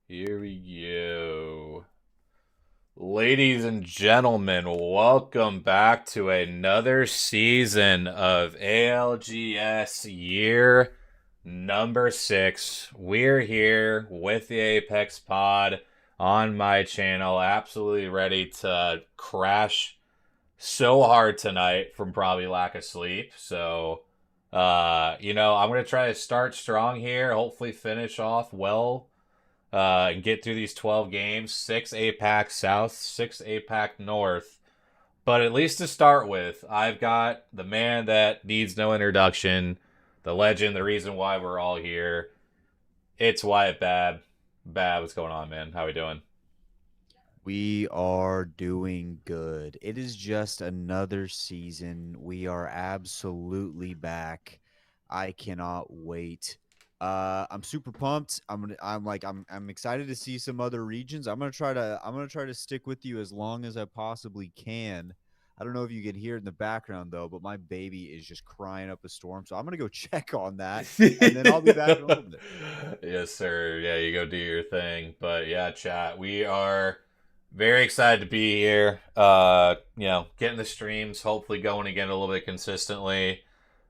Here we go. Ladies and gentlemen, welcome back to another season of ALGS year number 6. We're here with the Apex Pod on my channel, absolutely ready to crash so hard tonight from probably lack of sleep. I'm going to try to start strong here, hopefully finish off well and get through these 12 games. 6 APAC South, 6 APAC North. But at least to start with, I've got the man that needs no introduction, the legend, the reason why we're all here. It's Wyatt Bab. Bab, what's going on, man? How we doing? We are doing good. It is just another season. We are absolutely back. I cannot wait. I'm super pumped. I'm excited to see some other regions. I'm gonna try to stick with you as long as I possibly can. I don't know if you can hear it in the background though, but my baby is just crying up a storm. So I'm gonna go check on that and then I'll be back in a little bit. Yes, sir. Yeah, you go do your thing. But yeah, chat. We are very excited to be here. Getting the streams hopefully going again a little bit consistently.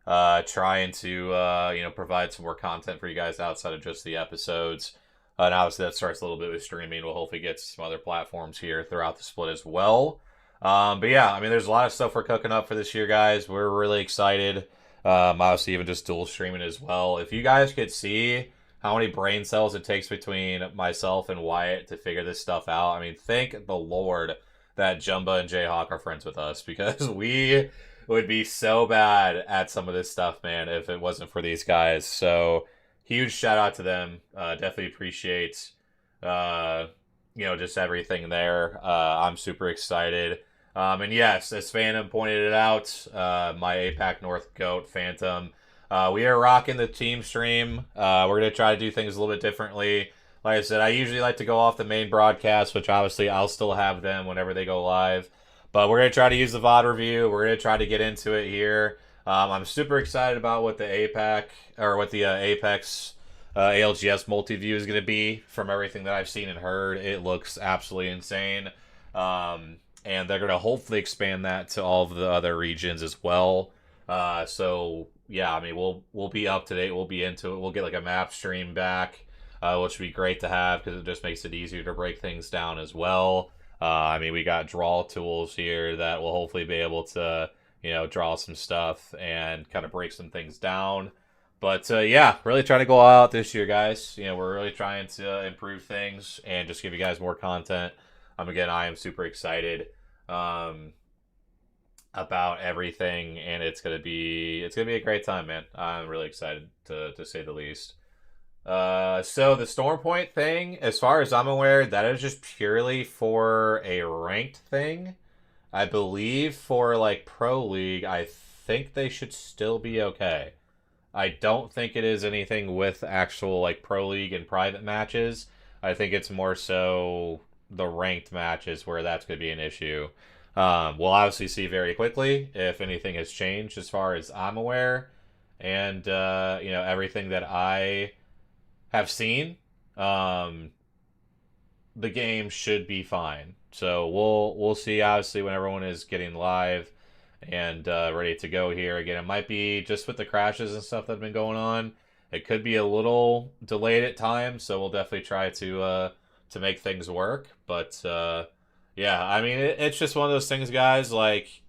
Trying to provide some more content for you guys outside of just the episodes. And obviously that starts a little bit with streaming. We'll hopefully get to some other platforms here throughout the split as well. But yeah, I mean, there's a lot of stuff we're cooking up for this year, guys. We're really excited. Obviously, even just dual streaming as well. If you guys could see how many brain cells it takes between myself and Wyatt to figure this stuff out, I mean, thank the Lord that Jumba and Jayhawk are friends with us because we would be so bad at some of this stuff, man, if it wasn't for these guys. So, huge shout out to them. Definitely appreciate, just everything there. I'm super excited. And yes, as Phantom pointed it out, my APAC North GOAT, Phantom, we are rocking the team stream. We're going to try to do things a little bit differently. Like I said, I usually like to go off the main broadcast, which obviously I'll still have them whenever they go live. But we're going to try to use the VOD review. We're going to try to get into it here. I'm super excited about what the APAC, or what the Apex ALGS multi-view is going to be from everything that I've seen and heard. It looks absolutely insane. And they're going to hopefully expand that to all of the other regions as well. Yeah, I mean, we'll be up to date. We'll be into it. We'll get like a map stream back, which would be great to have because it just makes it easier to break things down as well. I mean, we got draw tools here that will hopefully be able to, draw some stuff and kind of break some things down. But yeah, really trying to go all out this year, guys. We're really trying to improve things and just give you guys more content. Again, I am super excited um, about everything, and it's gonna be a great time, man. I'm really excited to say the least. So the Storm Point thing, as far as I'm aware, that is just purely for a ranked thing. I believe for like Pro League, I think they should still be okay. I don't think it is anything with actual like Pro League and private matches. I think it's more so the ranked matches where that's going to be an issue. We'll obviously see very quickly if anything has changed as far as I'm aware, and everything that I have seen, um, the game should be fine. So we'll see obviously when everyone is getting live and ready to go here. Again, it might be just with the crashes and stuff that have been going on. It could be a little delayed at times, so we'll definitely try to make things work. But yeah, I mean it's just one of those things, guys. Like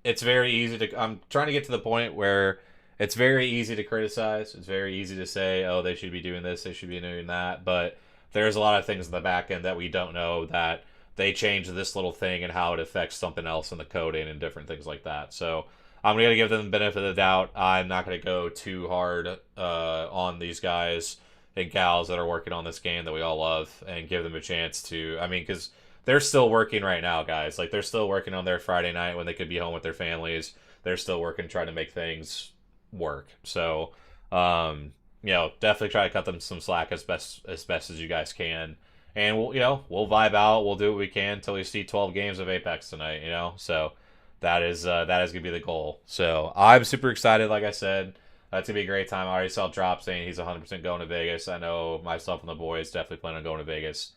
it's very easy to. I'm trying to get to the point where it's very easy to criticize. It's very easy to say, oh, they should be doing this, they should be doing that. But there's a lot of things in the back end that we don't know that they change this little thing and how it affects something else in the coding and different things like that. So I'm going to give them the benefit of the doubt. I'm not going to go too hard on these guys and gals that are working on this game that we all love and give them a chance to. I mean, because they're still working right now, guys. Like, they're still working on their Friday night when they could be home with their families. They're still working, trying to make things work. So, definitely try to cut them some slack as best as you guys can. And we'll vibe out. We'll do what we can until we see 12 games of Apex tonight. So that is gonna be the goal. So I'm super excited. Like I said, That's gonna be a great time. I already saw Drop saying he's 100% going to Vegas. I know myself and the boys definitely plan on going to Vegas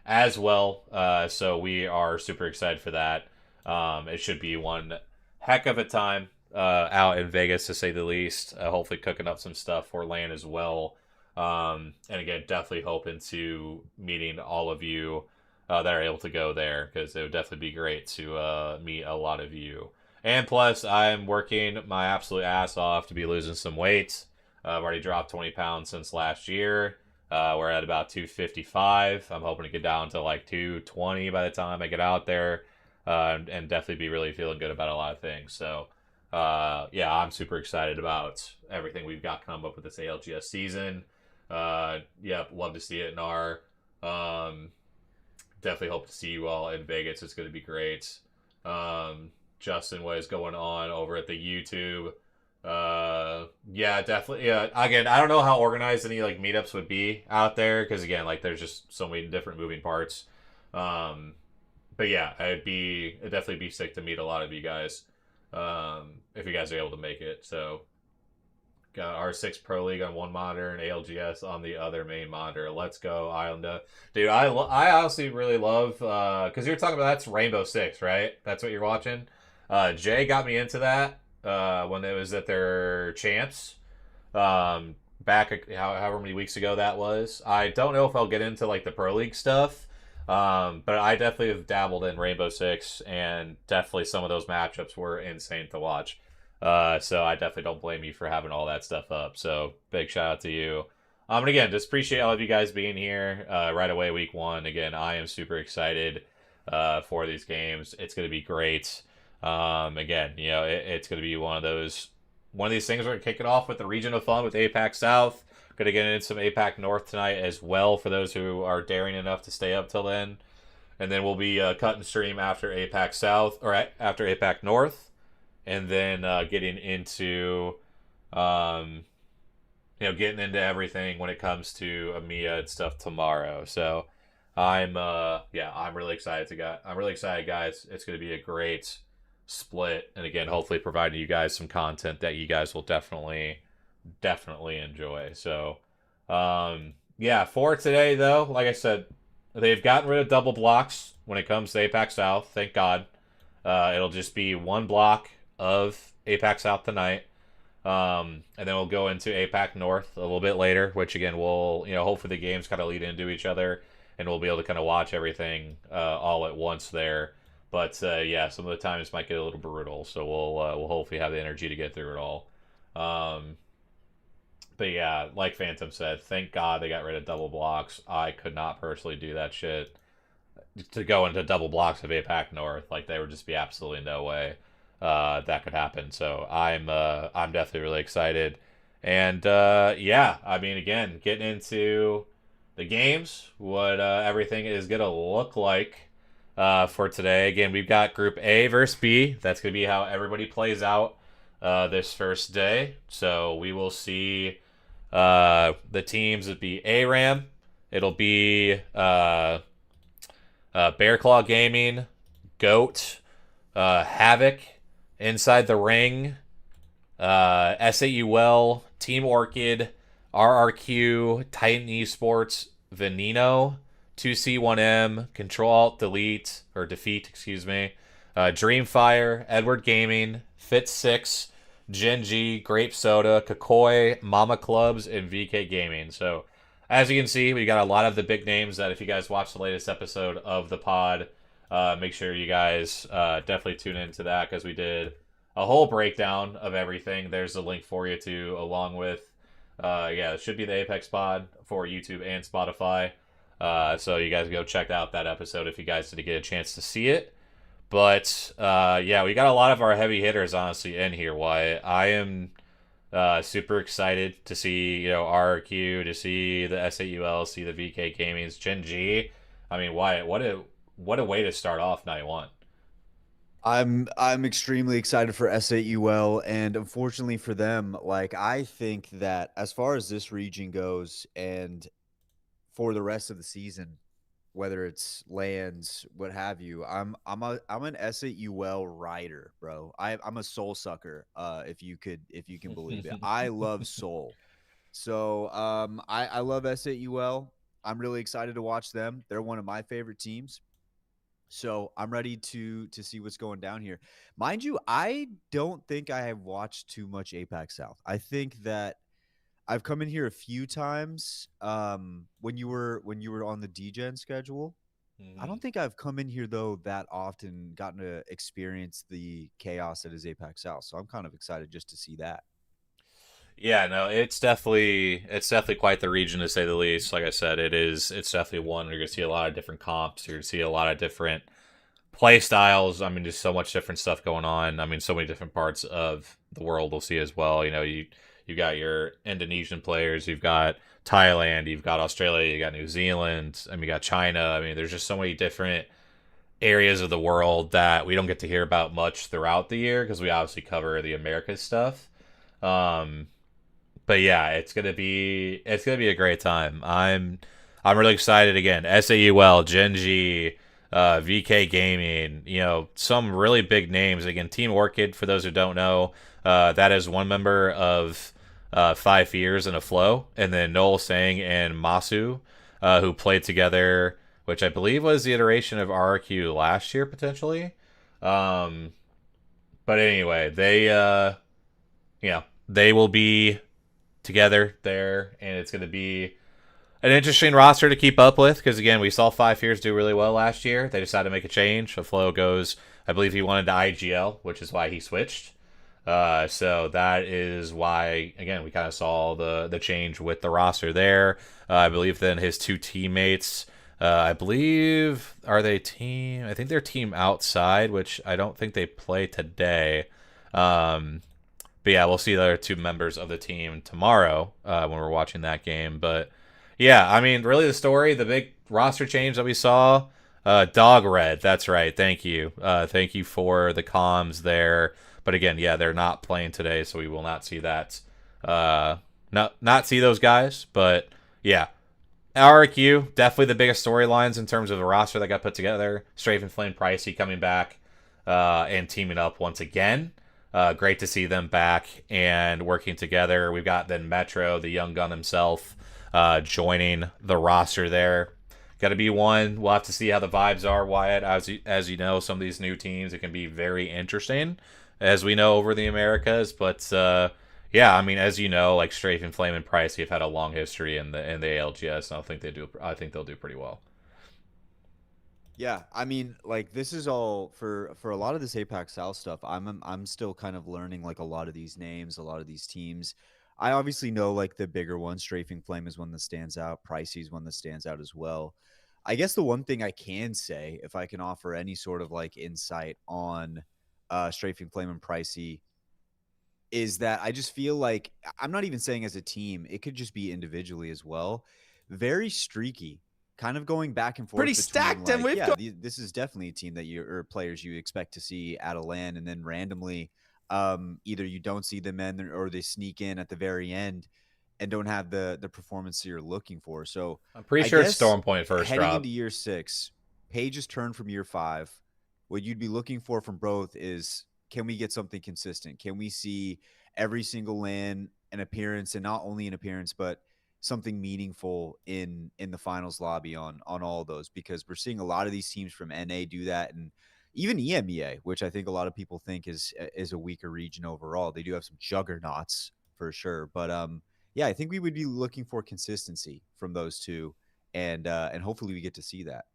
as well. So we are super excited for that. It should be one heck of a time out in Vegas, to say the least. Hopefully, cooking up some stuff for LAN as well. And again, definitely hoping to meeting all of you that are able to go there, because it would definitely be great to meet a lot of you. And plus, I'm working my absolute ass off to be losing some weight. I've already dropped 20 pounds since last year. We're at about 255. I'm hoping to get down to like 220 by the time I get out there, and definitely be really feeling good about a lot of things. So, yeah, I'm super excited about everything we've got coming up with this ALGS season. Yeah, love to see it in our. Definitely hope to see you all in Vegas. It's going to be great. Justin, what is going on over at the YouTube? Yeah, definitely. Yeah, again, I don't know how organized any like meetups would be out there, because again, like there's just so many different moving parts. Um, but yeah, it'd definitely be sick to meet a lot of you guys. If you guys are able to make it. So got R6 Pro League on one monitor and ALGS on the other main monitor. Let's go, Islander. Dude, I honestly really love, because you're talking about that's Rainbow Six, right? That's what you're watching. Jay got me into that when it was at their champs. Back however many weeks ago that was. I don't know if I'll get into like the Pro League stuff. But I definitely have dabbled in Rainbow Six, and definitely some of those matchups were insane to watch. So I definitely don't blame you for having all that stuff up. So big shout out to you. And again, just appreciate all of you guys being here right away, week one. Again, I am super excited for these games. It's going to be great. Again, it's going to be one of these things. We're going to kick it off with the region of fun with APAC South. Going to get into some APAC North tonight as well for those who are daring enough to stay up till then. And then we'll be cutting stream after APAC South, or after APAC North. And then getting into, getting into everything when it comes to EMEA and stuff tomorrow. So I'm really excited I'm really excited, guys. It's going to be a great split, and again, hopefully providing you guys some content that you guys will definitely enjoy. So, yeah, for today though, like I said, they've gotten rid of double blocks when it comes to APAC South. Thank God. It'll just be one block of APAC South tonight. And then we'll go into APAC North a little bit later, which again will hopefully the games kind of lead into each other, and we'll be able to kind of watch everything all at once there. But yeah, some of the times might get a little brutal, so we'll hopefully have the energy to get through it all. But yeah, like Phantom said, thank God they got rid of double blocks. I could not personally do that shit, to go into double blocks of APAC North. Like, there would just be absolutely no way that could happen. So I'm definitely really excited. And yeah, I mean, again, getting into the games, what everything is gonna look like for today. Again, we've got Group A versus B. That's gonna be how everybody plays out this first day. So we will see the teams. It'd be ARAM. It'll be Bear Claw Gaming, Goat, Havoc, Inside the Ring, SAUL, Team Orchid, RRQ, Titan Esports, Veneno, 2C1M, Control Alt Delete, or Defeat, excuse me, Dreamfire, Edward Gaming, Fit6, Gen G, Grape Soda, Kakoi, Mama Clubs, and VK Gaming. So, as you can see, we got a lot of the big names that if you guys watch the latest episode of the pod, make sure you guys definitely tune into that, because we did a whole breakdown of everything. There's a link for you to, along with, yeah, it should be the Apex pod for YouTube and Spotify. So you guys go check out that episode if you guys did get a chance to see it. But yeah, we got a lot of our heavy hitters honestly in here. Why I am super excited to see RRQ, to see the SAUL, see the VK Gaming's Gen G. I mean, why? What a way to start off night one. I'm extremely excited for SAUL, and unfortunately for them, like I think that as far as this region goes and for the rest of the season, whether it's lands, what have you. I'm an SAUL rider, bro. I'm a soul sucker. If you can believe it, I love soul. So I love SAUL. I'm really excited to watch them. They're one of my favorite teams. So I'm ready to see what's going down here. Mind you, I don't think I have watched too much APAC South. I think that I've come in here a few times when you were on the DGen schedule. I Mhm. don't think I've come in here though that often, gotten to experience the chaos that is APAC South. So I'm kind of excited just to see that. Yeah, no, it's definitely quite the region to say the least. Like I said, it's definitely one where you're gonna see a lot of different comps. You're gonna see a lot of different play styles. I mean, just so much different stuff going on. I mean, so many different parts of the world we'll see as well. You got your Indonesian players, you've got Thailand, you've got Australia, you got New Zealand, I mean, you got China. I mean, there's just so many different areas of the world that we don't get to hear about much throughout the year because we obviously cover the Americas stuff. Um, but yeah, it's gonna be a great time. I'm really excited again. SAUL, Genji, VK Gaming, some really big names. Again, Team Orchid, for those who don't know, that is one member of 5 years in a flow, and then Noel Sang and Masu, who played together, which I believe was the iteration of RRQ last year potentially. Um, but anyway, they will be together there, and it's going to be an interesting roster to keep up with because again, we saw 5 years do really well last year. They decided to make a change. Flo goes, I believe he wanted to IGL, which is why he switched. So that is why again we kind of saw the change with the roster there. I believe then his two teammates. I believe are they team? I think they're team outside, which I don't think they play today. Um, but yeah, we'll see the other two members of the team tomorrow when we're watching that game. But yeah, I mean, really the story, the big roster change that we saw, Dog Red. That's right. Thank you for the comms there. But again, yeah, they're not playing today, so we will not see that. Not see those guys. But yeah, RQ definitely the biggest storylines in terms of the roster that got put together. Strafe and Flame Pricey coming back and teaming up once again. Great to see them back and working together. We've got then Metro, the young gun himself, joining the roster there. Got to be one. We'll have to see how the vibes are, Wyatt. As you know, some of these new teams, it can be very interesting, as we know over the Americas. But yeah, I mean, as you know, like Strafe and Flame and Price have had a long history in the ALGS, and I think they do. I think they'll do pretty well. Yeah, I mean, like this is all for a lot of this APAC South stuff. I'm still kind of learning like a lot of these names, a lot of these teams. I obviously know like the bigger ones. Strafing Flame is one that stands out. Pricey is one that stands out as well. I guess the one thing I can say, if I can offer any sort of like insight on Strafing Flame and Pricey, is that I just feel like I'm not even saying as a team, it could just be individually as well. Very streaky, kind of going back and Pretty forth between stacked, and like, we've yeah, got this is definitely a team that you or players you expect to see at a LAN, and then randomly, either you don't see them in or they sneak in at the very end and don't have the performance that you're looking for. So I'm pretty I sure it's guess Storm Point first heading into drop. year 6, Page's turn from year 5. What you'd be looking for from both is, can we get something consistent? Can we see every single LAN an appearance, and not only an appearance, but something meaningful in the finals lobby on all of those? Because we're seeing a lot of these teams from NA do that, and even EMEA, which I think a lot of people think is a weaker region overall. They do have some juggernauts for sure, but yeah, I think we would be looking for consistency from those two, and hopefully we get to see that.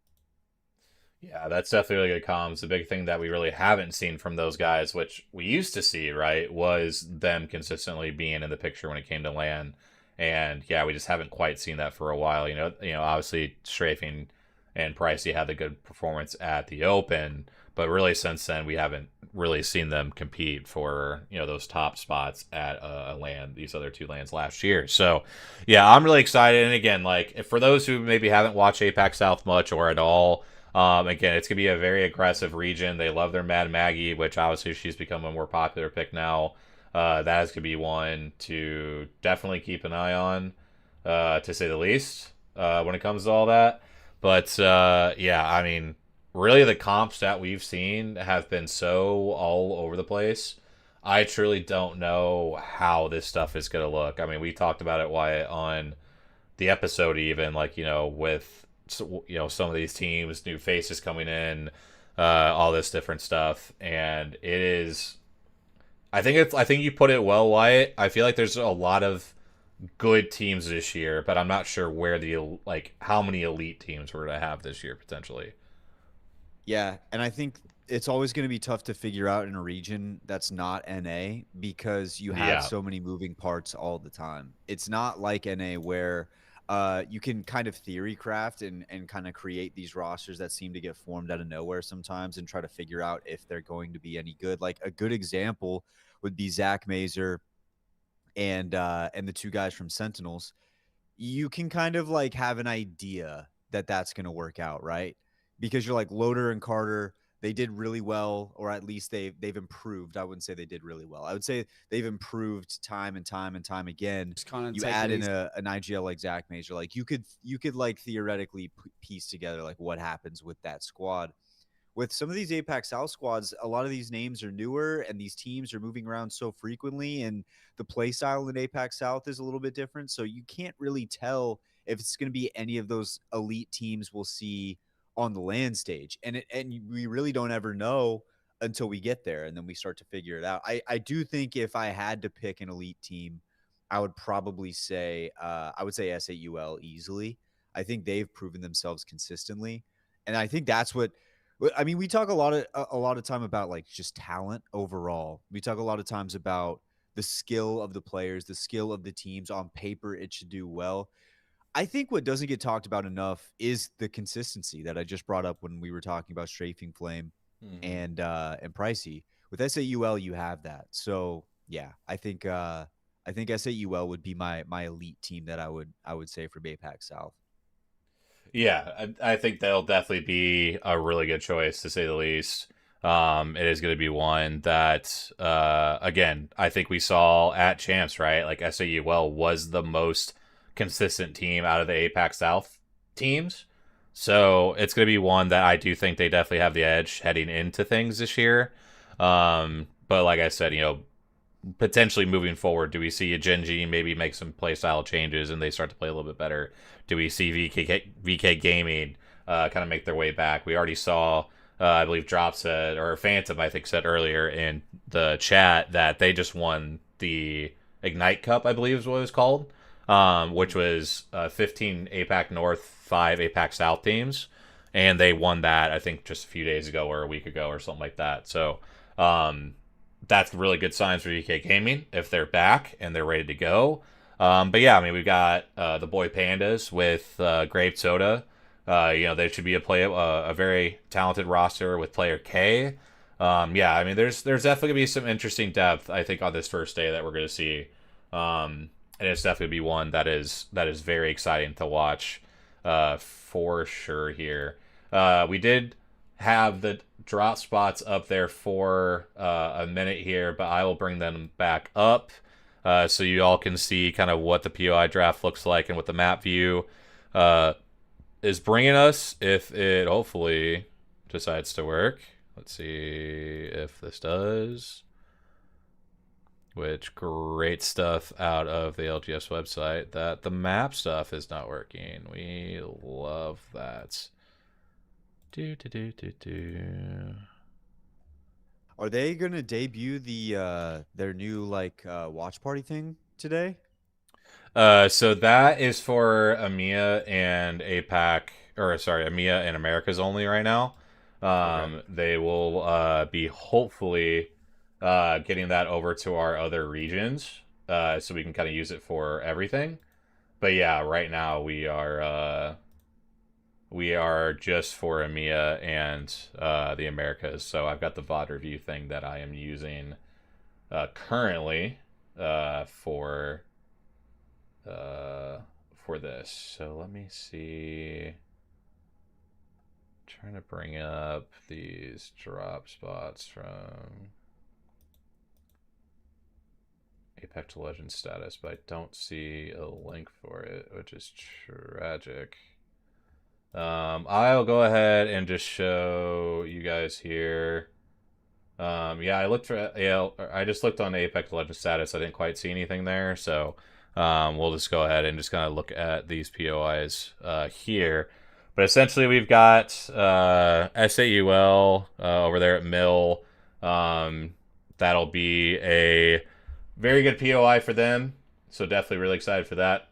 Yeah, that's definitely really good comms. The big thing that we really haven't seen from those guys, which we used to see, right, was them consistently being in the picture when it came to LAN. And yeah, we just haven't quite seen that for a while. Obviously Strafing and Pricey had the good performance at the Open, but really since then we haven't really seen them compete for those top spots at a LAN. These other two LANs last year. So yeah, I'm really excited. And again, like for those who maybe haven't watched APAC South much or at all. Again, it's gonna be a very aggressive region. They love their Mad Maggie, which obviously she's become a more popular pick now. That is gonna be one to definitely keep an eye on, to say the least, when it comes to all that. But yeah, I mean, really the comps that we've seen have been so all over the place. I truly don't know how this stuff is going to look. I mean, we talked about it Wyatt on the episode even like, with some of these teams, new faces coming in, all this different stuff, and it is. I think you put it well, Wyatt. I feel like there's a lot of good teams this year, but I'm not sure where how many elite teams we're gonna have this year potentially. Yeah, and I think it's always going to be tough to figure out in a region that's not NA because you have Yeah, so many moving parts all the time. It's not like NA where you can kind of theory craft and kind of create these rosters that seem to get formed out of nowhere sometimes and try to figure out if they're going to be any good. Like a good example would be Zach Mazer and the two guys from Sentinels. You can kind of like have an idea that that's going to work out, right? Because you're like Loader and Carter, they did really well, or at least they've improved. I wouldn't say they did really well. I would say they've improved time and time and time again. Just kind of You take add it in easy. an IGL like Zach Major, like you could like theoretically piece together like what happens with that squad. With some of these APAC South squads, a lot of these names are newer and these teams are moving around so frequently, and the play style in APAC South is a little bit different. So you can't really tell if it's going to be any of those elite teams we'll see on the land stage. And we really don't ever know until we get there and then we start to figure it out. I do think if I had to pick an elite team, I would probably say I would say SAUL easily. I think they've proven themselves consistently. And I think that's what I mean, we talk a lot of time about like just talent overall. We talk a lot of times about the skill of the players, the skill of the teams. On paper, it should do well. I think what doesn't get talked about enough is the consistency that I just brought up when we were talking about Strafing Flame hmm and Pricey. With SAUL, you have that. So yeah, I think SAUL would be my elite team that I would say for Baypack South. yeah. I think that'll definitely be a really good choice to say the least. It is going to be one that, again, I think we saw at Champs, right? Like SAUL was the most consistent team out of the APAC South teams. So it's going to be one that I do think they definitely have the edge heading into things this year. But like I said, potentially moving forward, do we see a Genji maybe make some playstyle changes and they start to play a little bit better? Do we see VK Gaming kind of make their way back? We already saw, I believe Drop said, or Phantom, I think, said earlier in the chat that they just won the Ignite Cup, I believe is what it was called, which was 15 APAC North, 5 APAC South teams. And they won that, I think, just a few days ago or a week ago or something like that. So, that's really good signs for UK Gaming if they're back and they're ready to go. But yeah, I mean, we've got the boy pandas with Grape Soda. They should be a very talented roster with player K. Yeah, I mean, there's definitely gonna be some interesting depth I think on this first day that we're gonna see, and it's definitely be one that is very exciting to watch, for sure. Here, we did have the drop spots up there for a minute here, but I will bring them back up so you all can see kind of what the POI draft looks like and what the map view uh, is bringing us if it hopefully decides to work. Let's see if this does. Which great stuff out of the LGS website that the map stuff is not working. We love that. Do do do do do. Are they gonna debut their new like watch party thing today? So that is for EMEA and APAC, or sorry, EMEA and Americas only right now. Okay. They will be hopefully getting that over to our other regions, so we can kind of use it for everything. But yeah, right now we are just for EMEA and the Americas. So I've got the VOD review thing that I am using currently for for this. So let me see. Trying to bring up these drop spots from Apex Legends status, but I don't see a link for it, which is tragic. I'll go ahead and just show you guys here. Yeah, I looked for I just looked on Apex Legends status. I didn't quite see anything there, so we'll just go ahead and just kind of look at these POIs here. But essentially, we've got SAUL over there at Mill. That'll be a very good POI for them. So definitely really excited for that,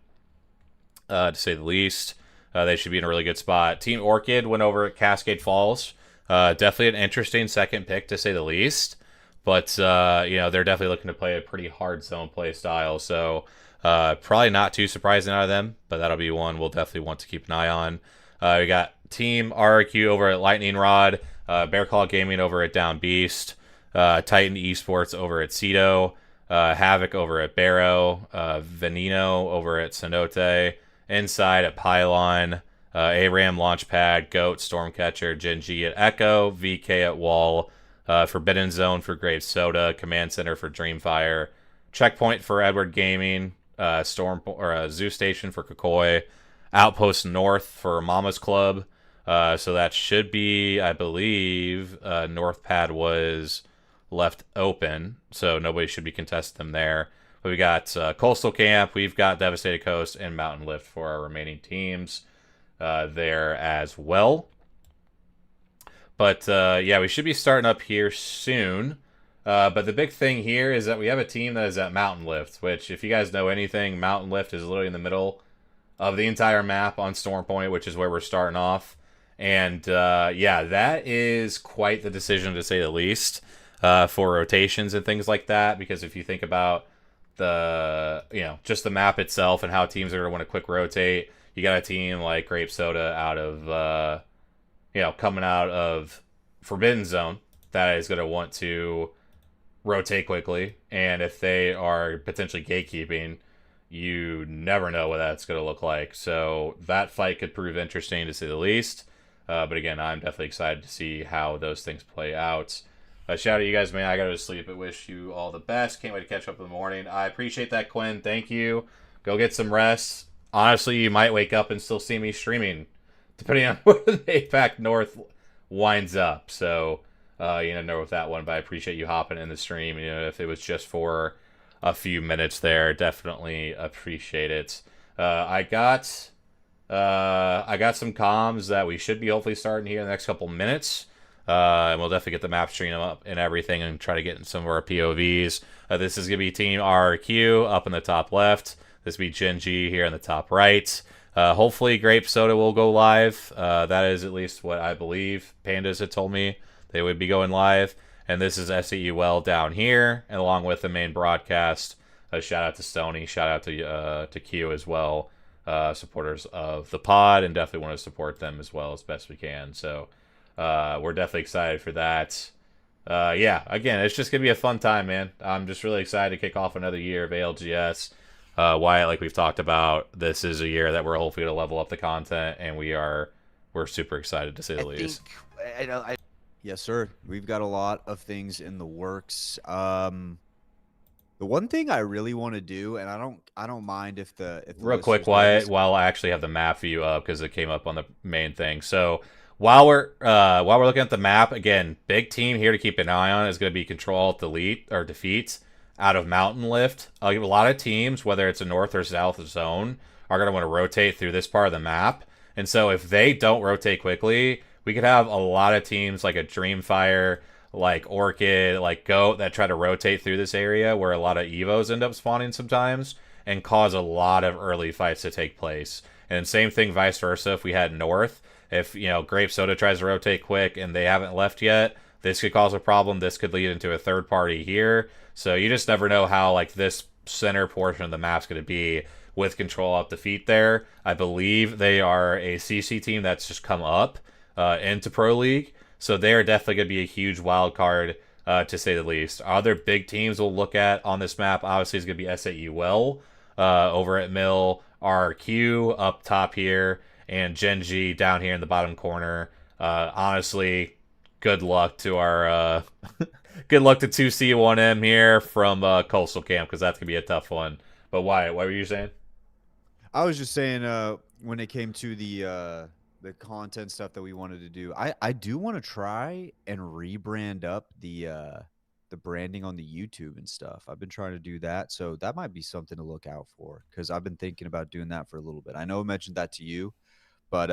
to say the least. They should be in a really good spot. Team Orchid went over at Cascade Falls. Definitely an interesting second pick, to say the least. But, they're definitely looking to play a pretty hard zone play style. So probably not too surprising out of them. But that'll be one we'll definitely want to keep an eye on. We got Team RQ over at Lightning Rod. Bear Claw Gaming over at Down Beast. Titan Esports over at Cedo. Havoc over at Barrow. Veneno over at Cenote. Inside at Pylon. ARAM Launchpad, Goat, Stormcatcher, Genji at Echo, VK at Wall, Forbidden Zone for Grave Soda, Command Center for Dreamfire, Checkpoint for Edward Gaming, Zoo Station for Kokoi, Outpost North for Mama's Club. So that should be, I believe, North Pad was left open, so nobody should be contesting them there. But we got Coastal Camp, we've got Devastated Coast, and Mountain Lift for our remaining teams there as well. But yeah, we should be starting up here soon. But the big thing here is that we have a team that is at Mountain Lift, which, if you guys know anything, Mountain Lift is literally in the middle of the entire map on Storm Point, which is where we're starting off. And yeah, that is quite the decision, to say the least, for rotations and things like that. Because if you think about just the map itself and how teams are going to want to quick rotate, you got a team like Grape Soda out of, coming out of Forbidden Zone that is going to want to rotate quickly. And if they are potentially gatekeeping, you never know what that's going to look like. So that fight could prove interesting, to say the least. But again, I'm definitely excited to see how those things play out. Shout out to you guys, man. I got to sleep. I wish you all the best. Can't wait to catch up in the morning. I appreciate that, Quinn. Thank you. Go get some rest. Honestly, you might wake up and still see me streaming, depending on where the APAC North winds up. So, you know with that one. But I appreciate you hopping in the stream. If it was just for a few minutes there, definitely appreciate it. I got some comms that we should be hopefully starting here in the next couple minutes. And we'll definitely get the map stream up and everything and try to get in some of our POVs. This is going to be Team RQ up in the top left. This will be Genji here in the top right. Hopefully Grape Soda will go live. That is at least what I believe. Pandas had told me they would be going live. And this is SEUL down here, and along with the main broadcast. Shout out to Stoney. Shout out to Q as well. Supporters of the pod, and definitely want to support them as well as best we can. So we're definitely excited for that. Yeah, again, it's just going to be a fun time, man. I'm just really excited to kick off another year of ALGS. Wyatt, like we've talked about, this is a year that we're hopefully going to level up the content, and we're super excited, to say the least. Yes, sir. We've got a lot of things in the works. The one thing I really want to do, and I don't mind if the real quick, Wyatt, while I actually have the map view up because it came up on the main thing. So while we're looking at the map, again, big team here to keep an eye on is going to be Control Alt Delete or Defeat out of Mountain Lift. A lot of teams, whether it's a north or south zone, are going to want to rotate through this part of the map. And so if they don't rotate quickly, we could have a lot of teams like a Dreamfire, like Orchid, like Goat that try to rotate through this area where a lot of Evos end up spawning sometimes and cause a lot of early fights to take place. And same thing vice versa if we had North. If, Grape Soda tries to rotate quick and they haven't left yet, this could cause a problem. This could lead into a third party here. So you just never know how this center portion of the map's going to be with Control Alt Defeat there. I believe they are a CC team that's just come up into Pro League. So they are definitely going to be a huge wild card, to say the least. Other big teams we'll look at on this map, obviously, is going to be SAUL over at Mill, RQ up top here, and Genji down here in the bottom corner. Honestly, good luck to our good luck to 2C1M here from Coastal Camp, because that's going to be a tough one. But Wyatt, what were you saying? I was just saying when it came to the the content stuff that we wanted to do. I do want to try and rebrand up the branding on the YouTube and stuff. I've been trying to do that, so that might be something to look out for because I've been thinking about doing that for a little bit. I know I mentioned that to you, but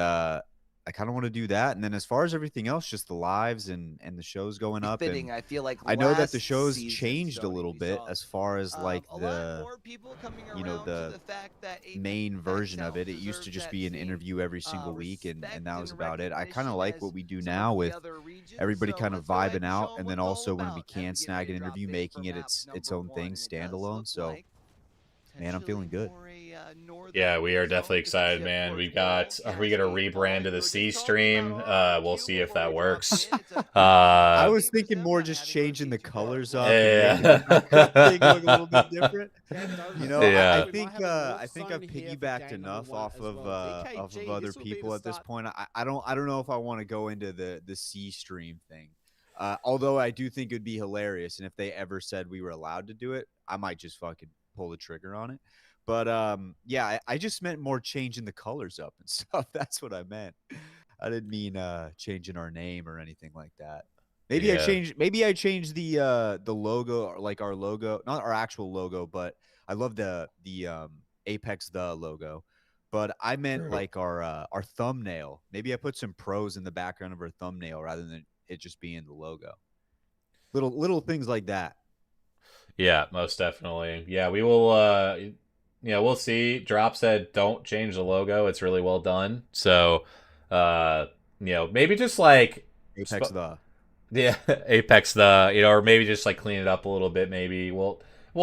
I kind of want to do that. And then as far as everything else, just the lives and the shows going up. Fitting, And I feel like I know that the last shows season, changed a Stoney, little we bit saw as far as like a lot the more people coming you know around to the the fact that main APAC version of South it. It used to deserves just that be an same interview every single week, and respect that was and about it. I kind of recognition like as what we do some now of the with other regions. everybody So kind of let's go ahead vibing and show out, 'em and what then it's all also when we about as can we get snag ready an to drop interview, in for making it map its number own 1, thing and it does standalone. look So like man, I'm feeling good. for a Yeah, northern we are zone definitely to the excited, tip man. towards We've middle got, are we as gonna we go rebrand ahead. to We the were C just talking about stream? our We'll queue see if before that we dropped works. in. It's a I uh, was name for thinking more Zelda. just Happy birthday changing the to you, bro. colors up and making the yeah, background thing look a little bit different. That does You look know, good. I yeah, We might think have a north I think zone I've here for piggybacked game number enough 1 as well. off of VKG, other this will be people the at this start. point. I don't know if I want to go into the C stream thing. Although I do think it'd be hilarious, and if they ever said we were allowed to do it, I might just fucking pull the trigger on it. But yeah, I just meant more changing the colors up and stuff. That's what I meant. I didn't mean changing our name or anything like that. yeah. Maybe I changed the logo, or like our logo, not our actual logo, but I love the Apex the logo. But I meant True. like our thumbnail. Maybe I put some pros in the background of our thumbnail rather than it just being the logo. Little things like that. Yeah, most definitely. Yeah, we will. We'll see. Drop said, "Don't change the logo. It's really well done." So, uh, maybe just like, Apex the. yeah, Apex the, or maybe just like clean it up a little bit. Maybe we'll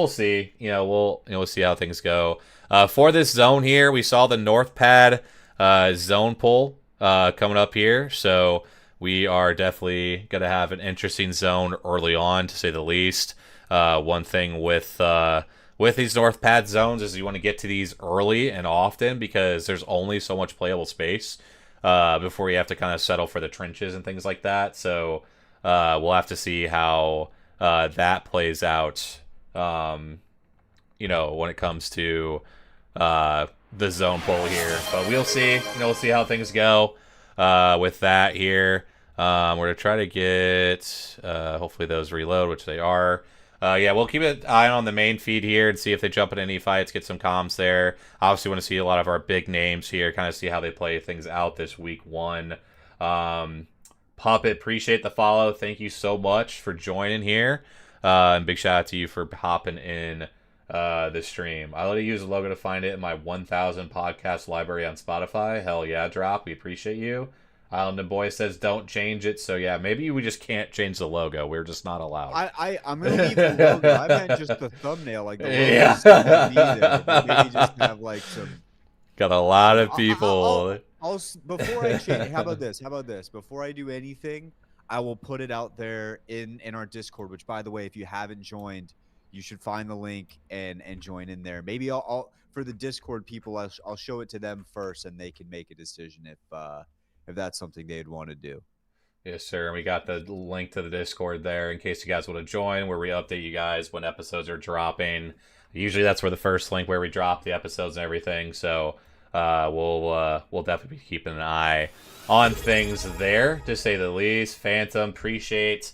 see. We'll see how things go. For this zone here, we saw the North Pad zone pull coming up here, so we are definitely gonna have an interesting zone early on, to say the least. One thing with these North Pad zones is you want to get to these early and often because there's only so much playable space before you have to kind of settle for the trenches and things like that. So we'll have to see how that plays out. When it comes to the zone pull here, but we'll see. We'll see how things go with that here. We're gonna try to get hopefully those reload, which they are. Yeah, we'll keep an eye on the main feed here and see if they jump in any fights, get some comms there. Obviously, want to see a lot of our big names here, kind of see how they play things out this week 1. Puppet, appreciate the follow. Thank you so much for joining here. And big shout out to you for hopping in the stream. I let you use the logo to find it in my 1,000 podcast library on Spotify. Hell yeah, Drop. We appreciate you. Island Boy says don't change it. So yeah, maybe we just can't change the logo. We're just not allowed. I'm gonna leave the logo. I meant just the thumbnail, like the logo. Yeah. Still gonna be there, but maybe just have like some. Got a lot of people. Before I change, how about this? Before I do anything, I will put it out there in our Discord. Which, by the way, if you haven't joined, you should find the link and join in there. Maybe I'll for the Discord people, I'll show it to them first, and they can make a decision if that's something they'd want to do. Yes, sir. And we got the link to the Discord there in case you guys want to join, where we update you guys when episodes are dropping. Usually that's where the first link where we drop the episodes and everything. So we'll definitely be keeping an eye on things there, to say the least. Phantom, appreciate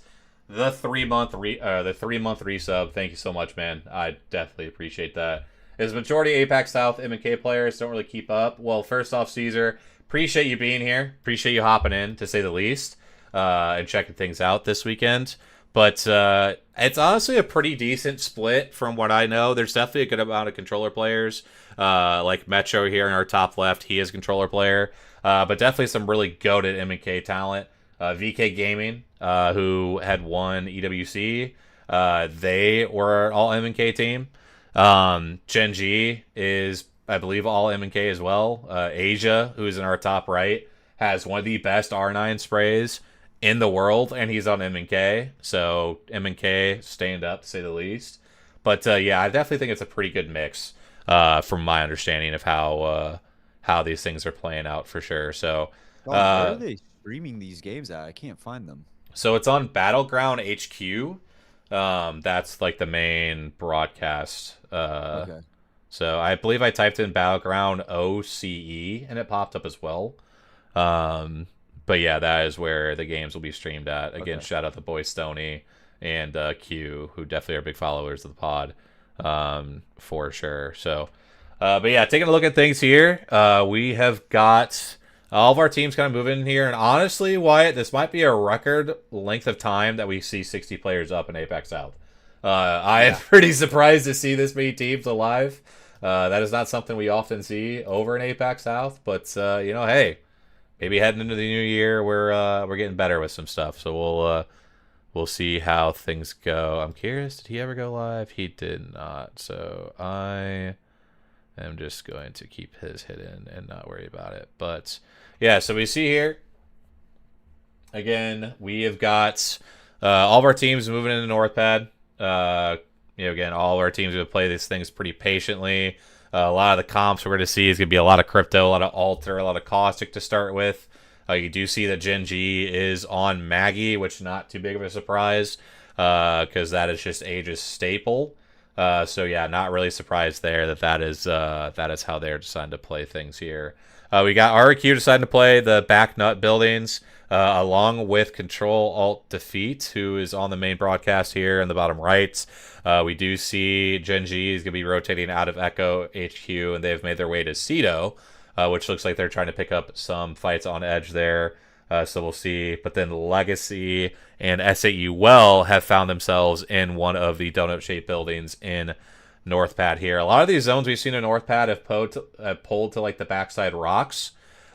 the 3-month resub. Thank you so much, man. I definitely appreciate that. Is majority APAC South M&K players don't really keep up. Well, first off, Caesar, appreciate you being here. Appreciate you hopping in, to say the least, and checking things out this weekend. But it's honestly a pretty decent split from what I know. There's definitely a good amount of controller players. Like Metro here in our top left, he is a controller player. But definitely some really goated M&K talent. VK Gaming, who had won EWC, they were all M&K team. Gen G is, I believe, all M&K as well. Asia, who's in our top right, has one of the best R9 sprays in the world, and he's on M&K. So M&K stand up, to say the least. But yeah, I definitely think it's a pretty good mix from my understanding of how these things are playing out for sure. So where are they streaming these games at? I can't find them. So it's on Battleground HQ. That's like the main broadcast. Okay. So I believe I typed in Battleground OCE and it popped up as well. But yeah, that is where the games will be streamed at. Again, Okay. shout out to Boy Stony and Q, who definitely are big followers of the pod, for sure. So, but yeah, taking a look at things here, we have got all of our teams kind of moving here. And honestly, Wyatt, this might be a record length of time that we see 60 players up in APAC South. I am Yeah. pretty surprised to see this many teams alive. That is not something we often see over in APAC South, but hey, maybe heading into the new year, we're getting better with some stuff. So we'll see how things go. I'm curious, did he ever go live? He did not. So I am just going to keep his hidden and not worry about it. But yeah, so we see here again, we have got all of our teams moving into Northpad. Again, all of our teams are going to play these things pretty patiently. A lot of the comps we're going to see is going to be a lot of crypto, a lot of alter, a lot of caustic to start with. You do see that Gen G is on Maggie, which is not too big of a surprise because that is just Age's staple. So yeah, not really surprised there that is how they're deciding to play things here. We got RQ deciding to play the back nut buildings along with Control Alt Defeat, who is on the main broadcast here in the bottom right. We do see Gen G is going to be rotating out of Echo HQ, and they've made their way to Cedo, which looks like they're trying to pick up some fights on edge there. So we'll see. But then Legacy and SAU Well have found themselves in one of the donut-shaped buildings in Northpad here. A lot of these zones we've seen in Northpad have pulled to like the backside rocks.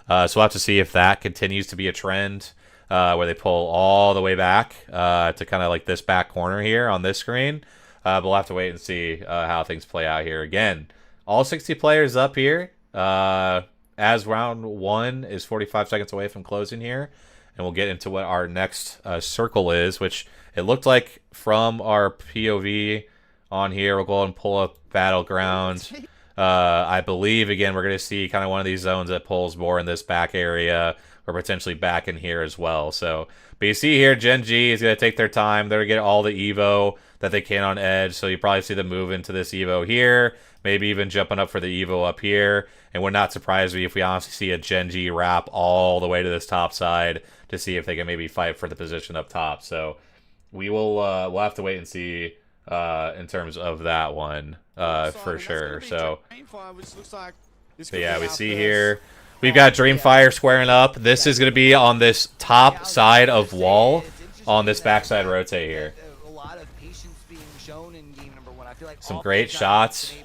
So we'll have to see if that continues to be a trend where they pull all the way back to kind of like this back corner here on this screen. But we'll have to wait and see how things play out here. Again, all 60 players up here as round 1 is 45 seconds away from closing here. And we'll get into what our next circle is, which it looked like from our POV on here. We'll go and pull up Battleground. I believe, again, we're going to see kind of one of these zones that pulls more in this back area or potentially back in here as well. So, but you see here, Gen G is going to take their time. They're going to get all the Evo that they can on edge. So you probably see them move into this Evo here, maybe even jumping up for the Evo up here. And would not surprise me if we honestly see a Gen G wrap all the way to this top side to see if they can maybe fight for the position up top. So we will we'll have to wait and see in terms of that one for sure. So yeah, we see here we've got Dreamfire squaring up. This is going to be on this top side of wall on this backside rotate here. Some great shots.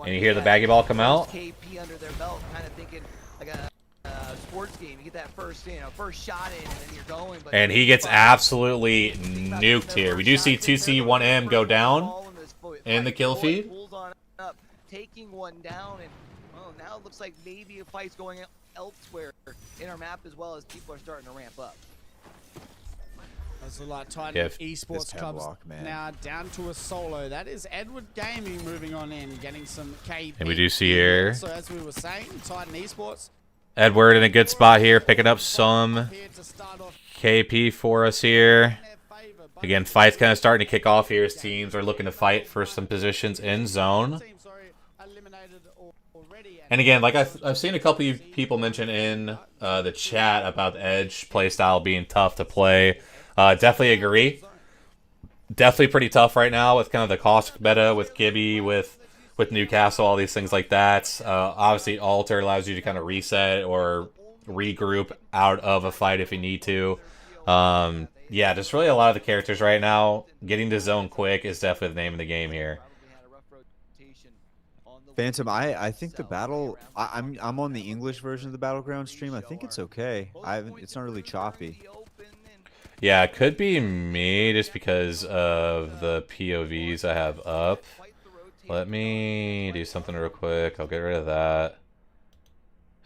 And you hear the baggy ball come out. Sports game, you get that first shot in, and then you're going. And he gets absolutely nuked here. We do see 2C1M go down in the kill feed. Taking one down, and well, now it looks like maybe a fight's going elsewhere in our map as well as people are starting to ramp up. As the Titan Esports Clubs man. now down to a solo. That is Edward Gaming moving on in, getting some KP. And we do see here. So as we were saying, Titan Esports. Edward in a good spot here, picking up some KP for us here. Again, fight's kind of starting to kick off here as teams are looking to fight for some positions in zone. And again, like I've seen a couple of people mention in the chat about the Edge playstyle being tough to play. Definitely agree. Definitely pretty tough right now with kind of the caustic meta with Gibby, with Newcastle, all these things like that. Obviously, Alter allows you to kind of reset or regroup out of a fight if you need to. Yeah, just really a lot of the characters right now. Getting to zone quick is definitely the name of the game here. Phantom, I think the battle. I'm on the English version of the Battleground stream. I think it's okay. It's not really choppy. Yeah, it could be me just because of the POVs I have up. Let me do something real quick. I'll get rid of that.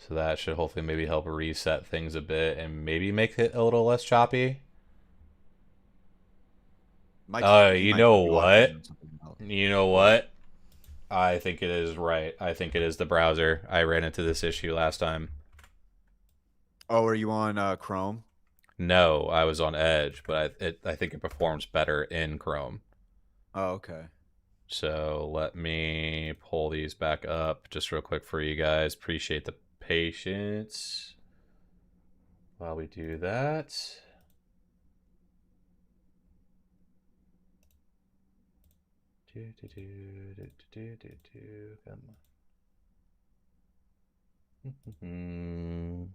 So that should hopefully maybe help reset things a bit and maybe make it a little less choppy. You know what? You know what? I think it is right. I think it is the browser. I ran into this issue last time. Oh, are you on Chrome? No, I was on Edge, but I think it performs better in Chrome. Oh, okay. So let me pull these back up just real quick for you guys. Appreciate the patience while we do that. Come on.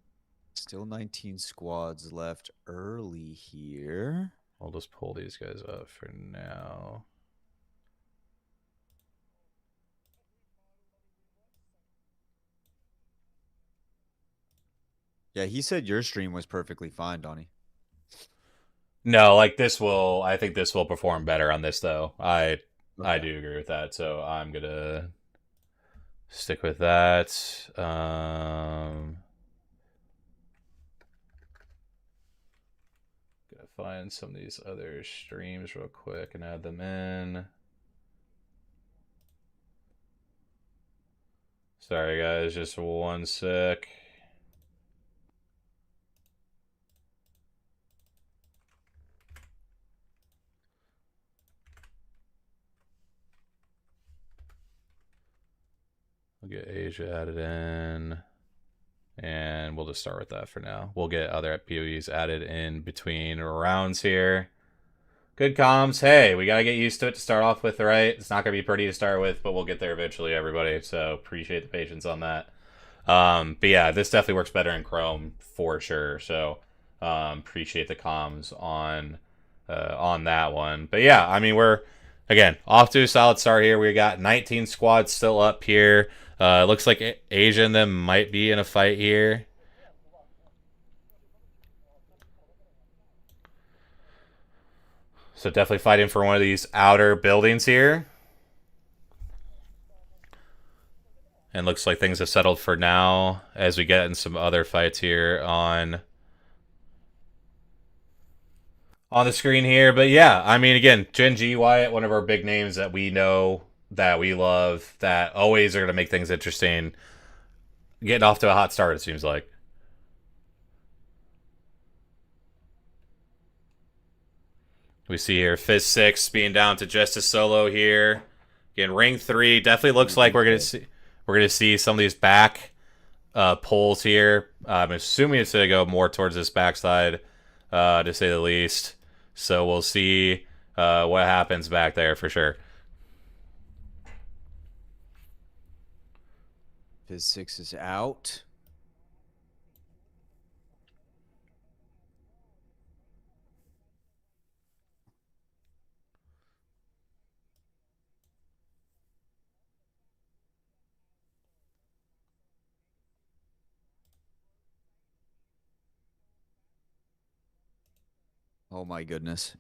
Still 19 squads left early here. I'll just pull these guys up for now. Yeah, he said your stream was perfectly fine, Donnie. No, like this will. I think this will perform better on this, though. I do agree with that. So I'm gonna stick with that. Gotta find some of these other streams real quick and add them in. Sorry, guys, just one sec. We'll get Asia added in, and we'll just start with that for now. We'll get other POEs added in between rounds here. Good comms. Hey, we got to get used to it to start off with, right? It's not going to be pretty to start with, but we'll get there eventually, everybody. So appreciate the patience on that. But yeah, this definitely works better in Chrome for sure. So appreciate the comms on that one. But yeah, I mean, we're, again, off to a solid start here. We got 19 squads still up here. Looks like Asia and them might be in a fight here. So definitely fighting for one of these outer buildings here. And looks like things have settled for now as we get in some other fights here on the screen here. But yeah, I mean, again, Gen G, Wyatt, one of our big names that we know, that we love, that always are going to make things interesting. Getting off to a hot start, it seems like. We see here Fizz 6 being down to just a solo here. Again, Ring 3 definitely looks like we're gonna see some of these back pulls here. I'm assuming it's gonna go more towards this backside, to say the least. So we'll see what happens back there for sure. Fizz 6 is out. Oh my goodness.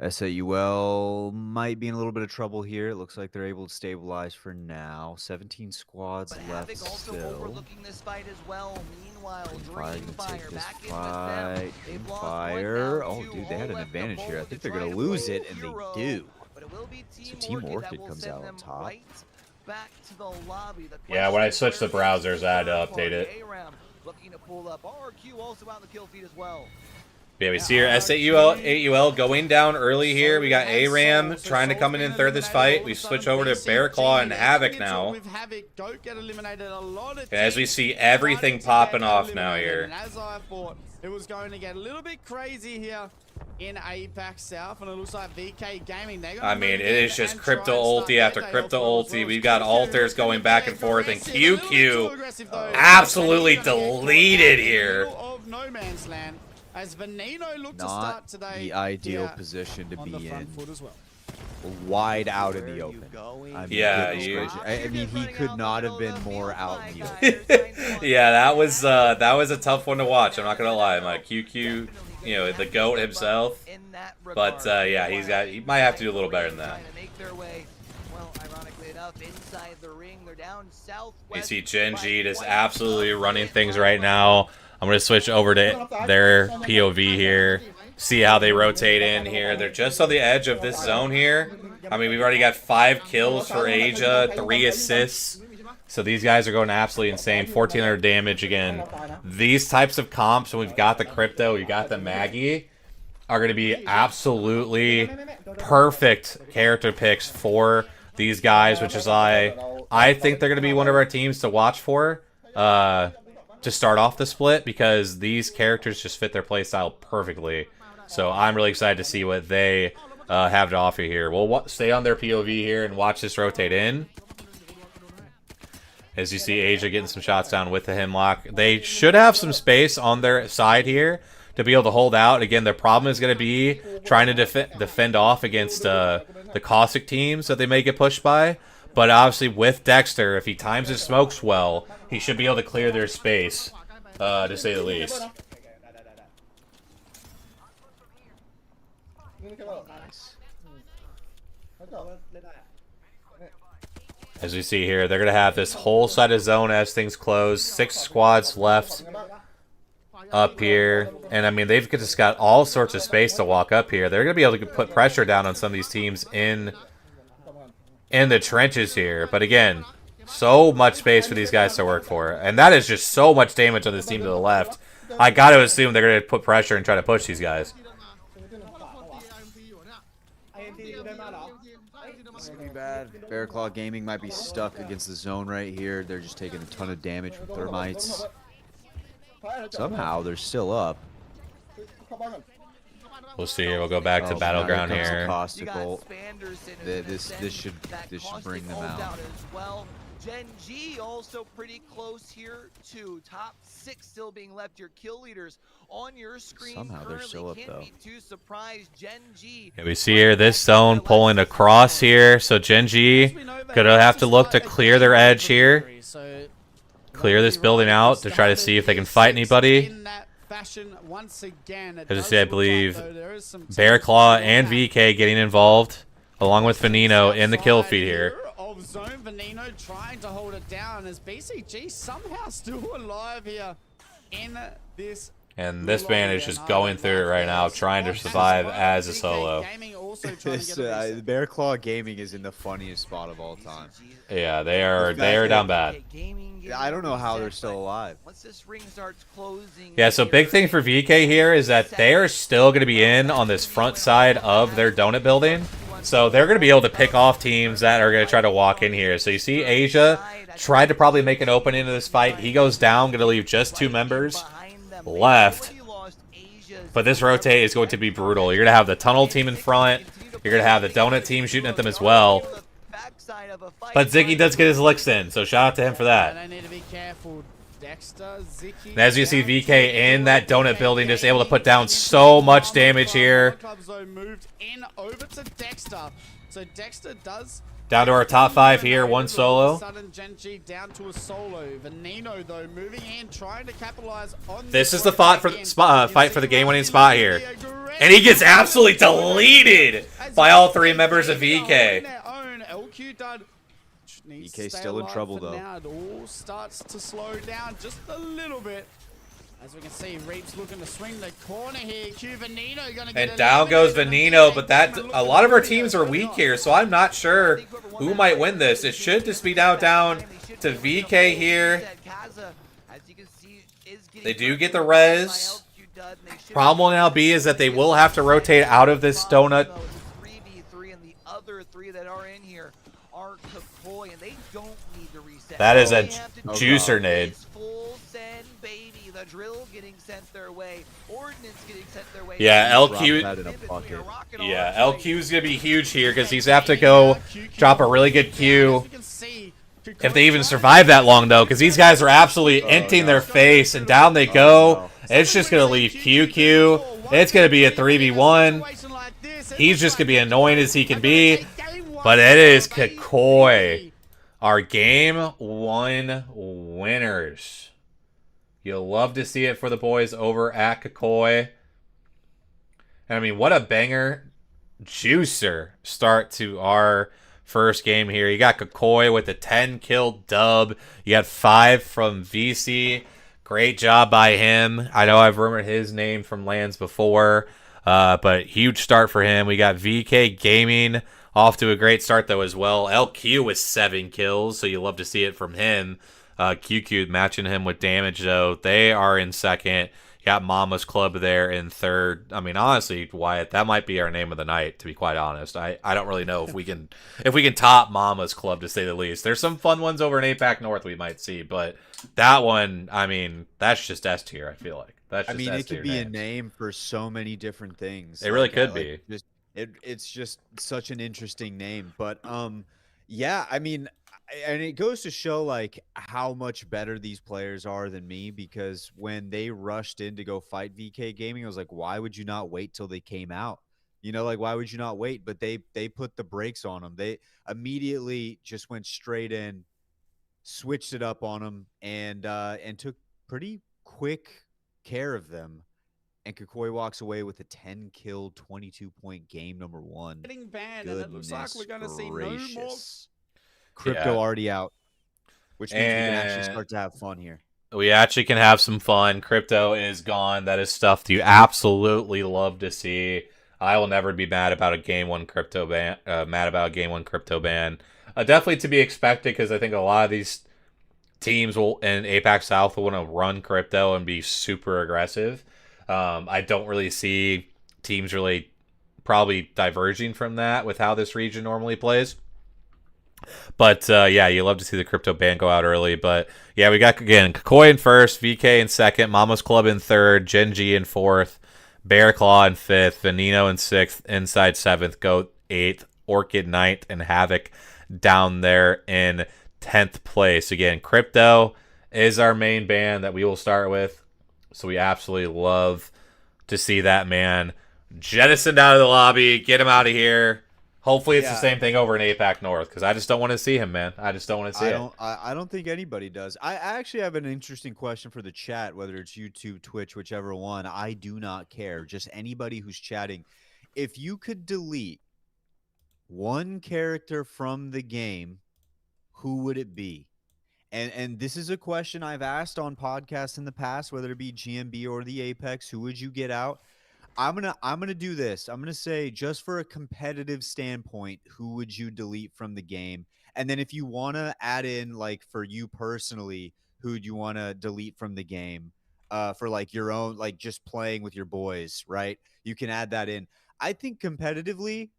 SAUL might be in a little bit of trouble here. It looks like they're able to stabilize for now. 17 squads But left Havoc also still. overlooking this fight as well. Meanwhile, Fire Dream gonna Fire take this back in with fight. them. They've lost Fire. one, Oh, now dude, two, they had all an left to advantage here. I bowl think to they're gonna try lose play it, and hero. they do. But it will be So Team that Orchid will comes send out on them top. right back to the lobby. The Yeah, when I question is, switched the where is browsers, I had to update it. ARAM looking to pull up. RQ also out in the kill feed as well. Yeah, we see here SAUL going down early here. We got ARAM trying to come in third this fight. We switch over to Bear Claw and Havoc now. And as we see everything popping off now here. And as I thought, it was going to get a little bit crazy here in APAC South, and it looks like VK Gaming. I mean, it is just crypto ulti after crypto ulti. We've got alters going back and forth, and QQ absolutely deleted here. Of no man's land. As Veneno looked to Not start today, the ideal position to on the be front in. foot as well. Wide out in Where the are you open. going? I mean, Yeah, goodness you- gracious. I mean, he could not have been more out in the open. Yeah, that was a tough one to watch. I'm not gonna lie, like QQ, you know, the GOAT himself. But yeah, he might have to do a little better than that. You see Gen G just absolutely running things right now. I'm going to switch over to their POV here. See how they rotate in here. They're just on the edge of this zone here. I mean, we've already got 5 kills for Asia, 3 assists. So these guys are going absolutely insane. 1,400 damage again. These types of comps, when we've got the Crypto, we've got the Maggie, are going to be absolutely perfect character picks for these guys, which is I think they're going to be one of our teams to watch for. to start off the split because these characters just fit their playstyle perfectly. So I'm really excited to see what they have to offer here. We'll stay on their POV here and watch this rotate in. As you see Asia getting some shots down with the Hemlock. They should have some space on their side here to be able to hold out. Again, their problem is going to be trying to defend off against the Caustic teams that they may get pushed by. But obviously with Dexter, if he times his smokes well, he should be able to clear their space, to say the least. As we see here, they're going to have this whole side of zone as things close. 6 squads left up here. And, I mean, they've just got all sorts of space to walk up here. They're going to be able to put pressure down on some of these teams in the trenches here. But, again, so much space for these guys to work for. And that is just so much damage on this team to the left. I got to assume they're going to put pressure and try to push these guys. It's gonna be bad. Bearclaw Gaming might be stuck against the zone right here. They're just taking a ton of damage from thermites. Somehow they're still up. We'll see here. We'll go back to Battleground here. This should bring them out. Gen G also pretty close here too. Top 6 still being left. Your kill leaders on your screen. Somehow they're still up though. Be too surprised. Gen G. Yeah, we see here this zone pulling across here. So Gen G gonna have to look to clear their edge here. Clear this building out to try to see if they can fight anybody. As you see, I believe Bearclaw and VK getting involved, along with Veneno in the kill feed here. Zone Veneno trying to hold it down as BCG somehow still alive here in this. And this man is just going through it right now, trying to survive as a solo. Bearclaw Gaming is in the funniest spot of all time. Yeah, they are down bad. I don't know how they're still alive. Yeah, so big thing for VK here is that they are still going to be in on this front side of their donut building. So they're going to be able to pick off teams that are going to try to walk in here. So you see Asia tried to probably make an open into this fight. He goes down, going to leave just 2 members left. But this rotate is going to be brutal. You're going to have the tunnel team in front. You're going to have the donut team shooting at them as well. But Ziggy does get his licks in, so shout out to him for that. And as you see VK in that donut building, just able to put down so much damage here. Down to our top 5 here, 1 solo. This is the fight for the game-winning spot here. And he gets absolutely deleted by all 3 members of VK. VK's still in trouble though. It all starts to slow down just a little bit. As we can see, Reap's looking to swing the corner here. Veneno gonna get and down goes Veneno, but a lot of our teams are weak here, so I'm not sure who might win this. It should just be down to VK here. They do get the res. Problem will now be is that they will have to rotate out of this donut. 3v3 and the other 3 that are in here are Kakoy, and they don't need to reset. That is a juicer nade. The drill getting sent their way, ordnance getting sent their way. Yeah, LQ. Yeah, LQ is gonna be huge here because he's have to go drop a really good Q. If they even survive that long though, because these guys are absolutely emptying their face, and down they go. It's just gonna leave QQ. It's gonna be a 3v1. He's just gonna be annoying as he can be, but it is Kakoy, our game 1 winners. You'll love to see it for the boys over at Kakoy. And I mean, what a banger juicer start to our first game here. You got Kakoy with a 10-kill dub. You got 5 from VC. Great job by him. I know I've rumored his name from lands before, but huge start for him. We got VK Gaming off to a great start, though, as well. LQ with 7 kills, so you love to see it from him. QQ matching him with damage, though. They are in second. You Got Mama's Club there in third. I mean, honestly, Wyatt, that might be our name of the night. To be quite honest, I don't really know if we can top Mama's Club, to say the least. There's some fun ones over in APAC North we might see, but that one, I mean, that's just S tier. I feel like that's. Just it S-tier could be names. a name for so many different things. It really could be. It's just such an interesting name, but yeah, I mean, and it goes to show like how much better these players are than me, because when they rushed in to go fight VK Gaming, I was like, why would you not wait till they came out? You know, like, why would you not wait? But they put the brakes on them. They immediately just went straight in, switched it up on them, and took pretty quick care of them. And Kukoi walks away with a 10-kill, 22-point game, number 1. Getting banned, and it looks like we're going to see no more. Crypto already out, which means we can actually start to have fun here. We actually can have some fun. Crypto is gone. That is stuff you absolutely love to see. I will never be mad about a game 1 crypto ban. Definitely to be expected, because I think a lot of these teams will in APAC South will want to run crypto and be super aggressive. I don't really see teams really probably diverging from that with how this region normally plays. But yeah, you love to see the crypto ban go out early. But yeah, we got again Kukoi in first, VK in second, Mama's Club in third, Gen G in fourth, Bear Claw in fifth, Veneno in sixth, Inside seventh, Goat eighth, Orchid ninth, and Havoc down there in 10th place. Again, crypto is our main ban that we will start with. So we absolutely love to see that man jettisoned out of the lobby, get him out of here. Hopefully it's the same thing over in APAC North, because I just don't want to see him, man. I just don't want to see it. I don't think anybody does. I actually have an interesting question for the chat, whether it's YouTube, Twitch, whichever one. I do not care. Just anybody who's chatting. If you could delete one character from the game, who would it be? And this is a question I've asked on podcasts in the past, whether it be GMB or the Apex. Who would you get out? I'm gonna do this. I'm gonna say, just for a competitive standpoint, who would you delete from the game? And then if you want to add in, like, for you personally, who do you want to delete from the game for like your own, like just playing with your boys, right? You can add that in. I think competitively,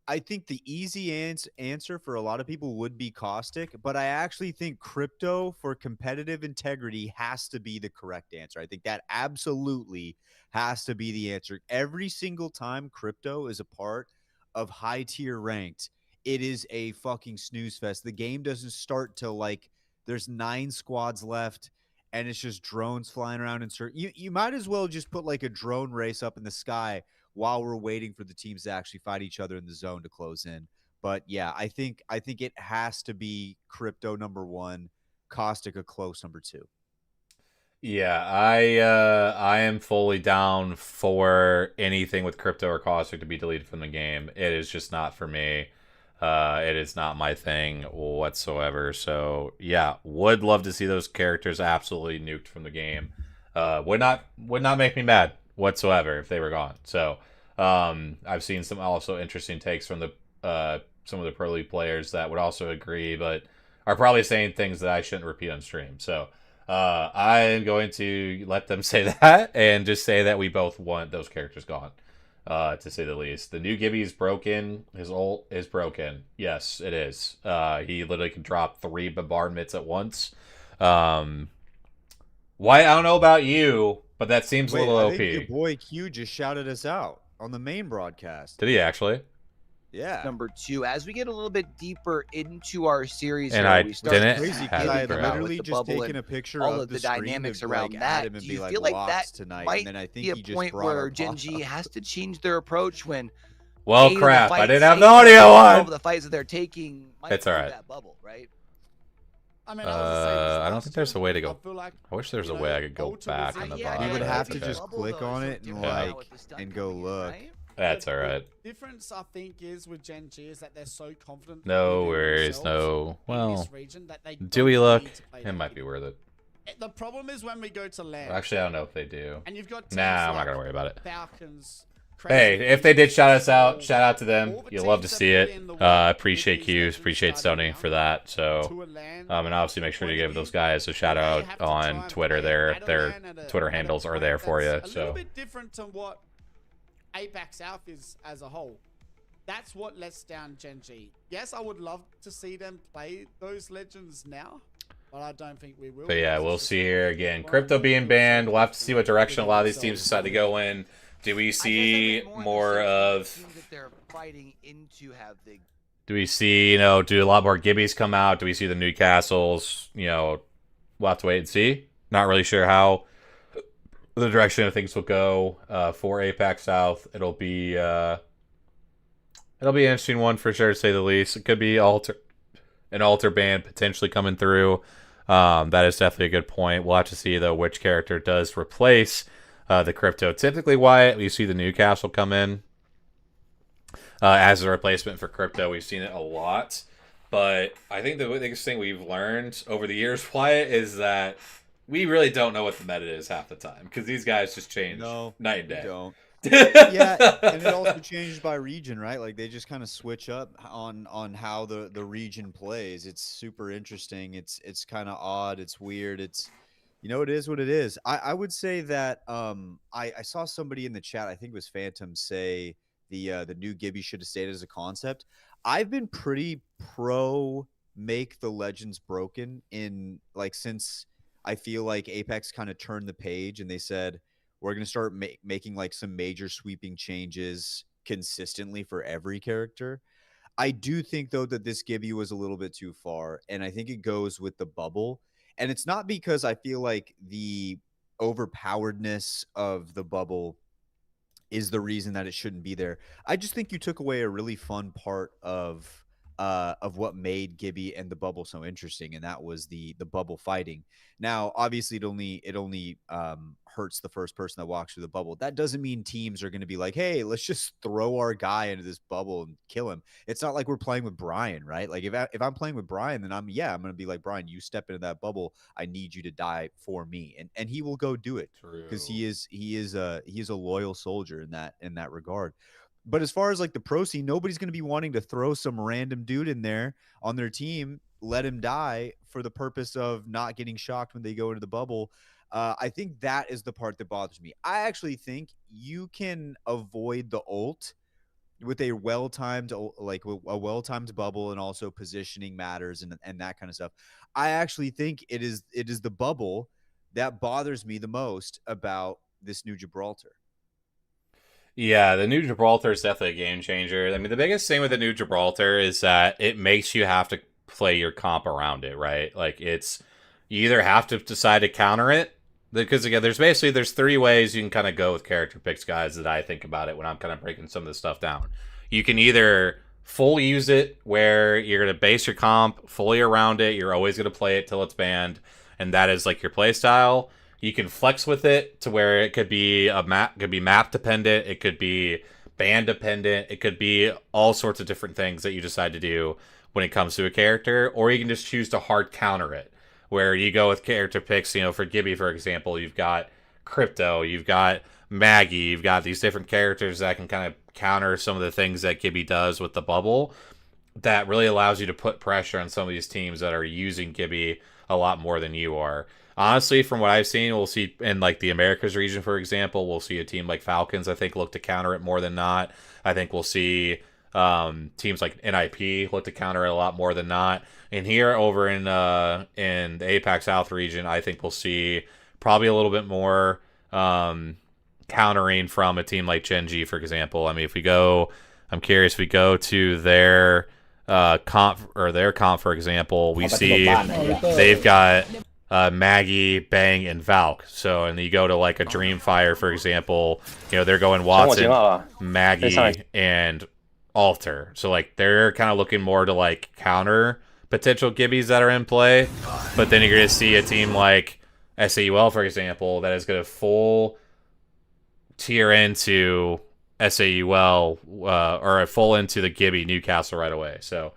I think the easy answer for a lot of people would be Caustic, but I actually think Crypto, for competitive integrity, has to be the correct answer. I think that absolutely has to be the answer. Every single time Crypto is a part of high tier ranked, it is a fucking snooze fest. The game doesn't start till like there's 9 squads left and it's just drones flying around. You might as well just put like a drone race up in the sky while we're waiting for the teams to actually fight each other in the zone to close in. But yeah, I think it has to be Crypto number 1, Caustic a close number 2. Yeah, I am fully down for anything with Crypto or Caustic to be deleted from the game. It is just not for me. It is not my thing whatsoever. So yeah, would love to see those characters absolutely nuked from the game. Would not make me mad whatsoever if they were gone. So I've seen some also interesting takes from the some of the pro league players that would also agree, but are probably saying things that I shouldn't repeat on stream. So I am going to let them say that and just say that we both want those characters gone, to say the least. The new Gibby is broken. His ult is broken. Yes, it is. He literally can drop 3 bombardments at once. Why, I don't know about you, but that seems a little OP. I think your boy Q just shouted us out on the main broadcast. Did he actually? Yeah. Number 2. As we get a little bit deeper into our series, and here, I we start didn't crazy have I it had for out. literally just taken a picture all of the screen dynamics of, around like, that. Adam and Do be you like, feel like "Lost that tonight," might and then I think be a he just point brought where our Gen pod G up. has to change their approach when Well, the crap! I fights, didn't have A, the audio all on. the fights that they're taking might It's be all right. that bubble, right? I mean, I don't think there's a way to go. feel like, I wish there was a way I could go back on the Yeah, bottom. You would yeah, have to it's just bubble, click though, on it's it so and, different now like, with the stun and go coming in, look. right? That's the all right. difference, I think, is with Gen G is that they're so confident. No within worries. themselves No. in Well, this region that they do we don't look? need to play It that might be game. worth it. The problem is when we go to land. Actually, I don't know if they do. And you've got teams Nah, I'm not like gonna worry about it. Falcons, Hey, if they did shout us out, shout out to them. You'll love to see it. Appreciate Q's, appreciate Sony for that. So, and obviously make sure to give those guys a shout out on Twitter. Their Twitter handles are there for you. A So little bit different to what APAC South is as a whole. That's what lets down Gen G. Yes, I would love to see them play those legends now, but I don't think we will. But yeah, we'll see here again. Crypto being banned. We'll have to see what direction a lot of these teams decide to go in. Do we see more of? Teams that they're fighting into have the. Do we see, do a lot more Gibbys come out? Do we see the Newcastles? We'll have to wait and see. Not really sure how the direction of things will go for APAC South. It'll be an interesting one for sure, to say the least. It could be an alter band potentially coming through. That is definitely a good point. We'll have to see, though, which character does replace the Crypto. Typically, Wyatt, we see the Newcastle come in as a replacement for Crypto. We've seen it a lot. But I think the biggest thing we've learned over the years, Wyatt, is that we really don't know what the meta is half the time. Because these guys just change night and day. Don't. Yeah, and it also changes by region, right? Like they just kind of switch up on how the region plays. It's super interesting. It's kind of odd. It's weird. It's it is what it is. I would say that I saw somebody in the chat, I think it was Phantom, say the new Gibby should have stayed as a concept. I've been pretty pro make the legends broken since I feel like Apex kind of turned the page and they said we're going to start making like some major sweeping changes consistently for every character. I do think, though, that this Gibby was a little bit too far, and I think it goes with the bubble. And it's not because I feel like the overpoweredness of the bubble is the reason that it shouldn't be there. I just think you took away a really fun part of what made Gibby and the bubble so interesting, and that was the bubble fighting. Now, obviously, it only hurts the first person that walks through the bubble. That doesn't mean teams are going to be like, hey, let's just throw our guy into this bubble and kill him. It's not like we're playing with Brian, right? Like if I'm playing with Brian, then I'm going to be like, Brian, you step into that bubble. I need you to die for me, and he will go do it because he is a loyal soldier in that regard. But as far as like the pro scene, nobody's going to be wanting to throw some random dude in there on their team, let him die for the purpose of not getting shocked when they go into the bubble. I think that is the part that bothers me. I actually think you can avoid the ult with a well-timed bubble, and also positioning matters and that kind of stuff. I actually think it is the bubble that bothers me the most about this new Gibraltar. Yeah, the new Gibraltar is definitely a game changer. I mean, the biggest thing with the new Gibraltar is that it makes you have to play your comp around it, right? Like you either have to decide to counter it, because again, there's three ways you can kind of go with character picks, guys, that I think about it when I'm kind of breaking some of this stuff down. You can either full use it, where you're going to base your comp fully around it. You're always going to play it till it's banned, and that is like your play style. You can flex with it to where it could be map dependent, it could be band dependent, it could be all sorts of different things that you decide to do when it comes to a character, or you can just choose to hard counter it, where you go with character picks. For Gibby, for example, you've got Crypto, you've got Maggie, you've got these different characters that can kind of counter some of the things that Gibby does with the bubble. That really allows you to put pressure on some of these teams that are using Gibby a lot more than you are. Honestly, from what I've seen, we'll see in like the Americas region, for example, we'll see a team like Falcons, I think, look to counter it more than not. I think we'll see teams like NIP look to counter it a lot more than not. And here over in the APAC South region, I think we'll see probably a little bit more countering from a team like Gen G, for example. I mean, I'm curious if we go to their comp, for example, we see they've got Maggie, Bang, and Valk. So, and you go to like a Dreamfire, for example, they're going Watson, Maggie, and Alter. So like they're kind of looking more to like counter potential Gibbies that are in play. But then you're going to see a team like SAUL, for example, that is going to full tier into SAUL or full into the Gibby Newcastle right away. So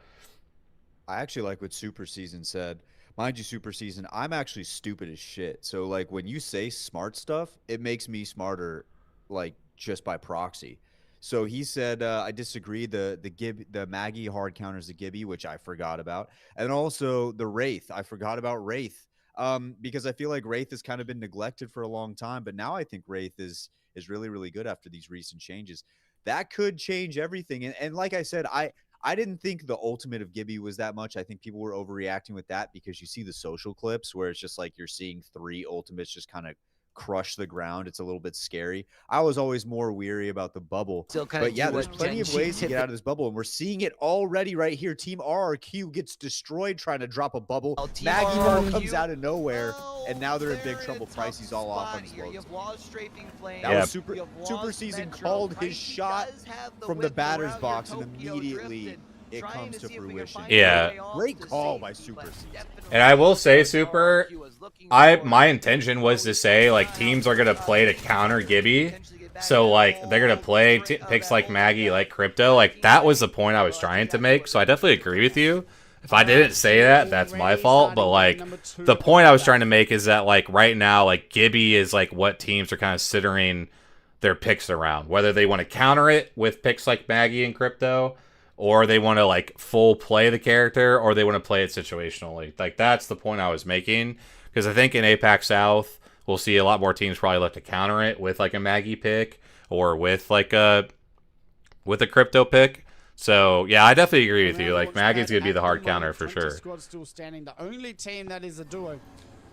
I actually like what Super Season said. Mind you, Super Season, I'm actually stupid as shit. So, like, when you say smart stuff, it makes me smarter, like, just by proxy. So he said, I disagree. The Maggie hard counters the Gibby, which I forgot about, and also the Wraith. I forgot about Wraith, because I feel like Wraith has kind of been neglected for a long time, but now I think Wraith is really really good after these recent changes. That could change everything. And like I said, I didn't think the ultimate of Gibby was that much. I think people were overreacting with that because you see the social clips where it's just like you're seeing 3 ultimates just kind of crush the ground. It's a little bit scary. I was always more weary about the bubble. Still kinda But yeah, do there's what plenty Gen of G ways to did. get out of this bubble, and we're seeing it already right here. Team RRQ gets destroyed trying to drop a bubble. Well, Team Maggie ball RRQ comes out of nowhere, and now they're in big a trouble. tough Pricey's all off on spot his here. loads. You've lost Strafing Flame. That Yep. was Super Season called his shot from the batter's box, and immediately it comes to fruition. Yeah. Great call by Super Season. And I will say, Super, my intention was to say, like, teams are going to play to counter Gibby. So, like, they're going to play picks like Maggie, like Crypto. Like, that was the point I was trying to make. So I definitely agree with you. If I didn't say that, that's my fault. But, like, the point I was trying to make is that, like, right now, like, Gibby is, like, what teams are kind of considering their picks around. Whether they want to counter it with picks like Maggie and Crypto, or they want to, like, full play the character, or they want to play it situationally. Like, that's the point I was making. Because I think in APAC South, we'll see a lot more teams probably look to counter it with, like, a Maggie pick, or with, like, a Crypto pick. So, yeah, I definitely agree with you. Like, Maggie's going to be the hard counter for sure. Squad still standing. The only team that is a duo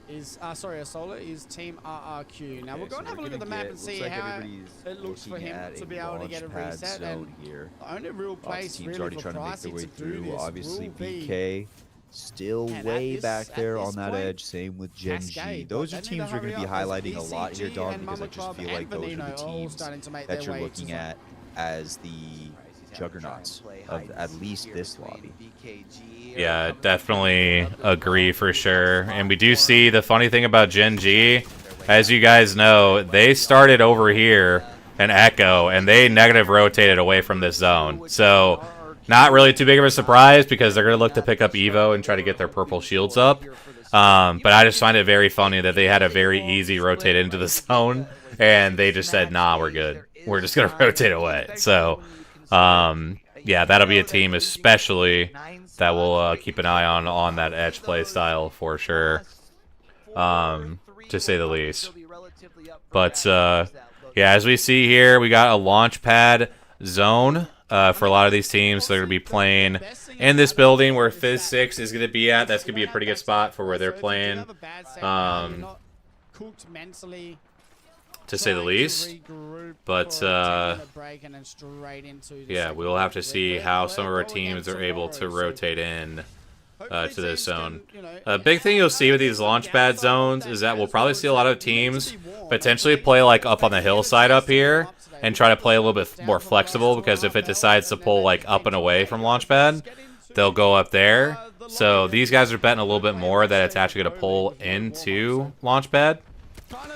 is, a solo, is Team RRQ. Now, we'll go and have a look at the map and see how it looks for him to be able to get a reset. And Here. the only real place Teams really already for trying to make their Pricey way to do through. this Obviously, will be BK still And at way this- back at there this on that point, edge. Same with Gen G. Cascade, Those but are they need teams to we're going to be hurry up, as highlighting a lot here, BCG Dog, and because I Mama just Club feel and like those are the Veneno all teams starting to make that their you're way to looking the- at as the juggernauts of at least this lobby. Yeah, definitely agree for sure. And we do see the funny thing about Gen G, as you guys know, they started over here in Echo, and they negative rotated away from this zone. So, not really too big of a surprise, because they're going to look to pick up Evo and try to get their purple shields up. But I just find it very funny that they had a very easy rotate into the zone, and they just said, nah, we're good. We're just going to rotate away. So, yeah, that'll be a team especially that we'll keep an eye on that edge play style for sure, to say the least. But, yeah, as we see here, we got a launch pad zone for a lot of these teams. They're going to be playing in this building where Fizz 6 is going to be at. That's going to be a pretty good spot for where they're playing, to say the least. But, yeah, we'll have to see how some of our teams are able to rotate in to this zone. A big thing you'll see with these launchpad zones is that we'll probably see a lot of teams potentially play like up on the hillside up here and try to play a little bit more flexible, because if it decides to pull like up and away from launchpad, they'll go up there. So these guys are betting a little bit more that it's actually going to pull into launchpad.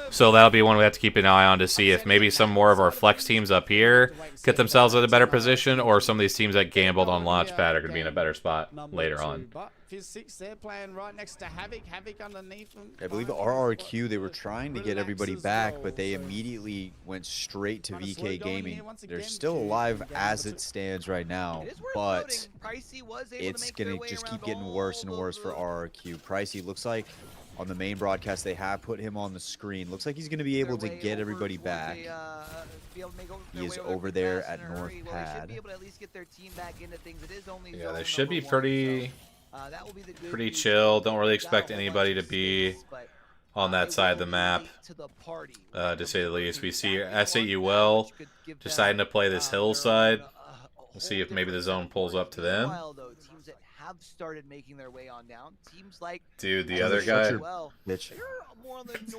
So that'll be one we have to keep an eye on to see if maybe some more of our flex teams up here get themselves in a better position, or some of these teams that gambled on launchpad are going to be in a better spot later on. They're playing right next to Havoc. Havoc underneath them. I believe RRQ, they were trying to get everybody back, but they immediately went straight to VK Gaming. They're still alive as it stands right now, but it's going to just keep getting worse and worse for RRQ. Pricey looks like on the main broadcast they have put him on the screen. Looks like he's going to be able to get everybody back. He is over there at North Pad. Yeah, they should be pretty chill. Don't really expect anybody to be on that side of the map, to say the least. We see SAUL deciding to play this hillside. We'll see if maybe the zone pulls up to them. Have started making their way on down. Teams like Dude, the other guy. Bitch.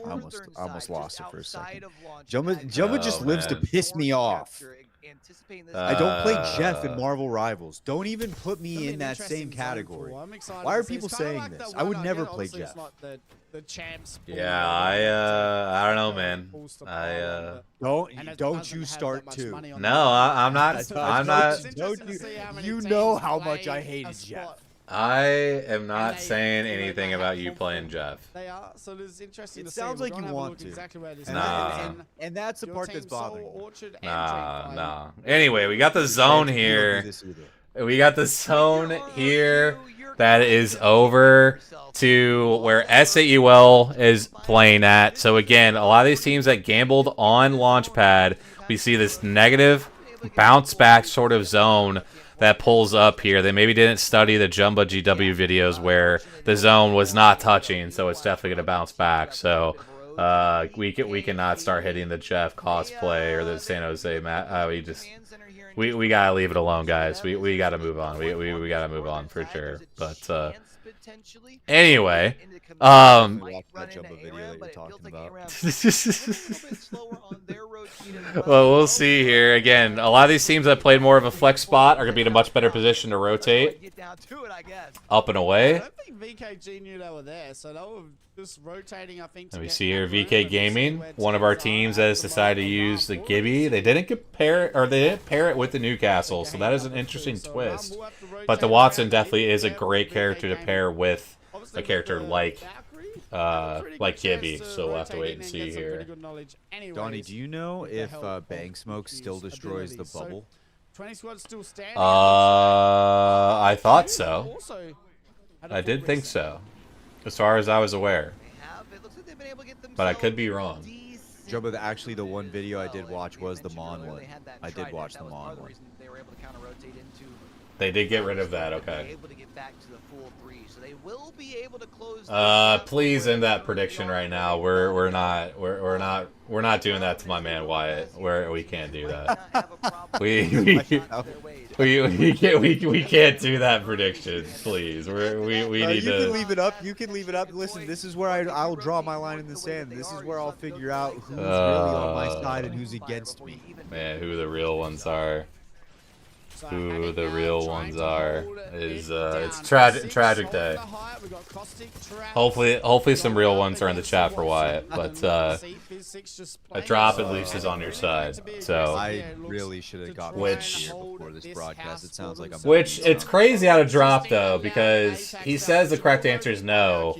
I almost lost it for a second. Jumba Oh, just lives to man. piss me off. I don't play Jeff in Uh, Marvel Rivals. Don't even put me in that same category. Why are people saying this? I would never play Jeff. Yeah, I don't know, man. Don't you start too. No, I'm not. I'm not. Don't you know how much I hated Jeff. I am not And they saying feel like anything they about have you full playing form. Jeff. They are, so it's interesting It to see. sounds We're like gonna you have a want look to. exactly where this And, is. Nah. and that's the Your part that's team, Soul, bothering me. Orchard, and Nah, Dreamfire. nah. Anyway, we got the zone Can't do here. this either. We got the zone here that is over to where SAUL is playing at. So again, a lot of these teams that gambled on Launchpad, we see this negative bounce back sort of zone that pulls up here. They maybe didn't study the Jumba GW videos where the zone was not touching, so it's definitely going to bounce back. So we cannot start hitting the Jeff cosplay or the San Jose we gotta leave it alone, guys. We gotta move on. We gotta move on for sure. But anyway, Watch that Jumbo video that you're talking about. well, we'll see here. Again, a lot of these teams that played more of a flex spot are gonna be in a much better position to rotate up and I away. don't think VKG knew they were there, so they were just rotating, I think. And we see here VK Gaming, one of our teams that has decided to use the Gibby. They didn't pair it with the Newcastle, so that is an interesting twist. But the Watson definitely is a great character to pair with a character like Gibby. So we'll have to wait and see here. Donnie, do you know if Bang Smoke still destroys the bubble? 20 squads still standing. I thought so. I did think so, as far as I was aware. But I could be wrong. Jumbo, actually, the one video I did watch was the Mon one. I did watch the Mon one. They did get rid of that. Okay. Please end that prediction right now. We're not doing that to my man Wyatt. We can't do that. We can't do that prediction. Please. We need You to. can leave it up. You can leave it up. Listen, this is where I'll draw my line in the sand. This is where I'll figure out who's really on my side and who's against me. Man, who the real ones are. Who the real ones are is it's tragic day. Hopefully some real ones are in the chat for Wyatt, but a drop at least is on your side. So I really should have got Which- before this broadcast. It sounds like I'm which it's crazy how to drop though, because he says the correct answer is no,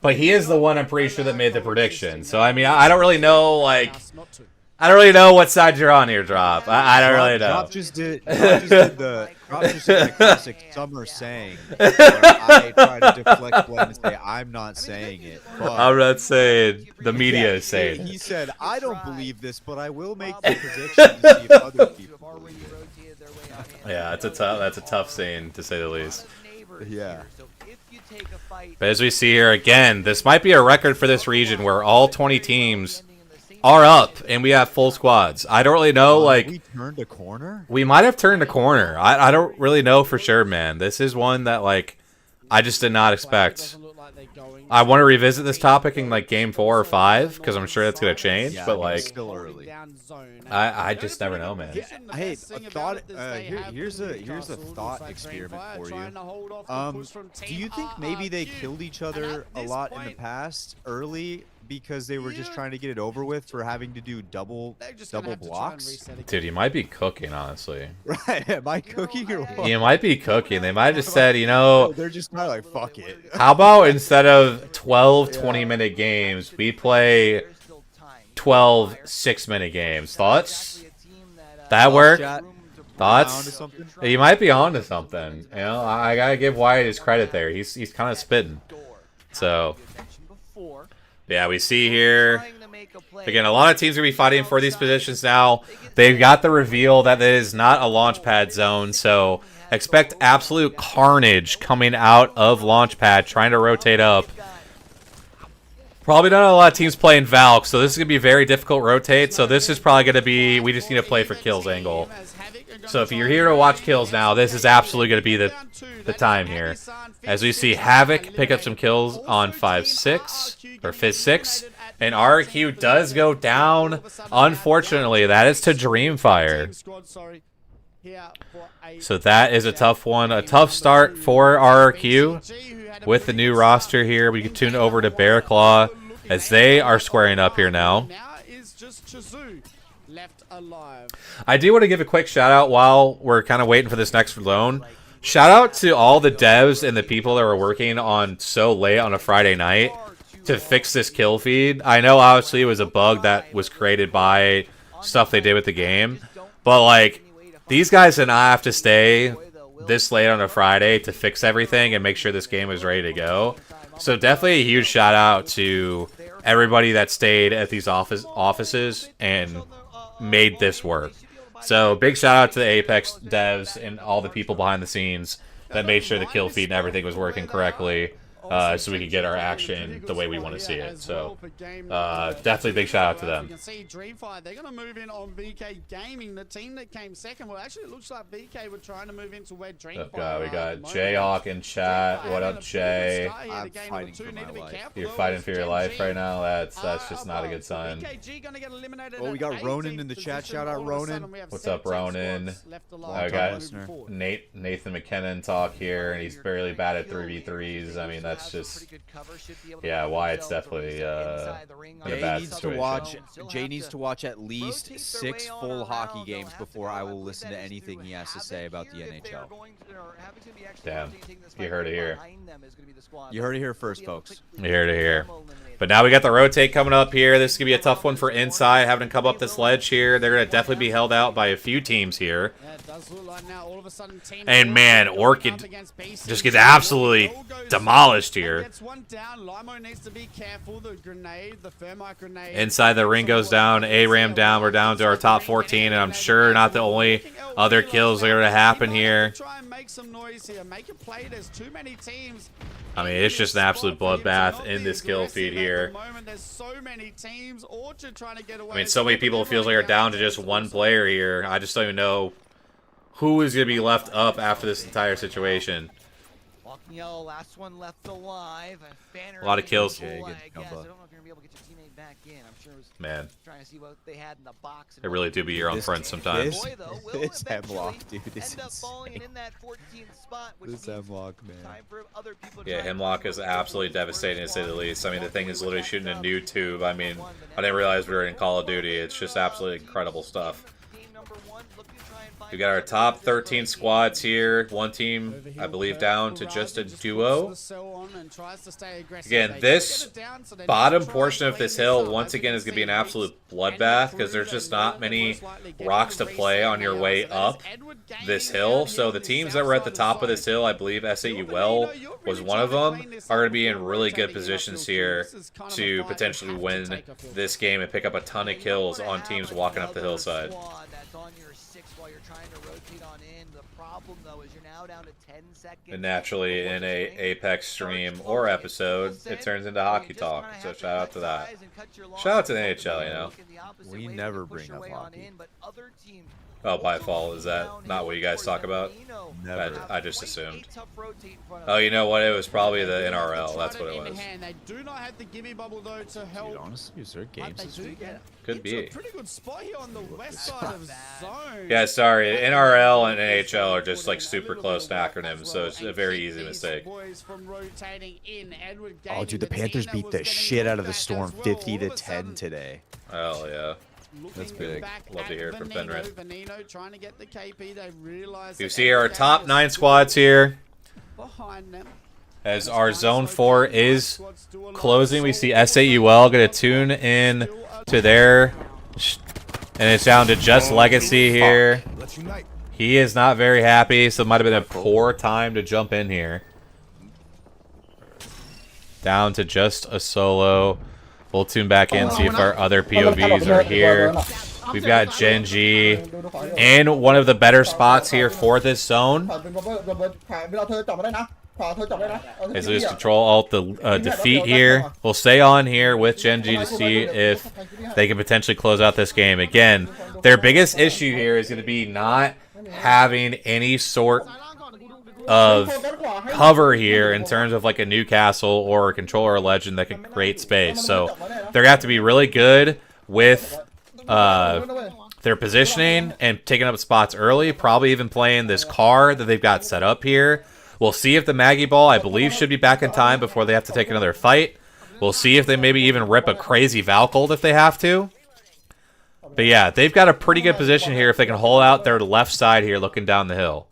but he is the one I'm pretty sure that made the prediction. So I mean I don't really know I don't really know what side you're on here, Drop. I don't really know. Drop just did the classic summer saying. Where I try to deflect blame and say I'm not saying it. But I'm not saying the media is saying. He said I don't believe this, but I will make the prediction to see if other people believe it. Yeah, that's a tough saying to say the least. Yeah. But as we see here again, this might be a record for this region where all 20 teams are up and we have full squads. I don't really know, We turned a corner? we might have turned a corner. I don't really know for sure, man. This is one that I just did not expect. I want to revisit this topic in game 4 or 5 because I'm sure that's gonna change. Yeah, but it's still early. I just never know, man. Hey, a thought. Here's a thought experiment for you. Do you think maybe they killed each other a lot in the past early because they were just trying to get it over with for having to do double blocks? Dude, you might be cooking, honestly. Right? Am I cooking or what? You might be cooking. They might have just said, They're just kind of like, fuck it. how about instead of 12 20-minute games, we play 12 6-minute games? Thoughts? That work? Thoughts? You might be onto something. I gotta give Wyatt his credit there. He's kind of spitting. So, yeah, we see here. Again, a lot of teams are going to be fighting for these positions now. They've got the reveal that it is not a launchpad zone, so expect absolute carnage coming out of launchpad, trying to rotate up. Probably not a lot of teams playing Valk, so this is going to be a very difficult rotate. So this is probably going to be, we just need to play for kills angle. So if you're here to watch kills now, this is absolutely going to be the time here. As we see Havoc pick up some kills on 5-6, or 5-6. And RQ does go down. Unfortunately, that is to Dreamfire. So that is a tough one. A tough start for RQ. With the new roster here, we can tune over to Bear Claw as they are squaring up here now. I do want to give a quick shout out while we're kind of waiting for this next zone Shout out to all the devs and the people that were working on so late on a Friday night to fix this kill feed. I know obviously it was a bug that was created by stuff they did with the game, but like these guys did not have to stay this late on a Friday to fix everything and make sure this game was ready to go. So definitely a huge shout out to everybody that stayed at these offices and made this work. So big shout out to the Apex devs and all the people behind the scenes that made sure the kill feed and everything was working correctly, so we could get our action the way we want to see it. So definitely big shout out to them. You can see Dreamfire, they're going to move in on VK Gaming, the team that came second. Well, actually, it looks like VK were trying to move into where Dreamfire We got Jayhawk in chat. What up, Jay? I'm fighting for my life. You're fighting for your life right now? That's just not a good sign. Oh, we got Ronan in the chat. Shout out Ronan. What's up, Ronan? I got Nathan McKinnon talk here, and he's barely bad at 3v3s. I mean, that's just, yeah, Wyatt's definitely in a bad situation. Jay needs to watch at least 6 full hockey games before I will listen to anything he has to say about the NHL. Damn, you heard it here. You heard it here first, folks. You heard it here. But now we got the rotate coming up here. This is going to be a tough one for Inside, having to come up this ledge here. They're going to definitely be held out by a few teams here. And man, Orchid just gets absolutely demolished here. Inside, the ring goes down, A-Ram down. We're down to our top 14, and I'm sure not the only other kills that are going to happen here. I mean, it's just an absolute bloodbath in this kill feed here. I mean, so many people it feels like are down to just one player here. I just don't even know who is going to be left up after this entire situation. Last one left alive. A lot of kills. I don't know if you're going to be able to get your teammate back in. I'm sure it was Man, trying to see what they had in the box. it really do be your own friends sometimes. This Hemlock, dude, is insane. This Hemlock, man. Yeah, Hemlock is absolutely devastating to say the least. I mean, the thing is literally shooting a new tube. I mean, I didn't realize we were in Call of Duty. It's just absolutely incredible stuff. We got our top 13 squads here. One team, I believe, down to just a duo. Again, this bottom portion of this hill, once again, is going to be an absolute bloodbath because there's just not many rocks to play on your way up this hill. So the teams that were at the top of this hill, I believe SAUL was one of them, are going to be in really good positions here to potentially win this game and pick up a ton of kills on teams walking up the hillside. And naturally, in a Apex stream or episode, it turns into hockey talk. So shout out to that. Shout out to the NHL, you know. We never bring up hockey. Oh, by default, is that not what you guys talk about? Never. I just assumed. Oh, you know what? It was probably the NRL. That's what it was. They do not have the Gibby bubble though to help. Dude, honestly, is there games this weekend? Could be. A pretty good spot here on the west side of zone. Yeah, sorry. NRL and NHL are just like super close to acronyms, so it's a very easy mistake. Oh, dude, the Panthers beat the shit out of the Storm 50-10 today. Hell yeah. That's big. Love to hear it from Fenrir. You You see our top 9 squads here. As our Zone 4 is closing, we see SAUL going to tune in to their... And it's down to just Legacy here. He is not very happy, so it might have been a poor time to jump in here. Down to just a solo. We'll tune back in, see if our other POVs are here. We've got Genji in one of the better spots here for this zone. As we just control alt the defeat here. We'll stay on here with Genji to see if they can potentially close out this game. Again, their biggest issue here is going to be not having any sort of cover here in terms of like a Newcastle or a controller legend that can create space. So they're going to have to be really good with their positioning and taking up spots early, probably even playing this car that they've got set up here. We'll see if the Maggie Ball, I believe, should be back in time before they have to take another fight. We'll see if they maybe even rip a crazy Valcold if they have to. But yeah, they've got a pretty good position here if they can hold out their left side here looking down the hill.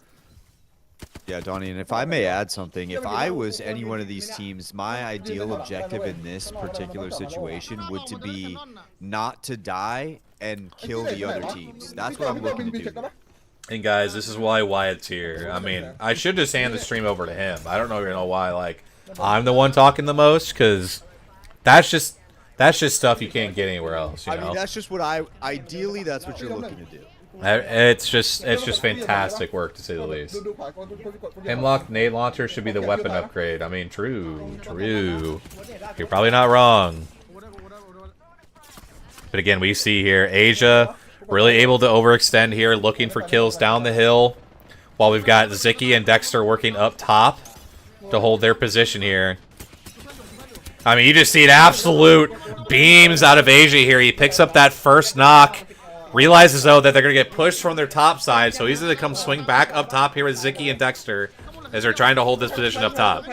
Yeah, Donnie, and if I may add something, if I was any one of these teams, my ideal objective in this particular situation would to be not to die and kill the other teams. That's what I'm looking to do. And guys, this is why Wyatt's here. I mean, I should just hand the stream over to him. I don't know why, like, I'm the one talking the most, because that's just stuff you can't get anywhere else, you know? I mean, that's just what ideally, that's what you're looking to do. It's just fantastic work, to say the least. Hemlock nade launcher should be the weapon upgrade. I mean, true. You're probably not wrong. But again, we see here, Asia really able to overextend here, looking for kills down the hill, while we've got Zicky and Dexter working up top to hold their position here. I mean, you just see an absolute beams out of Asia here. He picks up that first knock. Realizes, though, that they're going to get pushed from their top side, so he's going to come swing back up top here with Zicky and Dexter as they're trying to hold this position up top.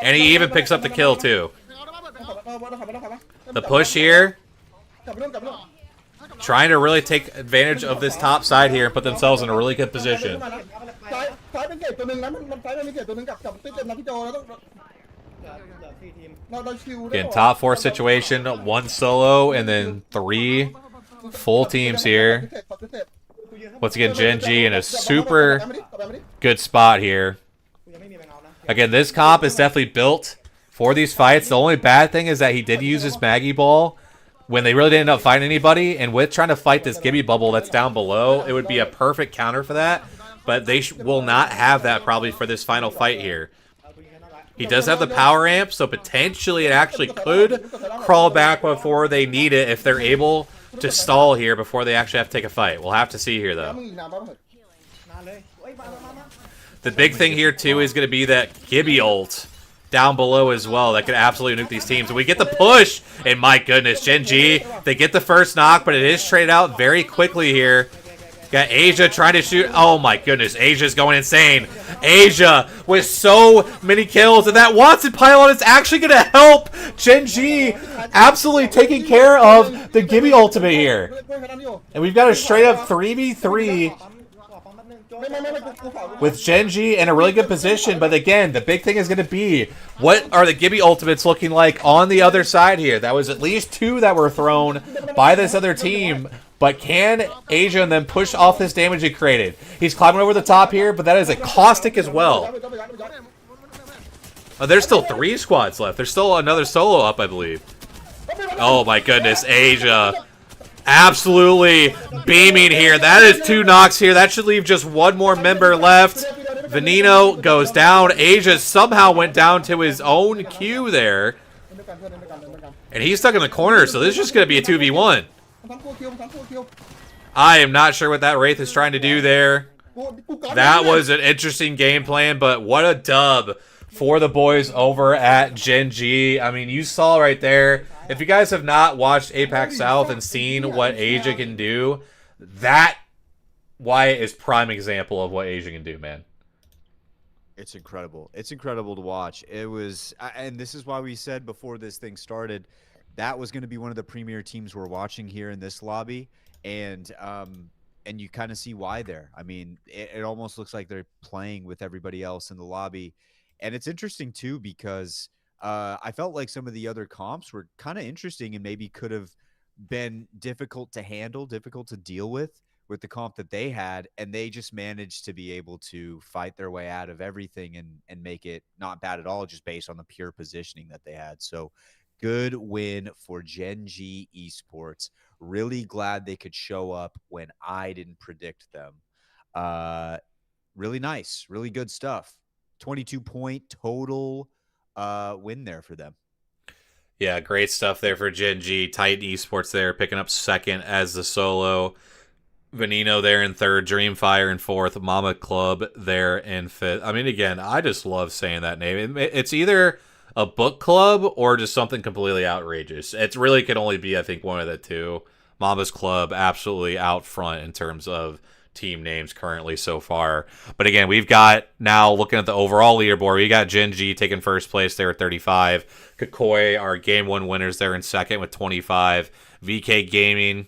And he even picks up the kill, too. The push here, trying to really take advantage of this top side here and put themselves in a really good position. Again, top 4 situation, 1 solo, and then 3 full teams here. Once again, Gen G in a super good spot here. Again, this comp is definitely built for these fights. The only bad thing is that he did use his Maggie Ball when they really didn't end up fighting anybody. And with trying to fight this Gibby bubble that's down below, it would be a perfect counter for that. But they will not have that probably for this final fight here. He does have the power amp, so potentially it actually could crawl back before they need it if they're able to stall here before they actually have to take a fight. We'll have to see here, though. The big thing here, too, is going to be that Gibby ult down below as well. That could absolutely nuke these teams. And we get the push, and my goodness, Gen G, they get the first knock, but it is traded out very quickly here. Got Asia trying to shoot. Oh my goodness, Asia's going insane. Asia with so many kills, and that Watson pylon is actually going to help Gen G absolutely taking care of the Gibby ultimate here. And we've got a straight up 3v3 with Gen G in a really good position. But again, the big thing is going to be, what are the Gibby ultimates looking like on the other side here? That was at least 2 that were thrown by this other team. But can Asia and then push off this damage he created? He's climbing over the top here, but that is a caustic as well. Oh, there's still 3 squads left. There's still another solo up, I believe. Oh my goodness, Asia. Absolutely beaming here. That is 2 knocks here. That should leave just 1 more member left. Veneno goes down. Asia somehow went down to his own Q there. And he's stuck in the corner, so this is just going to be a 2v1. I am not sure what that Wraith is trying to do there. That was an interesting game plan, but what a dub for the boys over at Gen G. I mean, you saw right there. If you guys have not watched APAC South and seen what Asia can do, that Wyatt is prime example of what Asia can do, man. It's incredible. It's incredible to watch. It was, and this is why we said before this thing started, that was going to be one of the premier teams we're watching here in this lobby, and you kind of see why there. I mean, it almost looks like they're playing with everybody else in the lobby, and it's interesting too because I felt like some of the other comps were kind of interesting and maybe could have been difficult to handle, difficult to deal with the comp that they had, and they just managed to be able to fight their way out of everything and make it not bad at all, just based on the pure positioning that they had. So good win for Gen G Esports. Really glad they could show up when I didn't predict them. Really nice, really good stuff. 22-point total win there for them. Yeah, great stuff there for Gen G. Titan Esports there, picking up 2nd as the solo. Veneno there in 3rd, Dreamfire in 4th, Mama Club there in 5th. I mean, again, I just love saying that name. It's either a book club or just something completely outrageous. It really could only be, I think, one of the 2. Mama's Club absolutely out front in terms of team names currently so far. But again, we've got, now looking at the overall leaderboard, we got Gen G taking 1st place there at 35. Kakoi, our game 1 winners there in 2nd with 25. VK Gaming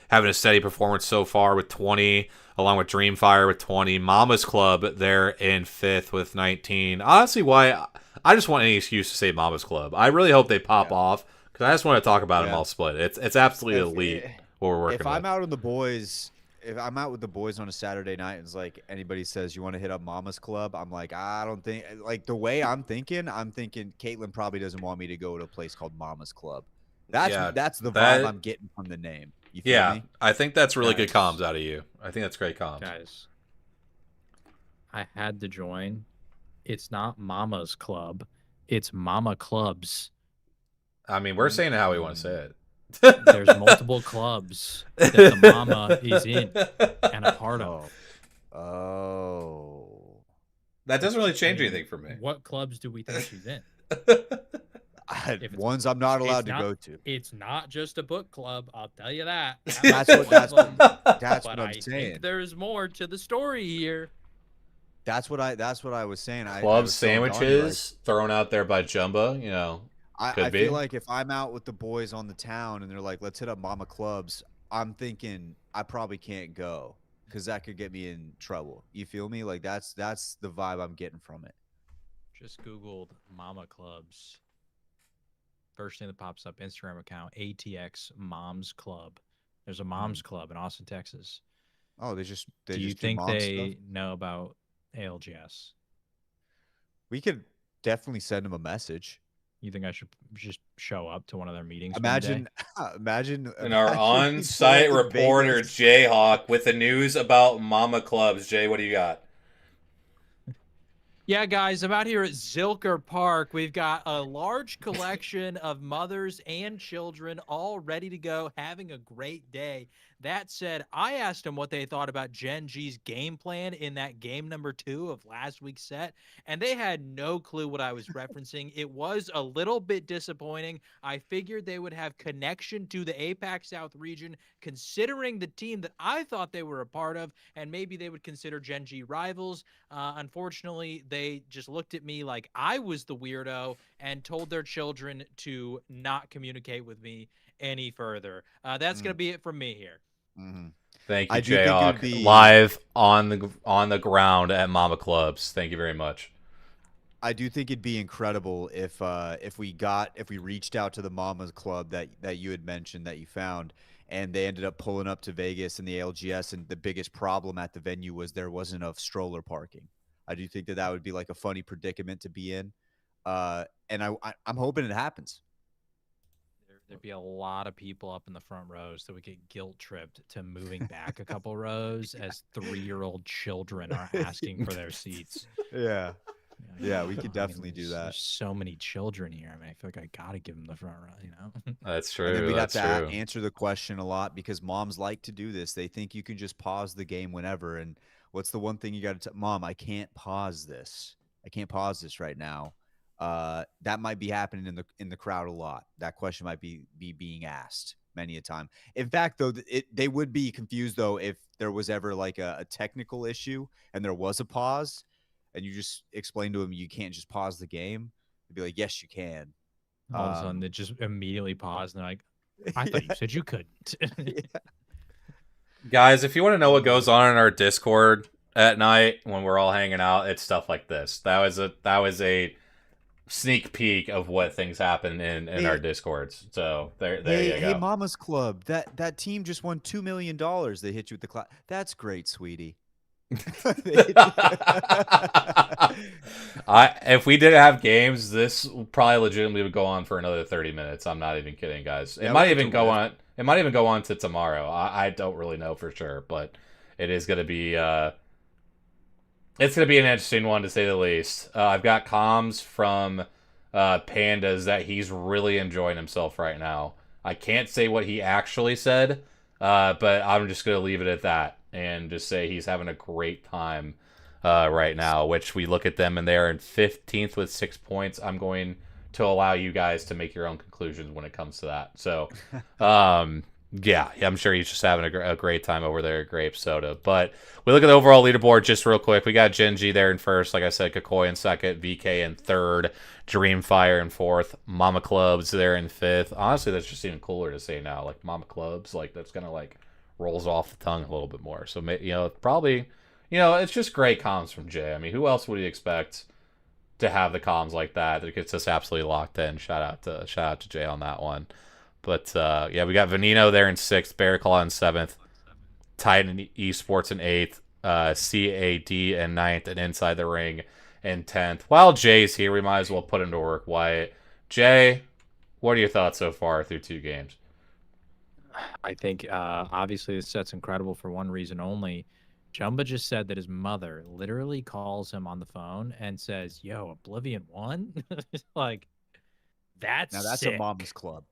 having a steady performance so far with 20, along with Dreamfire with 20. Mama's Club, they're in 5th with 19. Honestly, why I just want any excuse to say Mama's Club. I really hope they pop off because I just want to talk about them all split. It's absolutely elite what we're working with. If I'm out with the boys, if I'm out with the boys on a Saturday night and it's like anybody says you want to hit up Mama's Club, I'm like, I don't think, like the way I'm thinking Caitlin probably doesn't want me to go to a place called Mama's Club. That's the vibe I'm getting from the name. You feel me? I think that's really good comms out of you. I think that's great comms. Guys, I had to join. It's not Mama's Club. It's Mama Clubs. I mean, we're saying it how we want to say it. There's multiple clubs that the mama is in and a part of. Oh. That doesn't really change anything for me. What clubs do we think she's in? Ones I'm not allowed to go to. It's not just a book club, I'll tell you that. That's what I'm saying. Think there's more to the story here. That's what I was saying. Club sandwiches thrown out there by Jumbo, you know. I feel like if I'm out with the boys on the town and they're like, let's hit up Mama Clubs, I'm thinking I probably can't go because that could get me in trouble. You feel me? Like that's the vibe I'm getting from it. Just Googled Mama Clubs. First thing that pops up, Instagram account, ATX Moms Club. There's a Moms Club in Austin, Texas. Oh, do you think they know about ALGS? We could definitely send them a message. You think I should just show up to one of their meetings? Imagine. And our on-site reporter, Jayhawk, with the news about Mama Clubs. Jay, what do you got? Yeah, guys, I'm out here at Zilker Park. We've got a large collection of mothers and children all ready to go, having a great day. That said, I asked them what they thought about Gen G's game plan in that game number 2 of last week's set, and they had no clue what I was referencing. It was a little bit disappointing. I figured they would have connection to the APAC South region, considering the team that I thought they were a part of, and maybe they would consider Gen G rivals. Unfortunately, they just looked at me like I was the weirdo and told their children to not communicate with me any further. That's going to be it from me here. Mm-hmm. Thank you, Jayhawk. Live on the ground at Mama Clubs. Thank you very much. I do think it'd be incredible if we reached out to the Mama's Club that you had mentioned that you found, and they ended up pulling up to Vegas in the ALGS, and the biggest problem at the venue was there wasn't enough stroller parking. I do think that would be like a funny predicament to be in, and I'm hoping it happens. There'd be a lot of people up in the front rows that would get guilt tripped to moving back a couple rows as 3-year-old children are asking for their seats. Yeah. Yeah, we could definitely do that. There's so many children here. I mean, I feel like I gotta give them the front row, you know? That's true. And then we'd have to answer the question a lot because moms like to do this. They think you can just pause the game whenever. And what's the one thing you got to Mom, I can't pause this. I can't pause this right now. That might be happening in the crowd a lot. That question might be being asked many a time. In fact, though, they would be confused though if there was ever like a technical issue and there was a pause, and you just explain to them you can't just pause the game. They'd be like, "Yes, you can." All of a sudden, they just immediately pause and they're like, "I thought you said you couldn't." Guys, if you want to know what goes on in our Discord at night when we're all hanging out, it's stuff like this. That was a sneak peek of what things happen in our Discords. So there you go. Hey, Mama's Club. That team just won $2 million. They hit you with the cloud. That's great, sweetie. If we didn't have games, this probably legitimately would go on for another 30 minutes. I'm not even kidding, guys. It might even go on. It might even go on to tomorrow. I don't really know for sure, but it is going to be. It's going to be an interesting one to say the least. I've got comms from Pandas that he's really enjoying himself right now. I can't say what he actually said, but I'm just going to leave it at that and just say he's having a great time right now, which we look at them and they're in 15th with 6 points. I'm going to allow you guys to make your own conclusions when it comes to that. So, yeah, I'm sure he's just having a great time over there at Grape Soda. But we look at the overall leaderboard just real quick. We got Gen G there in first. Like I said, Kakoi in second, VK in third, Dreamfire in fourth, Mama Clubs there in fifth. Honestly, that's just even cooler to say now. Like, Mama Clubs, like, that's going to, like, rolls off the tongue a little bit more. So, you know, probably, you know, it's just great comms from Jay. I mean, who else would you expect to have the comms like that? That gets us absolutely locked in. Shout out to Jay on that one. But yeah, we got Veneno there in 6th, Bearclaw in 7th, Titan Esports in 8th, CAD in 9th, and Inside the Ring in 10th. While Jay's here, we might as well put him to work. Wyatt, Jay, what are your thoughts so far through 2 games? I think obviously this set's incredible for one reason only. Jumba just said that his mother literally calls him on the phone and says, "Yo, Oblivion won." Like, that's a mom's club.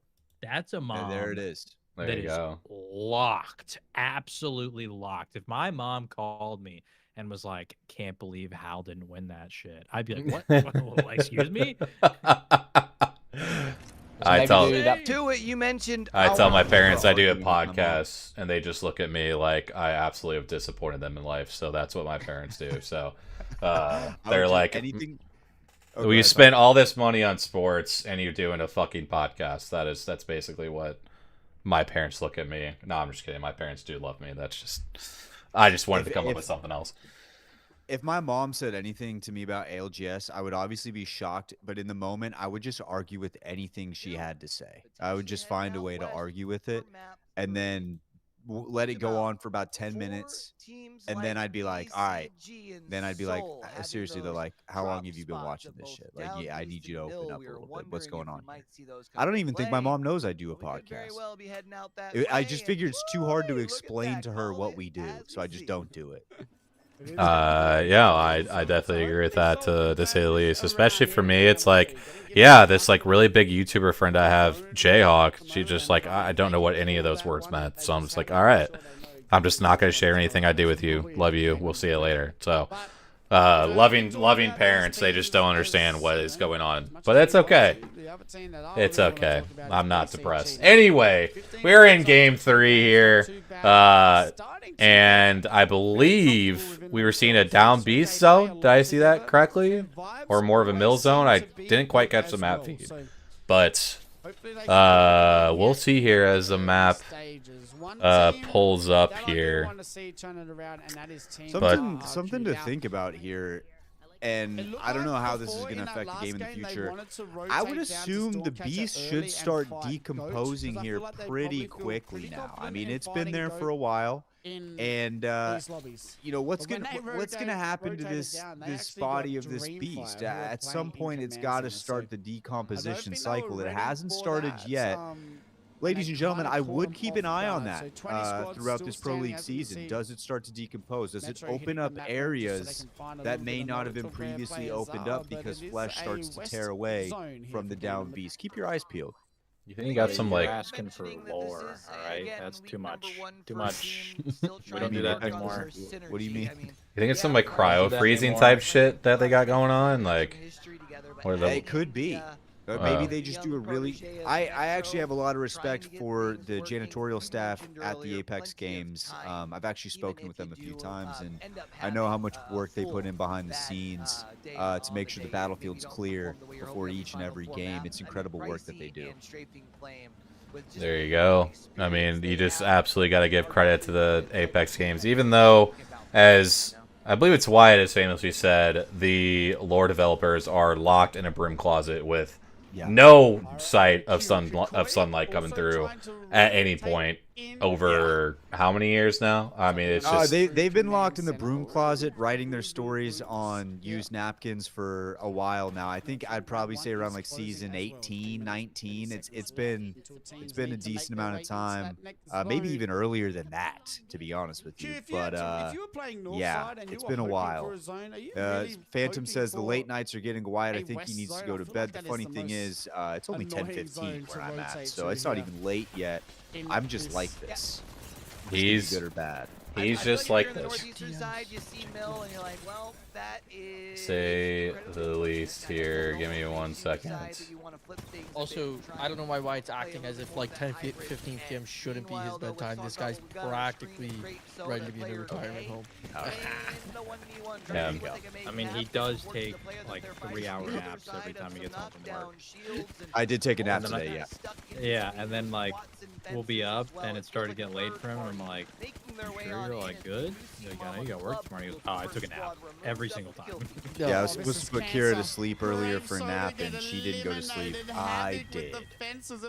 That's a mom. And there it is. There you go. Locked, absolutely locked. If my mom called me and was like, "Can't believe Hal didn't win that shit," I'd be like, "What? Excuse me?" I tell to it. You mentioned. I tell my parents I do a podcast, and they just look at me like I absolutely have disappointed them in life. So that's what my parents do. So they're like, anything. Well, you spend all this money on sports, and you're doing a fucking podcast. That's basically what my parents look at me. No, I'm just kidding. My parents do love me. That's just. I just wanted to come up with something else. If my mom said anything to me about ALGS, I would obviously be shocked, but in the moment, I would just argue with anything she had to say. I would just find a way to argue with it, and then let it go on for about 10 minutes, and then I'd be like, all right. Then I'd be like, seriously, though, like, how long have you been watching this shit? Like, yeah, I need you to open up a little bit. What's going on here? I don't even think my mom knows I do a podcast. I just figured it's too hard to explain to her what we do, so I just don't do it. Yeah, I definitely agree with that to say the least. Especially for me, it's like, yeah, this like really big YouTuber friend I have, Jayhawk. She just like I don't know what any of those words meant, so I'm just like, all right, I'm just not gonna share anything I do with you. Love you. We'll see you later. So, loving parents, they just don't understand what is going on, but it's okay. It's okay. I'm not depressed. Anyway, we're in game 3 here. And I believe we were seeing a down beast zone. Did I see that correctly? Or more of a mill zone? I didn't quite catch the map feed. But we'll see here as the map pulls up here. Something to think about here. And I don't know how this is going to affect the game in the future. I would assume the beast should start decomposing here pretty quickly now. I mean, it's been there for a while. And you know what's gonna happen to this body of this beast? At some point, it's got to start the decomposition cycle. It hasn't started yet. Ladies and gentlemen, I would keep an eye on that throughout this Pro League season. Does it start to decompose? Does it open up areas that may not have been previously opened up because flesh starts to tear away from the down beast? Keep your eyes peeled. You think you got some like asking for lore? All right, that's too much. Too much. We don't do that anymore. What do you mean? You think it's some like cryo freezing type shit that they got going on? Like, or the... It could be. Maybe they just do a really... I actually have a lot of respect for the janitorial staff at the Apex games. I've actually spoken with them a few times, and I know how much work they put in behind the scenes to make sure the battlefield's clear before each and every game. It's incredible work that they do. There you go. I mean, you just absolutely got to give credit to the Apex games, even though, as I believe it's Wyatt has famously said, the lore developers are locked in a broom closet with no sight of sunlight coming through at any point over how many years now? I mean, it's just... they've been locked in the broom closet writing their stories on used napkins for a while now. I think I'd probably say around like season 18, 19. It's been a decent amount of time, maybe even earlier than that, to be honest with you. But yeah, it's been a while. Phantom says the late nights are getting quiet. I think he needs to go to bed. The funny thing is, it's only 10:15 where I'm at, so it's not even late yet. I'm just like this. He's good or bad. He's just like this. Say the least here. Give me 1 second. Also, I don't know why Wyatt's acting as if like 10-15 p.m. shouldn't be his bedtime. This guy's practically ready to be in a retirement home. Yeah. I mean, he does take like 3-hour naps every time he gets home from work. I did take a nap today, yeah. Yeah, and then like will be defenses up as well. and It it started to feels get like late the for him. And I'm third like, party making their way sure on you're in like and good? producing He's like, while I know you the got work club tomorrow. He goes, will oh, I first took a nap squad removes every up single the time. kill. Yeah, I Oh, was supposed to put Kira to sleep earlier for a nap, and she didn't go to sleep. I did.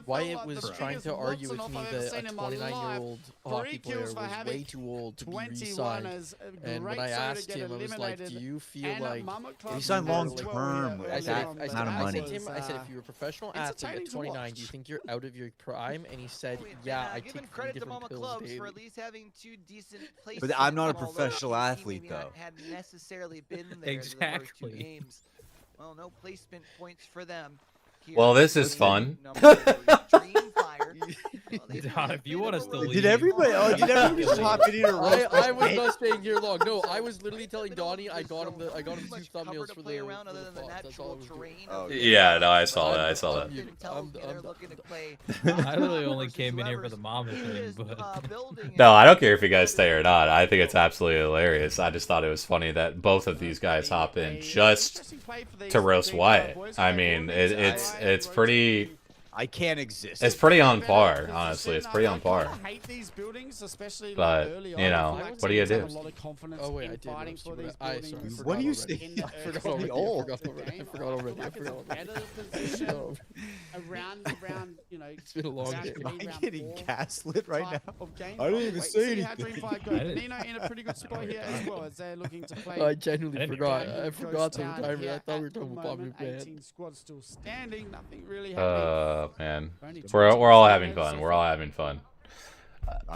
Wyatt was trying to argue with me that a 29-year-old hockey player was way too old to be re-signed. And when I asked him, I was like, do you feel like... He signed long term I with said, that I said, amount of I money. said to him, I said, if you're a professional athlete at 29, do you think you're out of your prime? And he said, yeah, I Giving take 3 credit to different Mama pills Clubs daily. for at least having 2 decent placements. But I'm not a although professional he athlete, maybe though. hadn't necessarily been there in the first 2 Exactly. games. Well, no placement points for them. Well, this is fun. Don, if you want us to leave, Did everybody? Oh, did everybody just hop in here? I was not staying here long. No, I was literally telling Donnie I got him 2 thumbnails for the pops. That's all I was doing. Oh, Yeah, no, I saw that. I saw that. I literally only came in here for the mama thing, but No, I don't care if you guys stay or not. I think it's absolutely hilarious. I just thought it was funny that both of these guys hop in just to roast Wyatt. I mean, it's pretty. I can't exist. It's pretty on par, honestly. It's pretty on par. But, you know, what do you do? Oh wait, I did. What do you say? I forgot already. I forgot already. Around, you know, It's been a long day. Am I getting gaslit right now? I didn't even Wait, say see how anything. Dream Fight go. Nino in a pretty good spot here as well as they're looking to play. I genuinely forgot. Down. I forgot the Goes down timer. here I thought we were at the talking about Bobby moment. McMahon. 18 squads still standing. Nothing really happening. Man. Only two We're all teams having there, fun. so We're all having fun.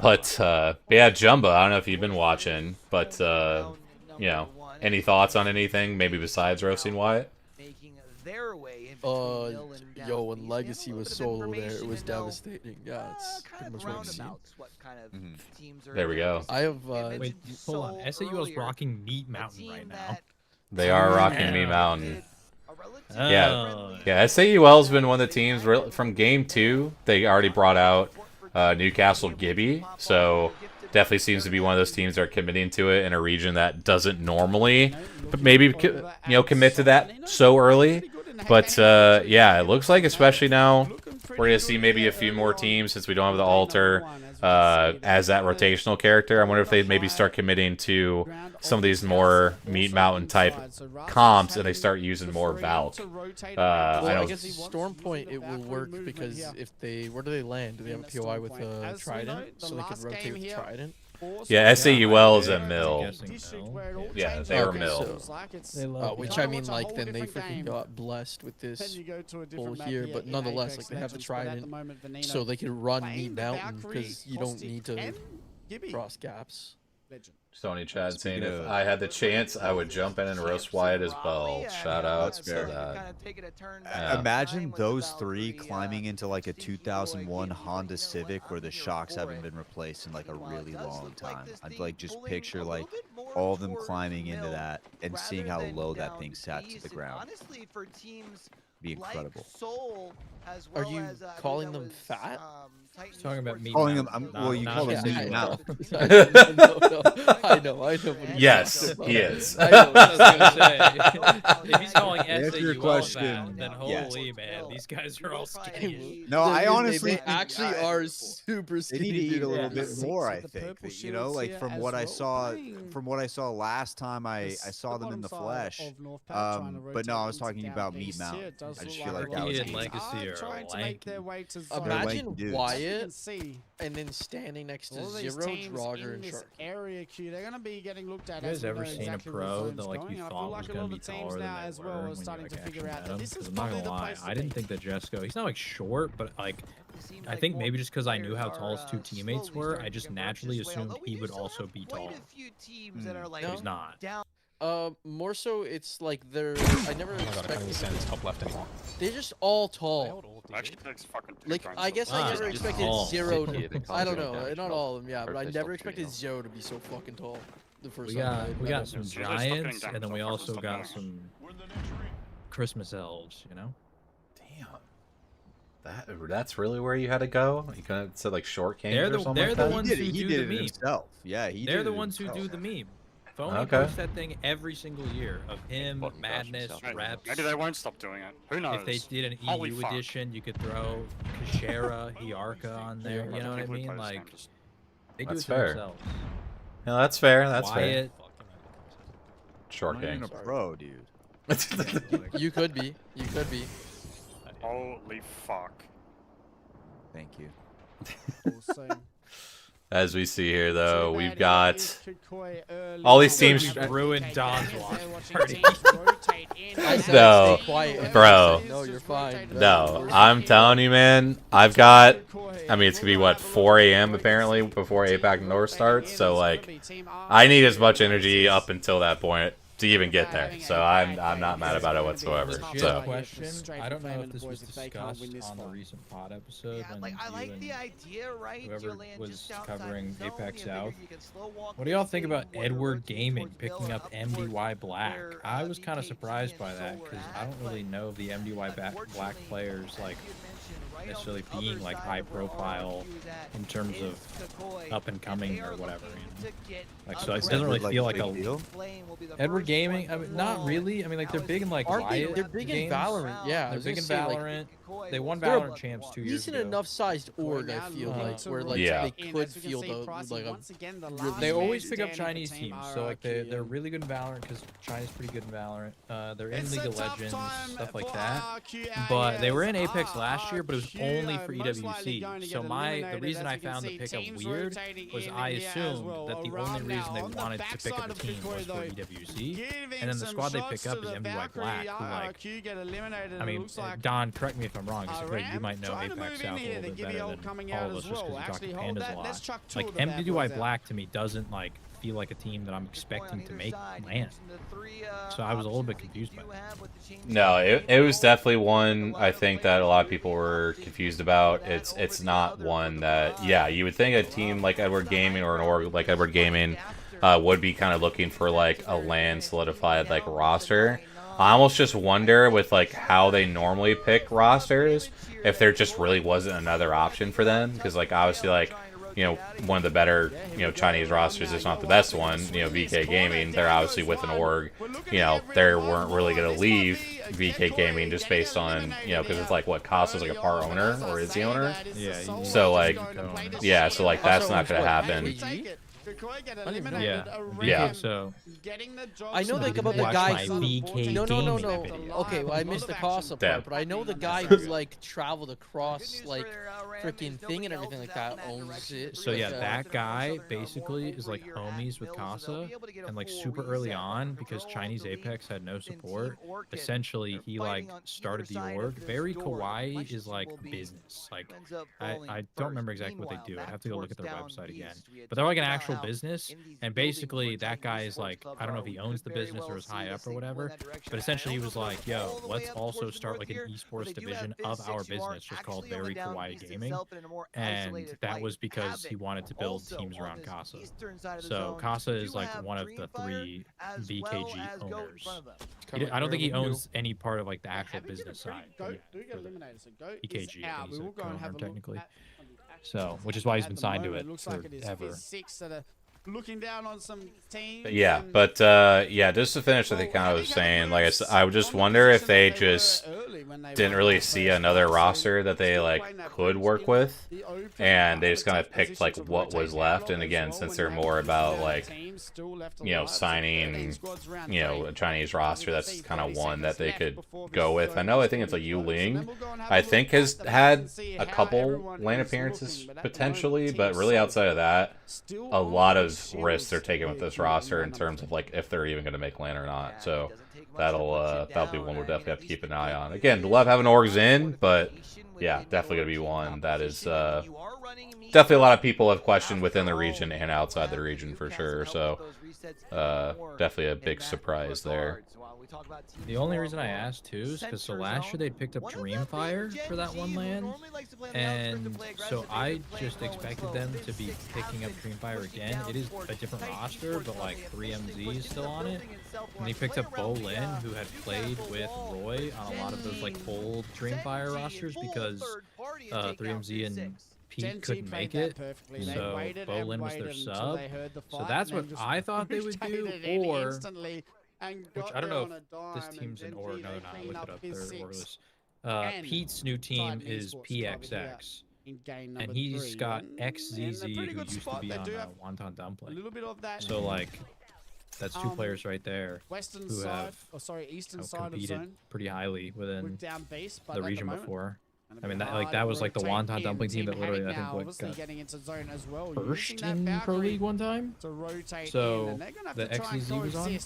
But yeah, Jumba, I don't know if you've been watching, but you know, any thoughts on anything maybe besides roasting Wyatt? Yo, when Legacy was solo there, it was devastating. Yeah, it's pretty much what I've seen. There we go. I have wait, hold on. SAUL's rocking Meat Mountain right now. They are rocking Me Mountain. Yeah. Oh. Yeah, SAUL's been one of the teams from game 2. They already brought out Newcastle Gibby, so definitely seems to be one of those teams that are committing to it in a region that doesn't normally, but maybe commit to that so early. But yeah, it looks like especially now we're gonna see maybe a few more teams since we don't have the altar as that rotational character. I wonder if they maybe start committing to some of these more Meat Mountain type comps and they start using more Valk. I guess Storm Point it will work because if they where do they land? Do they have a POI with a Trident so they can rotate with Trident? Yeah, SAUL is a mill. Mill. Yeah, they were mill. They love Which I mean, like, then they freaking got blessed with this pull here, but nonetheless, like, they have the Trident, so they can run Meat Mountain because you don't need to cross gaps. Sony Chad saying if I had the chance, I would jump in and roast Wyatt as well. Shout out to that. Yeah. Imagine those 3 climbing into like a 2001 Honda Civic where the shocks haven't been replaced in like a really long time. I'd like just picture like all of them climbing into that and seeing how low that thing sat to the ground. Honestly, for teams Be incredible. Are you calling them fat? Talking about Meat Calling Mountain. them, well, you call them Yeah, Meat Mountain. I know. Yes, he is. I was gonna say, if he's calling Answer your SAUL question. fat, then holy man, these guys are all skinny. No, I honestly they think actually are super they skinny. need to eat a little dude. bit more. I think you know, like from what I saw last time I saw them in the flesh. But no, I was talking about Meat Mountain. I just feel like that was Rookie and Legacy are lanky. Imagine dudes. Wyatt and then standing next to Zero, Draugr, and Shark. Area queue, they're going to be getting looked at. You guys as we ever know seen exactly a where pro zone's that like going. you I thought feel was like a gonna lot be of the teams taller than now they as were well are when you starting to like figure actually out met that him? this is 'Cause I'm not probably gonna the lie, place to I didn't be. think that Jesco. He's not like short, but like I think maybe just because I knew how tall his 2 teammates were, I just naturally assumed he would also be tall. But he's not. More so, it's like they're. I never Oh my god, I can't expected. even stand this top left anymore. They're just all tall. Actually, that's fucking Like I guess I never just expected tall. Zero. Yeah, they I don't constantly know, damage not well. all of them, yeah, but I Purpose never of expected treating Zero to be so fucking tall. The first We time got I we met got him. some So they're stuck getting giants, and then we damage, also stuck got damage. some Christmas elves. You know. Damn. That's really where you had to go? You could have said like short kings They're or the- something they're like the that? ones He did who it. He do did the it meme. himself. Yeah, he They're did the it ones who himself. do the meme. Phony posts that thing every single year of him, Madness, Reps. Maybe they won't stop doing it. Who knows? If they did an EU edition, you could throw Kashera, Hiarka on there. You know what I mean? Like, they do it to themselves. No, that's fair. That's Wyatt. fair. Short game. a pro, dude. You could be. You could be. Holy fuck. Thank you. As we see here, though, we've got all these teams ruined Don's watch party. No, bro. No, you're fine. No, I'm telling you, man. I've got. I mean, it's gonna be what 4 a.m. apparently before APAC North starts. So like, I need as much energy up until that point to even get there. So I'm not mad about it whatsoever. So question. I don't know if this was discussed on the recent pod episode when I like the idea, right? whoever was covering APAC South. What do y'all think about Edward Gaming picking up MDY Black? I was kind of surprised by that because I don't really know of the MDY Black players like necessarily being like high profile in terms of up and coming or whatever. You know? Like, so it doesn't really feel like a deal. Edward Gaming, I mean, not really. I mean, like they're big in like Riot. They're big games. in Valorant. Yeah, they're big in Valorant. They won Valorant champs 2 years ago. Decent enough sized org, I feel like, where like they could feel like a. They always pick up Chinese teams, so like they're really good in Valorant because China's pretty good in Valorant. They're in League of Legends, stuff like that. But they were in Apex last year, but it was only for EWC. So the reason I found the pickup weird was I assumed that the only reason they wanted to pick up a team was for EWC, and then the squad they pick up is MDY Black, who like, I mean, Don, correct me if I'm wrong, because you might know APAC South a little bit better than all of us just because you talk to Pandas a lot. Like MDY Black to me doesn't like feel like a team that I'm expecting to make land. So I was a little bit confused by that. No, it was definitely one I think that a lot of people were confused about. It's not one that, yeah, you would think a team like Edward Gaming or an org like Edward Gaming would be kind of looking for like a land solidified like roster. I almost just wonder with like how they normally pick rosters if there just really wasn't another option for them, because like obviously like, you know, one of the better, you know, Chinese rosters, if not the best one, you know, VK Gaming, they're obviously with an org, you know, they weren't really going to leave VK Gaming just based on, you know, because it's like, what, Costa's like a part owner, or is the owner? Yeah. So like, yeah, so like that's not going to happen. Yeah. So I know like about the guy who no. Okay, well I missed the Costa part, but I know the guy who like traveled across like freaking thing and everything like that owns it. So yeah, that guy basically is like homies with Casa, and like super early on, because Chinese Apex had no support, essentially he like started the org. Very Kawaii is like business. Like I don't remember exactly what they do. I'd have to go look at their website again. But they're like an actual business, and basically that guy is like, I don't know if he owns the business or is high up or whatever, but essentially he was like, yo, let's also start like an esports division of our business just called Very Kawaii Gaming, and that was because he wanted to build teams around Casa. So Casa is like one of the 3 VKG owners. I don't think he owns any part of like the actual business side. VKG, he's a co-owner technically. So, which is why he's been signed to it forever. Looking down on some teams. Yeah, just to finish, I think I was saying, like I would just wonder if they just didn't really see another roster that they like could work with, and they just kind of picked like what was left. And again, since they're more about like, you know, signing, you know, a Chinese roster, that's kind of one that they could go with. I think it's like Yu Ling, I think has had a couple lane appearances potentially, but really outside of that, a lot of risks they're taking with this roster in terms of like if they're even going to make land or not. So that'll be one we'll definitely have to keep an eye on. Again, love having orgs in, but yeah, definitely going to be one that is definitely a lot of people have questioned within the region and outside the region for sure. So definitely a big surprise there. The only reason I asked too is because so last year they picked up Dreamfire for that one land, and so I just expected them to be picking up Dreamfire again. It is a different roster, but like 3MZ is still on it, and they picked up Bo Lin, who had played with Roy on a lot of those like old Dreamfire rosters, because 3MZ and Pete couldn't make it, so Bolin was their sub. So that's what I thought they would do, or which I don't know if this team's in org. No, they're not. I looked it up. They're orgless. Pete's new team is PXX. And he's got XZZ, who used to be on Wonton Dumpling. So, like, that's two players right there who have competed pretty highly within the region before. I mean, that was like the Wonton Dumpling team that literally, I think, got first in Pro League one time. So, the XZZ was on.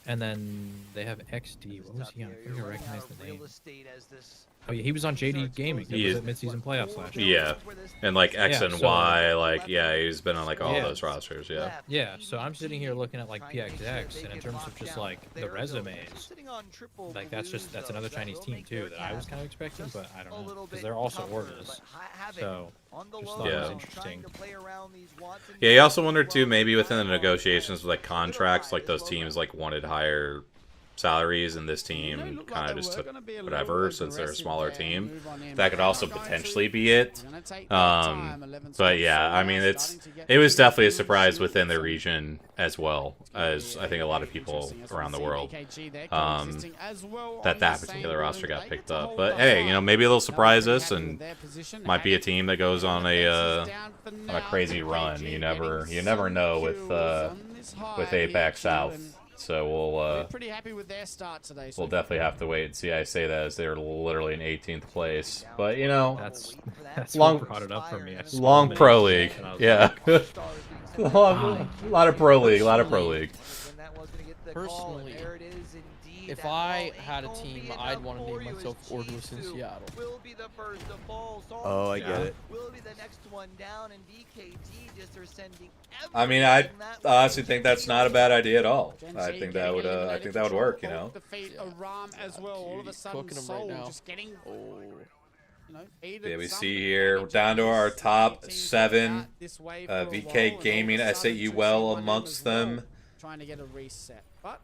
And then they have XD. What was he on? I think I recognize the name. Oh yeah, he was on JD Gaming. He was at mid-season playoffs last year. Yeah, and like X and Y, like he's been on like all those rosters. Yeah. Yeah. So I'm sitting here looking at like PXX, and in terms of just like the resumes, like that's another Chinese team too that I was kind of expecting, but I don't know because they're also orgless. So just thought it was interesting. Yeah, you also wondered too, maybe within the negotiations with like contracts, like those teams like wanted higher salaries, and this team kind of just took whatever since they're a smaller team. That could also potentially be it. But yeah, I mean, it was definitely a surprise within the region as well as I think a lot of people around the world that particular roster got picked up. But hey, you know, maybe they'll surprise us and might be a team that goes on a crazy run. You never know with APAC South. So we'll pretty happy with their start today. We'll definitely have to wait and see. I say that as they're literally in 18th place, but you know, that's long what brought it up for me. Long Pro League, yeah. A lot of Pro League, Personally, if I had a team, I'd want to name myself Orgless in Seattle. Oh, I get it. I mean, I honestly think that's not a bad idea at all. I think that would work, you know. Cooking them right now. Yeah, we see here, we're down to our top 7. VK Gaming, SAU well amongst them. Trying to get a reset. But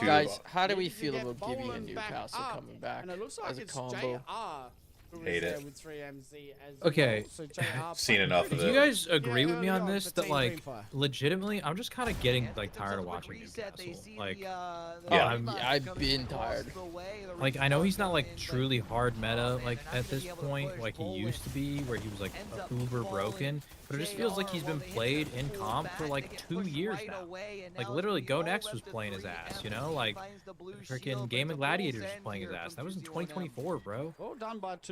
guys, how do we feel about Gibby and Newcastle coming back as a combo? Hate it. Okay, seen enough of it. Do you guys agree with me on this? That like, legitimately, I'm just kind of getting like tired of watching Newcastle. Like, yeah, I've been tired. Like, I know he's not like truly hard meta like at this point, like he used to be, where he was like uber broken. But it just feels like he's been played in comp for like 2 years now. Like literally, Go Next was playing his ass, you know? Like freaking Gaming Gladiators was playing his ass. That was in 2024, bro.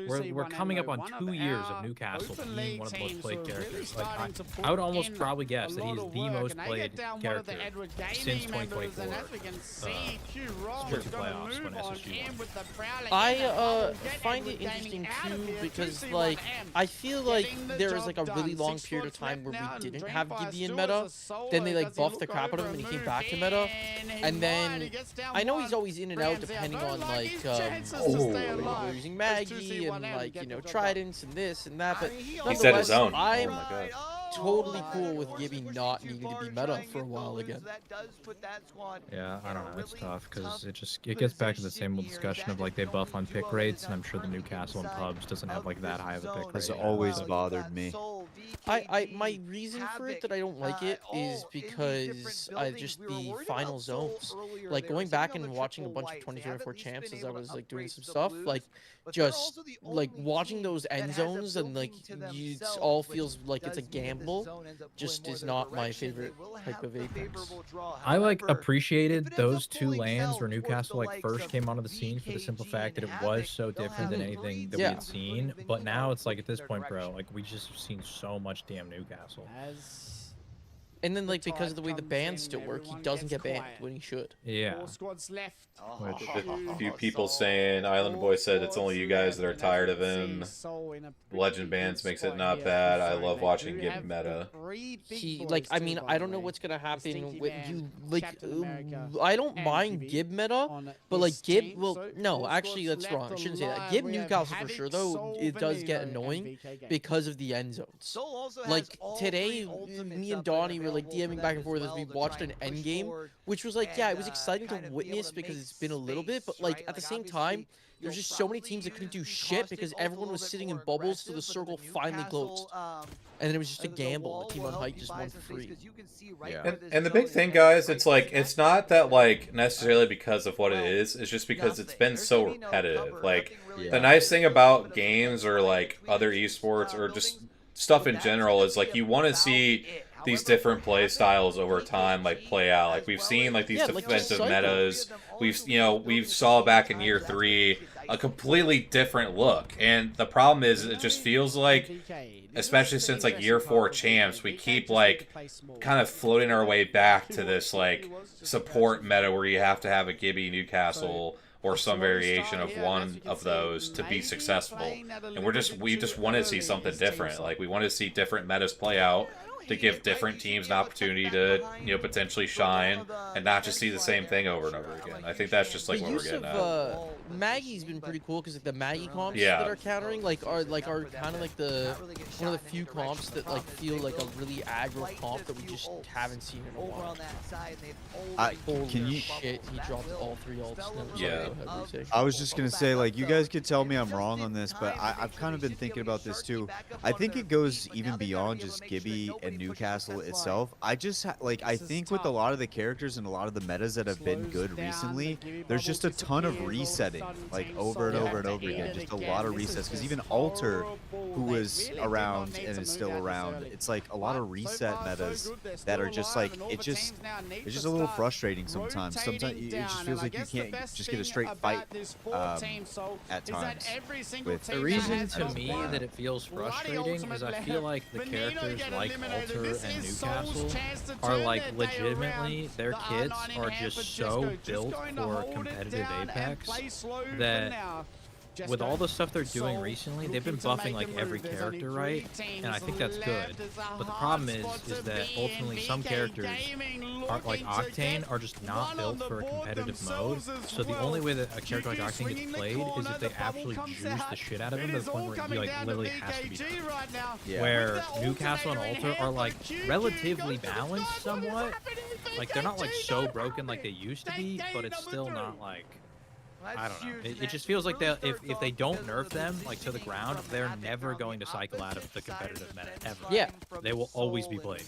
We're coming up on 2 years of Newcastle being one of the most played characters. Like I would almost probably guess that he is the most played character since 2024. Split playoffs when SSU won. I find it interesting too because like I feel like there was like a really long period of time where we didn't have Gibby in meta. Then they like buffed the crap out of him and he came back to meta. And then I know he's always in and out depending on like we're using Maggie and like, you know, Tridents and this and that, but he set his own. I'm totally cool with Gibby not needing to be meta for a while again. Yeah, I don't know. It's tough because it gets back to the same old discussion of like they buff on pick rates, and I'm sure the Newcastle and pubs doesn't have like that high of a pick rate. It's always bothered me. My reason for it that I don't like it is because just the final zones. Like going back and watching a bunch of 2024 champs as I was like doing some stuff, like just like watching those end zones and like it all feels like it's a gamble. Just is not my favorite type of Apex. I like appreciated those 2 lands where Newcastle like first came onto the scene for the simple fact that it was so different than anything that we had seen. But now it's like at this point, bro, like we just have seen so much damn Newcastle. And then, like, because of the way the bans still work, he doesn't get banned when he should. Yeah. Which a few people saying, Island Boy said it's only you guys that are tired of him. Legend bans makes it not bad. I love watching Gib meta. He, like, I mean, I don't know what's gonna happen with you. Like, I don't mind Gib meta, but like Gib, well, no, actually that's wrong. I shouldn't say that. Gib Newcastle for sure though, it does get annoying because of the end zones. Like today, me and Donnie were like DMing back and forth as we watched an end game, which was like, yeah, it was exciting to witness because it's been a little bit, but like at the same time, there's just so many teams that couldn't do shit because everyone was sitting in bubbles till the circle finally closed. And then it was just a gamble. The team on height just won for free. Yeah. And the big thing, guys, it's like, it's not that, like, necessarily because of what it is. It's just because it's been so repetitive. Like, the nice thing about games or, like, other esports or just stuff in general is, like, you want to see these different play styles over time, like, play out. Like, we've seen, like, these defensive metas. We saw back in year 3 a completely different look. And the problem is, it just feels like, especially since, like, year 4 champs, we keep, like, kind of floating our way back to this, like, support meta where you have to have a Gibby Newcastle or some variation of one of those to be successful. And we just want to see something different. Like, we want to see different metas play out to give different teams an opportunity to, you know, potentially shine and not just see the same thing over and over again. I think that's just like what we're getting at. Maggie's been pretty cool because like the Maggie comps Yeah. that are countering are kind of like the one of the few comps that like feel like a really aggro comp that we just haven't seen in a while. Holy shit, he dropped all 3 ults. Yeah. I was just gonna say, like, you guys could tell me I'm wrong on this, but I've kind of been thinking about this too. I think it goes even beyond just Gibby and Newcastle itself. I just like, I think with a lot of the characters and a lot of the metas that have been good recently, there's just a ton of resetting, like over and over and over again. Just a lot of resets. Because even Alter, who was around and is still around, it's like a lot of reset metas that are just like, it's just a little frustrating sometimes. Sometimes it just feels like you can't just get a straight fight at times. The reason to me that it feels frustrating is I feel like the characters like Alter and Newcastle are like legitimately, their kits are just so built for competitive Apex that with all the stuff they're doing recently, they've been buffing like every character, right? And I think that's good. But the problem is that ultimately some characters are like Octane are just not built for a competitive mode. So the only way that a character like Octane gets played is if they absolutely juice the shit out of him to the point where he like literally has to be done. Yeah. Where Newcastle and Alter are like relatively balanced somewhat. Like they're not like so broken like they used to be, but it's still not like, I don't know. It just feels like if they don't nerf them like to the ground, they're never going to cycle out of the competitive meta ever. Yeah, they will always be played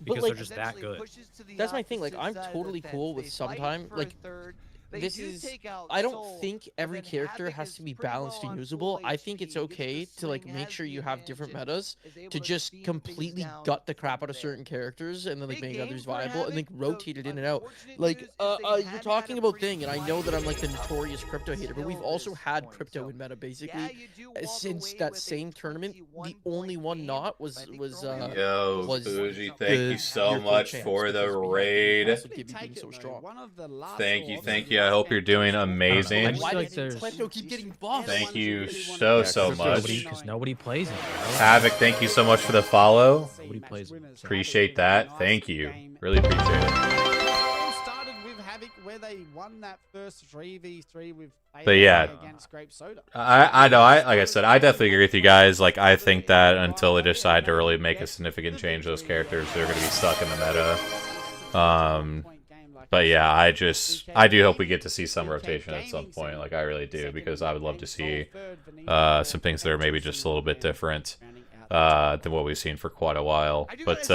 because like, they're just that good. That's my thing. Like I'm totally cool with sometime like. This is, I don't think every character has to be balanced and usable. I think it's okay to like make sure you have different metas to just completely gut the crap out of certain characters and then like make others viable and like rotate it in and out. Like you're talking about Thing, and I know that I'm like the notorious crypto hater, but we've also had crypto in meta basically since that same tournament. The only one not was Yo, Bougie, thank you so much for the raid. Thank you. I hope you're doing amazing. I just feel like there's keep getting buffed. Thank you so much. Because nobody plays it. Bro. Havoc, thank you so much for the follow. Nobody plays it. Appreciate that. Thank you. Really appreciate it. Started with Havoc where they won that first 3v3 with But yeah, against Grape Soda. I know. Like I said, I definitely agree with you guys. Like, I think that until they decide to really make a significant change, those characters, they're going to be stuck in the meta. But yeah, I do hope we get to see some rotation at some point. Like, I really do, because I would love to see some things that are maybe just a little bit different than what we've seen for quite a while. But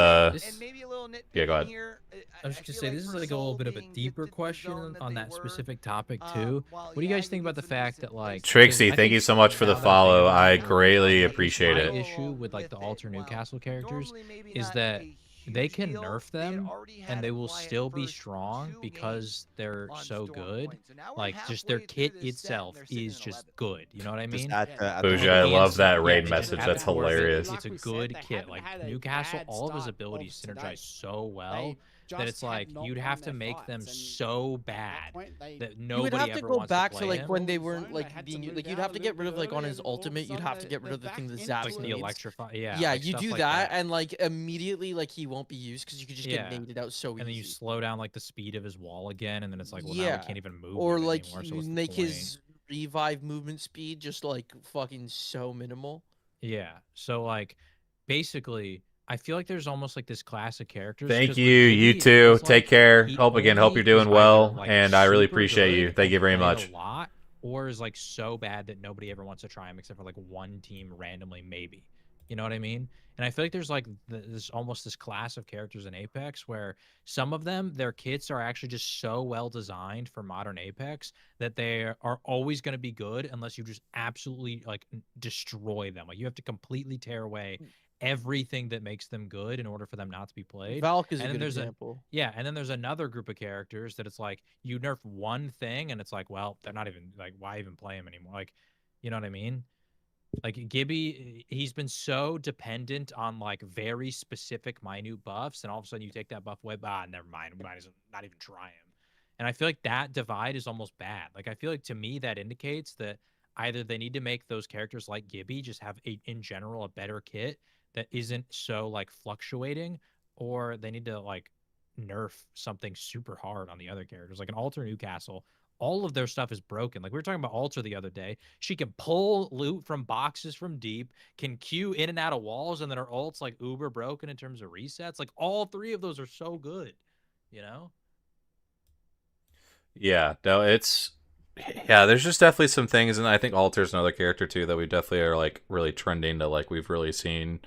yeah, go ahead. I was just gonna say, this is like a little bit of a deeper question on that specific topic too. What do you guys think about the fact that like Trixie, thank you so much for the follow. I greatly appreciate it. My issue with like the Alter Newcastle characters is that they can nerf them and they will still be strong because they're so good. Like, just their kit itself is just good. You know what I mean? Bougie, I love that raid message. That's hilarious. It's a good kit. Like, Newcastle, all of his abilities synergize so well that it's like you'd have to make them so bad that nobody ever You would have to go back to like him. when they weren't like being like you'd have to get rid of like on his ultimate you'd have to get rid of the thing that zaps like the electrify. Yeah, yeah, like you stuff do like that and like immediately like he won't be used because you could just Yeah. get naded out so easy. and then you slow down like the speed of his wall again, and then it's like, well, now Yeah. we can't even move. or with it like anymore, so you what's the make point? his revive movement speed just like fucking so minimal. Yeah. So like, basically, I feel like there's almost like this class of characters. Thank 'cause you. with You Gibby, too. it's Take like care. he Hope only you're doing is well, either, like, and I really super appreciate you. good Thank you and very played much. a lot, or is like so bad that nobody ever wants to try him except for like one team randomly, maybe. You know what I mean? And I feel like there's like this almost this class of characters in Apex where some of them, their kits are actually just so well designed for modern Apex that they are always going to be good unless you just absolutely like destroy them. Like you have to completely tear away everything that makes them good in order for them not to be played. Valk is And a then good there's example. yeah, and then there's another group of characters that it's like you nerf one thing and it's like, well, they're not even like, why even play them anymore? Like, you know what I mean? Like Gibby, he's been so dependent on like very specific minute buffs, and all of a sudden you take that buff away, never mind, we might as well not even try him. And I feel like that divide is almost bad. Like I feel like to me that indicates that either they need to make those characters like Gibby just have in general a better kit that isn't so like fluctuating, or they need to like nerf something super hard on the other characters. Like an Alter Newcastle, all of their stuff is broken. Like we were talking about Alter the other day. She can pull loot from boxes from deep, can queue in and out of walls, and then her ult's like uber broken in terms of resets. Like all three of those are so good, you know? Yeah, no, it's yeah. There's just definitely some things, and I think Alter's another character too that we definitely are like really trending to like we've really seen,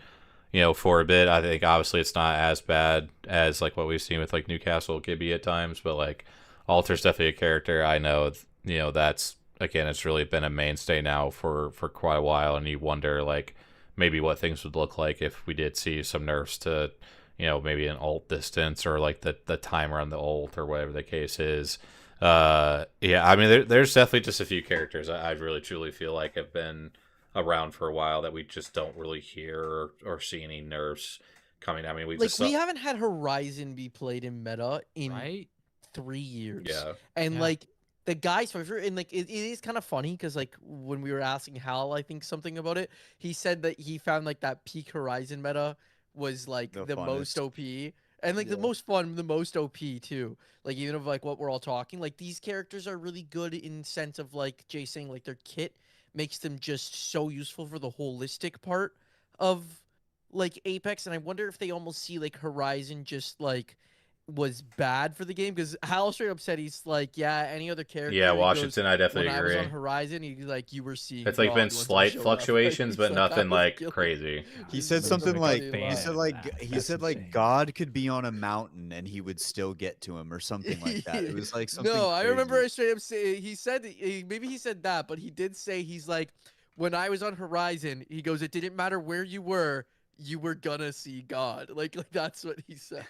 for a bit. I think obviously it's not as bad as like what we've seen with like Newcastle Gibby at times, but like Alter's definitely a character I know. That's again, it's really been a mainstay now for quite a while, and you wonder like maybe what things would look like if we did see some nerfs to, maybe an ult distance or like the timer on the ult or whatever the case is. Yeah, I mean, there's definitely just a few characters I really truly feel like have been around for a while that we just don't really hear or see any nerfs coming. I mean, we just we haven't had Horizon be played in meta in Right? 3 years. Yeah. And Yeah. like the guys and like it is kind of funny because like when we were asking Hal, I think something about it, he said that he found like that peak Horizon meta was like The the most funnest. OP. And like the Yeah. most fun, the most OP too. Like even of like what we're all talking, like these characters are really good in sense of like Jay saying like their kit makes them just so useful for the holistic part of like Apex. And I wonder if they almost see like Horizon just like was bad for the game because Hal straight up said he's like, yeah, any other character. Yeah, he goes, Washington, I when definitely I was on agree. Horizon, he's like, you were seeing. It's like God been once I slight showed up." fluctuations, He's but like, nothing "I was like killing-" crazy. He He's said like, something "I'm like fucking he said lying." like he That's said like insane. God could be on a mountain and he would still get to him or something like that. It was like something. No, I remember crazy. I straight up say he said maybe he said that, but he did say he's like, when I was on Horizon, he goes, it didn't matter where you were gonna see God. Like that's what he said.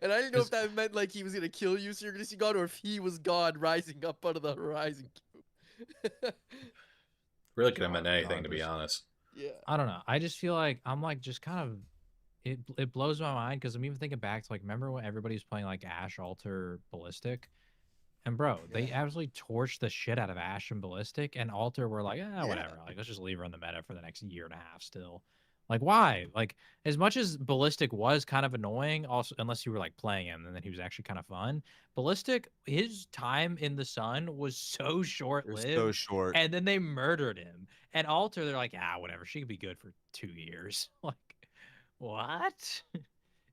And I didn't know if that meant like he was gonna kill you, so you're gonna see God, or if he was God rising up out of the horizon cube. Really could have meant anything, to be honest. Yeah. I don't know. I just feel like I'm like just kind of it blows my mind because I'm even thinking back to like remember when everybody was playing like Ash Alter Ballistic, and bro, they absolutely torched the shit out of Ash and Ballistic, and Alter were like, whatever, like let's just leave her in the meta for the next year and a half still. Like why? Like as much as Ballistic was kind of annoying, also unless you were like playing him, and then he was actually kind of fun. Ballistic, his time in the sun was so short They're lived, so short. and then they murdered him. And Alter, they're like, whatever, she could be good for 2 years. Like, what?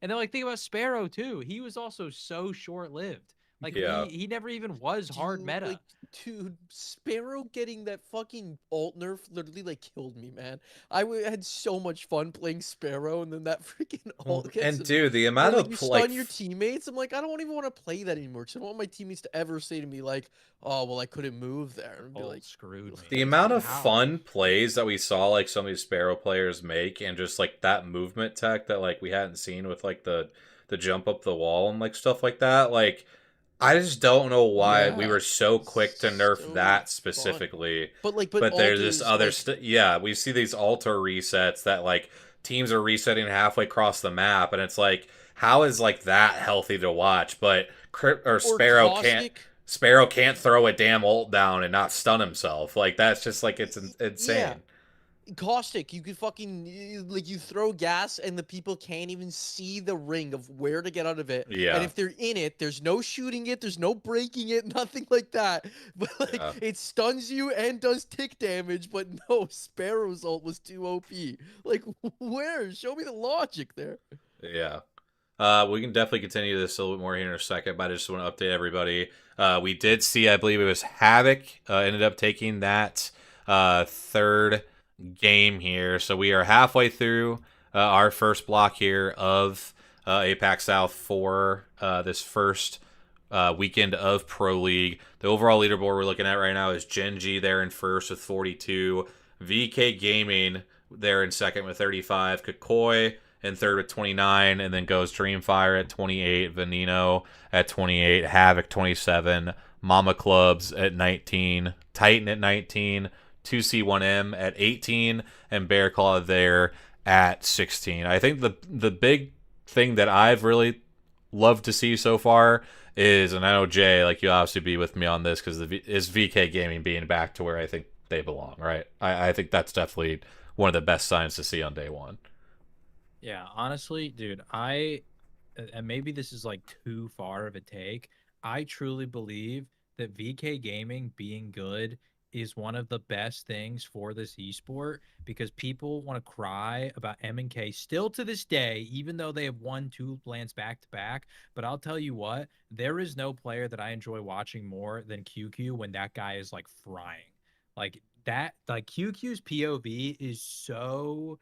And then like think about Sparrow too. He was also so short lived. Like Yeah. he never even was hard Dude, meta. Like, dude, Sparrow getting that fucking alt nerf literally like killed me, man. Had so much fun playing Sparrow, and then that freaking alt gets And dude, the and, amount like, of you stun your teammates. I'm like, I don't even want to play that anymore because I don't want my teammates to ever say to me like, "Oh, well, I couldn't move there," and be Alt like, screwed me. the amount of How? fun plays that we saw like some of these Sparrow players make, and just like that movement tech that like we hadn't seen with like the jump up the wall and like stuff like that. Like I just don't know why we Yeah, were so quick to nerf so that fun. specifically. But But there's this Alters, other like, yeah, we see these altar resets that like teams are resetting halfway across the map, and it's like, how is like that healthy to watch? But or Sparrow Caustic. can't throw a damn ult down and not stun himself. Like that's just like it's insane. Yeah. Caustic, you could fucking like you throw gas and the people can't even see the ring of where to get out of it. Yeah. And if they're in it, there's no shooting it, there's no breaking it, nothing like that. But like Yeah. it stuns you and does tick damage, but no, Sparrow's ult was too OP. Like where? Show me the logic there. Yeah. We can definitely continue this a little bit more here in a second, but I just want to update everybody. We did see, I believe it was Havoc, ended up taking that third game here. So we are halfway through our first block here of APAC South for this first weekend of Pro League. The overall leaderboard we're looking at right now is Genji there in first with 42. VK Gaming there in second with 35. Kakoi in third with 29, and then goes Dreamfire at 28, Veneno at 28, Havoc 27, Mama Clubs at 19, Titan at 19, 2C1M at 18, and Bear Claw there at 16. I think the big thing that I've really loved to see so far is, and I know Jay, like you obviously be with me on this, because is VK Gaming being back to where I think they belong, right? I think that's definitely one of the best signs to see on day one. Yeah, honestly, dude, and maybe this is like too far of a take. I truly believe that VK Gaming being good is one of the best things for this esport, because people want to cry about M&K still to this day, even though they have won 2 lands back to back. But I'll tell you what, there is no player that I enjoy watching more than QQ when that guy is like frying. Like that, like QQ's POV is so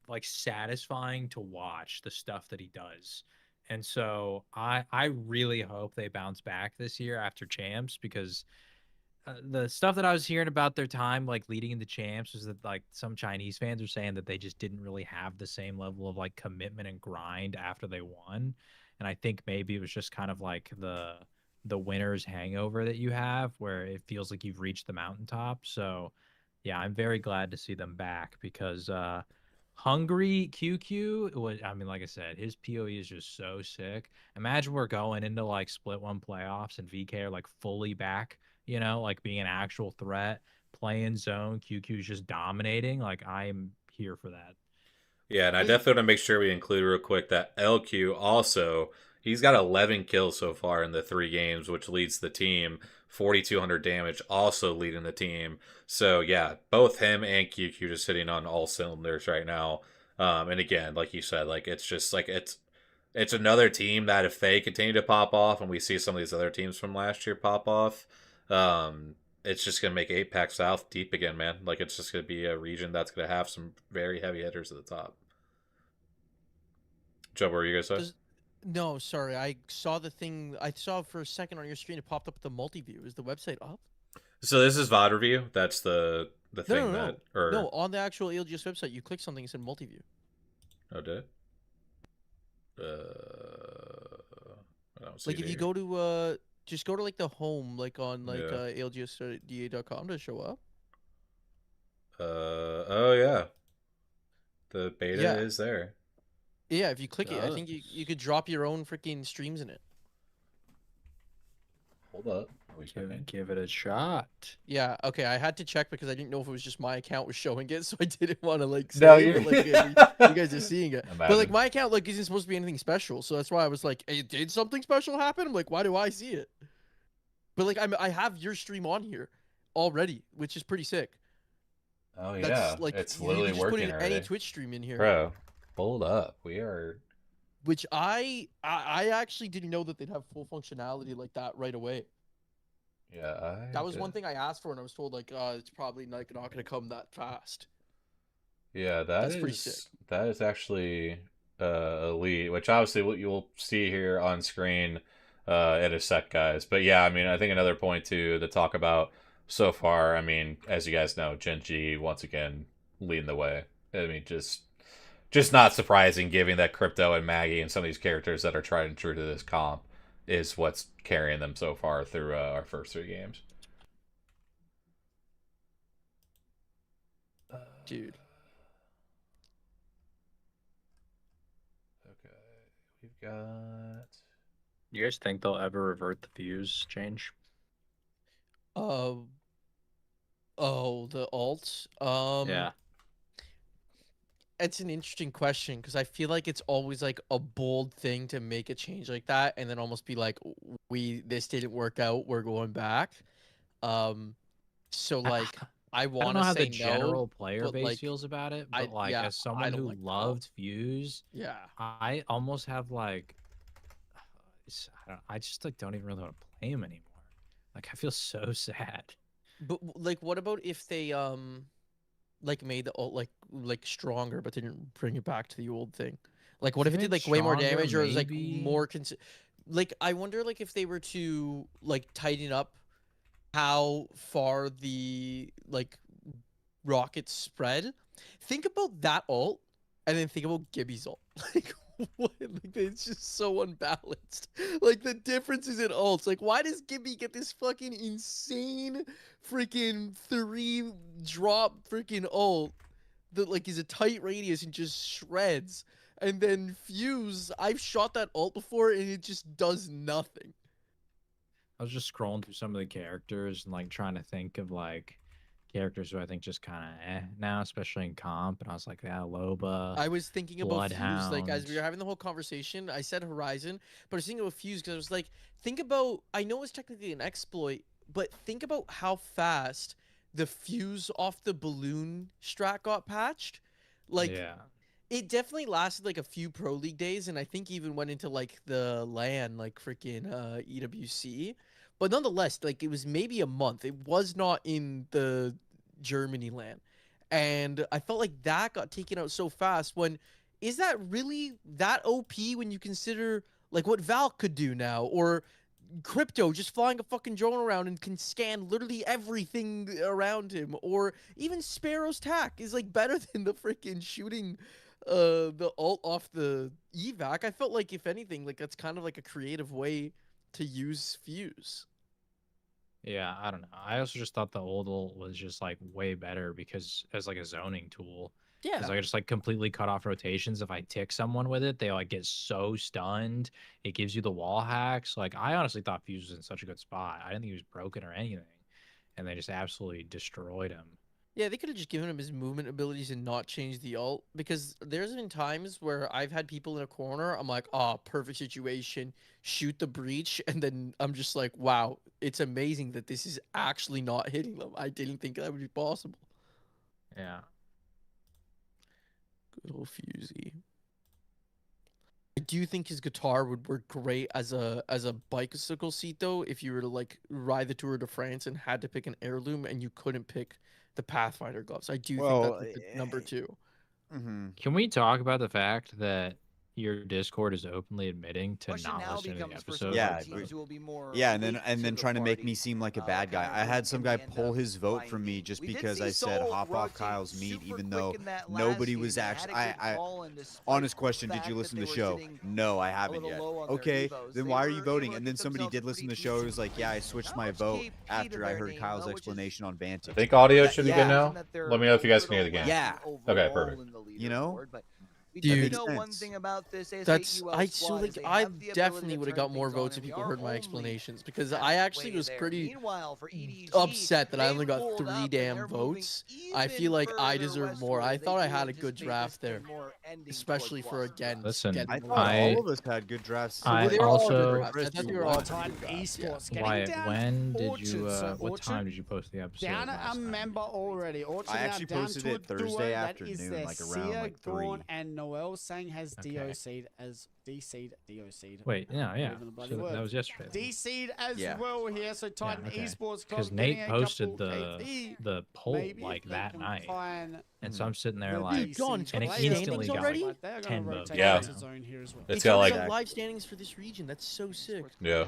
like satisfying to watch, the stuff that he does. And so I really hope they bounce back this year after champs, because the stuff that I was hearing about their time like leading into champs was that like some Chinese fans are saying that they just didn't really have the same level of like commitment and grind after they won. And I think maybe it was just kind of like the winner's hangover that you have, where it feels like you've reached the mountaintop. So yeah, I'm very glad to see them back, because Hungry QQ was, I mean, like I said, his PoE is just so sick. Imagine we're going into like split one playoffs and VK are like fully back, you know, like being an actual threat, playing zone. QQ is just dominating. Like, I'm here for that. Yeah, and I definitely want to make sure we include real quick that LQ also, he's got 11 kills so far in the 3 games, which leads the team. 4,200 damage, also leading the team. So yeah, both him and QQ just hitting on all cylinders right now. And again, like you said, like it's just like it's another team that if they continue to pop off, and we see some of these other teams from last year pop off, it's just gonna make APAC South deep again, man. Like it's just gonna be a region that's gonna have some very heavy hitters at the top. Joe, what were you gonna say? No, sorry. I saw the thing. I saw for a second on your screen. It popped up with the multi-view. Is the website up? So this is VOD review. That's the thing No. that or No, on the actual ALGS website, you click something and said multi-view. Oh, did it? I don't see Like it if you here. go to just go to like the home, like on like Yeah. ALGSDA.com to show up. Oh yeah, the beta Yeah. is there. Yeah, if you click it, I think Does. you could drop your own freaking streams in it. Hold up. Are we checking? Give it a shot. Yeah, okay. I had to check because I didn't know if it was just my account was showing it, so I didn't want to like say No, it, you- but, like, you guys are seeing it. But like Imagine. my account like isn't supposed to be anything special, so that's why I was like, hey, did something special happen? I'm like, why do I see it? But like I have your stream on here already, which is pretty sick. Oh yeah, That's like it's you literally can just put working in already. any Twitch stream in here. Bro, hold up. We are. Which I actually didn't know that they'd have full functionality like that right away. Yeah, That was one thing I asked for, and I was told like, it's probably like not gonna come that fast. Yeah, That's pretty sick. That is actually elite, which obviously what you'll see here on screen in a sec, guys. But yeah, I mean, I think another point to talk about so far. I mean, as you guys know, Genji once again leading the way. I mean, just not surprising, given that Crypto and Maggie and some of these characters that are tried and true to this comp is what's carrying them so far through our first 3 games. Dude. Okay, we've got. You guys think they'll ever revert the views change? Oh, the alts. Yeah. It's an interesting question because I feel like it's always like a bold thing to make a change like that and then almost be like, this didn't work out, we're going back. So like I I don't want know to how say the general no, player but, base like, feels about it, I but like yeah, as I someone don't who like the loved Fuse, yeah. I almost have like, I just like don't even really want to play him anymore. Like I feel so sad. But like, what about if they like made the ult like stronger, but didn't bring it back to the old thing? Like, what if it Made did it like way more stronger, damage, or it was like maybe? more like, I wonder like if they were to like tighten up how far the like rockets spread. Think about that ult, and then think about Gibby's ult. Like, what? Like, it's just so unbalanced. Like, the differences in ults. Like, why does Gibby get this fucking insane freaking 3-drop freaking ult that like is a tight radius and just shreds? And then Fuse, I've shot that ult before and it just does nothing. I was just scrolling through some of the characters and like trying to think of like characters who I think just kind of now, especially in comp. And I was like, yeah, Loba. I was thinking about Fuse, like, as we were Bloodhound. having the whole conversation, I said Horizon, but I was thinking about Fuse because I was like, think about, I know it's technically an exploit, but think about how fast the Fuse off the balloon strat got patched. Like, Yeah. it definitely lasted like a few Pro League days, and I think even went into like the LAN, like freaking EWC. But nonetheless, like, it was maybe a month. It was not in the Germany LAN. And I felt like that got taken out so fast. When is that really that OP when you consider like what Val could do now, or Crypto just flying a fucking drone around and can scan literally everything around him, or even Sparrow's tack is like better than the freaking shooting the ult off the evac. I felt like, if anything, like that's kind of like a creative way to use Fuse. Yeah, I don't know. I also just thought the old ult was just like way better because as like a zoning tool. Because I could just like completely cut off rotations. If I tick someone with it, they like get so stunned. It gives you the wall hacks. Like I honestly thought Fuse was in such a good spot. I didn't think he was broken or anything. And they just absolutely destroyed him. Yeah, they could have just given him his movement abilities and not changed the ult, because there's been times where I've had people in a corner, I'm like, oh, perfect situation, shoot the breach, and then I'm just like, wow, it's amazing that this is actually not hitting them. I didn't think that would be possible. Yeah. Good old Fusey. I do think his guitar would work great as a bicycle seat, though, if you were to like ride the Tour de France and had to pick an heirloom and you couldn't pick the Pathfinder gloves. I do think that's like the number 2. Can we talk about the fact that your Discord is openly admitting to Question not now listening to the becomes for episode? Yeah, teams who will be more Yeah, late and then to the trying to make me party, seem like a kind bad of guy. I had some guy can end pull up his vote from me finding. just We did because see I said Soul hop off rotate Kyle's meat, super even quick though in that last nobody game. was They had actually. a good call, and despite Honest the question: did fact you that listen they to the were show? sitting No, I a haven't little yet. low on their Okay, evos, then they why are you were voting? able to And get then somebody themselves did a listen to the pretty show. It decent was like, yeah, I switched my much vote KP after to I their heard name, Kyle's though, which is explanation on banter. I think audio that should be yeah, good now. that they're Let me know if you guys over can hear the game. Yeah. Okay, overall perfect. in the You know? leaderboard, but we Dude, do makes know one sense. thing about this That's ASAUL I squad so is like they I have the ability definitely to would have turn got more things on, votes if and we people are heard my only explanations, because I actually halfway was there. pretty Meanwhile, for EDG, upset that I they've only got pulled 3 up and damn they're moving votes. I feel even like I further deserve more. westward I as they thought I do had a good anticipate draft this there, game more ending especially towards for Boston. again Listen, getting I more thought votes. all of us had good drafts. I They were all good also- drafts. I thought they were all Titan good drafts, yeah. Esports getting Wyatt, down when did Orchard, you so what Orchard time did you post the episode? down last a night? member already. Orchard I now actually down posted to a it Thursday duo. That is afternoon, their like around Sia, like Gorn, 3. and Noel Sang has Okay. DOC'd as DC'd. Wait, no, yeah. Even the bloody So that word. was yesterday. DC'd as Yeah. well here. So Titan okay. Esports Because Club Nate getting a posted couple the KP. the poll Maybe like if they that can night, find and so I'm sitting there the like, Dude, John, DC and it players. instantly got already? like They're gonna 10 rotate votes. Yeah. into zone here as well. It's They got already like got live standings for this region. That's so sick. Yeah.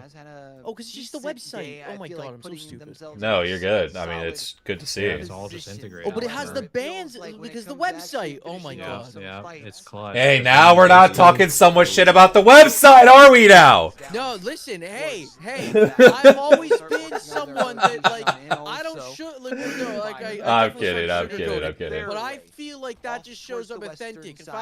Oh, 'cause it's just the website. Oh my God, I'm so stupid. No, you're good. I mean, it's good to see. Yeah, it's all just integrated. Oh, but it has the However, bands because the website. Oh my yeah, God. yeah, it's clutch. Hey, now we're not talking so much shit about the website, are we now? No, listen, hey, I've always been someone that like I don't like, no, like I I'm definitely kidding, try to I'm kidding, sugarcoat I'm it, kidding. But I feel like that just shows up authentic. If I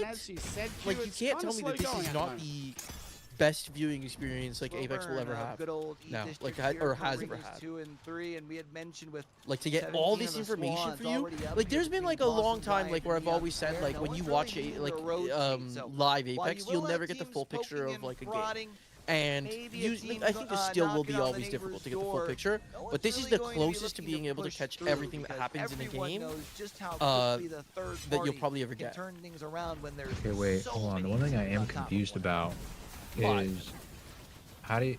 what? as you said, Like, you it's can't kinda tell me slow that this going is at the not moment. the best viewing experience like Apex will ever have. Good old now, E-District like, here or for has ever Rings had. 2 and 3, and we had mentioned with Like, to get all 17 this of the information squads for you, already up like, here there's been like a between long Boston time, Giant like, where and I've always Neon said, Square, like, no when one's you really watch needing it, like, the road speed, so live while Apex, you you'll will never have get the teams full picture poking of and like a game. prodding, And maybe a usually, team I think there still will knocking be on the always difficult neighbor's to get the full door. picture. No one's But this is really the going to be closest to looking being able to push catch through everything that because happens in a everyone game knows just how uh, quickly the third that you'll party probably ever can get. turn things around when there's Okay, wait, so hold on. The many one thing I teams am on top of confused one about Why? is how do you,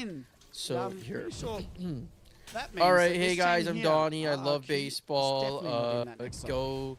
in. So I'm here. pretty sure that means All right, that hey this guys, team I'm here, Donnie. I are love definitely not in baseball. that next zone. Go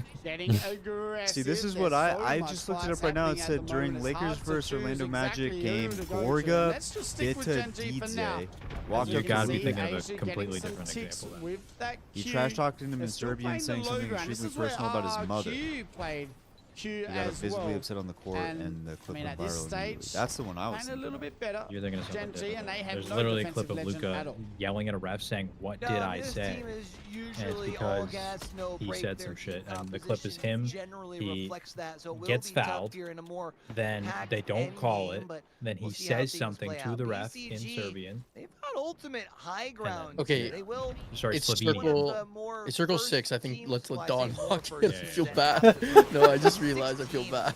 Getting aggressive. See, this is There's what so I much just looked it fights up right now. It happening at said the during moment. It's Lakers hard to versus choose Orlando Magic exactly game, who to go to. Gorga Let's just stick hit with to Gen G for now. DJ. Walked As up you to can be see, thinking of a Asia completely getting some different ticks example then. with that He Q. trash talked him They're in still Serbian, playing the saying low something ground. This extremely is where personal about his mother. RRQ played Q He got as visibly well. upset on the court, and the clip I mean, went at this viral immediately. stage, That's the one I was playing a thinking little of. bit better. You're thinking of Gen something G, different. and they have There's no literally a clip defensive of legend at Luca all. yelling at a ref saying, "What did No, I this say?" team is And it's usually because all gas, no he break. said Their some shit, team and the clip is composition him. generally He reflects that, so it will gets be tough fouled, here in a more then packed they don't call endgame, it. but Then he we'll see how says things something play to out. the ref in BCG, Serbian. they've got ultimate high ground. Okay. here. They will. Sorry, It's Slovenian. circle. It's circle 6. I think let's let Don walk in. I Yeah, feel yeah. bad. No, I just realized I feel bad.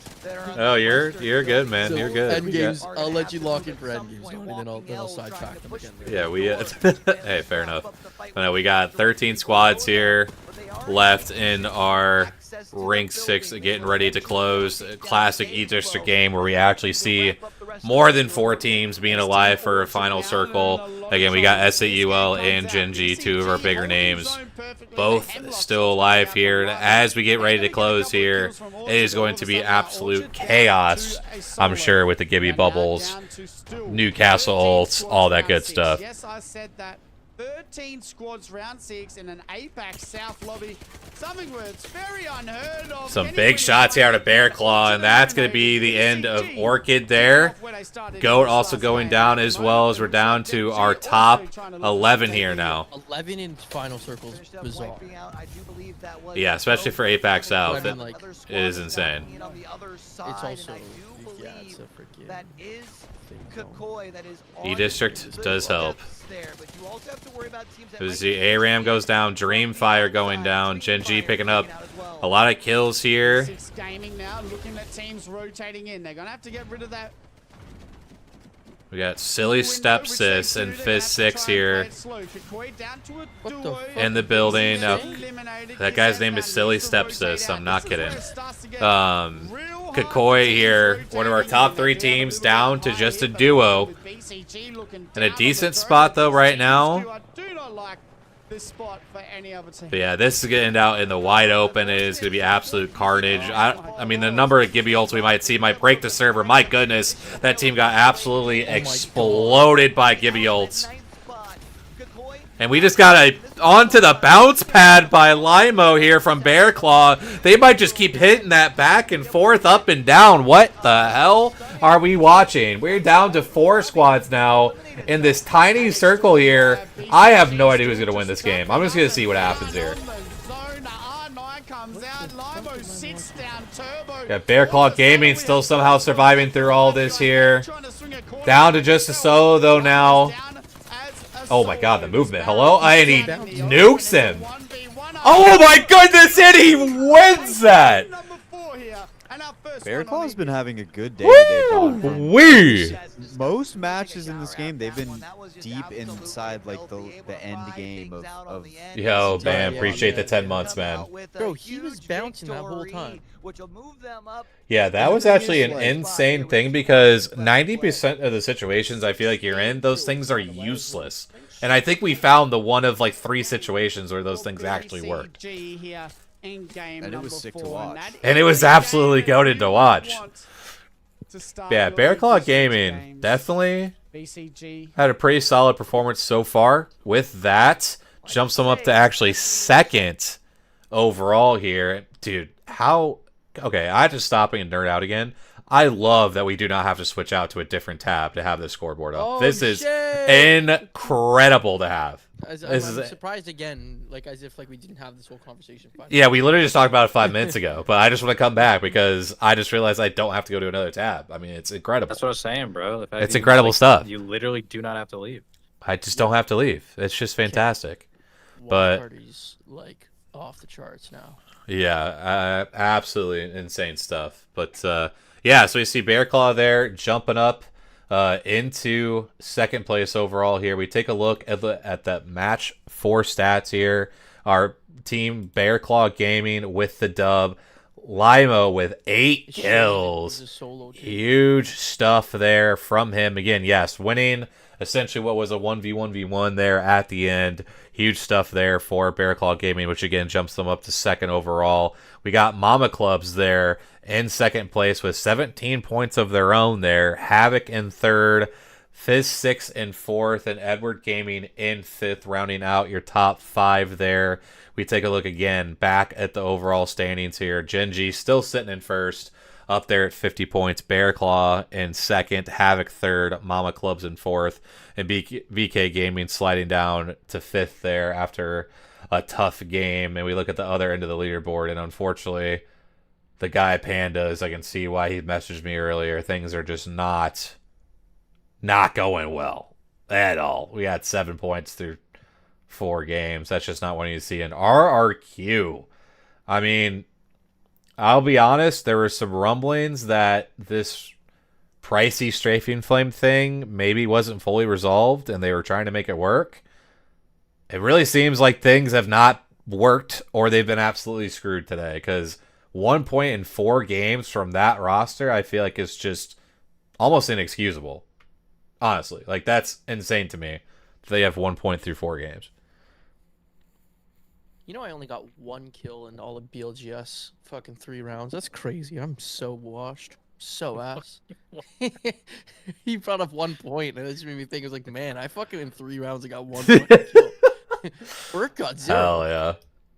Oh, you're good, man. So, You're good. End We games. got- I'll let you lock in for end games, Donnie, then I'll sidetrack them again. Yeah, we. Hey, fair enough. I know we got 13 squads here. left in our Ring 6, getting ready to close. A classic E-District game where we actually see more than 4 teams being alive for a final circle. Again, we got SAUL and Gen G, 2 of our bigger names, both still alive here. As we get ready to close here, it is going to be absolute chaos, I'm sure, with the Gibby bubbles, Newcastle ults, all that good stuff. Yes, I said that. 13 squads, round 6 in an APAC South lobby. Something where it's very unheard of. Some big shots here out of Bear Claw, and that's going to be the end of Orchid there. Goat also going down, as well as we're down to our top 11 here now. 11 in final circles, bizarre. Yeah, especially for APAC South, it is insane. It's also, yeah, it's a freaking... E-District does help. As the ARAM goes down, Dreamfire going down, Gen G picking up a lot of kills here. Gaming now, looking at teams rotating in. They're gonna have to get rid of that. We got Silly Stepsis and Fizz 6 here in the building. Now, that guy's name is Silly Stepsis. I'm not kidding. Kakoi here, one of our top 3 teams, down to just a duo. In a decent spot, though, right now. But yeah, this is getting out in the wide open. It is going to be absolute carnage. I mean, the number of Gibby ults we might see might break the server. My goodness, that team got absolutely exploded by Gibby ults. And we just got onto the bounce pad by Limo here from Bear Claw. They might just keep hitting that back and forth, up and down. What the hell are we watching? We're down to 4 squads now in this tiny circle here. I have no idea who's going to win this game. I'm just going to see what happens here. Got Bear Claw Gaming still somehow surviving through all this here. Down to just a solo, though, now. Oh my god, the movement. Hello? And he nukes him. Oh my goodness, and he wins that! Bear Claw's been having a good day today. Wee! Most matches in this game, they've been deep inside like the end game of Yo, man, appreciate the 10 months, man. Bro, he was bouncing that whole time. Yeah, that was actually an insane thing because 90% of the situations I feel like you're in, those things are useless. And I think we found the one of like 3 situations where those things actually worked. And it was sick to watch. And it was absolutely goated to watch. Yeah, Bear Claw Gaming definitely had a pretty solid performance so far. With that, jumps them up to actually 2nd overall here. Dude, how... Okay, I have to stop and nerd out again. I love that we do not have to switch out to a different tab to have this scoreboard up. Oh, this is incredible to have. I'm surprised again, like as if like we didn't have this whole conversation. Yeah, we literally just talked about it 5 minutes ago, but I just want to come back because I just realized I don't have to go to another tab. I mean, it's incredible. That's what I was saying, bro. It's incredible stuff. You literally do not have to leave. I just don't have to leave. It's just fantastic. But party's like off the charts now. Yeah, absolutely insane stuff. But yeah, so you see Bear Claw there jumping up into 2nd place overall here. We take a look at the match 4 stats here. Our team, Bear Claw Gaming, with the dub. Limo with 8 kills. Huge stuff there from him. Again, yes, winning essentially what was a 1v1v1 there at the end. Huge stuff there for Bear Claw Gaming, which again jumps them up to 2nd overall. We got Mama Clubs there in 2nd place with 17 points of their own there. Havoc in 3rd, Fizz 6 in 4th, and Edward Gaming in 5th, rounding out your top 5 there. We take a look again back at the overall standings here. Gen G still sitting in 1st, up there at 50 points. Bear Claw in 2nd, Havoc 3rd, Mama Clubs in 4th, and VK Gaming sliding down to 5th there after a tough game. And we look at the other end of the leaderboard, and unfortunately, the guy Pandas, I can see why he messaged me earlier. Things are just not going well at all. We had 7 points through 4 games. That's just not what you see in RRQ. I mean, I'll be honest, there were some rumblings that this pricey strafing flame thing maybe wasn't fully resolved and they were trying to make it work. It really seems like things have not worked or they've been absolutely screwed today, because 1 point in 4 games from that roster, I feel like is just almost inexcusable. Honestly, like that's insane to me. They have 1 point through 4 games. You know, I only got 1 kill in all of BLGS fucking 3 rounds. That's crazy. I'm so washed. So ass. He brought up 1 point, and it just made me think, it was like, man, I fucking in 3 rounds I got 1 fucking kill. Burke got 0. Hell yeah.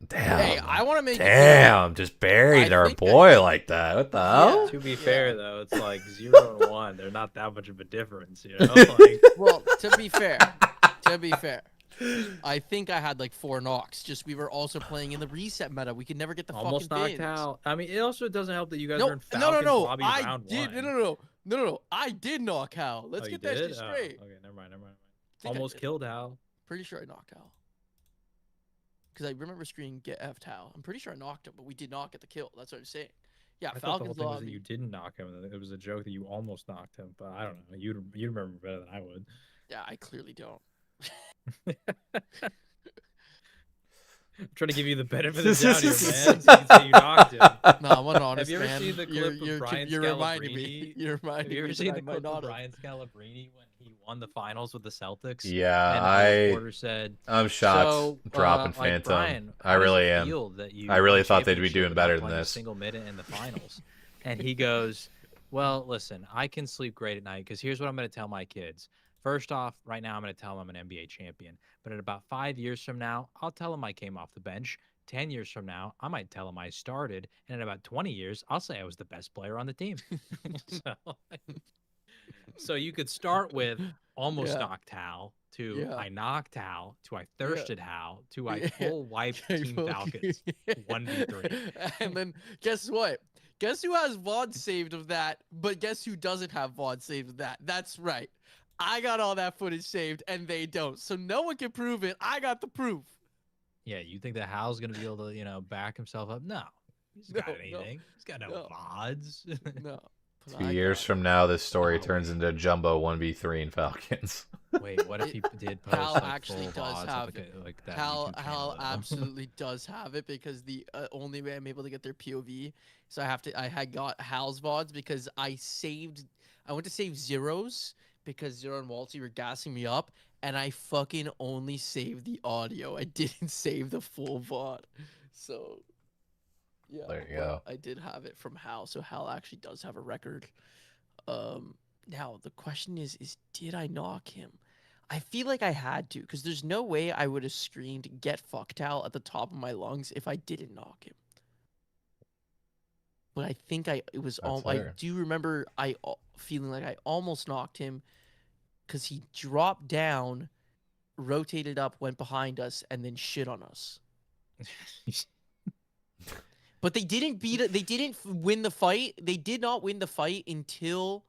Damn. Hey, I want to make Damn, just buried our boy like that. What the hell? Yeah, to be fair, though, it's like 0 and 1. They're not that much of a difference, you know? Like... Well, to be fair, I think I had like 4 knocks. Just we were also playing in the reset meta. We could never get the almost fucking knocked bins. out. I mean, it also doesn't help that you guys No, were in Falcons lobby round 1. No. I did knock Hal. Let's get that shit straight. Okay, never mind. Almost killed Hal. Pretty sure I knocked Hal. Because I remember screaming, "Get F'd Hal." I'm pretty sure I knocked him, but we did not get the kill. That's what I'm saying. Yeah, I Falcons thought the whole thing lobby. was that you didn't knock him. It was a joke that you almost knocked him, but I don't know. You remember better than I would. Yeah, I clearly don't. I'm trying to give you the benefit of the doubt here, man. So you can say you knocked him. No, I'm an honest Have you ever man. seen the clip of Brian You're reminding me. Scalabrine? You're reminding Have you ever me seen that the I might clip not of have. Brian Scalabrine when he won the finals with the Celtics? Yeah, and the reporter said, I'm shocked. So, Dropping like, Phantom. Brian, I how does really it am. feel that you I really won thought they'd be championship doing without better than playing a this. single minute in the finals? And he goes, well, listen, I can sleep great at night because here's what I'm going to tell my kids. First off, right now I'm going to tell them I'm an NBA champion. But in about 5 years from now, I'll tell them I came off the bench. 10 years from now, I might tell them I started. And in about 20 years, I'll say I was the best player on the team. So you could start with almost knocked Hal to I knocked Hal to I thirsted Hal to I full wiped Team Falcons 1v3. And then guess what? Guess who has VOD saved of that, but guess who doesn't have VOD saved of that? That's right. I got all that footage saved and they don't. So no one can prove it. I got the proof. Yeah, you think that Hal's going to be able to, back himself up? No. He's got anything. He's got no VODs. No. 2 years from now, this story turns into Jumbo 1v3 in Falcons. Wait, what if he did post Hal like, actually full does VODs have of, it. like that Hal YouTube channel of him? absolutely does have it because the only way I'm able to get their POV, so I had got Hal's VODs because I went to save zeros because Zero and Walty were gassing me up, and I fucking only saved the audio. I didn't save the full VOD. So, yeah. There you go. I did have it from Hal, so Hal actually does have a record. Now, the question is did I knock him? I feel like I had to, because there's no way I would have screamed, "Get fucked, Hal," at the top of my lungs if I didn't knock him. But I think I do remember feeling like I almost knocked him because he dropped down, rotated up, went behind us, and then shit on us. But they didn't They didn't win the fight. They did not win the fight until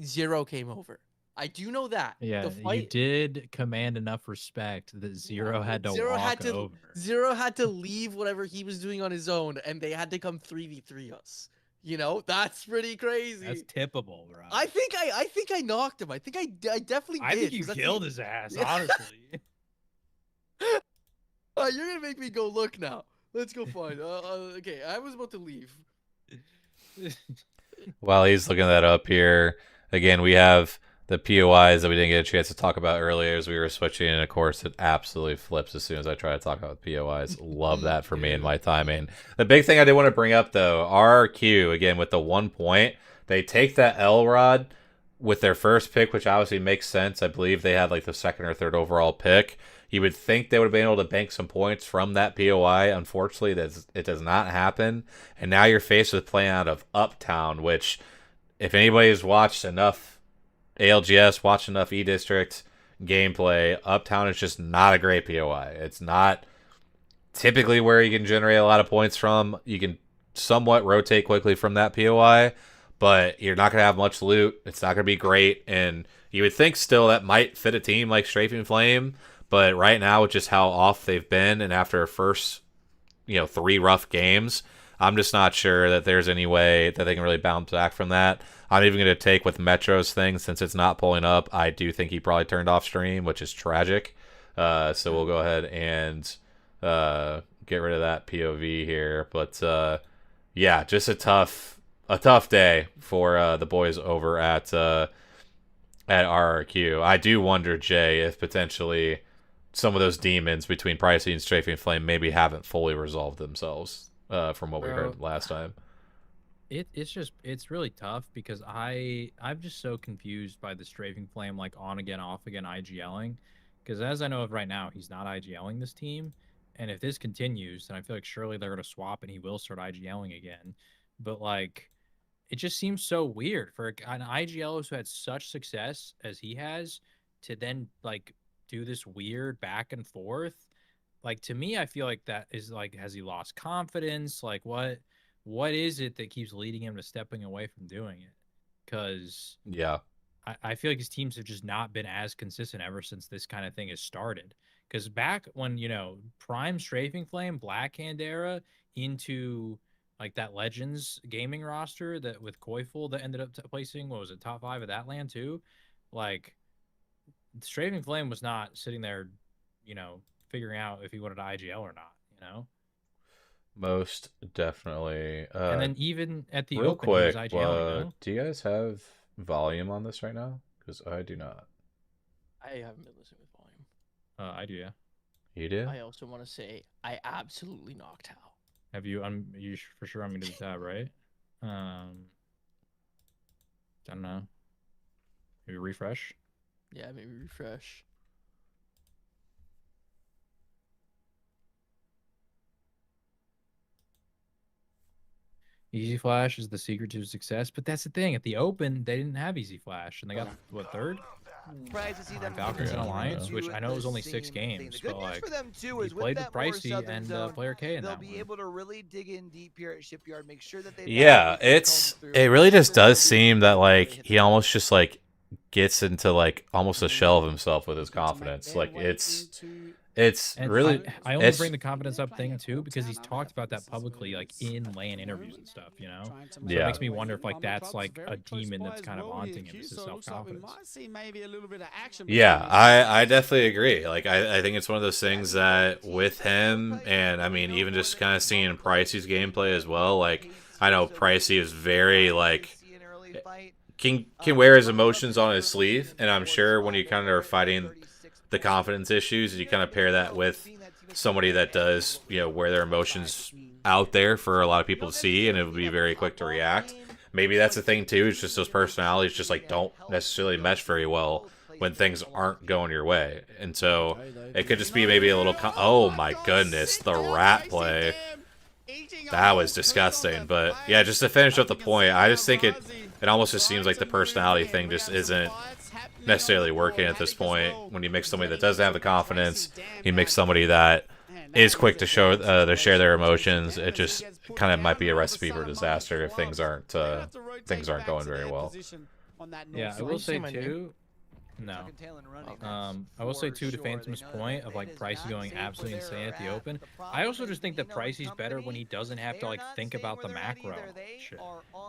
Zero came over. I do know that. Yeah, you did command enough respect that Zero had to walk over. Zero had to leave whatever he was doing on his own, and they had to come 3v3 us. That's pretty crazy. That's tippable, bro. I think I knocked him. I think I definitely did. I think you killed his ass, honestly. You're gonna make me go look now. Let's go find. Okay, I was about to leave. While he's looking that up here, again, we have the POIs that we didn't get a chance to talk about earlier as we were switching, and of course it absolutely flips as soon as I try to talk about POIs. Love that for me and my timing. The big thing I did want to bring up though, RQ, again with the 1 point, they take that L-Rod with their first pick, which obviously makes sense. I believe they had like the 2nd or 3rd overall pick. You would think they would have been able to bank some points from that POI. Unfortunately, it does not happen. And now you're faced with playing out of Uptown, which if anybody's watched enough ALGS, watched enough E-District gameplay, Uptown is just not a great POI. It's not typically where you can generate a lot of points from. You can somewhat rotate quickly from that POI, but you're not going to have much loot. It's not going to be great. And you would think still that might fit a team like Strafing Flame, but right now with just how off they've been and after a first 3 rough games, I'm just not sure that there's any way that they can really bounce back from that. I'm even going to take with Metro's thing, since it's not pulling up. I do think he probably turned off stream, which is tragic. So we'll go ahead and get rid of that POV here. But yeah, just a tough day for the boys over at RRQ. I do wonder, Jay, if potentially some of those demons between Pricey and Strafing Flame maybe haven't fully resolved themselves from what we heard last time. It's really tough because I'm just so confused by the Strafing Flame like on again off again IGLing, because as I know of right now he's not IGLing this team, and if this continues then I feel like surely they're gonna swap and he will start IGLing again. But like it just seems so weird for an IGL who had such success as he has to then like do this weird back and forth. Like to me I feel like that is like, has he lost confidence? Like what is it that keeps leading him to stepping away from doing it? Because yeah, I feel like his teams have just not been as consistent ever since this kind of thing has started. Because back when, you know, Prime Strafing Flame, Black Hand era into like that Legends gaming roster that with Koiful that ended up placing, what was it, top 5 of that land too? Like, Strafing Flame was not sitting there, you know, figuring out if he wanted to IGL or not, you know? Most definitely. And then even at the real open, quick, he was IGLing, no? do you guys have volume on this right now? Because I do not. I haven't been listening with volume. I do, yeah. You do? I also want to say I absolutely knocked out. Have you? You for sure unmuted the tab, right? Don't know. Maybe refresh. Yeah, maybe refresh. Easy Flash is the secret to success, but that's the thing. At the Open, they didn't have Easy Flash, and they got what, third? Surprised to see them Valkyries and continue Alliance, to which do I know the was only same 6 thing. games, The good but news like for them too he is with played with that more Pricey southern and zone, Player K in they'll that be one. able to really dig in deep here at Shipyard, make sure that they Yeah, it really just does seem that like he almost just like gets into like almost a shell of himself with his confidence. Like it's and really I only bring the confidence up thing too because he's talked about that publicly, like in LAN interviews and stuff, you know. So Yeah. it makes me wonder if like that's like a demon that's kind of haunting him, is his self-confidence. Yeah, I definitely agree. Like I think it's one of those things that with him, and I mean even just kind of seeing Pricey's gameplay as well. Like I know Pricey is very like can wear his emotions on his sleeve, and I'm sure when you kind of are fighting the confidence issues, you kind of pair that with somebody that does, you know, wear their emotions out there for a lot of people to see, and it would be very quick to react. Maybe that's the thing too. It's just those personalities just like don't necessarily mesh very well when things aren't going your way, and so it could just be maybe a little. Oh my goodness, the rat play. That was disgusting. But yeah, just to finish up the point, I just think it almost just seems like the personality thing just isn't necessarily working at this point. When you mix somebody that doesn't have the confidence, you mix somebody that is quick to show to share their emotions, it just kind of might be a recipe for disaster if things aren't going very well. Yeah, I will say too. No. I will say too, to Phantom's point of like Pricey going absolutely insane at the open. I also just think that Pricey's better when he doesn't have to like think about the macro shit.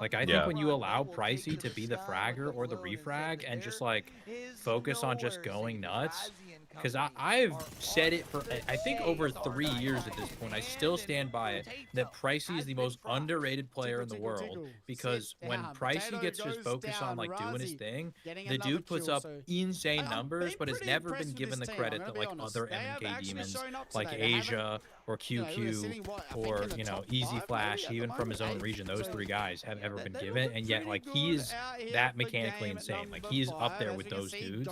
Like I think when you allow Pricey to be the fragger or the refrag and just like focus on just going nuts. Because I've said it for, I think, over 3 years at this point. I still stand by it that Pricey is the most underrated player in the world. Because when Pricey gets just focused on like doing his thing, the dude puts up insane numbers, but has never been given the credit that like other MK demons like Asia or QQ or, you know, Easy Flash, even from his own region, those 3 guys have ever been given. And yet like he is that mechanically insane. Like he is up there with those dudes,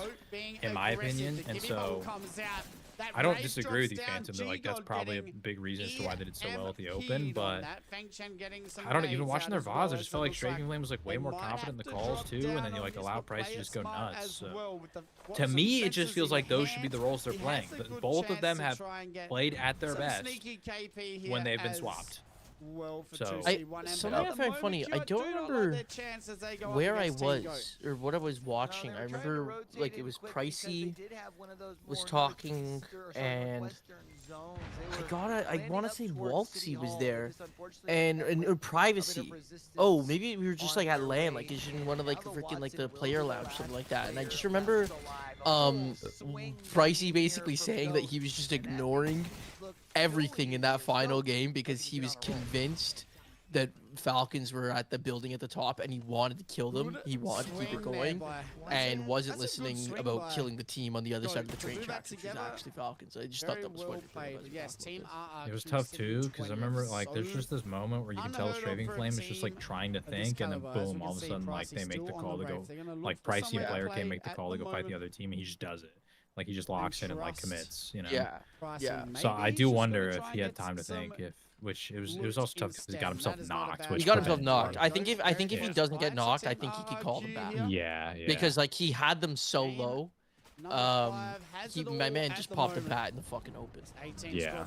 in my opinion. And so I don't disagree with you, Phantom, that like that's probably a big reason as to why they did so well at the open, but I don't know, even watching their VODs, I just felt like Strafing Flame was like way more confident in the calls too, and then you like allow Price to just go nuts. So to me, it just feels like those should be the roles they're playing. Both of them have played at their best when they've been swapped. So something I find funny, I don't remember where I was or what I was watching. I remember like it was Pricey was talking, and I want to say Waltzy was there, and Privacy. Oh, maybe we were just like at LAN, like in one of like the freaking like the player lounge, something like that. And I just remember Pricey basically saying that he was just ignoring everything in that final game because he was convinced that Falcons were at the building at the top and he wanted to kill them. He wanted to keep it going and wasn't listening about killing the team on the other side of the train tracks, which is actually Falcons. I just thought that was funny. It was tough too because I remember like there's just this moment where you can tell Straving Flame is just like trying to think, and then boom, all of a sudden like they make the call to go, like Pricey and player can't make the call to go fight the other team, and he just does it. Like he just locks in and like commits, you know. Yeah. So I do wonder if he had time to think. Which it was also tough because he got himself knocked. He got himself knocked. I think if he doesn't get knocked, I think he could call them back. Yeah. Because like he had them so low. My man just popped a bat in the fucking open. Yeah.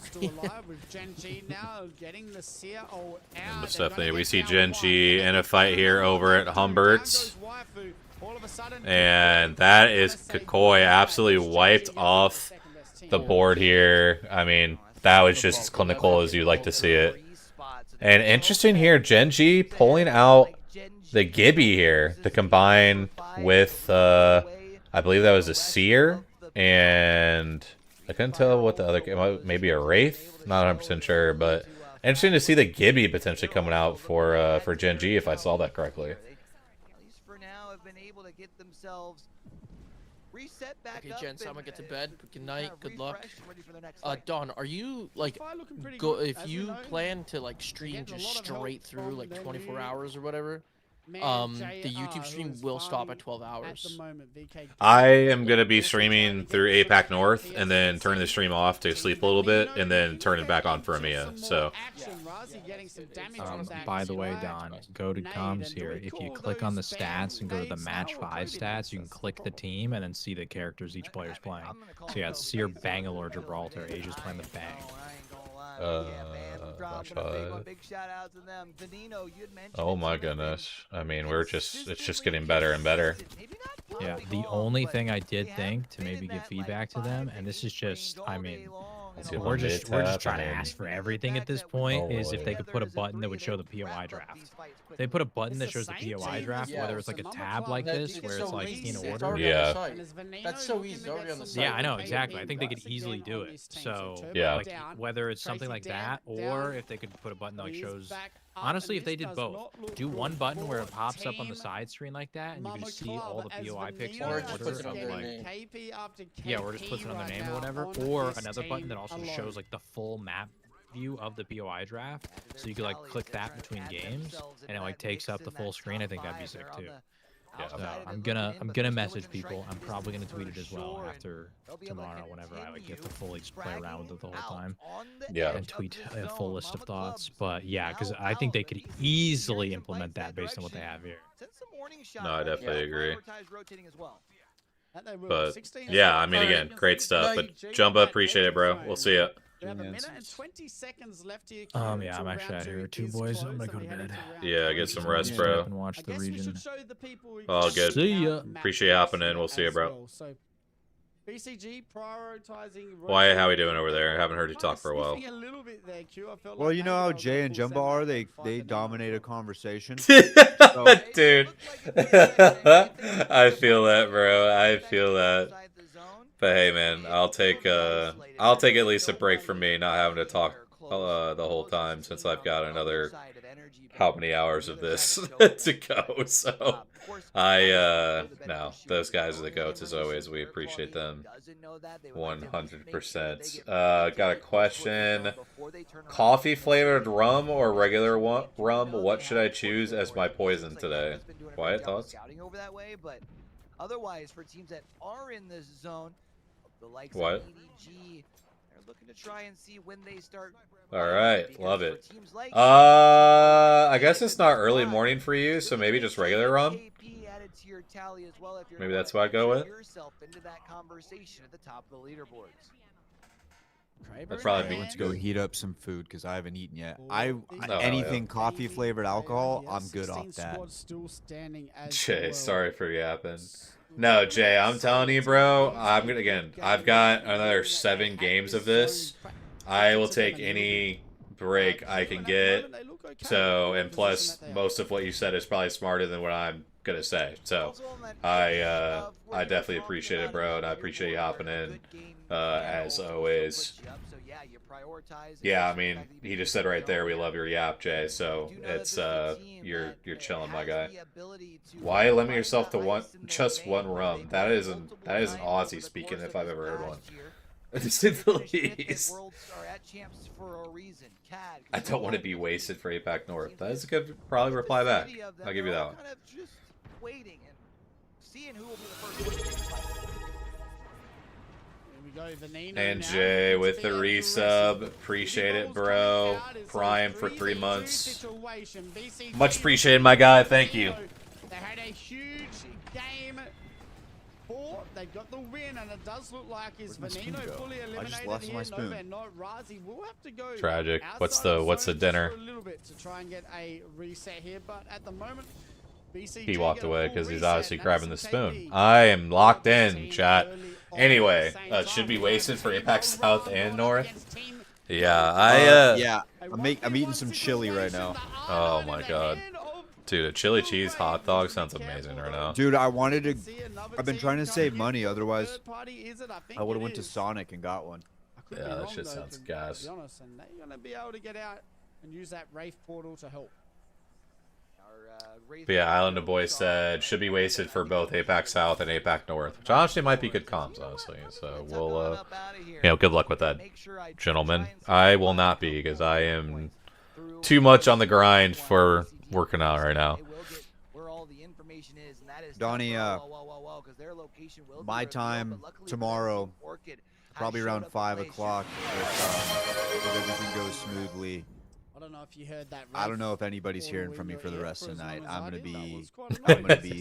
Most definitely, we see Gen G in a fight here over at Humbert's. And that is Kakoi absolutely wiped off the board here. I mean, that was just as clinical as you'd like to see it. And interesting here, Gen G pulling out the Gibby here to combine with, I believe that was a Seer, and I couldn't tell what the other, maybe a Wraith? Not 100% sure, but interesting to see the Gibby potentially coming out for Gen G, if I saw that correctly. Okay, gents, I'm gonna get to bed. Good night. Good luck. Don, are you like if you plan to like stream just straight through like 24 hours or whatever? The YouTube stream will stop at 12 hours. I am going to be streaming through APAC North and then turn the stream off to sleep a little bit and then turn it back on for EMEA. So, by the way, Don, go to comms here. If you click on the stats and go to the match 5 stats, you can click the team and then see the characters each player's playing. So yeah, it's Seer, Bangalore, Gibraltar. Asia's playing the Bang. Oh my goodness. I mean, it's just getting better and better. Yeah, the only thing I did think to maybe give feedback to them, and this is just, I mean, we're just trying to ask for everything at this point, is if they could put a button that would show the POI draft. If they put a button that shows the POI draft, whether it's like a tab like this, where it's like in order. Yeah. That's so easy. Yeah, I know, exactly. I think they could easily do it. So, yeah. like, whether it's something like that, or if they could put a button that like shows... Honestly, if they did both, do one button where it pops up on the side screen like that, and you can see all the POI picks in order of like, yeah, or just puts it on their name or whatever, or another button that also shows like the full map view of the POI draft, so you could like click that between games, and it like takes up the full screen. I think that'd be sick too. Yeah, so I'm gonna message people. I'm probably gonna tweet it as well after tomorrow, whenever I like get to fully just play around with it the whole time. Yeah. And tweet a full list of thoughts. But yeah, because I think they could easily implement that based on what they have here. No, I definitely agree. But yeah, I mean, again, great stuff. But Jumba, appreciate it, bro. We'll see ya. Yeah, I'm actually out here too, boys. I'm gonna go to bed. Yeah, get some rest, bro. And watch the region. All good. See ya. Appreciate you hopping in. We'll see you, bro. BCG prioritizing. Why? How we doing over there? I haven't heard you talk for a while. Well, you know how Jay and Jumbo are. They dominate a conversation. Dude, I feel that, bro. I feel that. But hey, man, I'll take at least a break from me not having to talk the whole time, since I've got another how many hours of this to go. So no, those guys are the goats as always. We appreciate them 100%. Got a question: coffee flavored rum or regular rum? What should I choose as my poison today? Quiet thoughts. Otherwise, for teams that are in this zone, the likes what? of EDG, they're looking to try and see when they start. All right, love it. I guess it's not early morning for you, so maybe just regular rum. Maybe that's what I'd go with. I'd probably be to go heat up some food because I haven't eaten yet. Anything coffee flavored alcohol, I'm good off that. Jay, sorry for yapping. No, Jay, I'm telling you, bro. I've got another 7 games of this. I will take any break I can get. So, and plus, most of what you said is probably smarter than what I'm gonna say. So, I definitely appreciate it, bro, and I appreciate you hopping in, as always. Yeah, I mean, he just said right there, we love your yap, Jay. So it's you're chilling, my guy. Why limit yourself to just one rum? That is an Aussie speaking if I've ever heard one. Please. I don't want to be wasted for APAC North. That is a good probably reply back. I'll give you that one. And Jay with the resub. Appreciate it, bro. Prime for 3 months. Much appreciated, my guy. Thank you. They had a huge game 4. They got the win, and it does look like is Veneno fully eliminated. I just lost my spoon. Razi will have to go Tragic. What's the dinner? a little bit to try and get a reset here, but at the moment He walked away because he's obviously grabbing the spoon. I am locked in, chat. Anyway, should be wasted for APAC South and North. Yeah, yeah, I'm eating some chili right now. Oh my god. Dude, a chili cheese hot dog sounds amazing right now. Dude, I've been trying to save money, otherwise I would have went to Sonic and got one. Yeah, that shit sounds gas. They're gonna be able to get out and use that Wraith portal to help. But yeah, Islander Boy said should be wasted for both APAC South and APAC North, which honestly might be good comms, honestly. So we'll, good luck with that, gentlemen. I will not be because I am too much on the grind for working out right now. Donnie, my time tomorrow, probably around 5 o'clock, if everything goes smoothly. I don't know if you heard that. I don't know if anybody's hearing from me for the rest of the night. I'm gonna be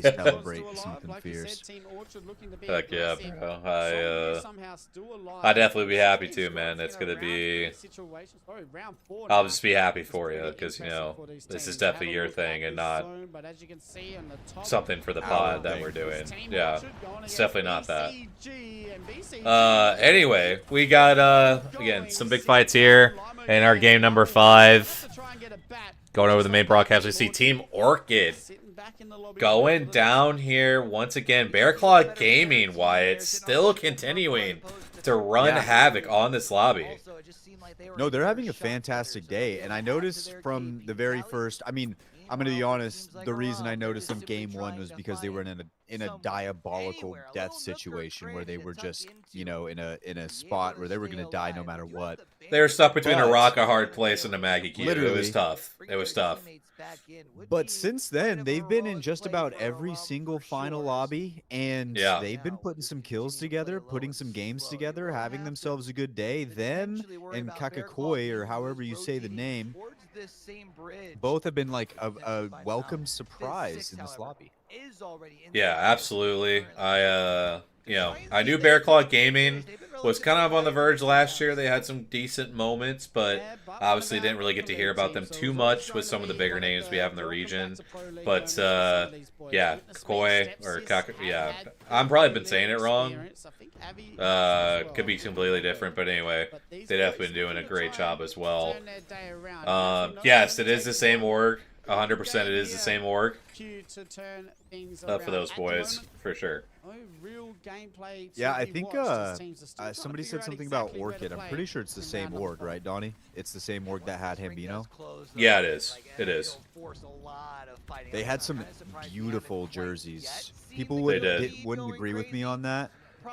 celebrating something fierce. Heck yeah, bro. I'd definitely be happy to, man. It's gonna be. I'll just be happy for you because you know this is definitely your thing and not something for the pod that we're doing. Yeah, it's definitely not that. Anyway, we got again some big fights here. In our game number 5, going over the main broadcast, we see Team Orchid going down here once again. Bear Claw Gaming, Wyatt, still continuing to run havoc on this lobby. No, they're having a fantastic day, and I noticed from the very first. I mean, I'm gonna be honest. The reason I noticed them game 1 was because they were in a diabolical death situation where they were just, you know, in a spot where they were gonna die no matter what. They were stuck between a rock, a hard place, and a Maggie Cube. It was tough. It was tough. But since then, they've been in just about every single final lobby, and they've been putting some kills together, putting some games together, having themselves a good day. Them and Kakakoi, or however you say the name, both have been like a welcome surprise in this lobby. Yeah, absolutely. I knew Bear Claw Gaming was kind of on the verge last year. They had some decent moments, but obviously didn't really get to hear about them too much with some of the bigger names we have in the region. But yeah, Koi or Kaka, yeah, I'm probably been saying it wrong. Could be completely different, but anyway, they definitely been doing a great job as well. Yes, it is the same org. 100% it is the same org. For those boys, for sure. Yeah, I think somebody said something about Orchid. I'm pretty sure it's the same org, right, Donnie? It's the same org that had Hambino? Yeah, it is. It is. They had some beautiful jerseys. People wouldn't agree with me on that.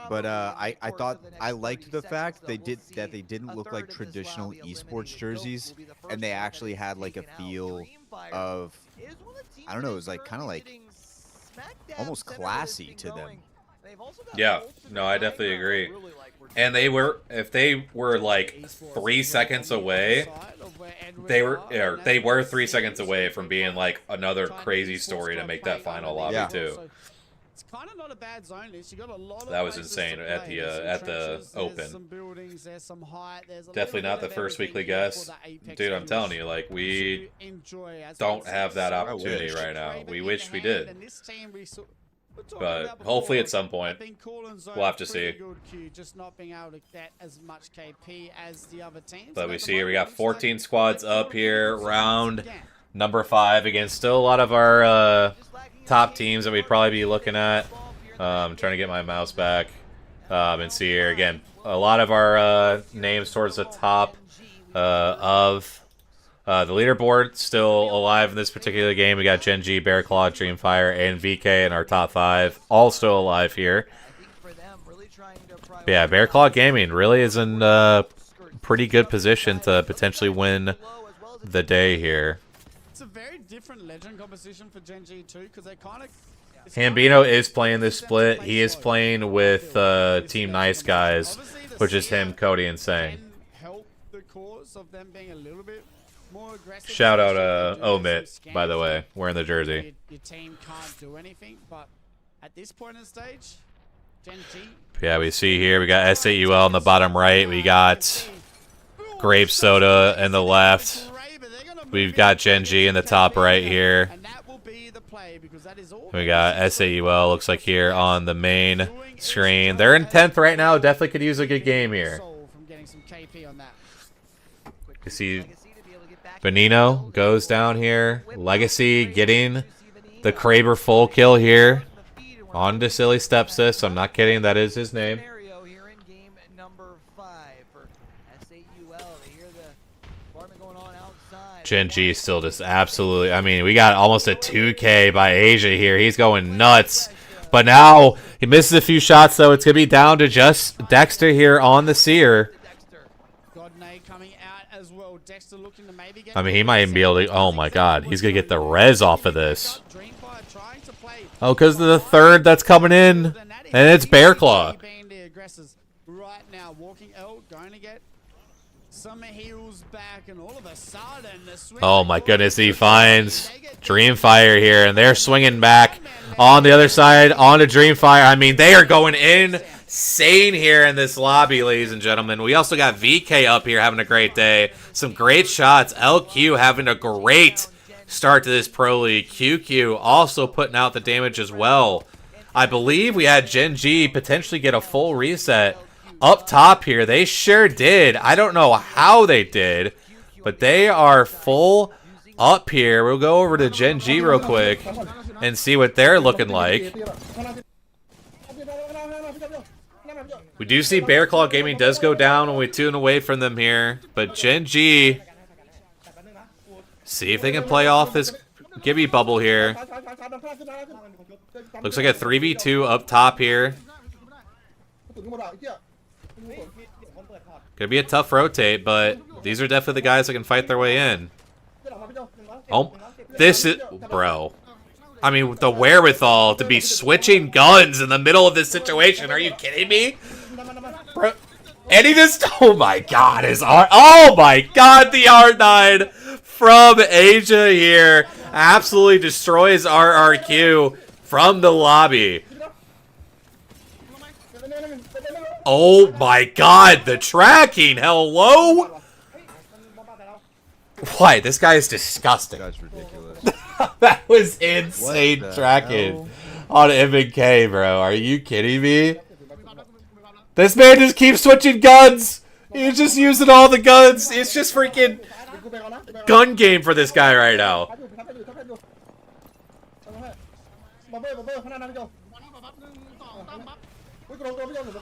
But I thought I liked the fact they didn't look like traditional esports jerseys, and they actually had like a feel of, I don't know, it was like kind of like almost classy to them. Yeah, no, I definitely agree. And if they were like 3 seconds away, they were 3 seconds away from being like another crazy story to make that final lobby too. It's kind of not a bad zone list. You got a lot of that was insane at the open. Definitely not the first weekly guest, dude. I'm telling you, like we don't have that opportunity right now. We wish we did. But hopefully at some point. We'll have to see. Just not being able to get as much KP as the other teams. But we see here we got 14 squads up here, round number 5 against still a lot of our top teams that we'd probably be looking at. I'm trying to get my mouse back and see here again a lot of our names towards the top of the leaderboard. Still alive in this particular game. We got Gen G, Bear Claw, Dreamfire, and VK in our top 5, all still alive here. But yeah, Bear Claw Gaming really is in pretty good position to potentially win the day here. It's a very different legend composition for Gen G too, because they kind of. Hambino is playing this split. He is playing with Team Nice Guys, which is him, Cody, and Sang. Shout out Omit, by the way, wearing the jersey. Your team can't do anything, but at this point in the stage, Gen G. Yeah, we see here we got SAUL on the bottom right. We got Grape Soda in the left. We've got Gen G in the top right here. We got SAUL, looks like here on the main screen. They're in 10th right now. Definitely could use a good game here. You see Benino goes down here. Legacy getting the Kraber full kill here. On to Silly Stepsis. I'm not kidding. That is his name. Gen G still just absolutely, I mean, we got almost a 2K by Asia here. He's going nuts. But now he misses a few shots, though. It's going to be down to just Dexter here on the Seer. I mean, he might even be able to, oh my god, he's going to get the res off of this. Oh, because of the third that's coming in. And it's Bear Claw. Right now, walking out, going to get some heals back, and all of a sudden the swing. Oh my goodness, he finds Dreamfire here, and they're swinging back on the other side onto Dreamfire. I mean, they are going insane here in this lobby, ladies and gentlemen. We also got VK up here having a great day. Some great shots. LQ having a great start to this Pro League. QQ also putting out the damage as well. I believe we had Gen G potentially get a full reset up top here. They sure did. I don't know how they did, but they are full up here. We'll go over to Gen G real quick and see what they're looking like. We do see Bear Claw Gaming does go down when we tune away from them here, but Gen G, see if they can play off this Gibby bubble here. Looks like a 3v2 up top here. Could be a tough rotate, but these are definitely the guys that can fight their way in. Oh, this is, bro. I mean, with the wherewithal to be switching guns in the middle of this situation. Are you kidding me? Bro. And he just, oh my god, oh my god, the R9 from Asia here absolutely destroys RRQ from the lobby. Oh my god, the tracking, hello? Why, this guy is disgusting. That's ridiculous. That was insane tracking on M&K, bro. Are you kidding me? This man just keeps switching guns. He's just using all the guns. It's just freaking gun game for this guy right now.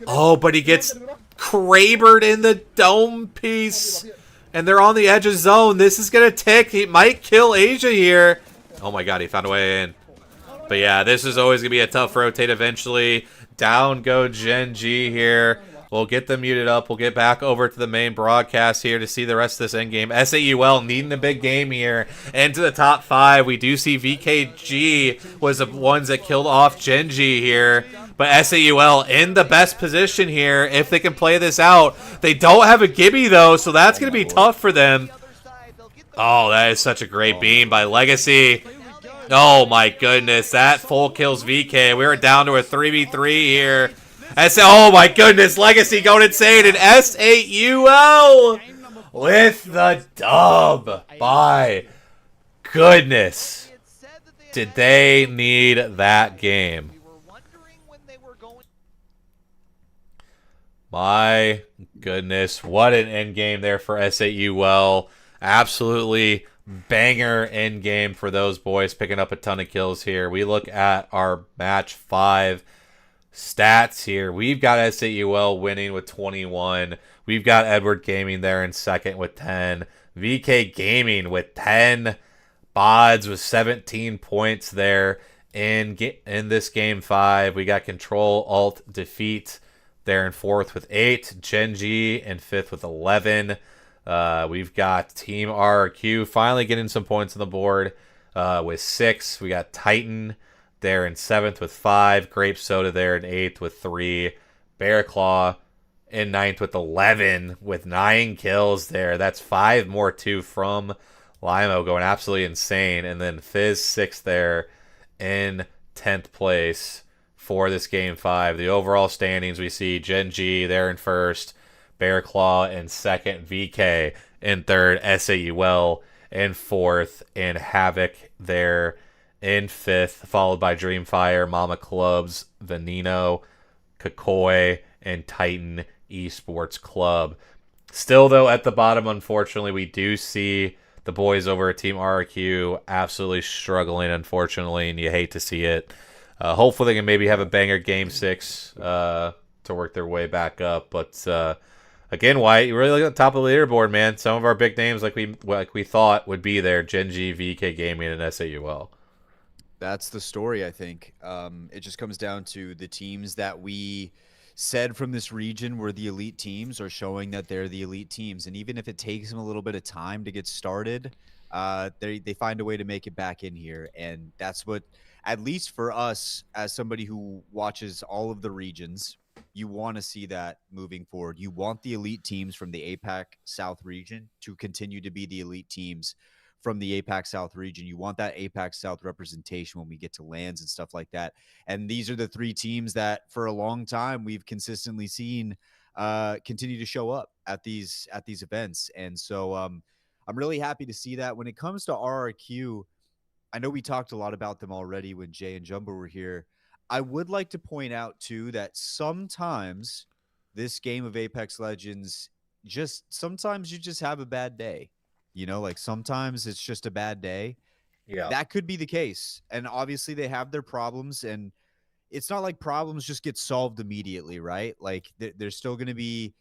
Oh, but he gets Krabered in the dome piece. And they're on the edge of zone. This is going to tick. He might kill Asia here. Oh my god, he found a way in. But yeah, this is always going to be a tough rotate eventually. Down go Gen G here. We'll get them muted up. We'll get back over to the main broadcast here to see the rest of this endgame. SAUL needing the big game here. Into the top 5. We do see VKG was the ones that killed off Gen G here. But SAUL in the best position here if they can play this out. They don't have a Gibby, though, so that's going to be tough for them. Oh, that is such a great beam by Legacy. Oh, my goodness. That full kills VK. We were down to a 3v3 here. Oh, my goodness. Legacy going insane. And SAUL with the dub. My goodness. Did they need that game? My goodness, what an end game there for SAU. Well, absolutely banger end game for those boys, picking up a ton of kills here. We look at our match 5 stats here. We've got SAUL winning with 21. We've got Edward Gaming there in second with 10. VK Gaming with 10. Bods with 17 points there in this game 5. We got Control Alt Defeat there in fourth with 8. Genji in fifth with 11. We've got Team RRQ finally getting some points on the board with 6. We got Titan there in 7th with 5. Grape Soda there in 8th with 3. Bear Claw in 9th with 11 with 9 kills there. That's 5 more too from Limo, going absolutely insane. And then Fizz 6th there in 10th place for this game 5. The overall standings, we see Genji there in first, Bear Claw in second, VK in third, SAUL in fourth, and Havoc there in fifth, followed by Dreamfire, Mama Clubs, Veneno, Kakoi, and Titan Esports Club. Still, though, at the bottom, unfortunately, we do see the boys over at Team RQ absolutely struggling, unfortunately, and you hate to see it. Hopefully, they can maybe have a banger Game 6 to work their way back up. But again, Wyatt, you really look at the top of the leaderboard, man. Some of our big names, like we thought, would be there: Genji, VK Gaming, and SAUL. That's the story, I think. It just comes down to the teams that we said from this region were the elite teams are showing that they're the elite teams. And even if it takes them a little bit of time to get started, they find a way to make it back in here. And that's what, at least for us, as somebody who watches all of the regions, you want to see that moving forward. You want the elite teams from the APAC South region to continue to be the elite teams from the APAC South region. You want that APAC South representation when we get to lands and stuff like that. And these are the 3 teams that for a long time we've consistently seen continue to show up at these events. And so I'm really happy to see that. When it comes to RRQ, I know we talked a lot about them already when Jay and Jumbo were here. I would like to point out too that sometimes this game of Apex Legends, sometimes you just have a bad day. You know, like sometimes it's just a bad day. Yeah. That could be the case. And obviously they have their problems, and it's not like problems just get solved immediately, right? Like there's still going to be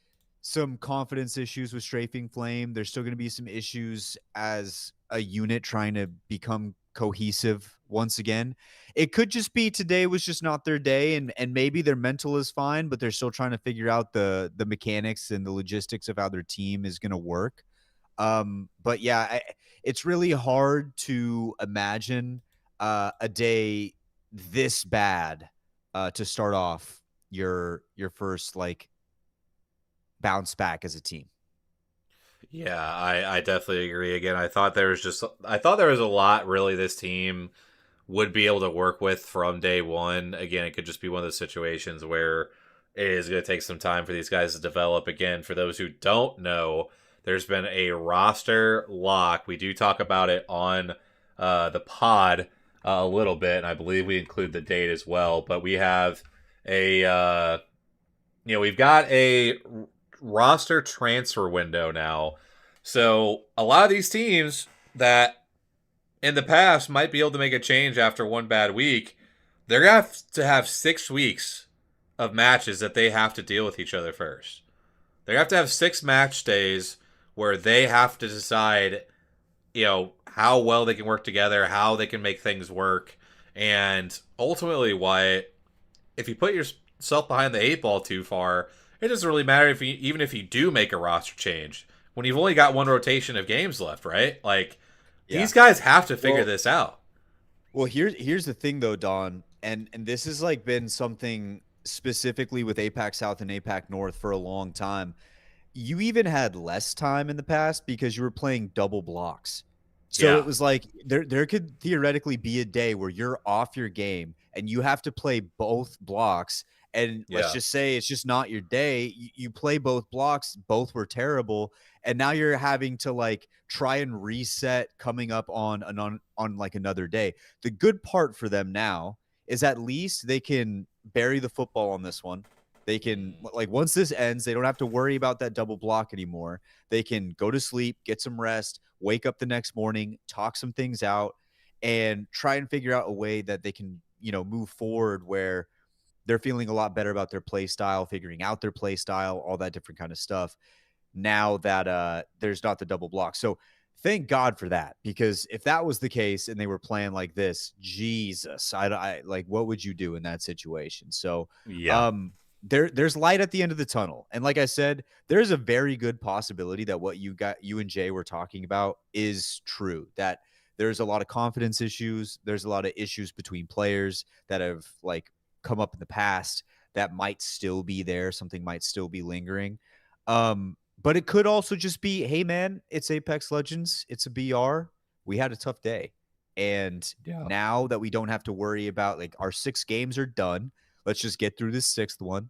some confidence issues with Strafing Flame. There's still going to be some issues as a unit trying to become cohesive once again. It could just be today was just not their day, and maybe their mental is fine, but they're still trying to figure out the mechanics and the logistics of how their team is going to work. But yeah, it's really hard to imagine a day this bad to start off your first like bounce back as a team. Yeah, I definitely agree. Again, I thought there was a lot really this team would be able to work with from day one. Again, it could just be one of those situations where it is going to take some time for these guys to develop. Again, for those who don't know, there's been a roster lock. We do talk about it on the pod a little bit, and I believe we include the date as well. But we have we've got a roster transfer window now. So a lot of these teams that in the past might be able to make a change after one bad week, they're going to have 6 weeks of matches that they have to deal with each other first. They have to have 6 match days where they have to decide, how well they can work together, how they can make things work. And ultimately, Wyatt, if you put yourself behind the 8 ball too far, it doesn't really matter even if you do make a roster change when you've only got one rotation of games left, right? Like, these guys have to figure this out. Well, here's the thing though, Don, and this has like been something specifically with APAC South and APAC North for a long time. You even had less time in the past because you were playing double blocks. So it was like there could theoretically be a day where you're off your game and you have to play both blocks. And let's just say it's just not your day. You play both blocks, both were terrible, and now you're having to like try and reset coming up on like another day. The good part for them now is at least they can bury the football on this one. They can, like, once this ends, they don't have to worry about that double block anymore. They can go to sleep, get some rest, wake up the next morning, talk some things out, and try and figure out a way that they can, move forward where they're feeling a lot better about their play style, figuring out their play style, all that different kind of stuff. Now that there's not the double block. So thank God for that, because if that was the case and they were playing like this, Jesus, I like, what would you do in that situation? So Yeah. There's light at the end of the tunnel. And like I said, there's a very good possibility that what you and Jay were talking about is true, that there's a lot of confidence issues. There's a lot of issues between players that have like come up in the past that might still be there. Something might still be lingering. But it could also just be, hey man, it's Apex Legends. It's a BR. We had a tough day. And now that we don't have to worry about, like, our 6 games are done. Let's just get through this 6th one.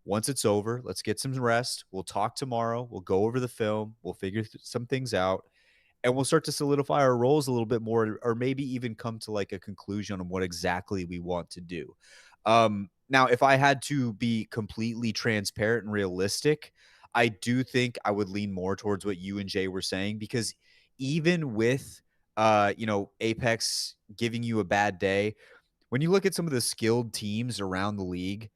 Once it's over, let's get some rest. We'll talk tomorrow. We'll go over the film. We'll figure some things out. And we'll start to solidify our roles a little bit more, or maybe even come to like a conclusion on what exactly we want to do. Now, if I had to be completely transparent and realistic, I do think I would lean more towards what you and Jay were saying, because even with, Apex giving you a bad day, when you look at some of the skilled teams around the league,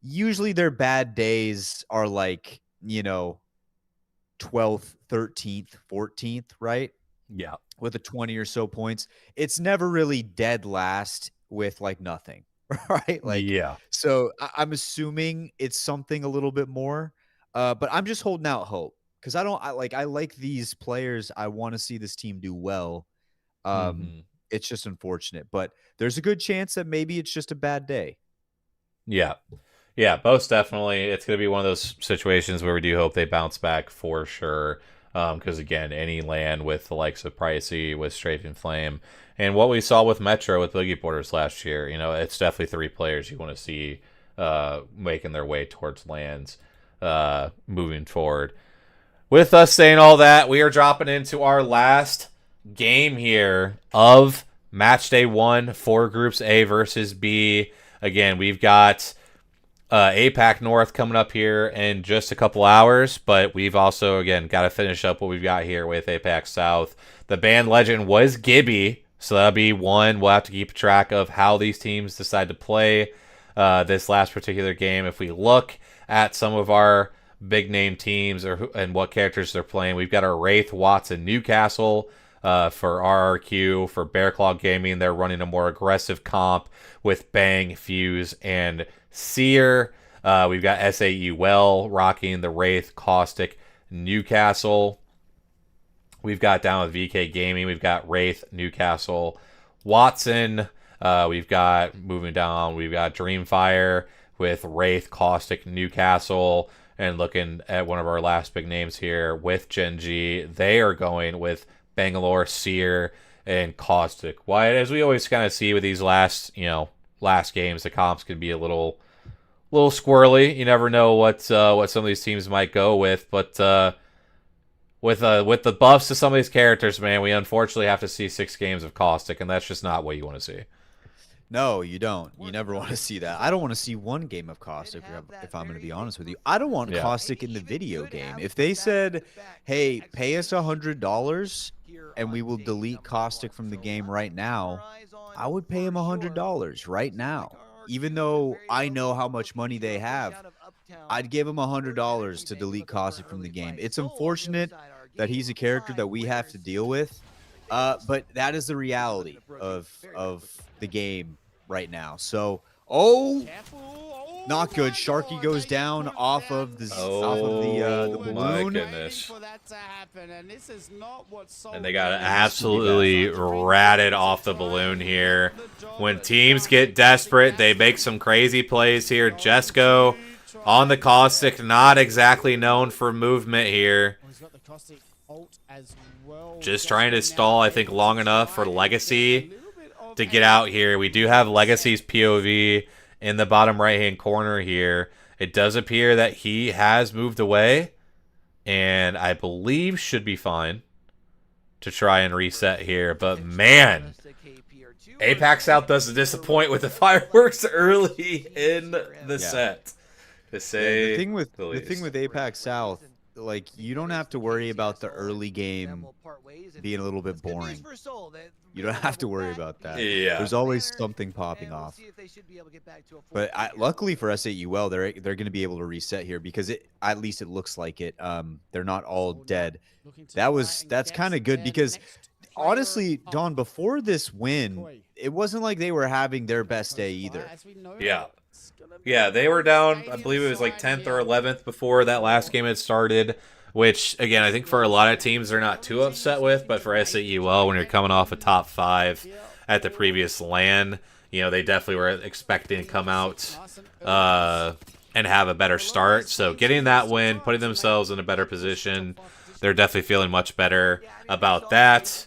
usually their bad days are like, 12th, 13th, 14th, right? Yeah. With a 20 or so points. It's never really dead last with like nothing, right? Like, yeah. So I'm assuming it's something a little bit more, but I'm just holding out hope, because I like these players. I want to see this team do well. It's just unfortunate, but there's a good chance that maybe it's just a bad day. Yeah. Yeah, most definitely. It's going to be one of those situations where we do hope they bounce back for sure. Because, again, any land with the likes of Pricey, with Strafe and Flame, and what we saw with Metro with Boogie Borders last year, it's definitely 3 players you want to see making their way towards lands moving forward. With us saying all that, we are dropping into our last game here of match day 1 for groups A versus B. Again, we've got APAC North coming up here in just a couple hours, but we've also, again, got to finish up what we've got here with APAC South. The band legend was Gibby, so that'll be one. We'll have to keep track of how these teams decide to play this last particular game. If we look at some of our big name teams and what characters they're playing, we've got our Wraith, Watson, Newcastle. For RRQ, for Bear Claw Gaming, they're running a more aggressive comp with Bang, Fuse, and Seer. We've got SAUL rocking the Wraith, Caustic, Newcastle. We've got down with VK Gaming, we've got Wraith, Newcastle, Watson. We've got, moving down, we've got Dreamfire with Wraith, Caustic, Newcastle. And looking at one of our last big names here with Gen G, they are going with Bangalore, Seer, and Caustic. Why, as we always kind of see with these last games, the comps can be a little squirrely. You never know what some of these teams might go with, but with the buffs to some of these characters, man, we unfortunately have to see 6 games of Caustic, and that's just not what you want to see. No, you don't. You never want to see that. I don't want to see one game of Caustic, if I'm going to be honest with you. I don't want Caustic in the video game. If they said, hey, pay us $100 and we will delete Caustic from the game right now, I would pay him $100 right now. Even though I know how much money they have, I'd give him $100 to delete Caustic from the game. It's unfortunate that he's a character that we have to deal with. But that is the reality of the game right now. So, not good. Sharky goes down off of the balloon. My goodness. And they got absolutely ratted off the balloon here. When teams get desperate, they make some crazy plays here. Jesco on the Caustic, not exactly known for movement here. Just trying to stall, I think, long enough for Legacy to get out here. We do have Legacy's POV in the bottom right-hand corner here. It does appear that he has moved away, and I believe should be fine to try and reset here. But, man, APAC South doesn't disappoint with the fireworks early in the set. to say the thing with least. APAC South, like you don't have to worry about the early game being a little bit boring. You don't have to worry about that. Yeah. There's always something popping off. But luckily for SAUL, they're going to be able to reset here because at least it looks like it. They're not all dead. That's kind of good because honestly, Don, before this win, it wasn't like they were having their best day either. Yeah. Yeah, they were down, I believe it was like 10th or 11th before that last game had started, which, again, I think for a lot of teams they're not too upset with, but for SAUL, when you're coming off a top 5 at the previous LAN, you know, they definitely were expecting to come out and have a better start. So getting that win, putting themselves in a better position, they're definitely feeling much better about that.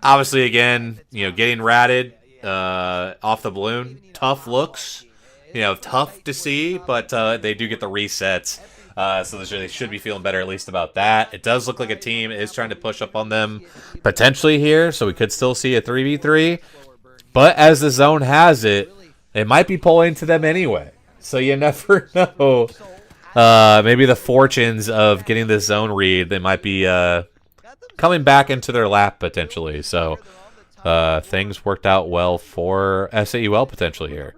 Obviously, again, you know, getting ratted off the balloon, tough looks. You know, tough to see, but they do get the resets, so they should be feeling better at least about that. It does look like a team is trying to push up on them potentially here, so we could still see a 3v3. But as the zone has it, it might be pulling to them anyway, so you never know. Maybe the fortunes of getting this zone read, they might be coming back into their lap potentially. So things worked out well for SAUL potentially here.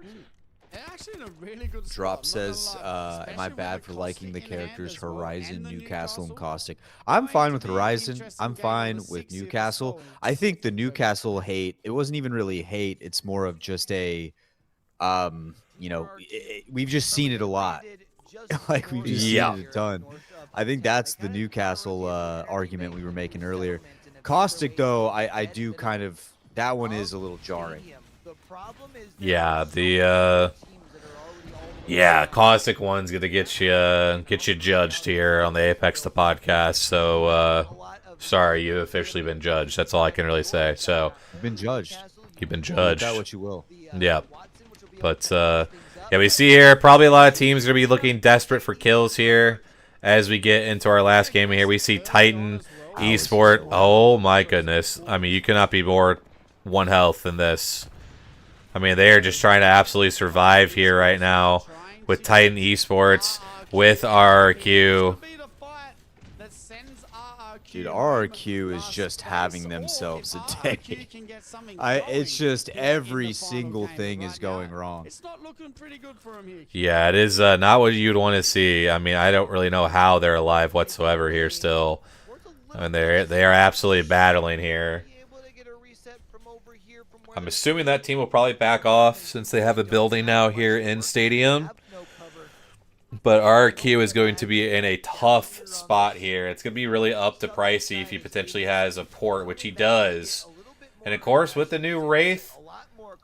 Drop says, am I bad for liking the characters Horizon, Newcastle, and Caustic? I'm fine with Horizon. I'm fine with Newcastle. I think the Newcastle hate, it wasn't even really hate. It's more of just a, you know, we've just seen it a lot. Like, we've just seen it a ton. I think that's the Newcastle argument we were making earlier. Caustic, though, I do kind of, that one is a little jarring. Yeah, yeah, Caustic one's gonna get you judged here on the Apex the podcast. So sorry, you've officially been judged. That's all I can really say. So you've been judged. You've been judged. That what you will. Yeah, but yeah, we see here probably a lot of teams are gonna be looking desperate for kills here as we get into our last game here. We see Titan Esport. Oh my goodness! I mean, you cannot be more 1 health than this. I mean, they are just trying to absolutely survive here right now with Titan Esports, with RRQ. Dude, RRQ is just having themselves a day. It's just every single thing is going wrong. Yeah, it is not what you'd want to see. I mean, I don't really know how they're alive whatsoever here still. I mean, they are absolutely battling here. I'm assuming that team will probably back off since they have a building now here in Stadium. But RRQ is going to be in a tough spot here. It's going to be really up to Pricey if he potentially has a port, which he does. And of course, with the new Wraith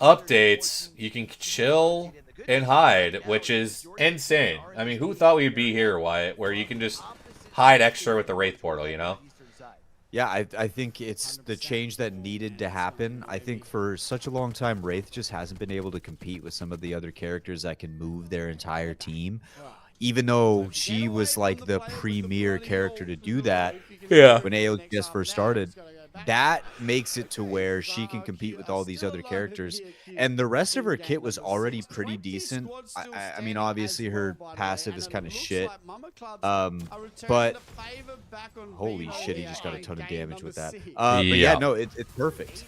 updates, you can chill and hide, which is insane. I mean, who thought we'd be here, Wyatt, where you can just hide extra with the Wraith portal, you know? Yeah, I think it's the change that needed to happen. I think for such a long time, Wraith just hasn't been able to compete with some of the other characters that can move their entire team. Even though she was like the premier character to do that when ALGS first started, that makes it to where she can compete with all these other characters. And the rest of her kit was already pretty decent. I mean, obviously her passive is kind of shit. But holy shit, he just got a ton of damage with that. But yeah, no, it's perfect.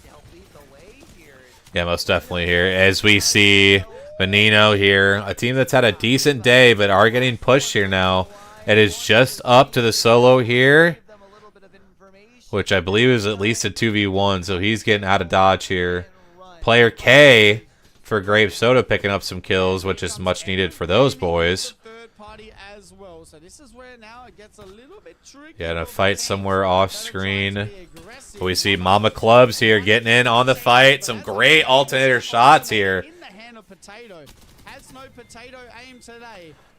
Yeah, most definitely here. As we see Veneno here, a team that's had a decent day but are getting pushed here now. It is just up to the solo here, which I believe is at least a 2v1, so he's getting out of dodge here. Player K for Grape Soda picking up some kills, which is much needed for those boys. Yeah, and a fight somewhere off screen. We see Mama Clubs here getting in on the fight. Some great alternator shots here.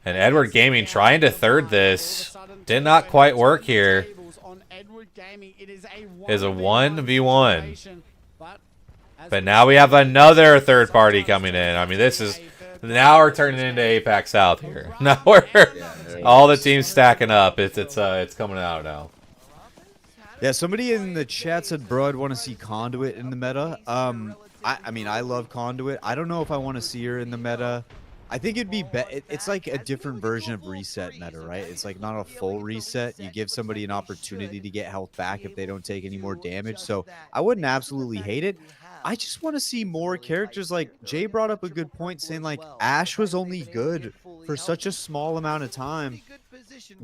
And Edward Gaming trying to third this. Did not quite work here. Is a 1v1. But now we have another third party coming in. I mean, this is... Now we're turning into APAC South here. Now we're... all the teams stacking up. It's coming out now. Yeah, somebody in the chat said, bro, I'd want to see Conduit in the meta. I mean, I love Conduit. I don't know if I want to see her in the meta. I think it'd be it's like a different version of reset meta, right? It's like not a full reset. You give somebody an opportunity to get health back if they don't take any more damage. So I wouldn't absolutely hate it. I just want to see more characters. Like Jay brought up a good point saying like Ash was only good for such a small amount of time.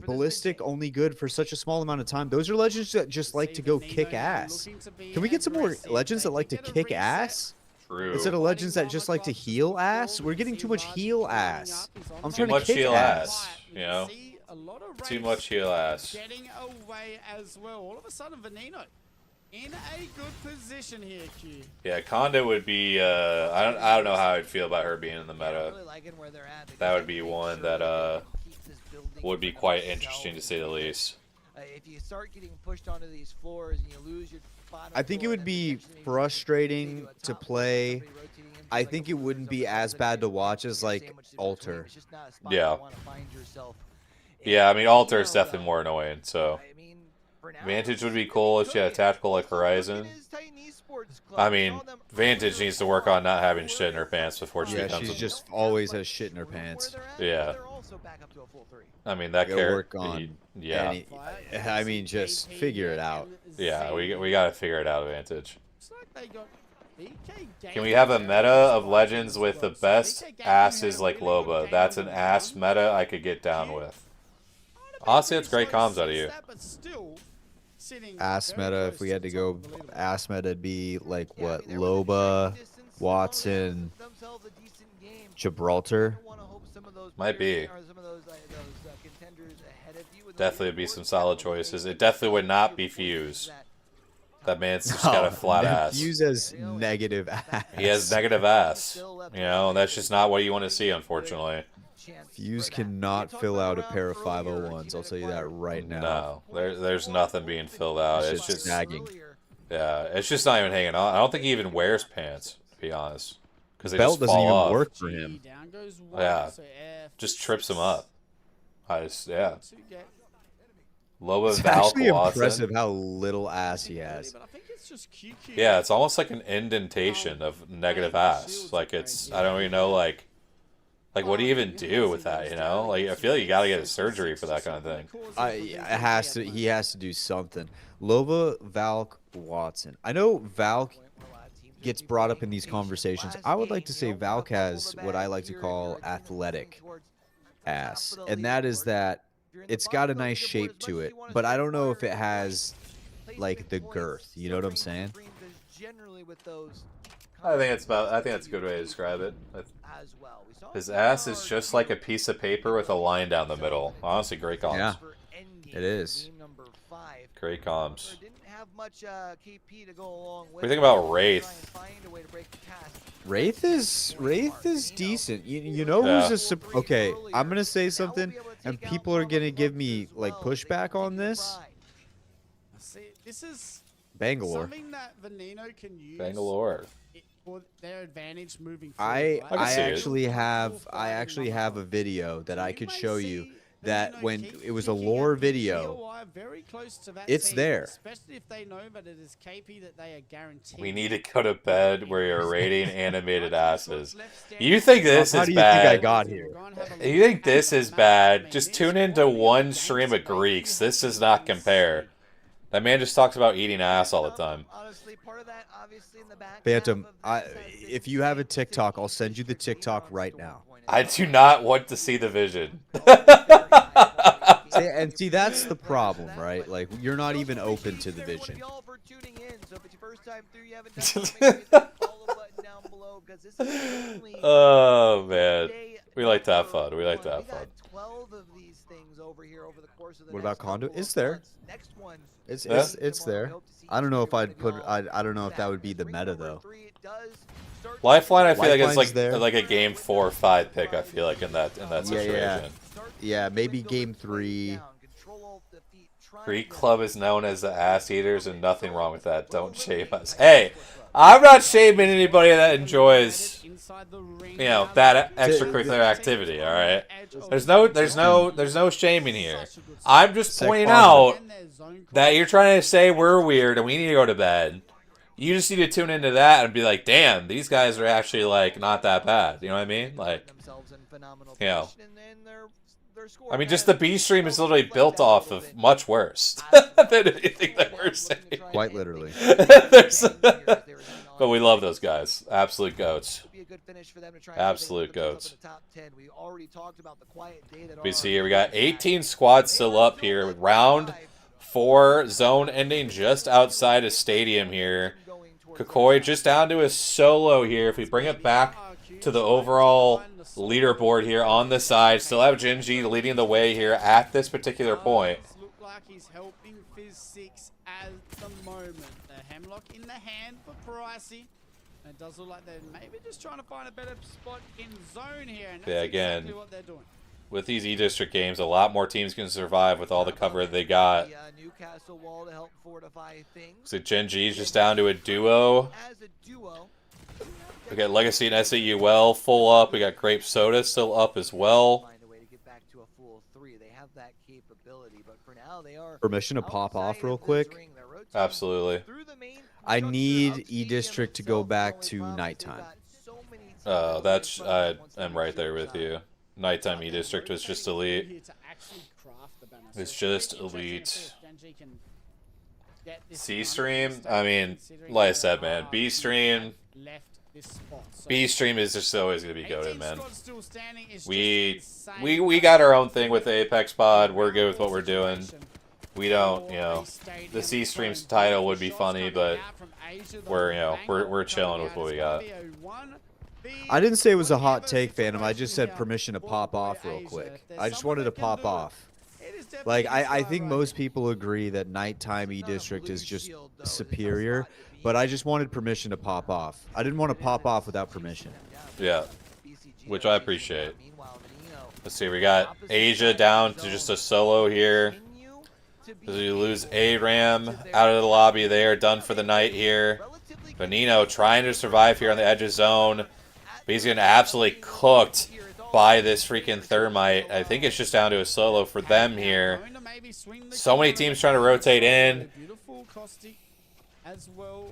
Ballistic only good for such a small amount of time. Those are legends that just like to go kick ass. Can we get some more legends that like to kick ass? True. Instead of legends that just like to heal ass? We're getting too much heal ass. I'm Too trying much to kick heal ass. ass. You know? Too much heal ass. Getting away as well. All of a sudden, Veneno in a good position here, Q. Yeah, Conda would be. I don't know how I'd feel about her being in the meta. That would be one that would be quite interesting to say the least. If you start getting pushed onto these floors and you lose your I think it would be frustrating to play. I think it wouldn't be as bad to watch as like Alter. Yeah. Yeah, I mean Alter is definitely more annoying. So Vantage would be cool if she had a tactical like Horizon. I mean, Vantage needs to work on not having shit in her pants before she becomes. She's just always has shit in her pants. Yeah. I mean that character. Yeah. I mean, just figure it out. Yeah, we gotta figure it out. Vantage. Can we have a meta of legends with the best asses like Loba? That's an ass meta I could get down with. Honestly, that's great comms out of you. Ass meta, if we had to go ass meta, it'd be like what? Loba, Watson, Gibraltar. Might be. Definitely would be some solid choices. It definitely would not be Fuse. That man's just got a flat ass. Fuse has negative ass. He has negative ass. You know, and that's just not what you want to see, unfortunately. Fuse cannot fill out a pair of 501s. I'll tell you that right now. No, there's nothing being filled out. It's just sagging. Yeah, it's just not even hanging on. I don't think he even wears pants, to be honest, because they Belt just doesn't fall even off. work for him. Yeah, just trips him up. Yeah. Loba, It's Valk, actually Watson. impressive how little ass he has. Yeah, it's almost like an indentation of negative ass. Like it's, I don't even know, like what do you even do with that? You know, like I feel like you got to get a surgery for that kind of thing. He has to do something. Loba, Valk, Watson. I know Valk gets brought up in these conversations. I would like to say Valk has what I like to call athletic ass, and that is that it's got a nice shape to it, but I don't know if it has like the girth. You know what I'm saying? I think that's a good way to describe it. His ass is just like a piece of paper with a line down the middle. Honestly, great comms. Yeah, it is. Great comms. What do you think about Wraith? Wraith is decent. You know who's a okay? I'm gonna say something, and people are gonna give me like pushback on this. This is Bangalore. something that Veneno can use Bangalore. for their advantage moving forward. I see it. actually have a video that I could show you that when it was a lore video, it's there. Especially if they know that it is KP that they are guaranteed. We need to go to bed where you're rating animated asses. You think this How is do you bad? think I got here? You think this is bad? Just tune into one stream of Greeks. This does not compare. That man just talks about eating ass all the time. Phantom, if you have a TikTok, I'll send you the TikTok right now. I do not want to see the vision. See, that's the problem, right? Like, you're not even open to the vision. Oh, man. We like to have fun. We like to have fun. What about Condo? It's there. It's there. I don't know if I'd put. I don't know if that would be the meta though. Lifeline, I feel like it's Lifeline's like a game 4 or 5 pick. I feel like in that situation. Yeah, maybe game 3. Greek Club is known as the ass eaters, and nothing wrong with that. Don't shame us. Hey, I'm not shaming anybody that enjoys, that extracurricular activity. All right, there's no shaming here. I'm just pointing out that you're trying to say we're weird and we need to go to bed. you just need to tune into that and be like, damn, these guys are actually like not that bad. You know what I mean? Like, you know. I mean, just the B stream is literally built off of much worse than anything that we're saying. Quite literally. But we love those guys. Absolute goats. Absolute goats. We see here we got 18 squads still up here. Round 4 zone ending just outside of stadium here. Kokoi just down to a solo here. If we bring it back to the overall leaderboard here on the side, still have Genji leading the way here at this particular point. Look like he's helping Fizz 6 at the moment. The Hemlock in the hand for Pricey. And it does look like they're maybe just trying to find a better spot in zone here. And that's again, exactly what they're doing. With these E-District games, a lot more teams can survive with all the cover they got. Newcastle wall to help fortify things. So Genji's just down to a duo. As a duo, We got Legacy and SAUL full up. We got Grape Soda still up as well. find a way to get back to a full 3. They have that capability, but for now they are Permission to pop off outside real of this quick? ring. They're rotating Absolutely. through the main I structure need of E-District to stadium go back itself. to The only problem is nighttime. they've got so many teams Oh, that's in front of them once I'm they right reach there the with side. you. Nighttime E-District was just elite. Here to actually craft the banner. It's So just very interesting elite. to see if Genji can get this C done, stream, considering I mean, like I said, man, how B he stream, left this spot. So B stream is just always gonna be 18 goated, man. squads still standing is We just insane. we got our own thing with the Apex Pod. We're good with what we're doing. We don't, you know, the C stream's title would be funny, but we're, you know, we're chilling with what we got. I didn't say it was a hot take, Phantom. I just said permission to pop off real quick. I just wanted to pop off. Like, I think most people agree that nighttime E-District is just superior, but I just wanted permission to pop off. I didn't want to pop off without permission. Yeah, which I appreciate. Let's see, we got Asia down to just a solo here. As we lose ARAM out of the lobby there, done for the night here. Benino trying to survive here on the edge of zone. But he's getting absolutely cooked by this freaking Thermite. I think it's just down to a solo for them here. So many teams trying to rotate in.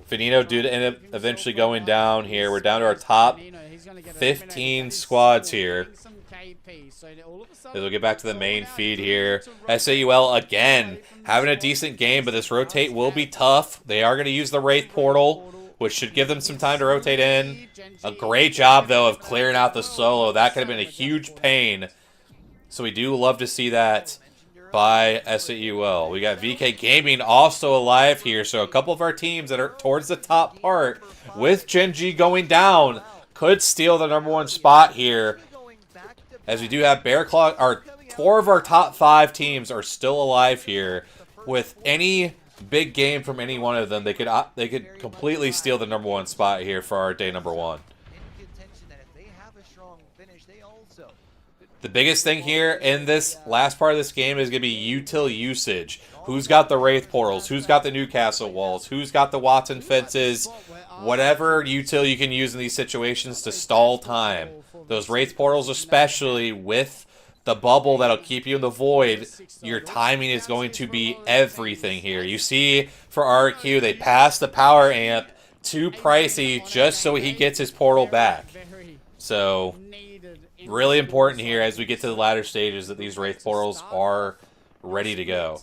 Finino do end up eventually going down here. We're down to our top 15 squads here. As we'll get back to the main feed here. SAUL again having a decent game, but this rotate will be tough. They are going to use the Wraith Portal, which should give them some time to rotate in. A great job, though, of clearing out the solo. That could have been a huge pain. So we do love to see that by SAUL. We got VK Gaming also alive here. So a couple of our teams that are towards the top part, with Genji going down, could steal the #1 spot here. As we do have Bear Claw, 4 of our top 5 teams are still alive here. With any big game from any one of them, they could completely steal the #1 spot here for our day #1. The biggest thing here in this last part of this game is going to be util usage. Who's got the Wraith Portals? Who's got the Newcastle walls? Who's got the Watson fences? Whatever util you can use in these situations to stall time. Those Wraith Portals, especially with the bubble that'll keep you in the void, your timing is going to be everything here. You see, for RQ, they pass the power amp to Pricey just so he gets his portal back. So, really important here as we get to the latter stages that these Wraith Portals are ready to go.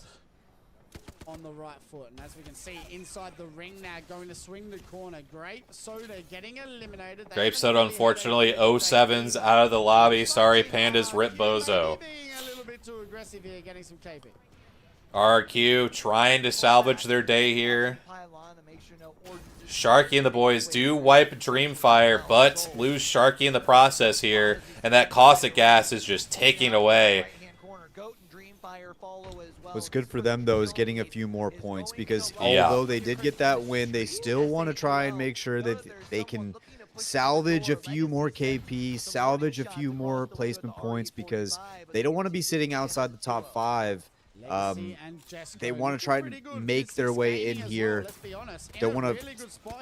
On the right foot, and as we can see inside the ring now, going to swing the corner. Grape Soda getting eliminated. Grape Soda, unfortunately, 07's out of the lobby. Sorry, Pandas, rip Bozo. Being a little bit too aggressive here, getting some KP. RQ trying to salvage their day here. Sharky and the boys do wipe Dreamfire, but lose Sharky in the process here, and that caustic gas is just taking away. What's good for them, though, is getting a few more points, because although they did get that win, they still want to try and make sure that they can salvage a few more KP, salvage a few more placement points, because they don't want to be sitting outside the top 5 They want to try and make their way in here. Don't want to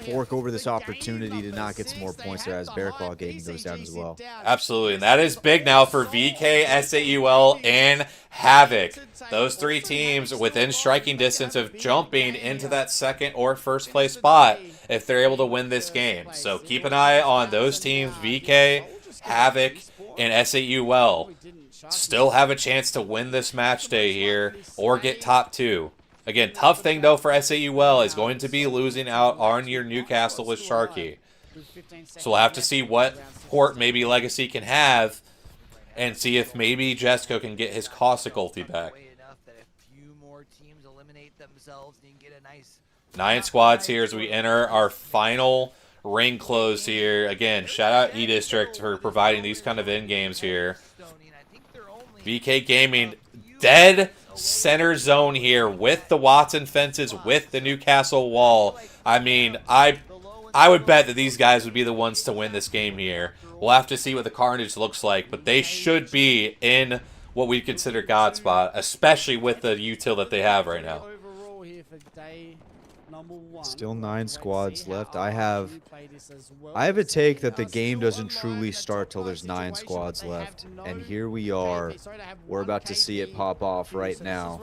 fork over this opportunity to not get some more points there as Bear Claw Gaming goes down as well. Absolutely, and that is big now for VK, SAUL, and Havoc. Those three teams within striking distance of jumping into that second or first place spot if they're able to win this game. So keep an eye on those teams, VK, Havoc, and SAUL. Still have a chance to win this match day here or get top 2. Again, tough thing though for SAUL is going to be losing out on your Newcastle with Sharky. So we'll have to see what port maybe Legacy can have and see if maybe Jesco can get his caustic ulti back. 9 squads here as we enter our final ring close here. Again, shout out E-District for providing these kind of end games here. VK Gaming, dead center zone here with the Watson fences, with the Newcastle wall. I mean, I would bet that these guys would be the ones to win this game here. We'll have to see what the Carnage looks like, but they should be in what we consider God spot, especially with the util that they have right now. Still 9 squads left. I have a take that the game doesn't truly start till there's 9 squads left. And here we are. We're about to see it pop off right now.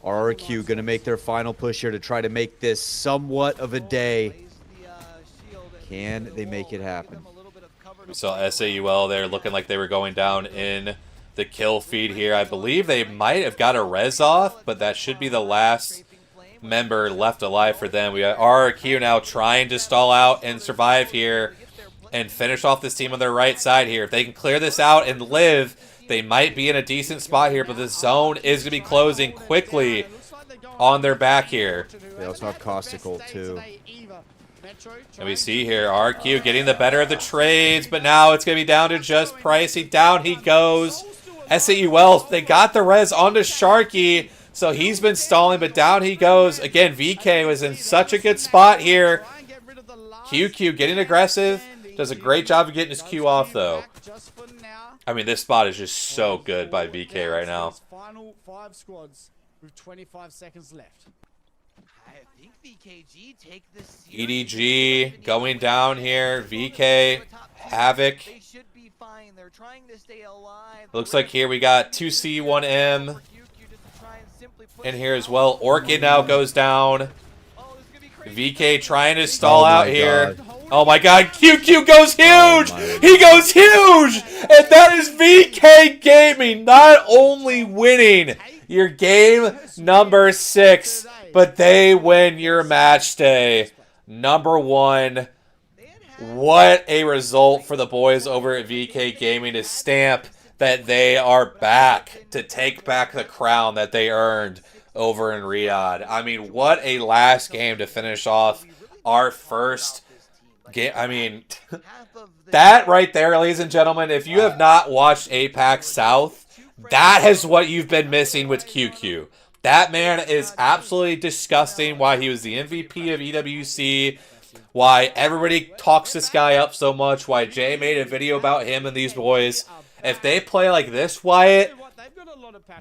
RRQ going to make their final push here to try to make this somewhat of a day. Can they make it happen? We saw SAUL there looking like they were going down in the kill feed here. I believe they might have got a res off, but that should be the last member left alive for them. We got RRQ now trying to stall out and survive here and finish off this team on their right side here. If they can clear this out and live, they might be in a decent spot here, but the zone is going to be closing quickly on their back here. They also have caustic ult too. And we see here RQ getting the better of the trades, but now it's going to be down to just Pricey. Down he goes. SAUL, they got the res onto Sharky, so he's been stalling, but down he goes. Again, VK was in such a good spot here. QQ getting aggressive. Does a great job of getting his Q off, though. I mean, this spot is just so good by VK right now. Final 5 squads with 25 seconds left. EDG going down here. VK, Havoc. Looks like here we got 2C1M in here as well. Orchid now goes down. VK trying to stall out here. Oh my god, QQ goes huge! He goes huge! And that is VK Gaming not only winning your game number 6, but they win your match day number 1. What a result for the boys over at VK Gaming to stamp that they are back to take back the crown that they earned over in Riyadh. I mean, what a last game to finish off our first game. I mean, that right there, ladies and gentlemen, if you have not watched APAC South, that is what you've been missing with QQ. That man is absolutely disgusting. Why he was the MVP of EWC, why everybody talks this guy up so much, why Jay made a video about him and these boys. If they play like this, Wyatt,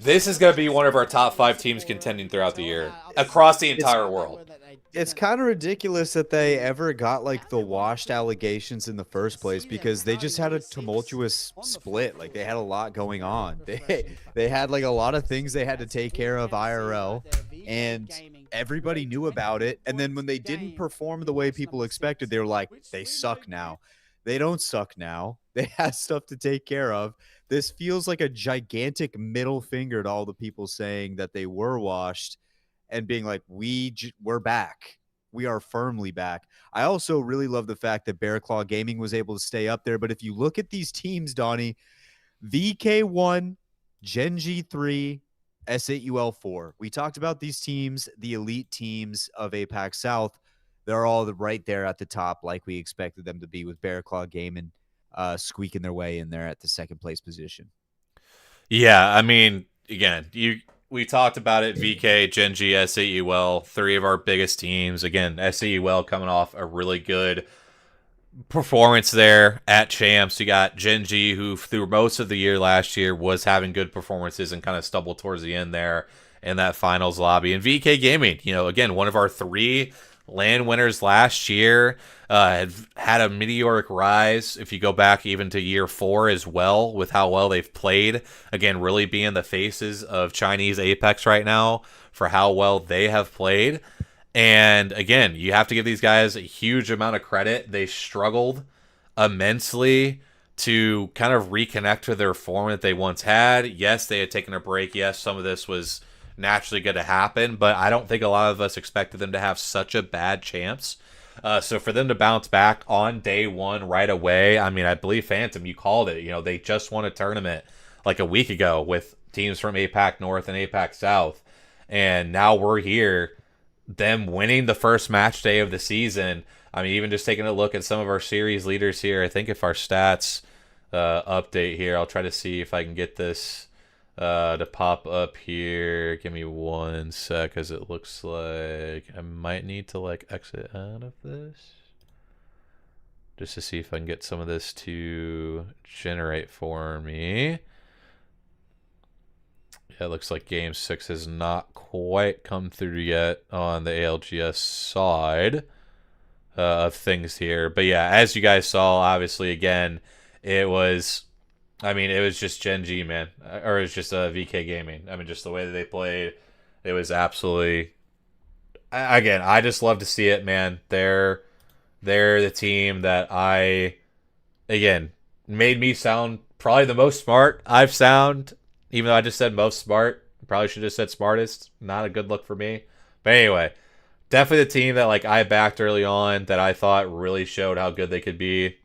this is going to be one of our top 5 teams contending throughout the year, across the entire world. It's kind of ridiculous that they ever got like the washed allegations in the first place, because they just had a tumultuous split. Like, they had a lot going on. They had like a lot of things they had to take care of IRL, and everybody knew about it. And then when they didn't perform the way people expected, they were like, they suck now. They don't suck now. They have stuff to take care of. This feels like a gigantic middle finger to all the people saying that they were washed and being like, we're back. We are firmly back. I also really love the fact that Bear Claw Gaming was able to stay up there. But if you look at these teams, Donnie, VK1, Gen G3, SAUL 4. We talked about these teams, the elite teams of APAC South. They're all right there at the top, like we expected them to be, with Bear Claw Gaming squeaking their way in there at the second place position. Yeah, I mean, again, we talked about it. VK, Gen G, SAUL, 3 of our biggest teams. Again, SAUL coming off a really good performance there at champs. You got Genji, who through most of the year last year was having good performances and kind of stumbled towards the end there in that finals lobby. And VK Gaming, again, one of our 3 LAN winners last year, had a meteoric rise if you go back even to year 4 as well, with how well they've played. Again, really being the faces of Chinese Apex right now for how well they have played. And again, you have to give these guys a huge amount of credit. They struggled immensely to kind of reconnect to their form that they once had. Yes, they had taken a break. Yes, some of this was naturally going to happen, but I don't think a lot of us expected them to have such a bad chance. So for them to bounce back on day 1 right away, I mean, I believe Phantom, you called it. They just won a tournament like a week ago with teams from APAC North and APAC South. And now we're here, them winning the first match day of the season. I mean, even just taking a look at some of our series leaders here, I think if our stats update here, I'll try to see if I can get this to pop up here. Give me 1 sec, because it looks like I might need to exit out of this just to see if I can get some of this to generate for me. Yeah, it looks like Game 6 has not quite come through yet on the ALGS side of things here. But yeah, as you guys saw, obviously, again, it was just Genji, man. Or it was just VK Gaming. I mean, just the way that they played, it was absolutely... Again, I just love to see it, man. They're the team that again, made me sound probably the most smart I've sound. Even though I just said most smart, probably should have said smartest. Not a good look for me. But anyway, definitely the team that I backed early on, that I thought really showed how good they could be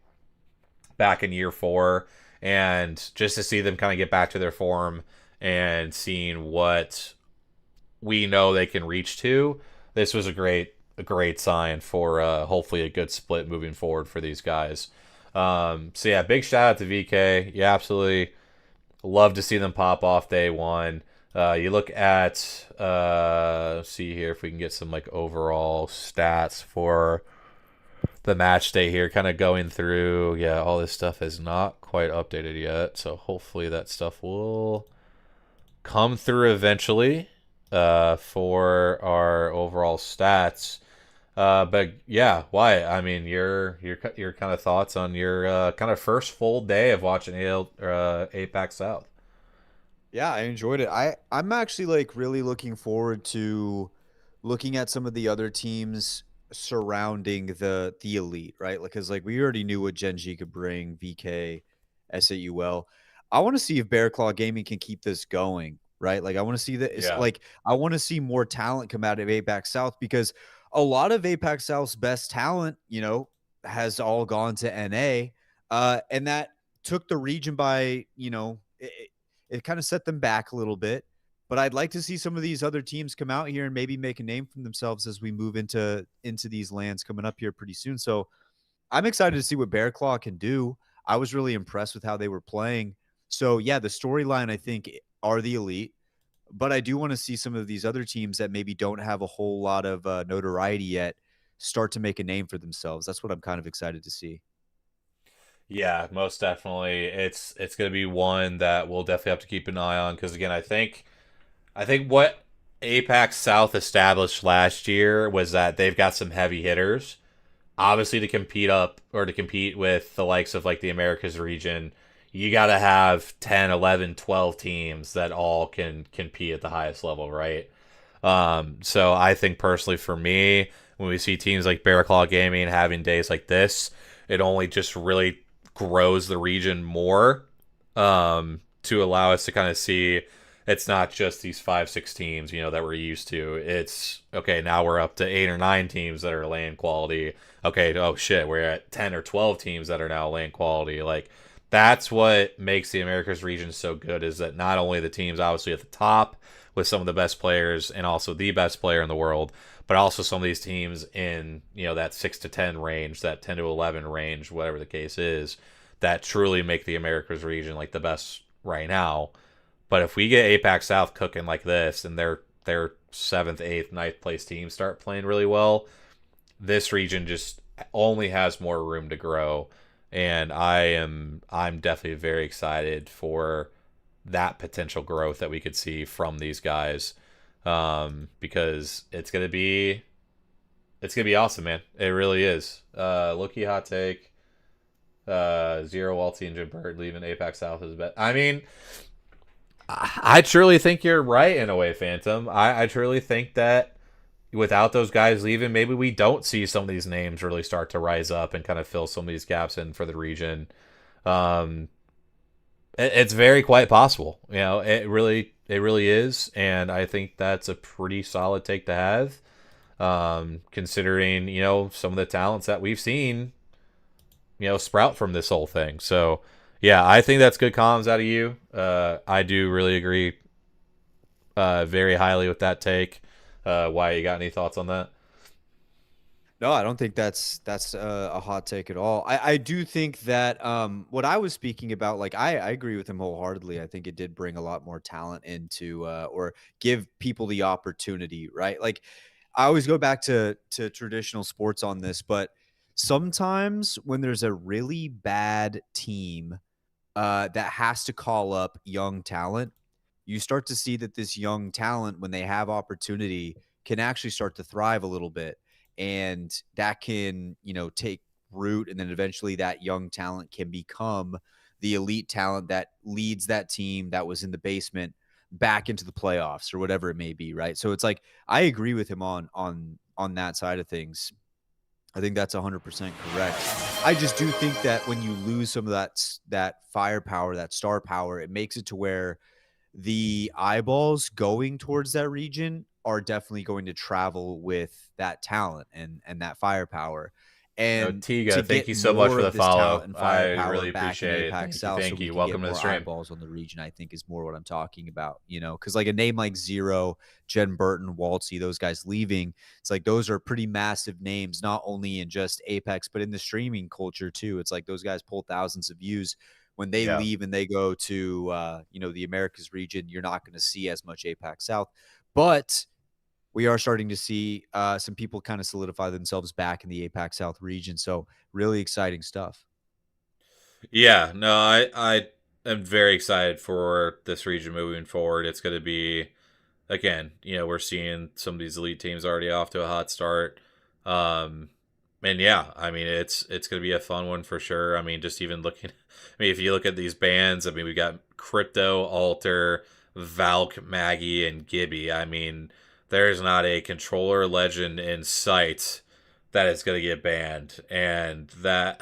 back in year 4. And just to see them kind of get back to their form and seeing what we know they can reach to, this was a great sign for hopefully a good split moving forward for these guys. So yeah, big shout out to VK. You absolutely love to see them pop off day 1. You look at, see here if we can get some overall stats for the match day here, kind of going through. Yeah, all this stuff is not quite updated yet, so hopefully that stuff will come through eventually for our overall stats. But yeah, Wyatt, I mean, your kind of thoughts on your kind of first full day of watching APAC South. Yeah, I enjoyed it. I'm actually really looking forward to looking at some of the other teams surrounding the elite, right? Because we already knew what Genji could bring, VK, SAUL. I want to see if Bear Claw Gaming can keep this going, right? I want to see that. Yeah. I want to see more talent come out of APAC South, because a lot of APAC South's best talent, has all gone to NA, and that took the region by, it kind of set them back a little bit. But I'd like to see some of these other teams come out here and maybe make a name for themselves as we move into these lands coming up here pretty soon. So I'm excited to see what Bear Claw can do. I was really impressed with how they were playing. So yeah, the storyline, I think, are the elite. But I do want to see some of these other teams that maybe don't have a whole lot of notoriety yet start to make a name for themselves. That's what I'm kind of excited to see. Yeah, most definitely. It's going to be one that we'll definitely have to keep an eye on, because again, I think what APAC South established last year was that they've got some heavy hitters. Obviously, to compete with the likes of the Americas region, you got to have 10, 11, 12 teams that all can compete at the highest level, right? So I think personally for me, when we see teams like Bear Claw Gaming having days like this, it only just really grows the region more, to allow us to kind of see it's not just these 5-6 teams, that we're used to. It's okay, now we're up to 8 or 9 teams that are LAN quality. Okay, oh shit, we're at 10 or 12 teams that are now LAN quality. That's what makes the Americas region so good, is that not only the teams obviously at the top with some of the best players and also the best player in the world, but also some of these teams in that 6 to 10 range, that 10 to 11 range, whatever the case is, that truly make the Americas region the best right now. But if we get APAC South cooking like this, and their 7th, 8th, 9th place teams start playing really well, this region just only has more room to grow, and I'm definitely very excited for that potential growth that we could see from these guys, because it's gonna be awesome, man. It really is. Low-key hot take. Zero Walty and Jim Bird leaving APAC South is bet. I mean, I truly think you're right in a way, Phantom. I truly think that without those guys leaving, maybe we don't see some of these names really start to rise up and kind of fill some of these gaps in for the region. It's very quite possible. You know, it really is, and I think that's a pretty solid take to have, considering, you know, some of the talents that we've seen, you know, sprout from this whole thing. So, yeah, I think that's good comms out of you. I do really agree very highly with that take. Why, you got any thoughts on that? No, I don't think that's a hot take at all. I do think that what I was speaking about, like I agree with him wholeheartedly. I think it did bring a lot more talent into or give people the opportunity, right? Like I always go back to traditional sports on this, but sometimes when there's a really bad team that has to call up young talent, you start to see that this young talent, when they have opportunity, can actually start to thrive a little bit. And that can, you know, take root. And then eventually that young talent can become the elite talent that leads that team that was in the basement back into the playoffs or whatever it may be. Right. So it's like, I agree with him on that side of things. I think that's 100% correct. I just do think that when you lose some of that firepower, that star power, it makes it to where the eyeballs going towards that region are definitely going to travel with that talent and that firepower. And Tiga, thank you so much for the follow. And I firepower really back in appreciate it. APAC South, Thank so we you. can Welcome get to the more stream. eyeballs on the region, I think is more what I'm talking about, you know, because like a name like Zero, Jen Burton, Waltzy, those guys leaving, it's like those are pretty massive names, not only in just Apex, but in the streaming culture too. It's like those guys pull thousands of views. When they leave and they go to, you know, the Americas region, you're not going to see as much APAC South. But we are starting to see some people kind of solidify themselves back in the APAC South region. So really exciting stuff. Yeah, no, I am very excited for this region moving forward. It's going to be, again, you know, we're seeing some of these elite teams already off to a hot start. And yeah, I mean, it's going to be a fun one for sure. I mean, just even looking, I mean, if you look at these bands, I mean, we got Crypto, Alter, Valk, Maggie, and Gibby. I mean, there's not a controller legend in sight that is going to get banned. And that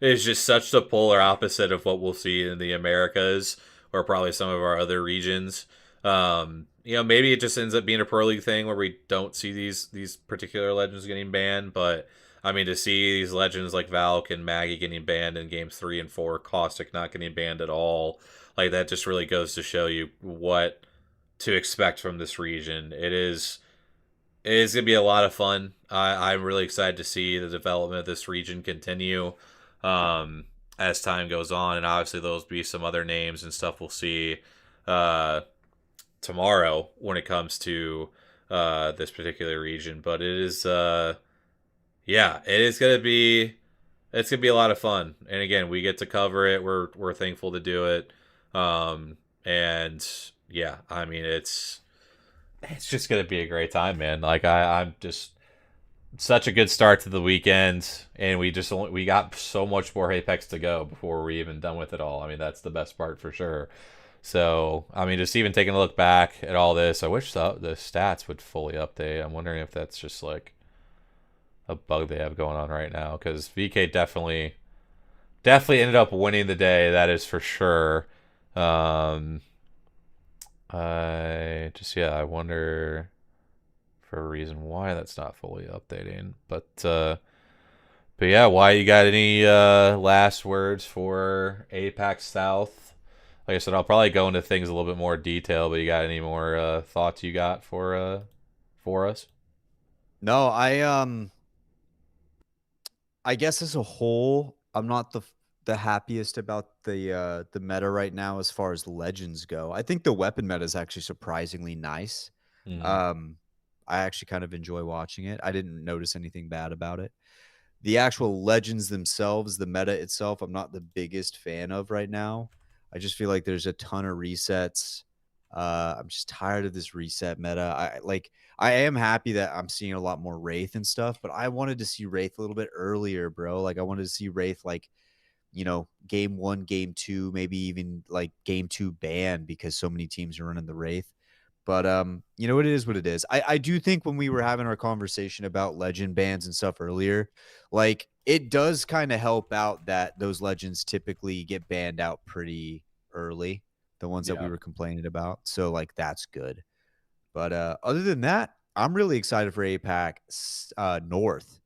is just such the polar opposite of what we'll see in the Americas or probably some of our other regions. You know, maybe it just ends up being a pro league thing where we don't see these particular legends getting banned. But I mean, to see these legends like Valk and Maggie getting banned in games 3 and 4, Caustic not getting banned at all, like that just really goes to show you what to expect from this region. It is gonna be a lot of fun. I'm really excited to see the development of this region continue as time goes on, and obviously there'll be some other names and stuff we'll see tomorrow when it comes to this particular region. But it is yeah, it's gonna be a lot of fun. And again, we get to cover it. We're thankful to do it. And yeah, I mean it's just gonna be a great time, man. Like I'm just such a good start to the weekend, and we got so much more Apex to go before we're even done with it all. I mean, that's the best part for sure. So, I mean, just even taking a look back at all this, I wish the stats would fully update. I'm wondering if that's just like a bug they have going on right now, because VK definitely ended up winning the day. That is for sure. I wonder for a reason why that's not fully updating. But yeah, why, you got any last words for APAC South? Like I said, I'll probably go into things a little bit more detail, but you got any more thoughts you got for us? No, I guess as a whole, I'm not the happiest about the meta right now as far as legends go. I think the weapon meta is actually surprisingly nice. Mm. I actually kind of enjoy watching it. I didn't notice anything bad about it. The actual legends themselves, the meta itself, I'm not the biggest fan of right now. I just feel like there's a ton of resets. I'm just tired of this reset meta. I am happy that I'm seeing a lot more Wraith and stuff, but I wanted to see Wraith a little bit earlier, bro. Like I wanted to see Wraith like, game 1, game 2, maybe even like game 2 ban because so many teams are running the Wraith. But it is what it is. I do think when we were having our conversation about legend bans and stuff earlier, like it does kind of help out that those legends typically get banned out pretty early, the ones that we were complaining about. So like that's good. But other than that, I'm really excited for APAC North.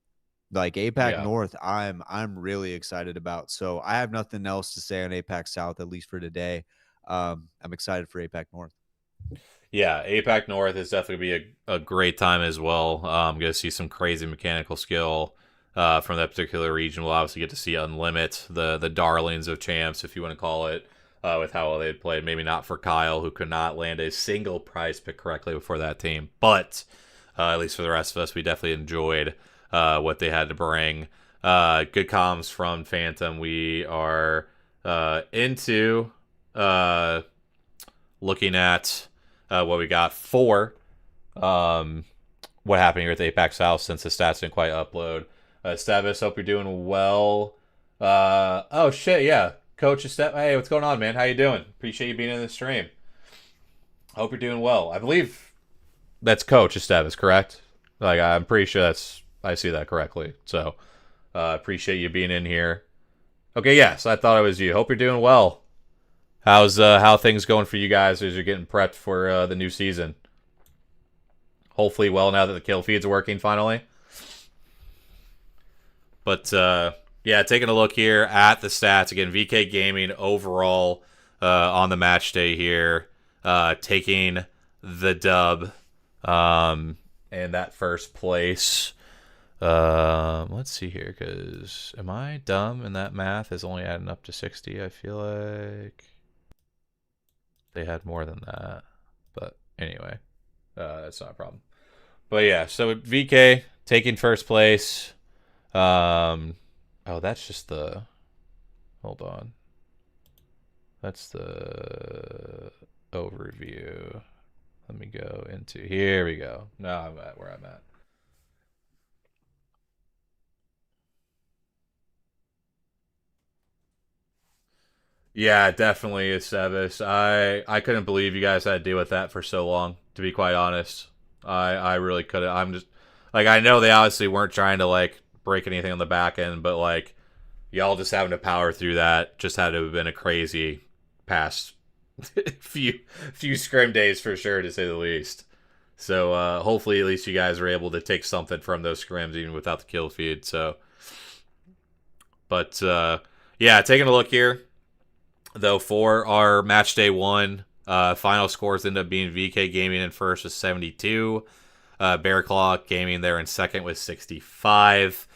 Like APAC North, I'm really excited about. So I have nothing else to say on APAC South, at least for today. I'm excited for APAC North. Yeah, APAC North is definitely be a great time as well. I'm going to see some crazy mechanical skill from that particular region. We'll obviously get to see Unlimit, the darlings of champs, if you want to call it, with how well they had played. Maybe not for Kyle, who could not land a single prize pick correctly before that team. But at least for the rest of us, we definitely enjoyed what they had to bring. Good comms from Phantom. We are into looking at what we got for what happened here at the APAC South since the stats didn't quite upload. Stavis, hope you're doing well. Oh shit, yeah. Coach Estep, hey, what's going on, man? How you doing? Appreciate you being in the stream. Hope you're doing well. I believe that's Coach Estevez, correct? Like I'm pretty sure I see that correctly. So appreciate you being in here. Okay, yes, I thought it was you. Hope you're doing well. How's how things going for you guys as you're getting prepped for the new season? Hopefully well now that the kill feed's working finally. But yeah, taking a look here at the stats again. VK Gaming overall on the match day here, taking the dub and that first place. Let's see here, because am I dumb and that math is only adding up to 60? I feel like they had more than that, but anyway, that's not a problem. But yeah, so VK taking first place. Oh, that's just the, hold on, that's the overview. Let me go into, here we go. Now I'm at where I'm at. Yeah, definitely is Sevis. I couldn't believe you guys had to deal with that for so long, to be quite honest. I really couldn't. I'm just like, I know they obviously weren't trying to like break anything on the back end, but like y'all just having to power through that just had to have been a crazy past few scrim days for sure, to say the least. So hopefully at least you guys were able to take something from those scrims even without the kill feed. So but yeah, taking a look here though for our match day 1, final scores end up being VK Gaming in first with 72, Bear Claw Gaming there in second with 65,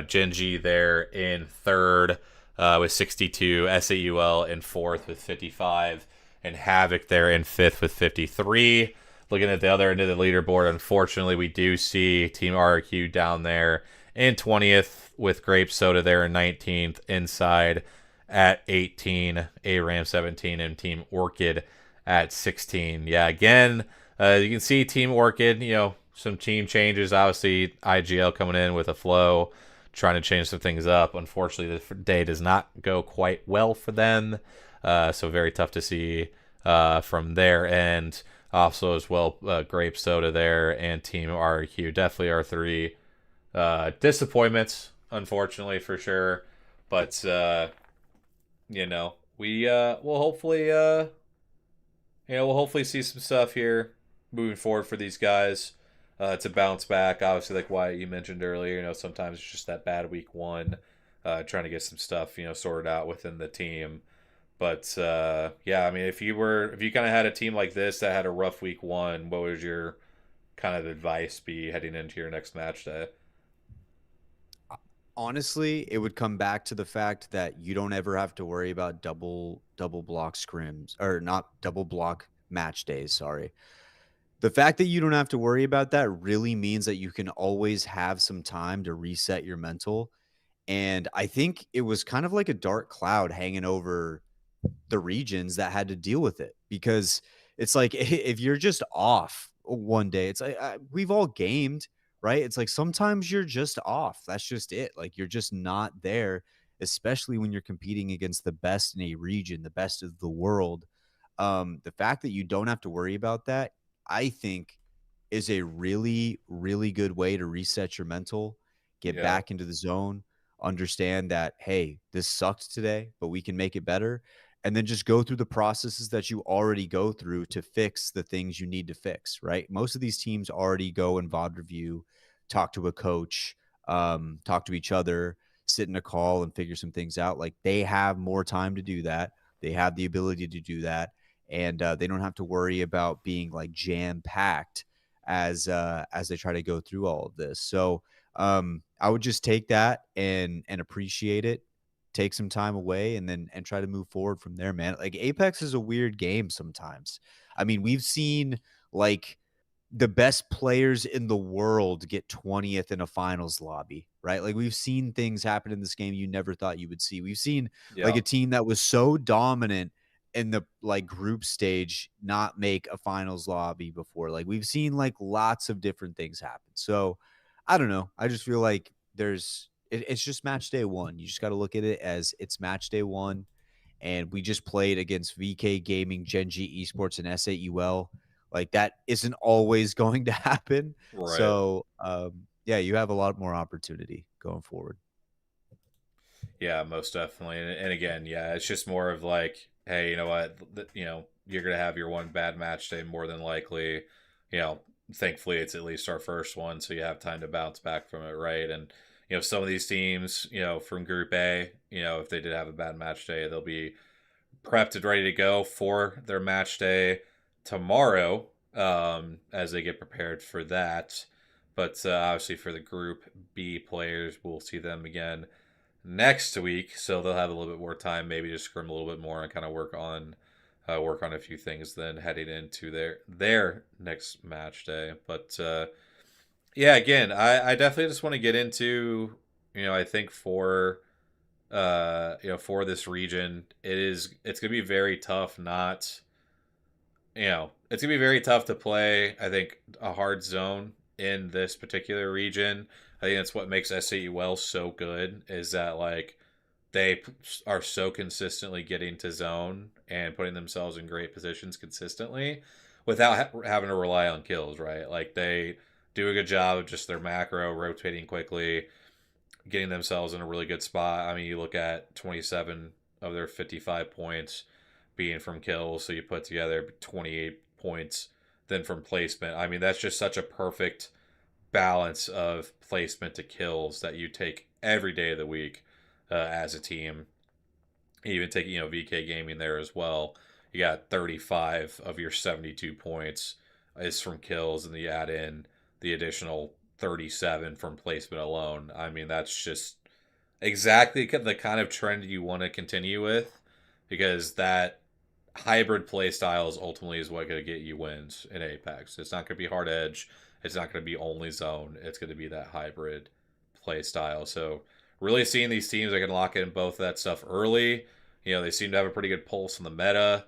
Genji there in third with 62, SAUL in fourth with 55, and Havoc there in fifth with 53. Looking at the other end of the leaderboard, unfortunately, we do see Team RQ down there in 20th with Grape Soda there in 19th, Inside at 18, ARAM 17, and Team Orchid at 16. Yeah, again, you can see Team Orchid, some team changes. Obviously, IGL coming in with a flow, trying to change some things up. Unfortunately, the day does not go quite well for them. So very tough to see from their end. Also, as well, Grape Soda there and Team RQ. Definitely are 3 disappointments, unfortunately, for sure. But, we'll hopefully, we'll hopefully see some stuff here moving forward for these guys to bounce back. Obviously, like Wyatt, you mentioned earlier, sometimes it's just that bad week 1, trying to get some stuff, sorted out within the team. But yeah, I mean, if you kind of had a team like this that had a rough week 1, what would your kind of advice be heading into your next match day? Honestly, it would come back to the fact that you don't ever have to worry about double block scrims, or not double block match days. Sorry. The fact that you don't have to worry about that really means that you can always have some time to reset your mental. And I think it was kind of like a dark cloud hanging over the regions that had to deal with it, because it's like if you're just off one day, it's like we've all gamed, right? It's like sometimes you're just off. That's just it. Like you're just not there, especially when you're competing against the best in a region, the best of the world. The fact that you don't have to worry about that, I think, is a really, really good way to reset your mental, get Yeah. back into the zone, understand that, hey, this sucked today, but we can make it better. And then just go through the processes that you already go through to fix the things you need to fix, right? Most of these teams already go and VOD review, talk to a coach, talk to each other, sit in a call and figure some things out. Like they have more time to do that. They have the ability to do that. And they don't have to worry about being like jam packed as they try to go through all of this. So I would just take that and appreciate it, take some time away, and then and try to move forward from there, man. Like Apex is a weird game sometimes. I mean, we've seen like the best players in the world get 20th in a finals lobby, right? Like we've seen things happen in this game you never thought you would see. We've seen like a team that was so dominant in the like group stage not make a finals lobby before. Like we've seen like lots of different things happen. So I don't know. I just feel like it's just match day one. You just got to look at it as it's match day one. And we just played against VK Gaming, Gen G Esports, and SAUL. Like that isn't always going to happen. Right. So yeah, you have a lot more opportunity going forward. Yeah, most definitely. And again, yeah, it's just more of like, hey, you know what? You're going to have your one bad match day more than likely. Thankfully, it's at least our first one, so you have time to bounce back from it, right? And, some of these teams, from Group A, if they did have a bad match day, they'll be prepped and ready to go for their match day tomorrow as they get prepared for that. But obviously for the Group B players, we'll see them again next week, so they'll have a little bit more time, maybe to scrim a little bit more and kind of work on a few things then heading into their next match day. But yeah, again, I definitely just want to get into, I think for for this region, it's gonna be very tough not it's gonna be very tough to play, I think, a hard zone in this particular region. I think that's what makes SAUL so good, is that like they are so consistently getting to zone and putting themselves in great positions consistently without having to rely on kills, right? Like they do a good job of just their macro rotating quickly, getting themselves in a really good spot. I mean, you look at 27 of their 55 points being from kills, so you put together 28 points then from placement. I mean, that's just such a perfect balance of placement to kills that you take every day of the week as a team. Even taking VK Gaming there as well. You got 35 of your 72 points is from kills, and then you add in the additional 37 from placement alone. I mean, that's just exactly the kind of trend you want to continue with, because that hybrid play styles ultimately is what going to get you wins in Apex. It's not going to be hard edge. It's not going to be only zone. It's going to be that hybrid play style. So really seeing these teams that can lock in both of that stuff early. They seem to have a pretty good pulse on the meta.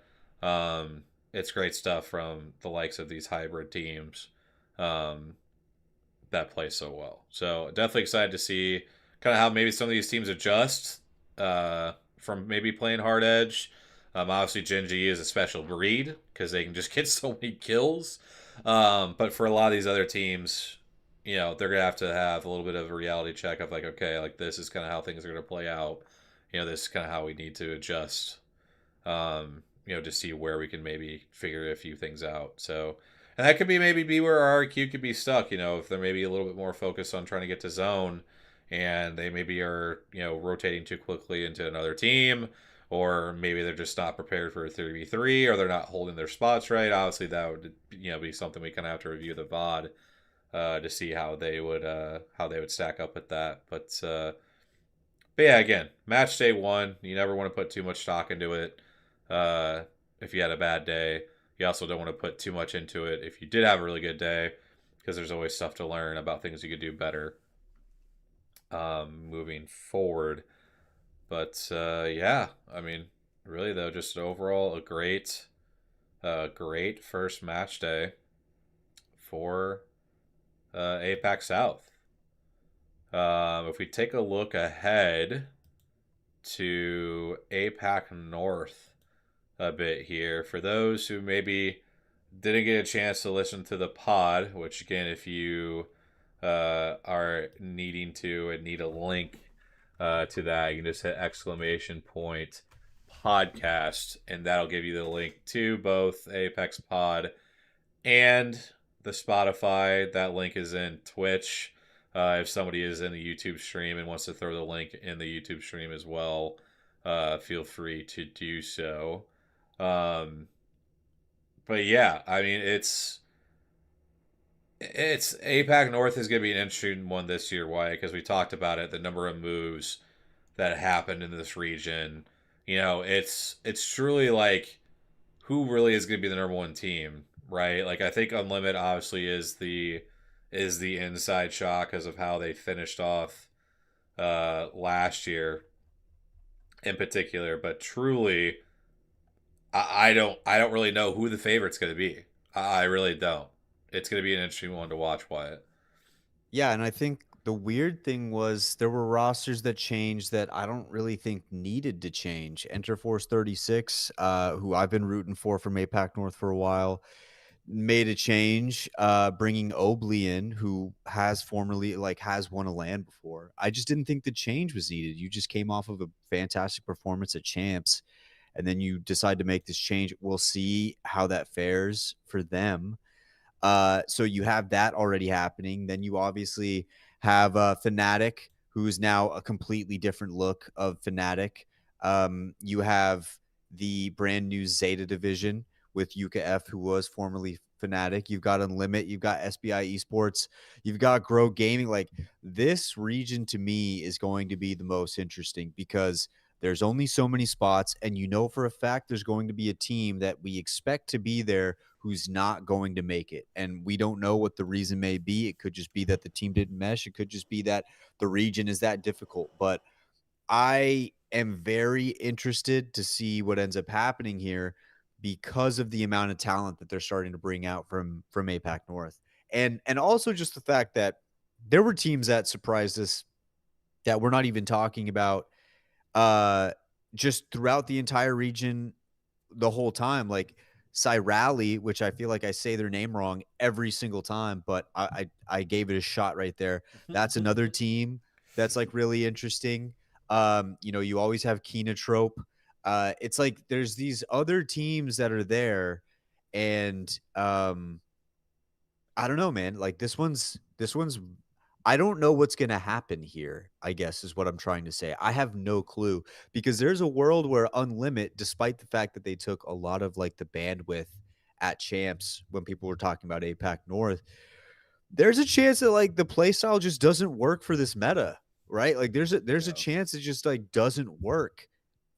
It's great stuff from the likes of these hybrid teams that play so well. So definitely excited to see kind of how maybe some of these teams adjust from maybe playing hard edge. Obviously, Gen G is a special breed because they can just get so many kills. But for a lot of these other teams, they're going to have a little bit of a reality check of like, okay, like this is kind of how things are going to play out. This is kind of how we need to adjust, to see where we can maybe figure a few things out. So, and that could be where our RQ could be stuck, if they're maybe a little bit more focused on trying to get to zone and they maybe are, rotating too quickly into another team, or maybe they're just not prepared for a 3v3, or they're not holding their spots right. Obviously, that would be something we kind of have to review the VOD to see how they would stack up with that. But yeah, again, match day one, you never want to put too much stock into it. If you had a bad day, you also don't want to put too much into it if you did have a really good day, because there's always stuff to learn about things you could do better moving forward. But yeah, I mean, really though, just overall a great first match day for APAC South. If we take a look ahead to APAC North a bit here, for those who maybe didn't get a chance to listen to the pod, which again, if you are needing to and need a link to that, you can just hit !podcast, and that'll give you the link to both Apex Pod and the Spotify. That link is in Twitch. If somebody is in the YouTube stream and wants to throw the link in the YouTube stream as well, feel free to do so. But yeah, I mean, it's APAC North is going to be an interesting one this year. Why? Because we talked about it, the number of moves that happened in this region. You know, it's truly like, who really is going to be the number one team, right? Like, I think Unlimited obviously is the inside shot because of how they finished off last year in particular. But truly, I don't really know who the favorite's going to be. I really don't. It's going to be an interesting one to watch, Wyatt. Yeah, and I think the weird thing was there were rosters that changed that I don't really think needed to change. Enter Force 36, who I've been rooting for from APAC North for a while, made a change, bringing Obley in, who has formerly has won a LAN before. I just didn't think the change was needed. You just came off of a fantastic performance at Champs, and then you decide to make this change. We'll see how that fares for them. So you have that already happening. Then you obviously have Fnatic, who's now a completely different look of Fnatic. You have the brand new Zeta division with Yuka F, who was formerly Fnatic. You've got Unlimit, you've got SBI Esports, you've got Grow Gaming. Like, this region to me is going to be the most interesting because there's only so many spots, and you know for a fact there's going to be a team that we expect to be there who's not going to make it. And we don't know what the reason may be. It could just be that the team didn't mesh. It could just be that the region is that difficult. But I am very interested to see what ends up happening here because of the amount of talent that they're starting to bring out from APAC North. And also just the fact that there were teams that surprised us that we're not even talking about just throughout the entire region the whole time. Like Cyrally, which I feel like I say their name wrong every single time, but I gave it a shot right there. That's another team that's like really interesting. You know, you always have Keenatrope. It's like there's these other teams that are there, and I don't know, man. Like this one's I don't know what's going to happen here, I guess is what I'm trying to say. I have no clue, because there's a world where Unlimit, despite the fact that they took a lot of like the bandwidth at Champs when people were talking about APAC North, there's a chance that like the playstyle just doesn't work for this meta, right? Like there's a chance it just like doesn't work.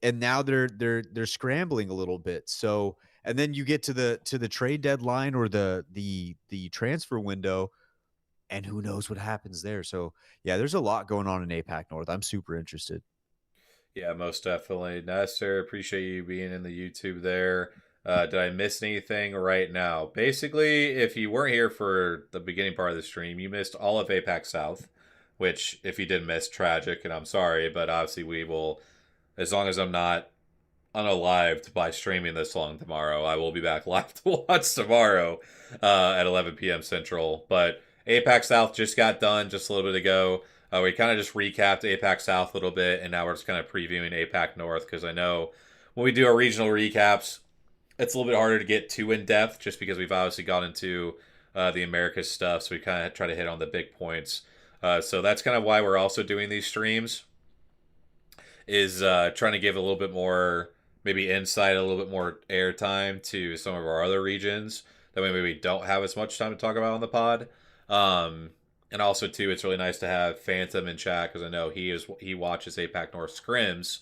And now they're scrambling a little bit. So, and then you get to the trade deadline or the transfer window, and who knows what happens there. So, yeah, there's a lot going on in APAC North. I'm super interested. Yeah, most definitely. Nestor, appreciate you being in the YouTube there. Did I miss anything right now? Basically, if you weren't here for the beginning part of the stream, you missed all of APAC South, which, if you did miss, tragic, and I'm sorry, but obviously we will, as long as I'm not unalived by streaming this long tomorrow, I will be back live to watch tomorrow at 11 p.m. Central. But APAC South just got done just a little bit ago. We kind of just recapped APAC South a little bit, and now we're just kind of previewing APAC North, because I know when we do our regional recaps, it's a little bit harder to get too in-depth just because we've obviously gone into the Americas stuff, so we kind of try to hit on the big points. So that's kind of why we're also doing these streams, is trying to give a little bit more maybe insight, a little bit more airtime to some of our other regions that maybe we don't have as much time to talk about on the pod. And also too, it's really nice to have Phantom in chat, because I know he watches APAC North scrims,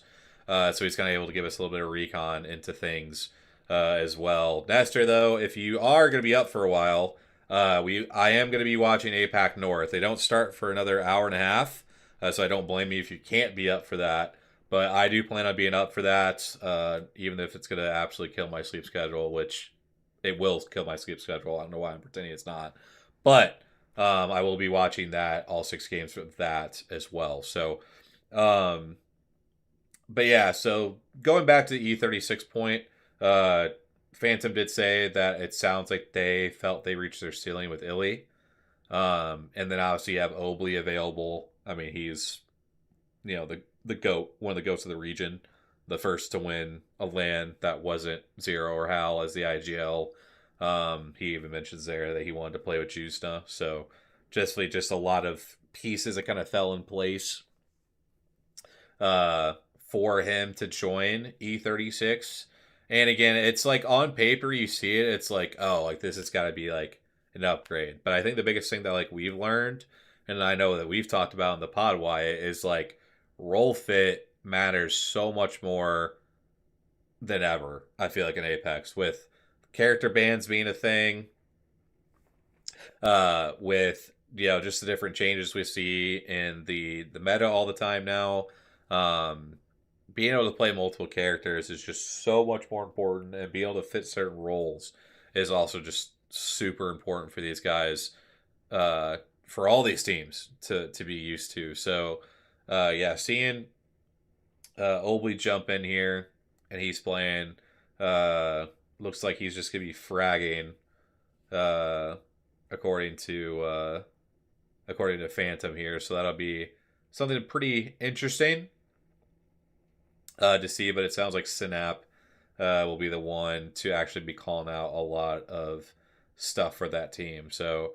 so he's kind of able to give us a little bit of recon into things as well. Nestor, though, if you are going to be up for a while, I am going to be watching APAC North. They don't start for another hour and a half, so I don't blame you if you can't be up for that. But I do plan on being up for that, even if it's going to absolutely kill my sleep schedule, which it will kill my sleep schedule. I don't know why I'm pretending it's not. But I will be watching that, all 6 games of that as well. So, but yeah, so going back to the E36 point, Phantom did say that it sounds like they felt they reached their ceiling with Illy. And then obviously you have Obley available. I mean, he's, the GOAT, one of the GOATs of the region, the first to win a LAN that wasn't Zero or Hal as the IGL. He even mentions there that he wanted to play with Jusna. So just a lot of pieces that kind of fell in place for him to join E36. And again, it's like on paper you see it, it's like, oh, like this has got to be like an upgrade. But I think the biggest thing that like we've learned, and I know that we've talked about in the pod, Wyatt, is like role fit matters so much more than ever. I feel like in Apex, with character bans being a thing, with just the different changes we see in the meta all the time now. Being able to play multiple characters is just so much more important, and being able to fit certain roles is also just super important for these guys, for all these teams to be used to. So, seeing Obley jump in here and he's playing, looks like he's just gonna be fragging, according to Phantom here. So that'll be something pretty interesting to see. But it sounds like Synap will be the one to actually be calling out a lot of stuff for that team. So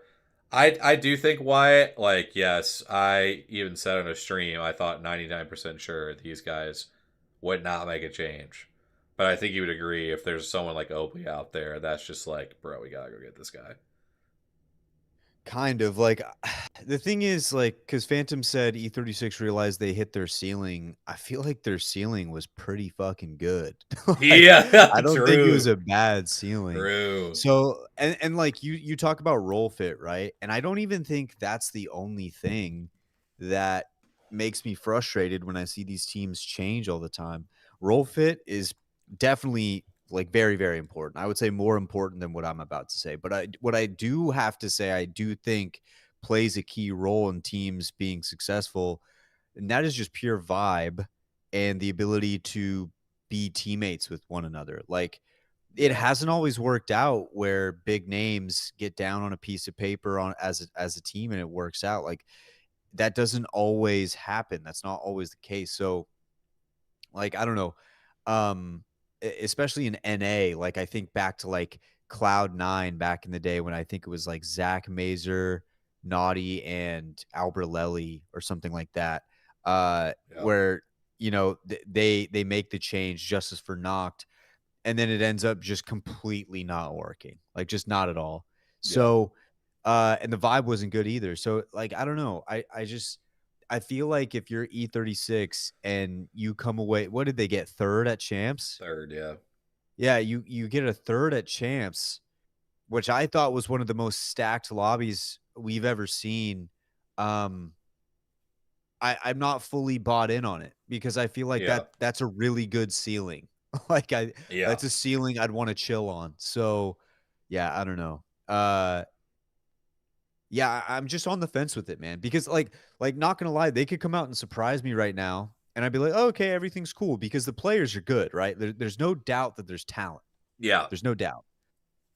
I do think Wyatt, like, yes, I even said on a stream, I thought 99% sure these guys would not make a change. But I think you would agree, if there's someone like Obley out there, that's just like, bro, we gotta go get this guy. Kind of like, the thing is, like, because Phantom said E36 realized they hit their ceiling. I feel like their ceiling was pretty fucking good. Like, Yeah, I don't think it was a bad ceiling. True. So, and like you talk about role fit, right? And I don't even think that's the only thing that makes me frustrated when I see these teams change all the time. Role fit is definitely like very, very important. I would say more important than what I'm about to say. But what I do have to say, I do think plays a key role in teams being successful, and that is just pure vibe and the ability to be teammates with one another. Like, it hasn't always worked out where big names get down on a piece of paper on as a team and it works out. Like, that doesn't always happen. That's not always the case. So, like, I don't know. Especially in NA, like, I think back to like Cloud9 back in the day when I think it was like Zach Mazer, Naughty, and Albert Lely or something like that, where they make the change Justice for Noct, and then it ends up just completely not working, like just not at all. So and the vibe wasn't good either. So, like, I don't know. I feel like if you're E36 and you come away, what did they get? Third at Champs? Third, yeah. Yeah, you get a third at Champs, which I thought was one of the most stacked lobbies we've ever seen. I'm not fully bought in on it because I feel like that's a really good ceiling. Like, that's a ceiling I'd want to chill on. So, yeah, I don't know. Yeah, I'm just on the fence with it, man. Because like not gonna lie, they could come out and surprise me right now, and I'd be like, oh, okay, everything's cool because the players are good, right? There's no doubt that there's talent. Yeah, there's no doubt.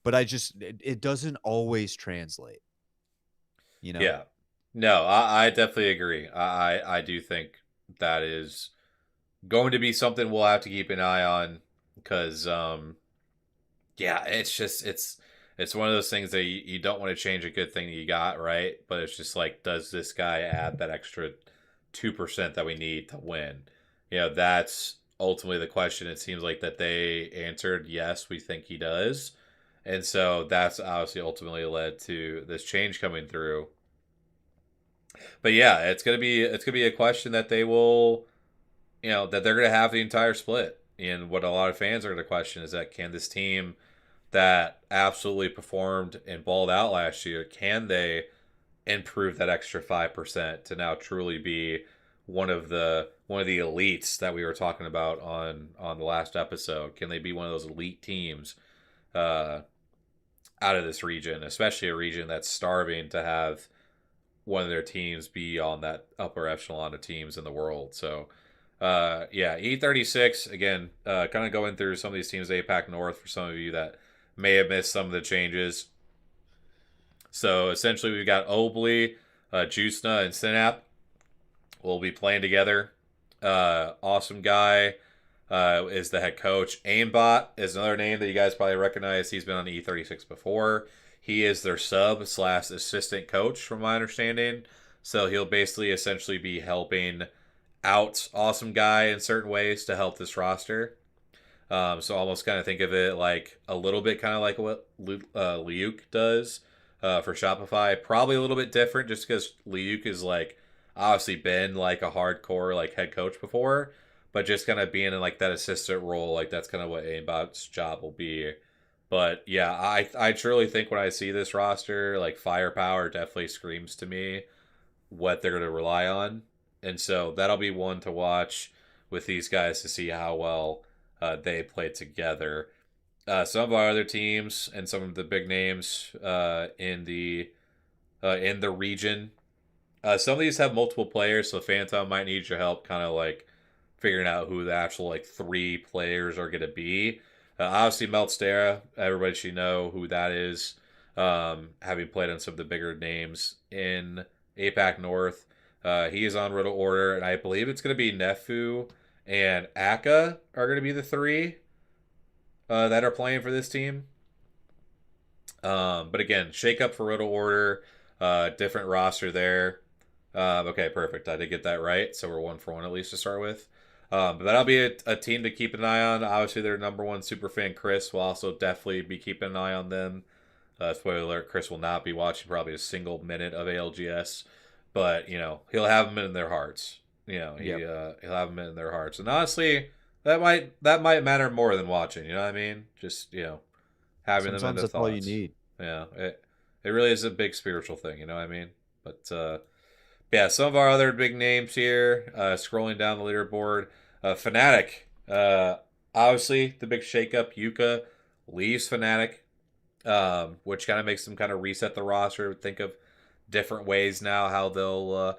But it doesn't always translate. Yeah. No, I definitely agree. I do think that is going to be something we'll have to keep an eye on because, it's one of those things that you don't want to change a good thing that you got, right? But it's just like, does this guy add that extra 2% that we need to win? That's ultimately the question. It seems like that they answered, yes, we think he does. And so that's obviously ultimately led to this change coming through. But yeah, it's gonna be a question that they will, that they're gonna have the entire split. and what a lot of fans are going to question is that can this team that absolutely performed and balled out last year, can they improve that extra 5% to now truly be one of the elites that we were talking about on the last episode? Can they be one of those elite teams uh, out of this region, especially a region that's starving to have one of their teams be on that upper echelon of teams in the world? So, yeah, E36 again, kind of going through some of these teams, APAC North, for some of you that may have missed some of the changes. So essentially, we've got Obley, Juicena, and Synap will be playing together. Awesome guy is the head coach. Aimbot is another name that you guys probably recognize. He's been on E36 before. He is their sub / assistant coach, from my understanding. So he'll basically essentially be helping out Awesome Guy in certain ways to help this roster. So almost kind of think of it like a little bit kind of like what Liuk does for Shopify. Probably a little bit different just because Liuk is like obviously been like a hardcore like head coach before, but just kind of being in like that assistant role, like that's kind of what Aimbot's job will be. But yeah, I truly think when I see this roster, like firepower definitely screams to me what they're going to rely on. And so that'll be one to watch with these guys to see how well they play together. Some of our other teams and some of the big names in the region. Some of these have multiple players, so Phantom might need your help, kind of like figuring out who the actual like 3 players are going to be. Obviously, Meltstera, everybody should know who that is, having played on some of the bigger names in APAC North. He is on Riddle Order, and I believe it's going to be Nefu and Aka are going to be the 3 that are playing for this team. But again, shake up for Riddle Order, different roster there. Okay, perfect. I did get that right, so we're 1 for 1 at least to start with. But that'll be a team to keep an eye on. Obviously, their number 1 superfan, Chris, will also definitely be keeping an eye on them. Spoiler alert, Chris will not be watching probably a single minute of ALGS, but, he'll have them in their hearts. He'll have them in their hearts. And honestly, that might matter more than watching, you know what I mean? Just, having Sometimes them in the that's thoughts. all you need. Yeah, it really is a big spiritual thing, you know what I mean? But, yeah, some of our other big names here, scrolling down the leaderboard. Fnatic, obviously the big shakeup. Yuka leaves Fnatic, which kind of makes them kind of reset the roster. Think of different ways now how they'll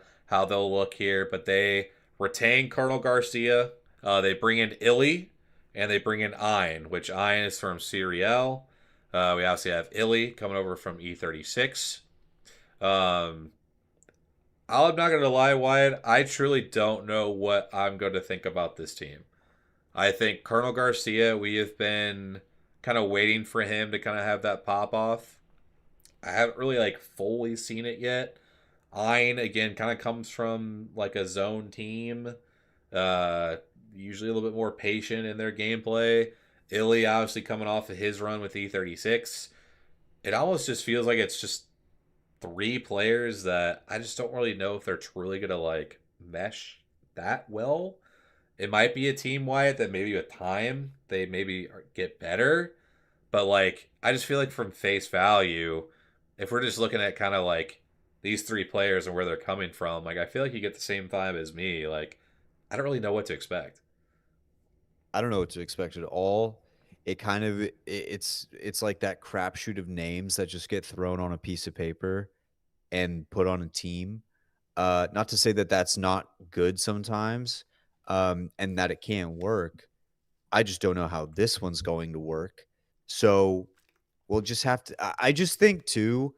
look here. But they retain Colonel Garcia. They bring in Illy, and they bring in Ein, which Ein is from Serial. We obviously have Illy coming over from E36. I'm not going to lie, Wyatt. I truly don't know what I'm going to think about this team. I think Colonel Garcia, we have been kind of waiting for him to kind of have that pop off. I haven't really like fully seen it yet. Ein, again, kind of comes from like a zone team. Usually a little bit more patient in their gameplay. Illy, obviously coming off of his run with E36. It almost just feels like it's just 3 players that I just don't really know if they're truly going to like mesh that well. It might be a team, Wyatt, that maybe with time they maybe get better. But like, I just feel like from face value, if we're just looking at kind of like these 3 players and where they're coming from, like I feel like you get the same vibe as me. Like, I don't really know what to expect. I don't know what to expect at all. It kind of it's like that crapshoot of names that just get thrown on a piece of paper and put on a team. Not to say that that's not good sometimes, and that it can't work. I just don't know how this one's going to work. So we'll just have to. I just think too.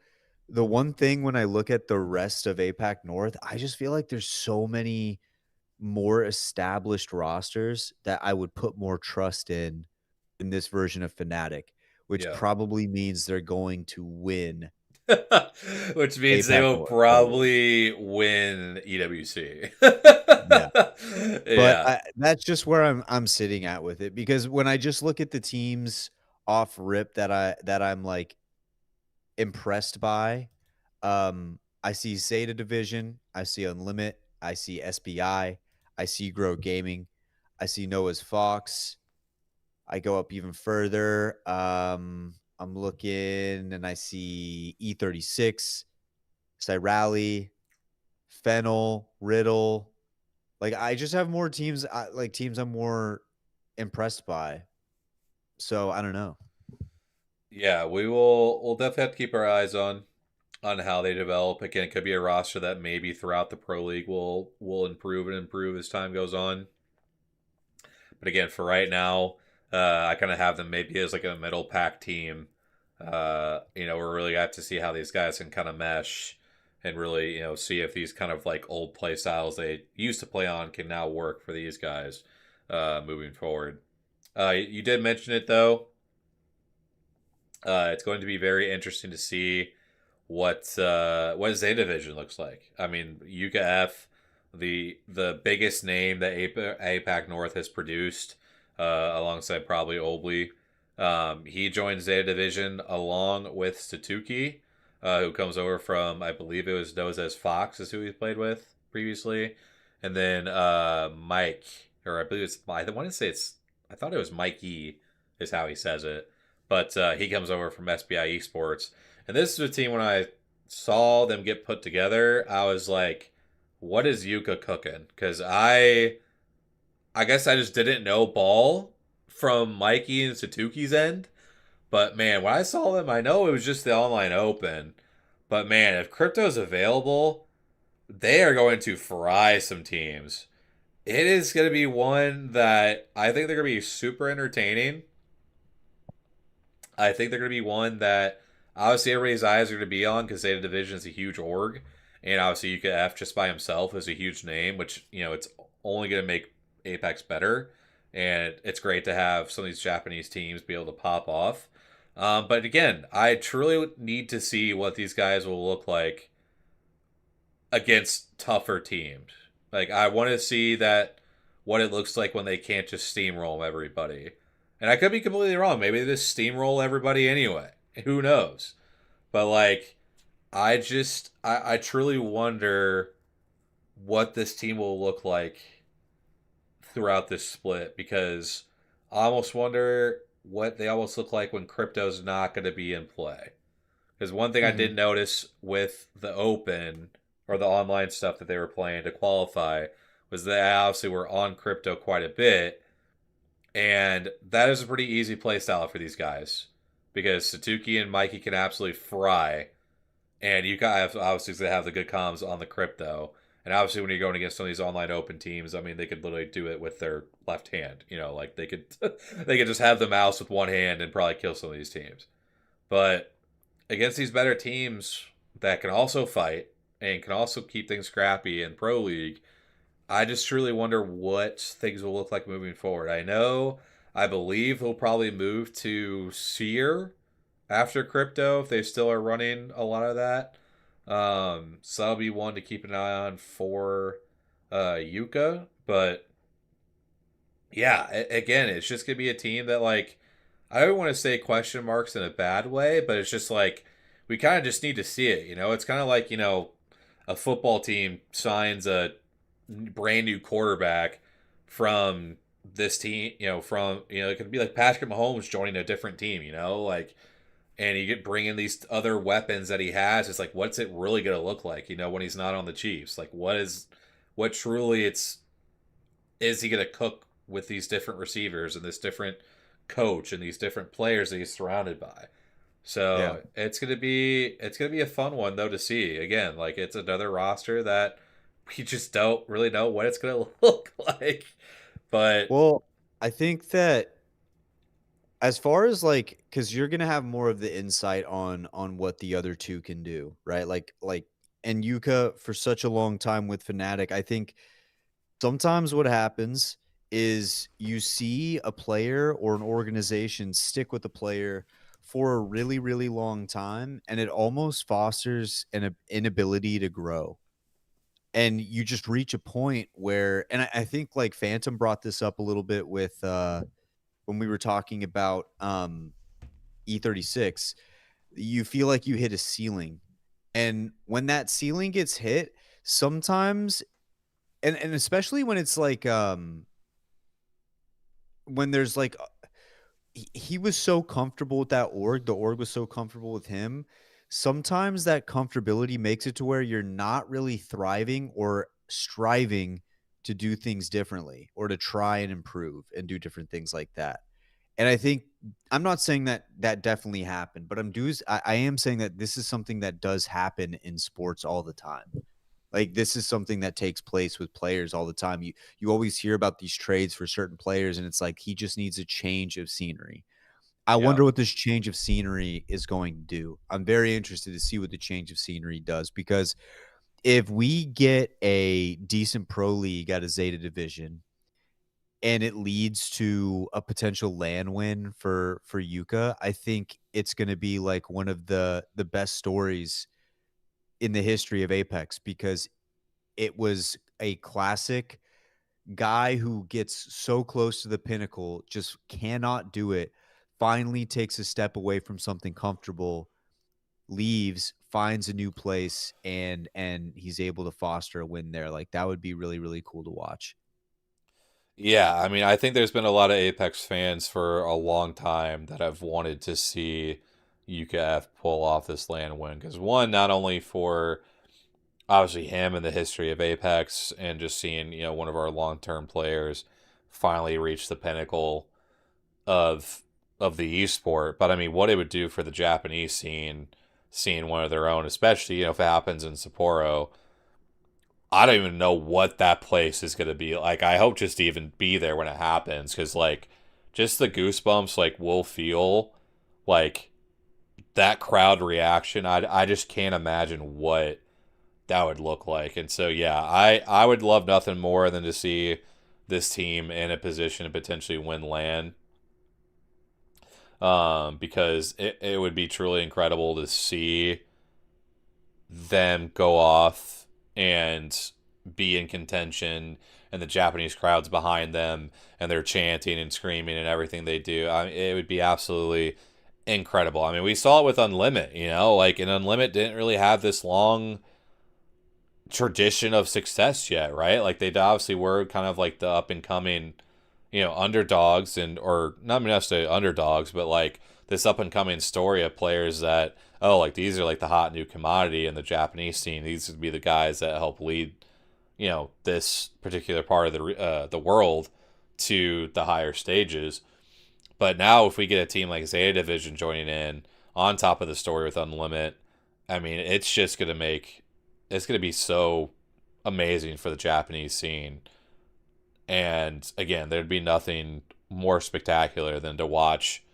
The one thing when I look at the rest of APAC North, I just feel like there's so many more established rosters that I would put more trust in this version of Fnatic, which probably means they're going to win. Which means APAC they will North, probably win EWC. Yeah. Yeah. But that's just where I'm sitting at with it, because when I just look at the teams off rip that I'm like impressed by, I see Zeta Division, I see Unlimit, I see SBI, I see Grow Gaming, I see Noah's Fox, I go up even further. I'm looking and I see E36, Cyrally, Fennel, Riddle. Like I just have more teams, like teams I'm more impressed by. So I don't know. Yeah, we'll definitely have to keep our eyes on how they develop. Again, it could be a roster that maybe throughout the pro league will improve and improve as time goes on. But again, for right now, I kind of have them maybe as like a middle pack team. We're really got to see how these guys can kind of mesh and really, see if these kind of like old play styles they used to play on can now work for these guys moving forward. You did mention it though. It's going to be very interesting to see what Zeta Division looks like. I mean, UKF, the biggest name that APAC North has produced, alongside probably Obley. He joined Zeta Division along with Satuki, who comes over from, I believe it was known as Fox, is who he played with previously, and then Mike, or I believe I want to say I thought it was Mikey, is how he says it, but he comes over from SBI Esports. And this is a team when I saw them get put together, I was like, what is Yuka cooking? Because I guess I just didn't know ball from Mikey and Satuki's end. But man, when I saw them, I know it was just the online open. But man, if crypto's available, they are going to fry some teams. It is going to be one that I think they're going to be super entertaining. I think they're going to be one that obviously everybody's eyes are going to be on because Zeta Division is a huge org. And obviously UKF just by himself is a huge name, which, it's only going to make Apex better. And it's great to have some of these Japanese teams be able to pop off. But again, I truly need to see what these guys will look like against tougher teams. Like, I want to see what it looks like when they can't just steamroll everybody. And I could be completely wrong. Maybe they just steamroll everybody anyway. Who knows? But like, I truly wonder what this team will look like throughout this split, because I almost wonder what they almost look like when crypto's not going to be in play. Because one thing I did notice with the open or the online stuff that they were playing to qualify was they obviously were on crypto quite a bit. And that is a pretty easy play style for these guys, because Satuki and Mikey can absolutely fry. And you guys obviously have the good comms on the crypto. And obviously when you're going against some of these online open teams, I mean, they could literally do it with their left hand. Like they could they could just have the mouse with one hand and probably kill some of these teams. But against these better teams that can also fight and can also keep things scrappy in Pro League, I just truly wonder what things will look like moving forward. I believe they'll probably move to Seer after crypto if they still are running a lot of that. So that'll be one to keep an eye on for Yuka. But yeah, again, it's just gonna be a team that, like, I don't want to say question marks in a bad way, but it's just like we kind of just need to see it. It's kind of like a football team signs a brand new quarterback from this team. It could be like Patrick Mahomes joining a different team. Like. And you get bring in these other weapons that he has. It's like, what's it really going to look like, when he's not on the Chiefs? Like, what truly is he going to cook with these different receivers and this different coach and these different players that he's surrounded by? So yeah. It's gonna be a fun one though to see. Again, like, it's another roster that we just don't really know what it's gonna look like. But well, I think that as far as like, because you're gonna have more of the insight on what the other two can do, right? Like and Yuka for such a long time with Fnatic, I think sometimes what happens is you see a player or an organization stick with a player for a really, really long time, and it almost fosters an inability to grow. And you just reach a point where, and I think like Phantom brought this up a little bit with when we were talking about E36, you feel like you hit a ceiling. And when that ceiling gets hit, sometimes, and especially when it's like when there's like he was so comfortable with that org. The org was so comfortable with him. Sometimes that comfortability makes it to where you're not really thriving or striving to do things differently or to try and improve and do different things like that. And I think I'm not saying that that definitely happened, but I am saying that this is something that does happen in sports all the time. Like, this is something that takes place with players all the time. You always hear about these trades for certain players, and it's like he just needs a change of scenery. I wonder what this change of scenery is going to do. I'm very interested to see what the change of scenery does, because if we get a decent pro league out of Zeta Division and it leads to a potential LAN win for Yuka, I think it's going to be like one of the best stories in the history of Apex, because it was a classic guy who gets so close to the pinnacle, just cannot do it, finally takes a step away from something comfortable, leaves, finds a new place, and he's able to foster a win there. Like, that would be really, really cool to watch. Yeah, I mean, I think there's been a lot of Apex fans for a long time that have wanted to see UKF pull off this LAN win. Because one, not only for obviously him and the history of Apex and just seeing, one of our long-term players finally reach the pinnacle of the esport, but I mean, what it would do for the Japanese scene, seeing one of their own, especially, if it happens in Sapporo. I don't even know what that place is going to be like. I hope just to even be there when it happens, because, like, just the goosebumps, like, we'll feel, like, that crowd reaction. I just can't imagine what that would look like. And so, yeah, I would love nothing more than to see this team in a position to potentially win LAN. Because it would be truly incredible to see them go off and be in contention, and the Japanese crowd's behind them, and they're chanting and screaming and everything they do. I mean, it would be absolutely incredible. I mean, we saw it with Unlimit, like, and Unlimit didn't really have this long tradition of success yet, right? Like, they obviously were kind of like the up and coming, underdogs, or not necessarily underdogs, but like this up and coming story of players that, like, these are like the hot new commodity in the Japanese scene. These would be the guys that help lead, this particular part of the world to the higher stages. But now, if we get a team like Zeta Division joining in on top of the story with Unlimit, I mean, it's just gonna be so amazing for the Japanese scene. And again, there'd be nothing more spectacular than to watch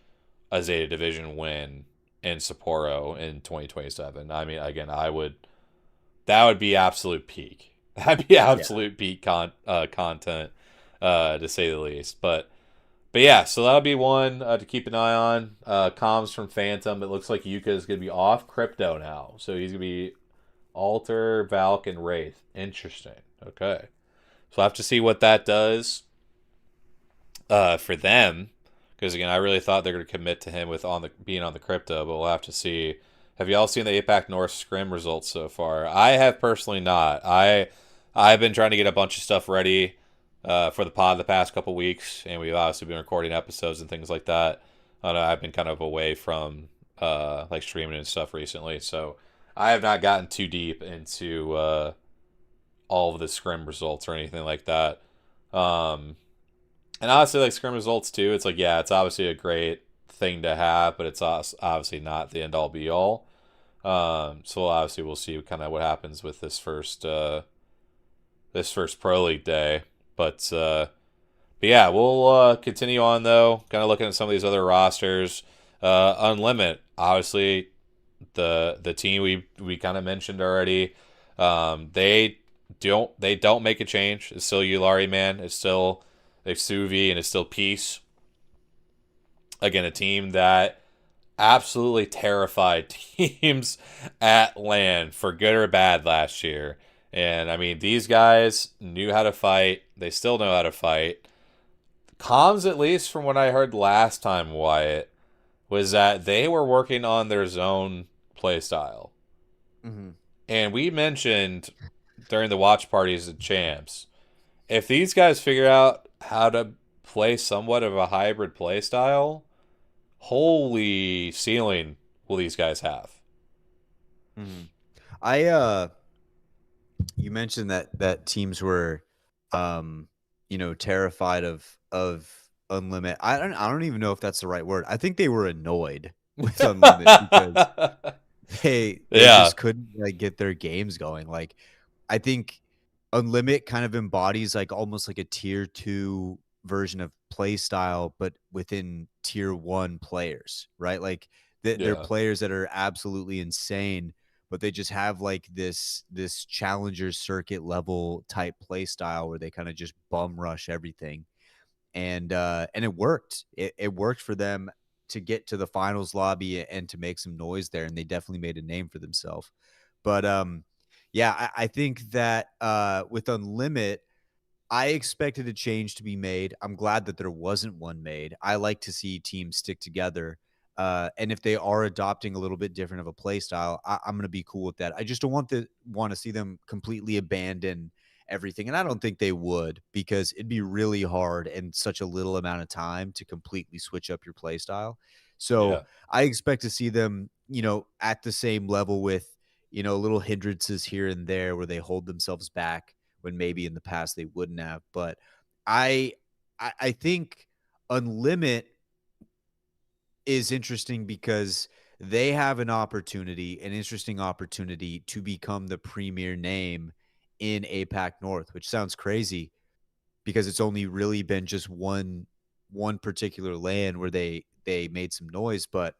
a Zeta Division win in Sapporo in 2027. I mean, again, that would be absolute peak. That'd be absolute peak content, to say the least. But yeah, so that'll be one to keep an eye on. Comms from Phantom. It looks like Yuka is going to be off crypto now. So he's going to be Alter, Valk, and Wraith. Interesting. Okay. So we'll have to see what that does for them. Because, again, I really thought they were going to commit to him with being on the crypto, but we'll have to see. Have you all seen the APAC North scrim results so far? I have personally not. I've been trying to get a bunch of stuff ready for the pod the past couple weeks, and we've obviously been recording episodes and things like that. I've been kind of away from like streaming and stuff recently, so I have not gotten too deep into all of the scrim results or anything like that. And honestly, like, scrim results too, it's like, yeah, it's obviously a great thing to have, but it's obviously not the end all be all. So obviously we'll see kind of what happens with this first Pro League day. But yeah, we'll continue on though, kind of looking at some of these other rosters. Unlimit, obviously, the team we kind of mentioned already. They don't make a change. It's still Yulari, man. It's still Suvi, and it's still Peace. Again, a team that absolutely terrified teams at LAN, for good or bad, last year. And I mean, these guys knew how to fight. They still know how to fight. Comms, at least from what I heard last time, Wyatt, was that they were working on their zone playstyle. Mm-hmm. And we mentioned during the watch parties at Champs, if these guys figure out how to play somewhat of a hybrid playstyle, holy ceiling will these guys have? I you mentioned that teams were terrified of Unlimit. I don't even know if that's the right word. I think they were annoyed with Unlimit because they Yeah. just couldn't like get their games going. Like I think Unlimit kind of embodies like almost like a tier 2 version of play style, but within tier 1 players, right? Like they're Yeah. players that are absolutely insane, but they just have like this challenger circuit level type play style where they kind of just bum rush everything. And it worked. It worked for them to get to the finals lobby and to make some noise there, and they definitely made a name for themselves. But yeah, I think that with Unlimit, I expected a change to be made. I'm glad that there wasn't one made. I like to see teams stick together. And if they are adopting a little bit different of a play style, I'm going to be cool with that. I just don't want to see them completely abandon everything. And I don't think they would, because it'd be really hard in such a little amount of time to completely switch up your play style. So Yeah. I expect to see them, at the same level with, little hindrances here and there where they hold themselves back when maybe in the past they wouldn't have. But I think Unlimit is interesting because they have an interesting opportunity to become the premier name in APAC North, which sounds crazy because it's only really been just one particular land where they made some noise, but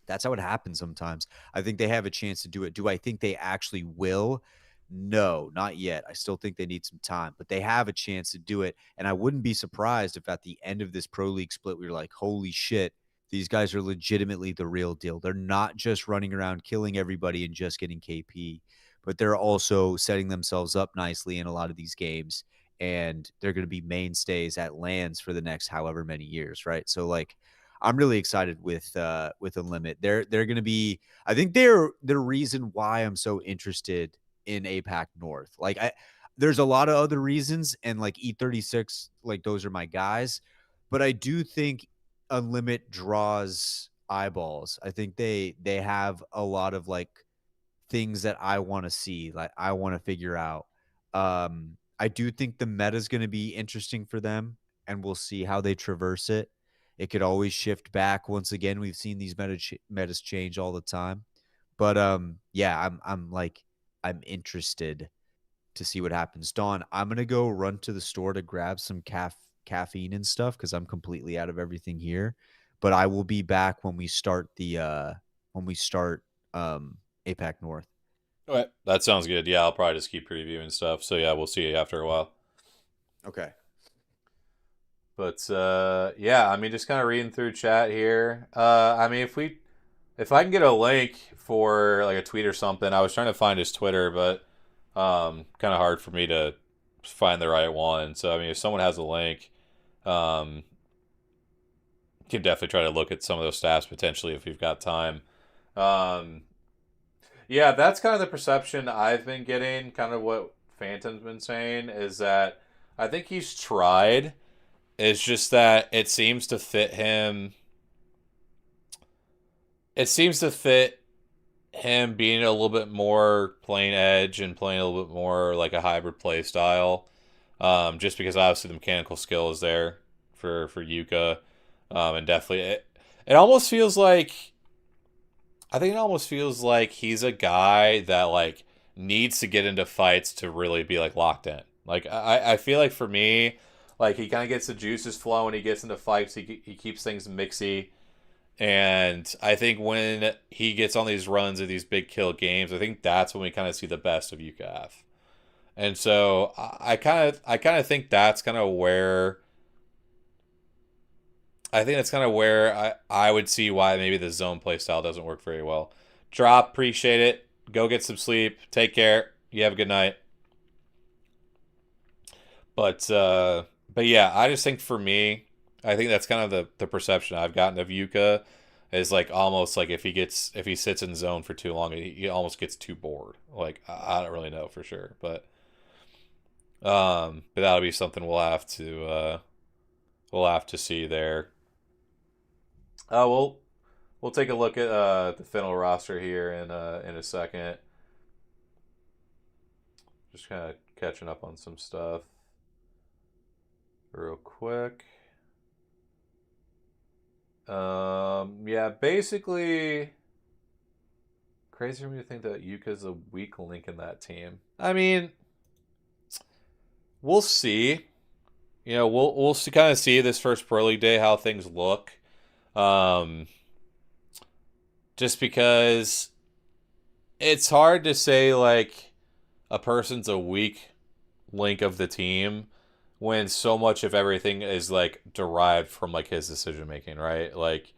that's how it happens sometimes. I think they have a chance to do it. Do I think they actually will? No, not yet. I still think they need some time, but they have a chance to do it. And I wouldn't be surprised if at the end of this Pro League split, we were like, holy shit, these guys are legitimately the real deal. They're not just running around killing everybody and just getting KP, but they're also setting themselves up nicely in a lot of these games. And they're going to be mainstays at lands for the next however many years, right? So, like, I'm really excited with Unlimit. They're going to be. I think they're the reason why I'm so interested in APAC North. Like there's a lot of other reasons, and like E36, like those are my guys, but I do think Unlimit draws eyeballs. I think they have a lot of like things that I want to see, like I want to figure out. I do think the meta is going to be interesting for them, and we'll see how they traverse it. It could always shift back. Once again, we've seen these metas change all the time. But yeah, I'm interested to see what happens. Dawn, I'm gonna go run to the store to grab some caffeine and stuff because I'm completely out of everything here. But I will be back when we start APAC North. Okay. That sounds good. Yeah, I'll probably just keep previewing stuff. So yeah, we'll see you after a while. Okay. But yeah, I mean, just kind of reading through chat here. I mean, if I can get a link for like a tweet or something, I was trying to find his Twitter, but kind of hard for me to find the right one. So I mean, if someone has a link, can definitely try to look at some of those stats potentially if we've got time. Yeah, that's kind of the perception I've been getting. Kind of what Phantom's been saying is that I think he's tried. It's just that it seems to fit him. It seems to fit him being a little bit more playing edge and playing a little bit more like a hybrid play style. Just because obviously the mechanical skill is there for Yuka. And definitely it almost feels like I think it almost feels like he's a guy that like needs to get into fights to really be like locked in. Like I feel like for me, like he kind of gets the juices flowing. He gets into fights. He keeps things mixy. And I think when he gets on these runs of these big kill games, I think that's when we kind of see the best of UKF. And so I kind of think that's kind of where I would see why maybe the zone play style doesn't work very well. Drop, appreciate it. Go get some sleep. Take care. You have a good night. But yeah, I just think for me, I think that's kind of the perception I've gotten of Yuka is like almost like if he sits in zone for too long, he almost gets too bored. Like I don't really know for sure, but that'll be something we'll have to see there. We'll take a look at the Fennel roster here in a second. Just kind of catching up on some stuff real quick. Yeah, basically, crazy for me to think that Yuka's a weak link in that team. I mean, we'll see. You know, we'll kind of see this first Pro League day how things look. Just because it's hard to say like a person's a weak link of the team when so much of everything is like derived from like his decision making, right? Like,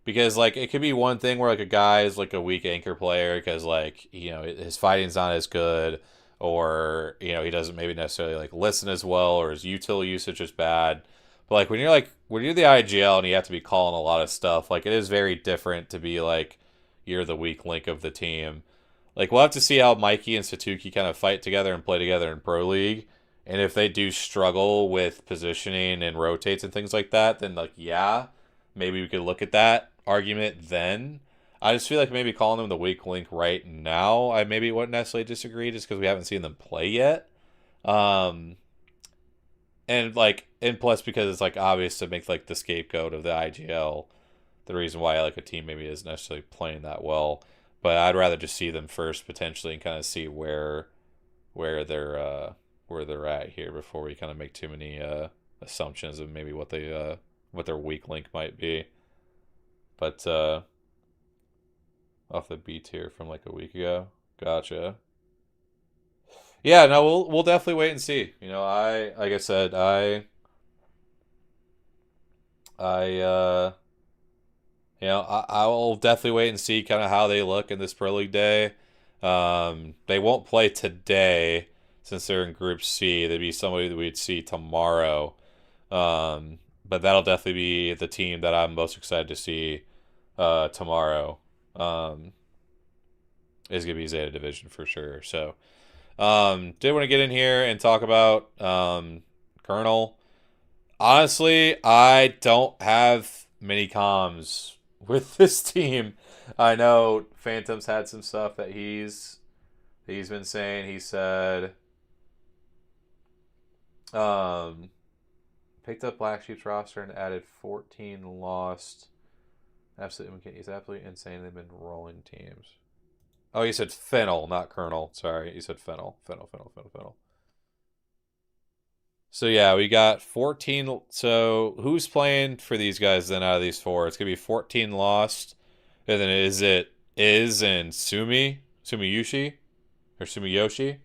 because like it could be one thing where like a guy is like a weak anchor player because like, you know, his fighting's not as good, or, you know, he doesn't maybe necessarily like listen as well, or his util usage is bad. But like when you're the IGL and you have to be calling a lot of stuff, like it is very different to be like you're the weak link of the team. Like we'll have to see how Mikey and Satuki kind of fight together and play together in Pro League. And if they do struggle with positioning and rotates and things like that, then like, yeah, maybe we could look at that argument then. I just feel like maybe calling them the weak link right now, I maybe wouldn't necessarily disagree just because we haven't seen them play yet. And plus because it's like obvious to make like the scapegoat of the IGL, the reason why like a team maybe isn't necessarily playing that well. But I'd rather just see them first potentially and kind of see where they're at here before we kind of make too many assumptions of maybe what their weak link might be. But off the B tier from like a week ago. Gotcha. Yeah, no, we'll definitely wait and see. You know, like I said, you know, I will definitely wait and see kind of how they look in this Pro League day. They won't play today since they're in Group C. They'd be somebody that we'd see tomorrow. But that'll definitely be the team that I'm most excited to see tomorrow. Is going to be Zeta Division for sure. So, did want to get in here and talk about Colonel. Honestly, I don't have many comms with this team. I know Phantom's had some stuff that he's been saying. He said picked up Black Sheep's roster and added 14 lost. Absolutely, he's absolutely insane. They've been rolling teams. Oh, you said Fennel, not Colonel. Sorry, you said Fennel. Fennel. So yeah, we got 14. So who's playing for these guys then out of these four? It's gonna be 14 lost, and then is and Sumiyoshi, or Sumiyoshi.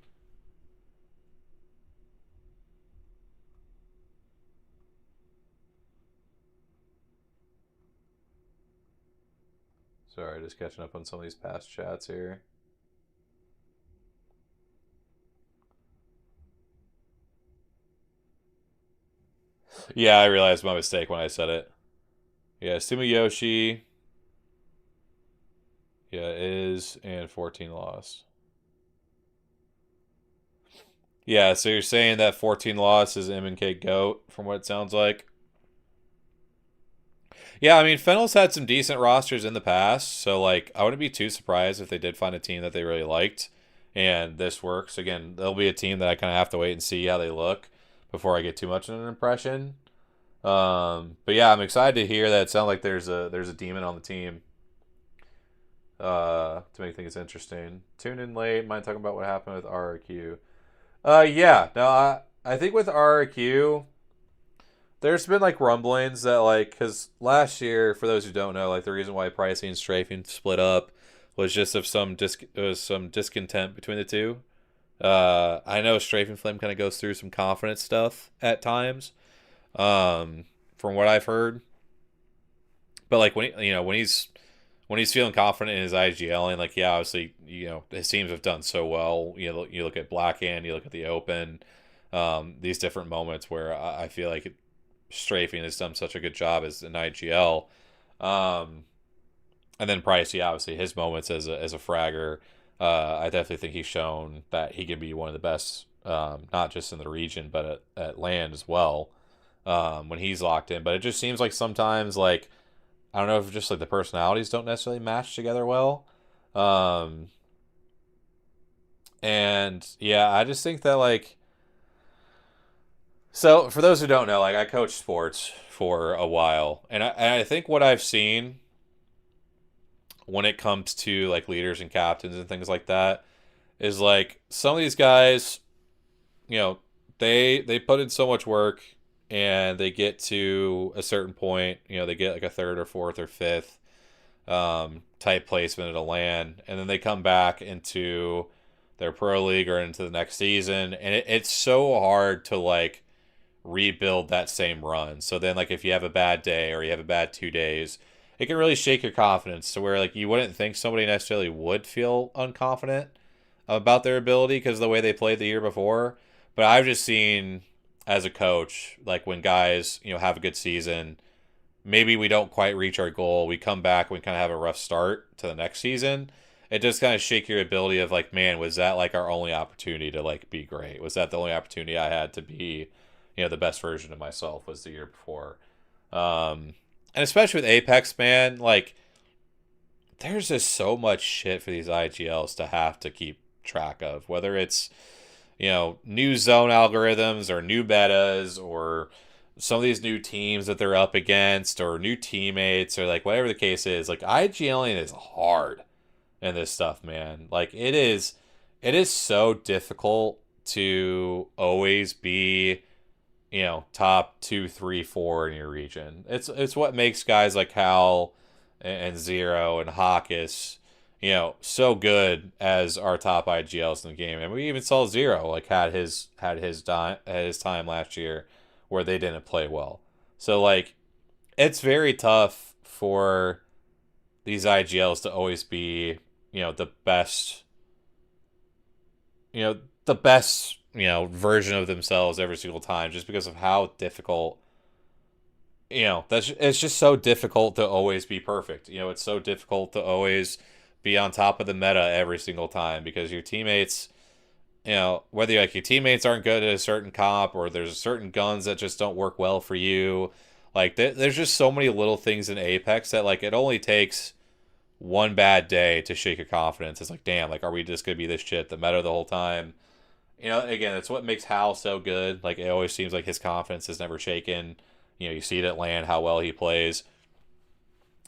Sorry, just catching up on some of these past chats here. Yeah, I realized my mistake when I said it. Yeah, Sumiyoshi. Yeah, is and 14 lost. Yeah, so you're saying that 14 loss is M&K GOAT, from what it sounds like? Yeah, I mean, Fennel's had some decent rosters in the past, so, like, I wouldn't be too surprised if they did find a team that they really liked, and this works. Again, there'll be a team that I kind of have to wait and see how they look before I get too much of an impression. But yeah, I'm excited to hear that it sounds like there's a demon on the team to make things interesting. Tune in late. Mind talking about what happened with RRQ. Yeah, no, I think with RRQ, there's been like rumblings that like, because last year, for those who don't know, like the reason why pricing and strafing split up was just of some discontent between the two. I know Strafing Flame kind of goes through some confidence stuff at times, from what I've heard. But like when he's feeling confident in his IGL, and like, yeah, obviously, you know, his teams have done so well. You look at Blackhand, you look at the Open, these different moments where I feel like Strafing has done such a good job as an IGL. And then Pricey, obviously, his moments as a fragger, I definitely think he's shown that he can be one of the best, not just in the region, but at land as well, when he's locked in. But it just seems like sometimes, like, I don't know if just like the personalities don't necessarily match together well. And yeah, I just think that like, so for those who don't know, like I coached sports for a while, and I think what I've seen when it comes to like leaders and captains and things like that is like some of these guys, you know, they put in so much work and they get to a certain point, you know, they get like a third or fourth or fifth type placement at a LAN, and then they come back into their pro league or into the next season, and it's so hard to like rebuild that same run. So then like if you have a bad day or you have a bad 2 days, it can really shake your confidence to where like you wouldn't think somebody necessarily would feel unconfident about their ability because of the way they played the year before. But I've just seen as a coach, like when guys, you know, have a good season, maybe we don't quite reach our goal, we come back, we kind of have a rough start to the next season. It just kind of shake your ability of like, man, was that like our only opportunity to like be great? Was that the only opportunity I had to be, you know, the best version of myself was the year before? And especially with Apex, man, like there's just so much shit for these IGLs to have to keep track of, whether it's, you know, new zone algorithms or new betas or some of these new teams that they're up against or new teammates or like whatever the case is. Like IGLing is hard in this stuff, man. Like it is so difficult to always be, you know, top 2, 3, 4 in your region. It's what makes guys like Hal and Zero and Hawkus, you know, so good as our top IGLs in the game. And we even saw Zero like had his time last year where they didn't play well. So like it's very tough for these IGLs to always be, you know, the best version of themselves every single time, just because of how difficult, you know, it's just so difficult to always be perfect. You know, it's so difficult to always be on top of the meta every single time because your teammates, you know, whether like your teammates aren't good at a certain comp or there's certain guns that just don't work well for you. Like there's just so many little things in Apex that like it only takes one bad day to shake your confidence. It's like, damn, like are we just gonna be this shit the meta the whole time? You know, again, it's what makes Hal so good. Like it always seems like his confidence is never shaken. You know, you see it at LAN how well he plays.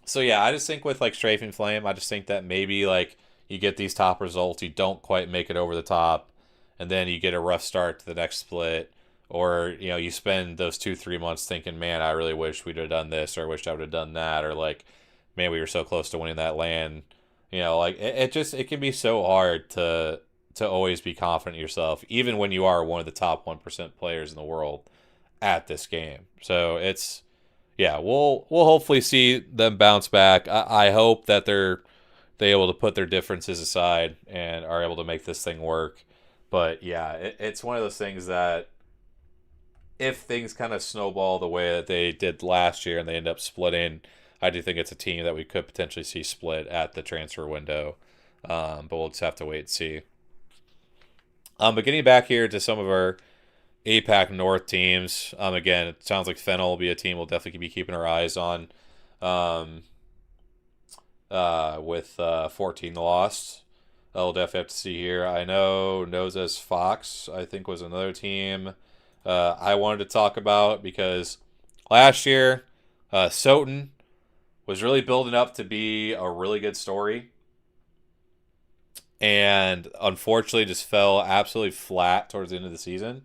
So yeah, I just think with like Strafing Flame, I just think that maybe like you get these top results, you don't quite make it over the top, and then you get a rough start to the next split, or you know you spend those 2-3 months thinking, man, I really wish we'd have done this, or I wish I would have done that, or like, man, we were so close to winning that LAN. You know, like it can be so hard to always be confident in yourself, even when you are one of the top 1% players in the world at this game. So it's, yeah, we'll hopefully see them bounce back. I hope that they're able to put their differences aside and are able to make this thing work. But yeah, it's one of those things that if things kind of snowball the way that they did last year and they end up splitting, I do think it's a team that we could potentially see split at the transfer window. But we'll just have to wait and see. But getting back here to some of our APAC North teams, again, it sounds like Fennel will be a team we'll definitely be keeping our eyes on. With 14 lost, we'll definitely have to see here. I know Noza's Fox, I think, was another team I wanted to talk about because last year, Soten was really building up to be a really good story. And unfortunately just fell absolutely flat towards the end of the season.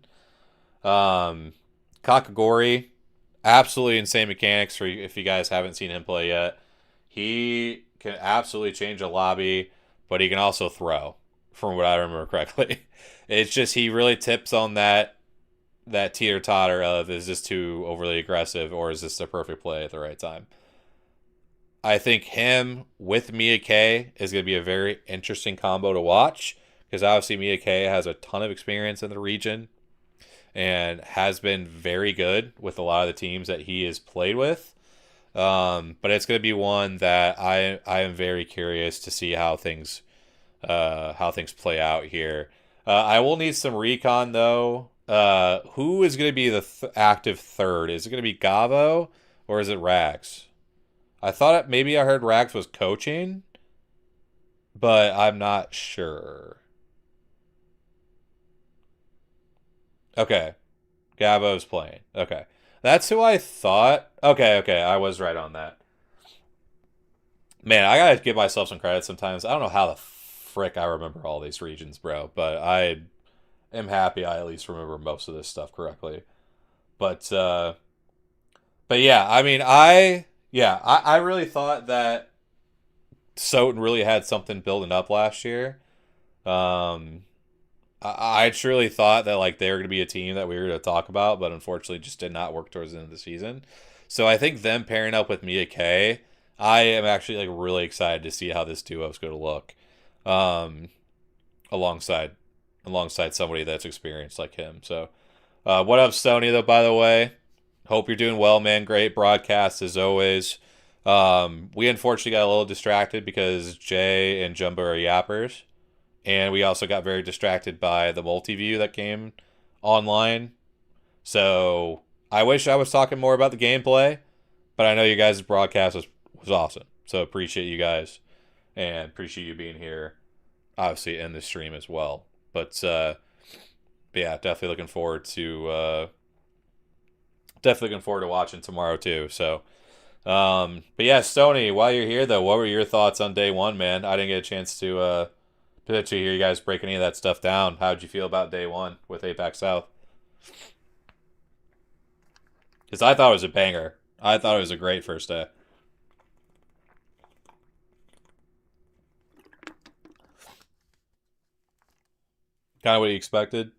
Kakagori, absolutely insane mechanics for if you guys haven't seen him play yet. He can absolutely change a lobby, but he can also throw, from what I remember correctly. It's just he really tips on that teeter-totter of, is this too overly aggressive or is this the perfect play at the right time? I think him with Mia K is going to be a very interesting combo to watch because obviously Mia K has a ton of experience in the region and has been very good with a lot of the teams that he has played with. But it's going to be one that I am very curious to see how things play out here. I will need some recon though. Who is going to be the active third? Is it going to be Gavo or is it Rags? I thought maybe I heard Rags was coaching, but I'm not sure. Okay. Gavo's playing. Okay. That's who I thought. Okay, I was right on that. Man, I gotta give myself some credit sometimes. I don't know how the frick I remember all these regions, bro, but I am happy I at least remember most of this stuff correctly. But yeah, I mean, I really thought that Soten really had something building up last year. I truly thought that like they were going to be a team that we were going to talk about, but unfortunately just did not work towards the end of the season. So I think them pairing up with Mia K, I am actually like really excited to see how this duo is going to look, alongside somebody that's experienced like him. So, what up, Sony? Though, by the way, hope you're doing well, man. Great broadcast as always. We unfortunately got a little distracted because Jay and Jumbo are yappers. And we also got very distracted by the multi-view that came online. So I wish I was talking more about the gameplay, but I know you guys' broadcast was awesome. So appreciate you guys and appreciate you being here, obviously, in the stream as well. But yeah, definitely looking forward to watching tomorrow too. So but yeah, Stoney, while you're here though, what were your thoughts on day one, man? I didn't get a chance to actually hear you guys break any of that stuff down. How'd you feel about day one with APAC South? Because I thought it was a banger. I thought it was a great first day. Kind of what you expected.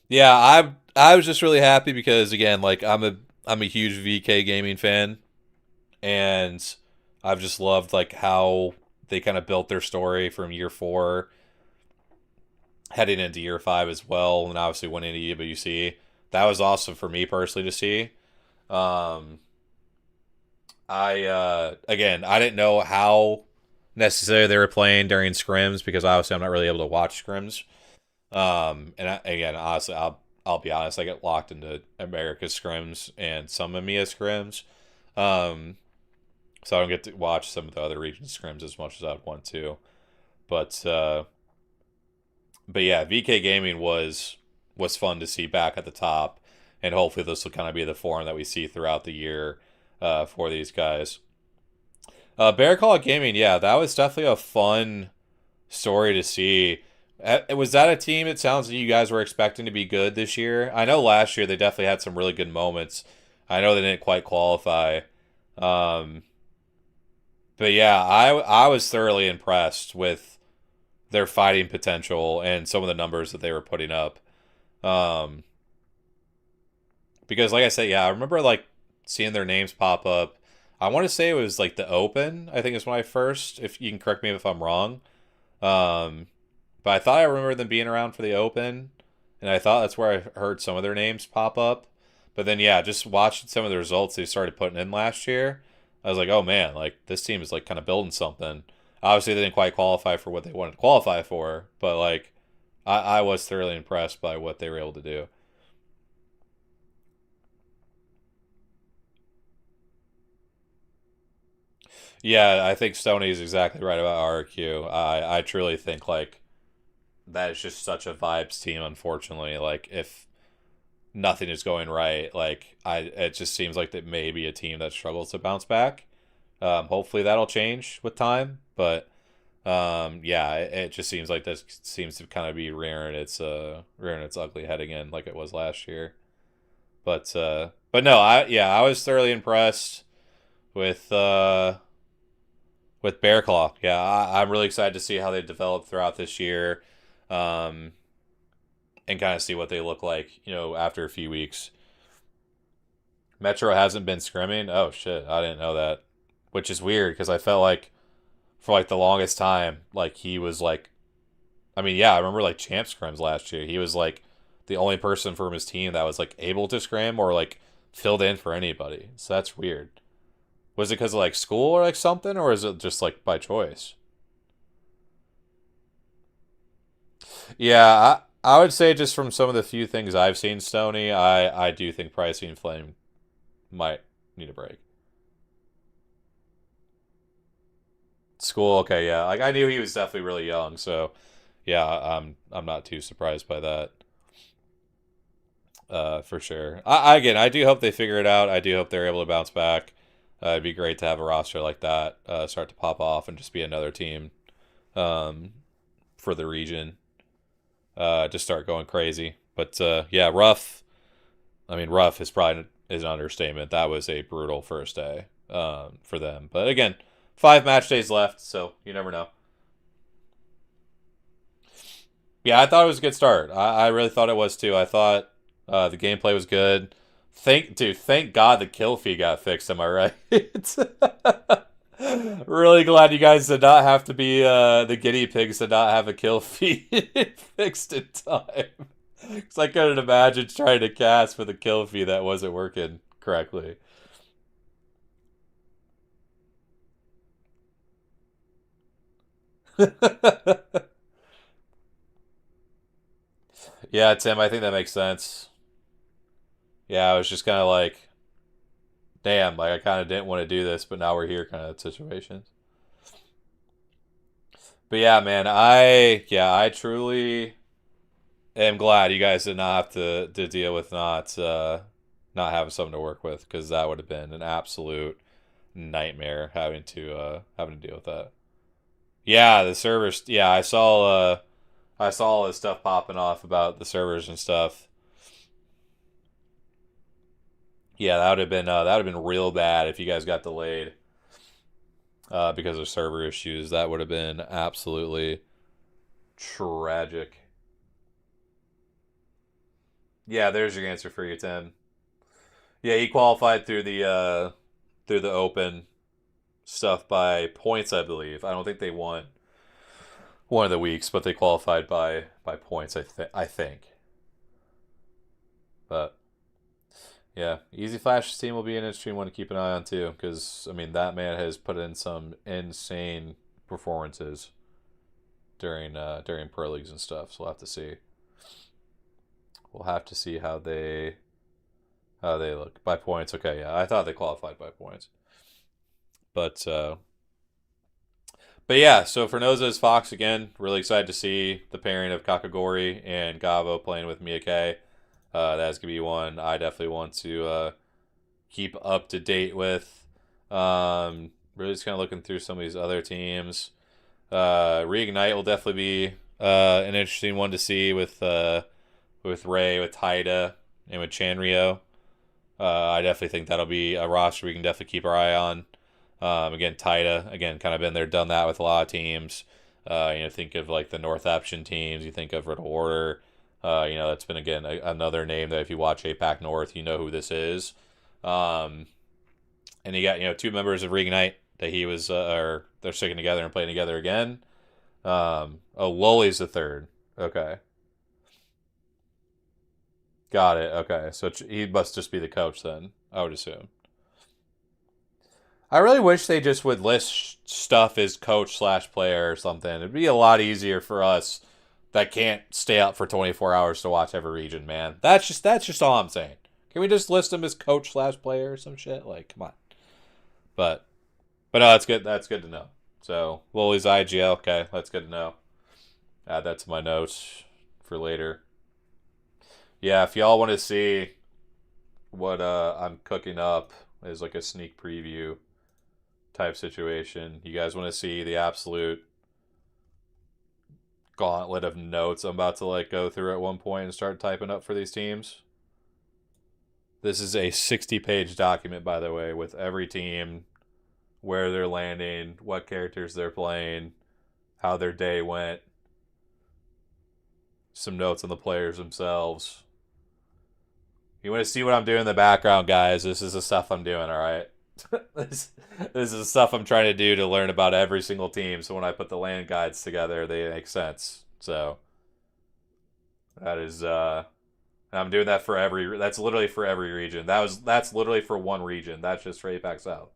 Yeah, I was just really happy because again, like I'm a huge VK gaming fan, and I've just loved like how they kind of built their story from year 4 heading into year 5 as well, and obviously winning the EWC. That was awesome for me personally to see. Again, I didn't know how necessarily they were playing during scrims because obviously I'm not really able to watch scrims. Again, honestly, I'll be honest, I get locked into America's scrims and some EMEA scrims. So I don't get to watch some of the other region scrims as much as I'd want to. But yeah, VK Gaming was fun to see back at the top, and hopefully this will kind of be the form that we see throughout the year for these guys. Bear Claw Gaming, yeah, that was definitely a fun story to see. Was that a team it sounds like you guys were expecting to be good this year? I know last year they definitely had some really good moments. I know they didn't quite qualify. But yeah, I was thoroughly impressed with their fighting potential and some of the numbers that they were putting up. Because like I said, yeah, I remember like seeing their names pop up. I want to say it was like the Open, I think is when I first, if you can correct me if I'm wrong. But I thought I remember them being around for the Open, and I thought that's where I heard some of their names pop up. But then yeah, just watching some of the results they started putting in last year, I was like, oh man, like this team is like kind of building something. Obviously, they didn't quite qualify for what they wanted to qualify for, but like, I was thoroughly impressed by what they were able to do. Yeah, I think Stoney is exactly right about RQ. I truly think like that is just such a vibes team. Unfortunately, like if nothing is going right, like it just seems like that may be a team that struggles to bounce back. Hopefully that'll change with time, but yeah, it just seems like this seems to kind of be rearing its ugly head again, like it was last year. But no, I was thoroughly impressed with Bear Claw. Yeah, I'm really excited to see how they develop throughout this year, and kind of see what they look like, after a few weeks. Metro hasn't been scrimming. Oh shit, I didn't know that. Which is weird because I felt like for like the longest time, like he was like, I mean, yeah, I remember like champ scrims last year. He was like the only person from his team that was like able to scrim or like filled in for anybody. So that's weird. Was it because of like school or like something, or is it just like by choice? Yeah, I would say just from some of the few things I've seen, Stoney, I do think Pricey and Flame might need a break. School, okay, yeah. Like I knew he was definitely really young, so yeah, I'm not too surprised by that. For sure. Again, I do hope they figure it out. I do hope they're able to bounce back. It'd be great to have a roster like that start to pop off and just be another team for the region. Just start going crazy. But yeah, rough. I mean, rough is probably is an understatement. That was a brutal first day for them. But again, 5 match days left, so you never know. Yeah, I thought it was a good start. I really thought it was too. I thought the gameplay was good. Thank God the kill feed got fixed. Am I right? Really glad you guys did not have to be the guinea pigs to not have a kill feed fixed in time. Because I couldn't imagine trying to cast with a kill feed that wasn't working correctly. Yeah, Tim, I think that makes sense. Yeah, I was just kind of like, damn, like I kind of didn't want to do this, but now we're here kind of situations. But yeah, man, I truly am glad you guys did not have to deal with not having something to work with, because that would have been an absolute nightmare having to deal with that. Yeah, the servers. Yeah, I saw all this stuff popping off about the servers and stuff. Yeah, that would have been real bad if you guys got delayed because of server issues. That would have been absolutely tragic. Yeah, there's your answer for you, Tim. Yeah, he qualified through the open stuff by points, I believe. I don't think they won one of the weeks, but they qualified by points, I think. But yeah, Easy Flash's team will be an interesting one to keep an eye on too, because I mean that man has put in some insane performances during pro leagues and stuff. So we'll have to see. We'll have to see how they look by points. Okay, yeah, I thought they qualified by points, but yeah. So for Noza's Fox again, really excited to see the pairing of Kakagori and Gavo playing with Miyake. That's gonna be one I definitely want to keep up to date with. Really just kind of looking through some of these other teams. Reignite will definitely be an interesting one to see with Ray, with Taida, and with Chanrio. I definitely think that'll be a roster we can definitely keep our eye on. Again, Taida, again, kind of been there, done that with a lot of teams. Think of like the North Option teams. You think of Riddle Order. That's been, again, another name that if you watch APAC North, you know who this is. And you got, 2 members of Reignite that he was, or they're sticking together and playing together again. Loli's the third. Okay. Got it. Okay. So he must just be the coach then, I would assume. I really wish they just would list stuff as coach/player or something. It'd be a lot easier for us that can't stay up for 24 hours to watch every region, man. That's just all I'm saying. Can we just list them as coach/player or some shit? Like, come on. But no, that's good. That's good to know. So Loli's IGL. Okay, that's good to know. Add that to my notes for later. Yeah, if y'all want to see what I'm cooking up as like a sneak preview type situation, you guys want to see the absolute gauntlet of notes I'm about to like go through at one point and start typing up for these teams. This is a 60-page document, by the way, with every team, where they're landing, what characters they're playing, how their day went, some notes on the players themselves. You want to see what I'm doing in the background, guys? This is the stuff I'm doing, all right? This is the stuff I'm trying to do to learn about every single team, so when I put the land guides together, they make sense. So that is, I'm doing that for that's literally for every region. That's literally for one region. That's just for APAC South.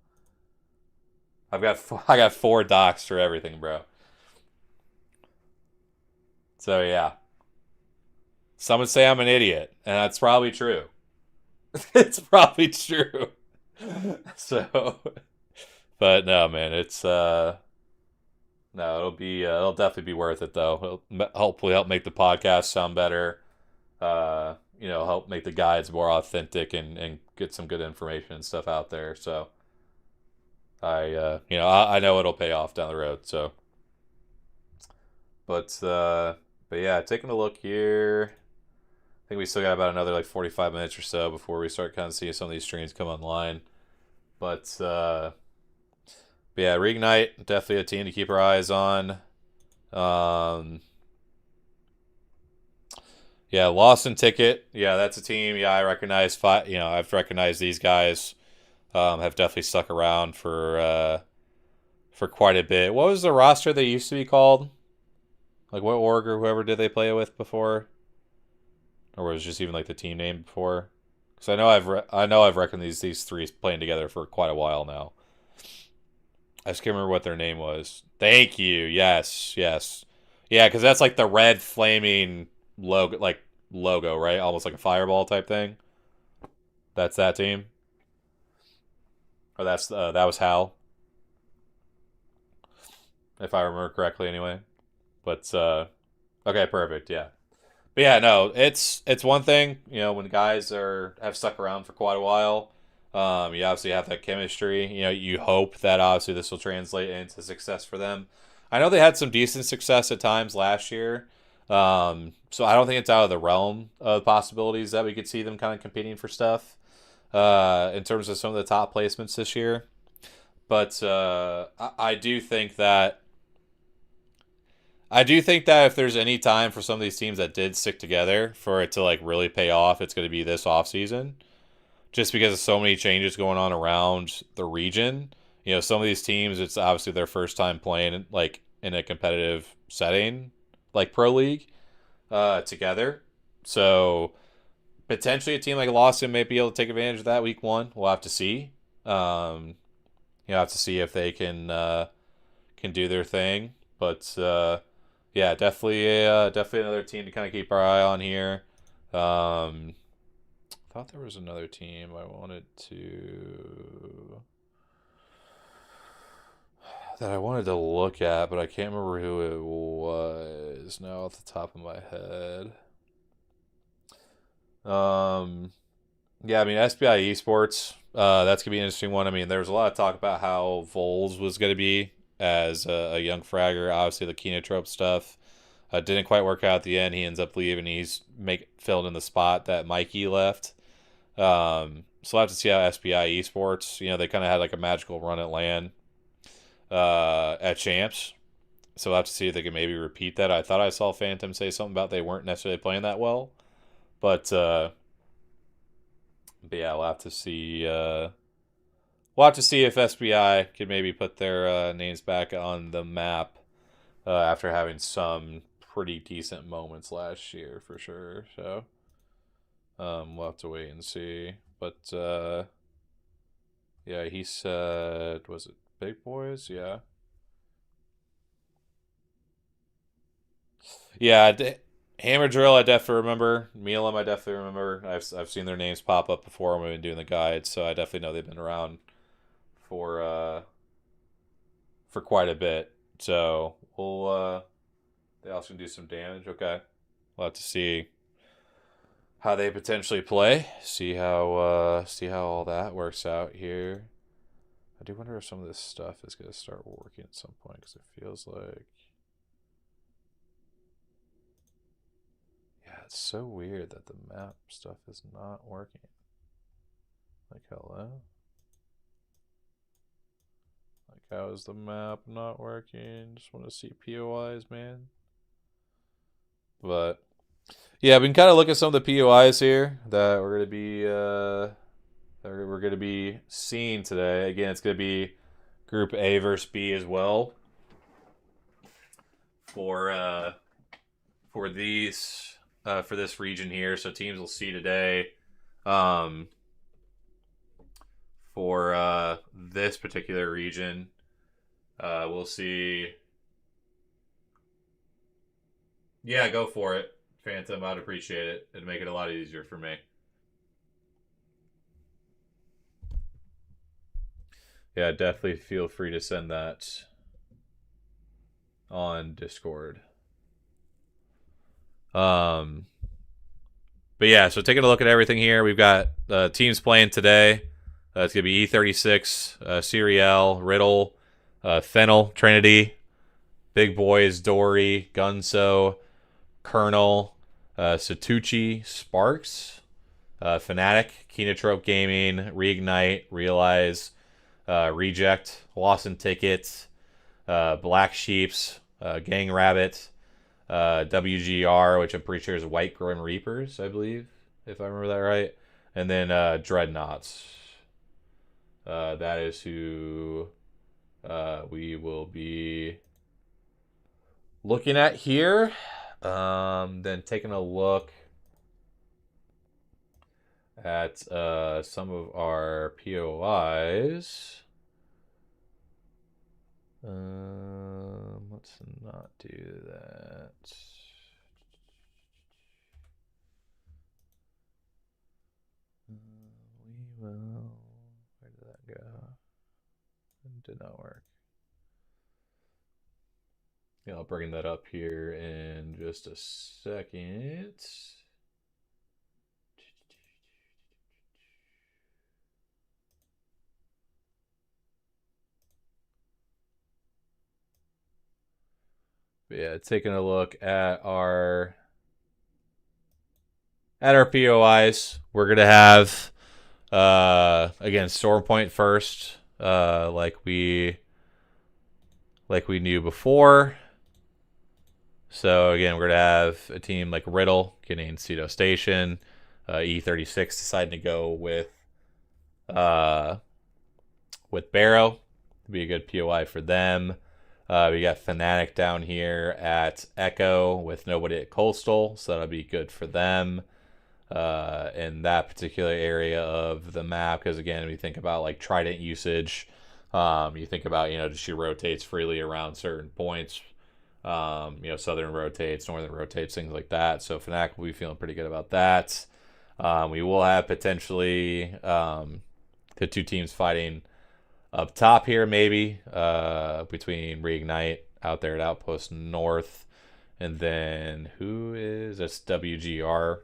I got 4 docs for everything, bro. So yeah. Some would say I'm an idiot, and that's probably true. It's probably true. So, but no, man, it's No, it'll definitely be worth it though. It'll hopefully help make the podcast sound better. Help make the guides more authentic and get some good information and stuff out there. So I know it'll pay off down the road. So, but yeah, taking a look here. I think we still got about another like 45 minutes or so before we start kind of seeing some of these streams come online. But yeah, Reignite, definitely a team to keep our eyes on. Yeah, Lawson Ticket. Yeah, that's a team. Yeah, I recognize. I've recognized these guys. Have definitely stuck around for quite a bit. What was the roster they used to be called? Like what org or whoever did they play with before? Or was it just even like the team name before? Because I know I've recognized these three playing together for quite a while now. I just can't remember what their name was. Thank you. Yes. Yeah, because that's like the red flaming logo, right? Almost like a fireball type thing. That's that team. Or that was Hal, if I remember correctly, anyway. But okay, perfect. Yeah. But yeah, no, it's one thing, when guys have stuck around for quite a while. You obviously have that chemistry. You hope that obviously this will translate into success for them. I know they had some decent success at times last year. So I don't think it's out of the realm of possibilities that we could see them kind of competing for stuff in terms of some of the top placements this year. But I do think that if there's any time for some of these teams that did stick together for it to like really pay off, it's going to be this offseason. Just because of so many changes going on around the region. Some of these teams, it's obviously their first time playing like in a competitive setting, like Pro League, together. So potentially a team like Lawson may be able to take advantage of that week one. We'll have to see. Have to see if they can do their thing. But yeah, definitely another team to kind of keep our eye on here. I thought there was another team I wanted to look at, but I can't remember who it was now off the top of my head. Yeah, I mean SBI Esports, that's gonna be an interesting one. I mean, there was a lot of talk about how Vols was gonna be as a young fragger. Obviously, the Kenotrope stuff didn't quite work out at the end. He ends up leaving. He's filled in the spot that Mikey left. So we'll have to see how SBI Esports, they kind of had like a magical run at LAN at Champs. So we'll have to see if they can maybe repeat that. I thought I saw Phantom say something about they weren't necessarily playing that well. But yeah, we'll have to see. We'll have to see if SBI can maybe put their names back on the map after having some pretty decent moments last year for sure. So we'll have to wait and see. But yeah, he said, was it Big Boys? Yeah. Yeah, Hammer Drill, I definitely remember. Milam, I definitely remember. I've seen their names pop up before when we've been doing the guides, so I definitely know they've been around for quite a bit. So we'll they also can do some damage. Okay, we'll have to see how they potentially play. See how all that works out here. I do wonder if some of this stuff is going to start working at some point because it feels like. Yeah, it's so weird that the map stuff is not working. Like, hello? Like, how is the map not working? Just want to see POIs, man. But, yeah, we can kind of look at some of the POIs here that we're going to be seeing today. Again, it's going to be Group A versus B as well for these for this region here. So teams will see today for this particular region. We'll see. Yeah, go for it, Phantom. I'd appreciate it. It'd make it a lot easier for me. Yeah, definitely feel free to send that. on Discord. But yeah, so taking a look at everything here, we've got teams playing today. It's gonna be E36, Serial, Riddle, Fennel, Trinity, Big Boys, Dory, Gunso, Colonel, Satucci, Sparks, Fnatic, Kenotrope Gaming, Reignite, Realize, Reject, Lawson Tickets, Black Sheeps, Gang Rabbit, WGR, which I'm pretty sure is White Grim Reapers, I believe, if I remember that right. And then Dreadnoughts. That is who we will be looking at here. Then taking a look at some of our POIs. Let's not do that. We will. Where did that go? It did not work. Yeah, I'll bring that up here in just a second. But yeah, taking a look at our POIs, we're gonna have again Stormpoint first, like we knew before. So again, we're gonna have a team like Riddle getting Cedo Station, E36 deciding to go with Barrow to be a good POI for them. We got Fnatic down here at Echo with nobody at Coastal, so that'll be good for them in that particular area of the map. Because again, we think about like Trident usage. You think about, she rotates freely around certain points. Southern rotates, northern rotates, things like that. So Fnatic will be feeling pretty good about that. We will have potentially the two teams fighting up top here, maybe, between Reignite out there at Outpost North. And then who is this? WGR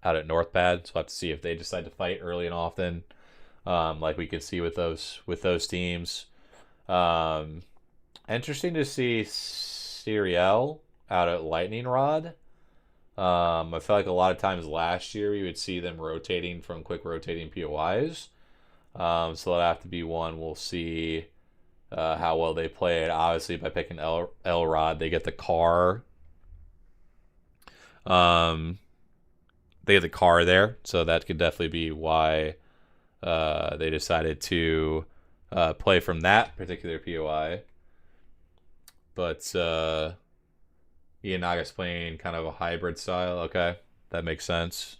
out at Northpad. So we'll have to see if they decide to fight early and often, like we could see with those teams. Interesting to see Serial out at Lightning Rod. I feel like a lot of times last year we would see them rotating from quick rotating POIs. So that'll have to be one. We'll see how well they play it. Obviously, by picking Elrod, they get the car. They get the car there, so that could definitely be why they decided to play from that particular POI. But Ian Naga's playing kind of a hybrid style. Okay, that makes sense.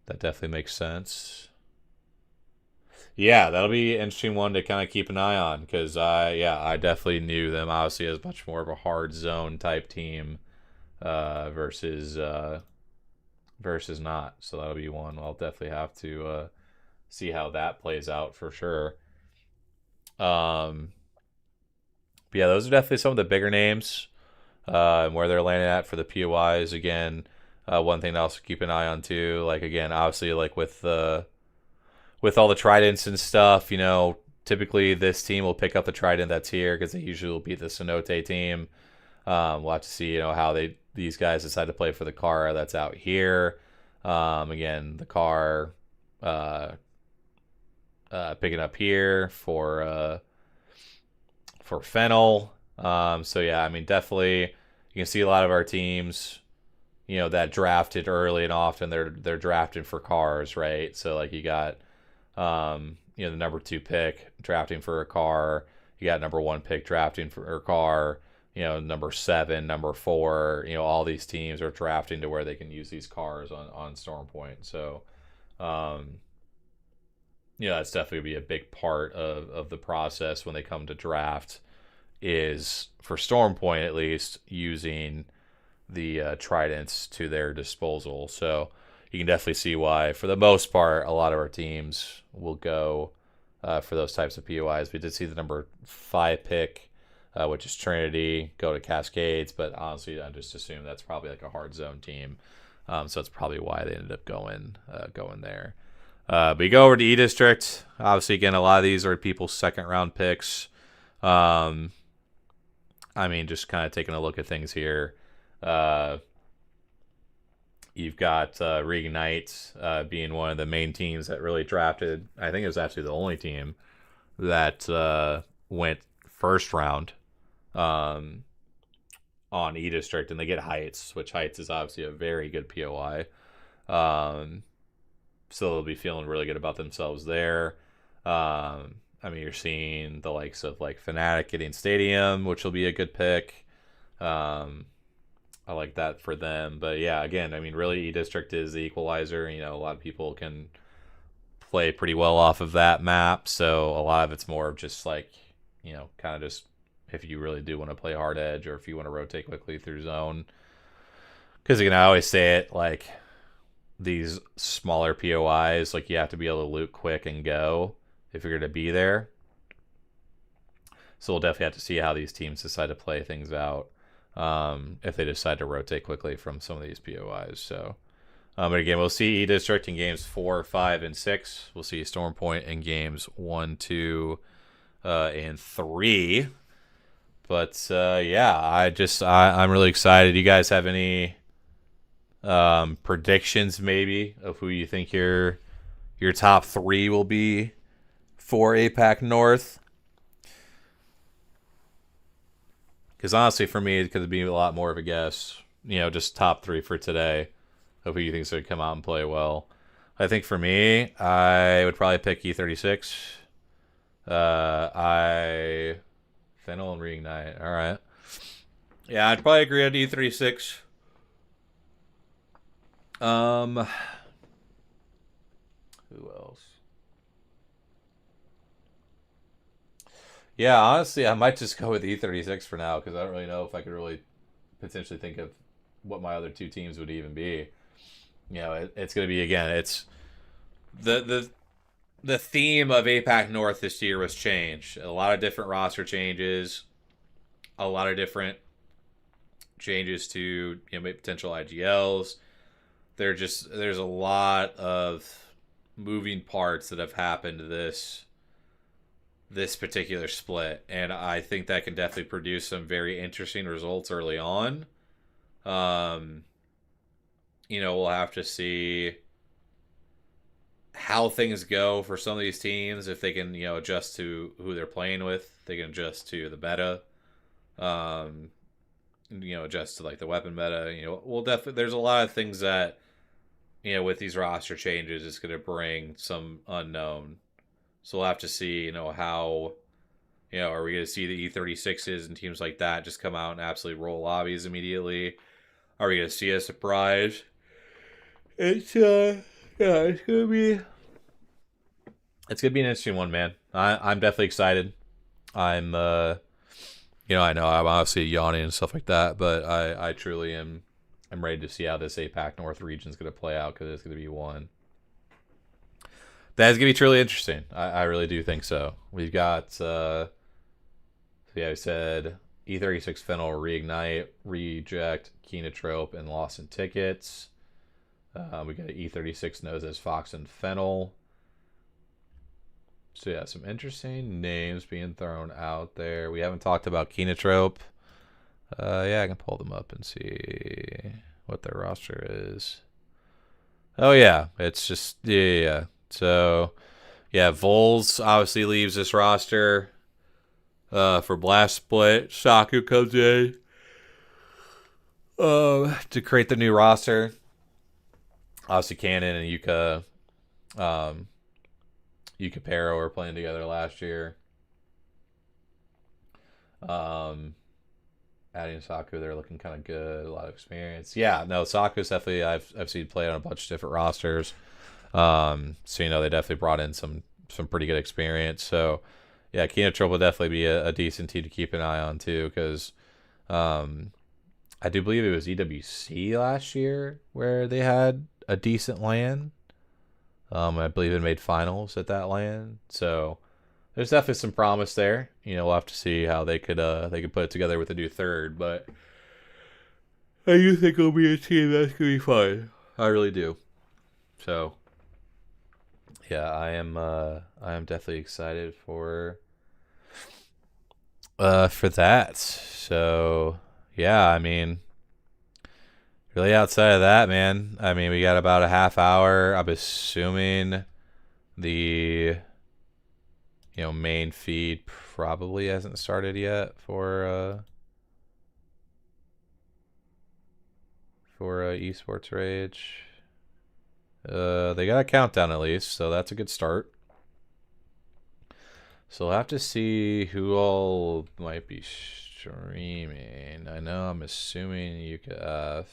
That definitely makes sense. Yeah, that'll be an interesting one to kind of keep an eye on, because I definitely knew them obviously as much more of a hard zone type team versus not. So that'll be one I'll definitely have to see how that plays out for sure. But yeah, those are definitely some of the bigger names and where they're landing at for the POIs. Again, one thing to also keep an eye on too, like again, obviously like with all the tridents and stuff, typically this team will pick up the trident that's here because they usually will beat the Cenote team. We'll have to see, how these guys decide to play for the car that's out here. Again, the car picking up here for Fennel. So yeah, I mean, definitely you can see a lot of our teams, that drafted early and often they're drafting for cars, right? So like you got the number 2 pick drafting for a car. You got number 1 pick drafting for a car. Number 7, number 4. All these teams are drafting to where they can use these cars on Stormpoint. So, that's definitely be a big part of the process when they come to draft. Is for Stormpoint at least using the tridents to their disposal. So you can definitely see why, for the most part, a lot of our teams will go for those types of POIs. We did see the number 5 pick which is Trinity, go to Cascades. But honestly, I just assume that's probably like a hard zone team. So that's probably why they ended up going there. But you go over to E District. Obviously, again, a lot of these are people's second-round picks. I mean, just kind of taking a look at things here. You've got Reignite being one of the main teams that really drafted. I think it was actually the only team that went first round on E District, and they get Heights, which Heights is obviously a very good POI. So they'll be feeling really good about themselves there. I mean, you're seeing the likes of like Fnatic getting Stadium, which will be a good pick. I like that for them. But yeah, again, I mean, really, E District is the equalizer. You know, a lot of people can play pretty well off of that map. So a lot of it's more of just like, you know, kind of just if you really do want to play hard edge or if you want to rotate quickly through zone. Because, again, I always say it, like, these smaller POIs, like, you have to be able to loot quick and go if you're going to be there. So we'll definitely have to see how these teams decide to play things out. If they decide to rotate quickly from some of these POIs. So, but again, we'll see E District in games 4, 5, and 6. We'll see Storm Point in games 1, 2, and 3. But yeah, I'm really excited. You guys have any predictions maybe of who you think your top 3 will be for APAC North? Because honestly, for me, it could be a lot more of a guess. You know, just top 3 for today of who you think is going to come out and play well. I think for me, I would probably pick E36. Fennel and Reignite. All right. Yeah, I'd probably agree on E36. Who else? Yeah, honestly, I might just go with E36 for now because I don't really know if I could really potentially think of what my other 2 teams would even be. You know, it's going to be, again, it's the theme of APAC North this year was change. A lot of different roster changes, a lot of different changes to, you know, potential IGLs. There's a lot of moving parts that have happened to this particular split, and I think that can definitely produce some very interesting results early on. You know, we'll have to see how things go for some of these teams, if they can, you know, adjust to who they're playing with, they can adjust to the meta, you know, adjust to like the weapon meta. You know, we'll definitely, there's a lot of things that, you know, with these roster changes, it's going to bring some unknown. So we'll have to see, you know, how, you know, are we going to see the E36s and teams like that just come out and absolutely roll lobbies immediately? Are we going to see a surprise? It's yeah, it's gonna be an interesting one, man. I'm definitely excited. I'm you know, I know I'm obviously yawning and stuff like that, but I truly am. I'm ready to see how this APAC North region is going to play out because it's going to be one that's going to be truly interesting. I really do think so. We've got, yeah, we said E36 Fennel, Reignite, Reject, Kenotrope, and Lost in Tickets. We got E36 Noses, Fox, and Fennel. So yeah, some interesting names being thrown out there. We haven't talked about Kenotrope. Yeah, I can pull them up and see what their roster is. Oh yeah, it's just yeah. So yeah, Vols obviously leaves this roster for Blast Split. Saku comes in to create the new roster. Obviously, Cannon and Yuka Pero were playing together last year. Adding Saku, they're looking kind of good. A lot of experience. Yeah, no, Saku's definitely I've seen play on a bunch of different rosters. So you know they definitely brought in some pretty good experience. So yeah, Kenotrope will definitely be a decent team to keep an eye on too, because I do believe it was EWC last year where they had a decent LAN. I believe it made finals at that LAN. So there's definitely some promise there. We'll have to see how they could put it together with a new third, but I do think it'll be a team that's gonna be fun. I really do. So yeah, I am definitely excited for that. So yeah, I mean, really outside of that, man, I mean, we got about a half hour. I'm assuming the main feed probably hasn't started yet for esports rage. They got a countdown at least, so that's a good start. So we'll have to see who all might be streaming. I know I'm assuming UKF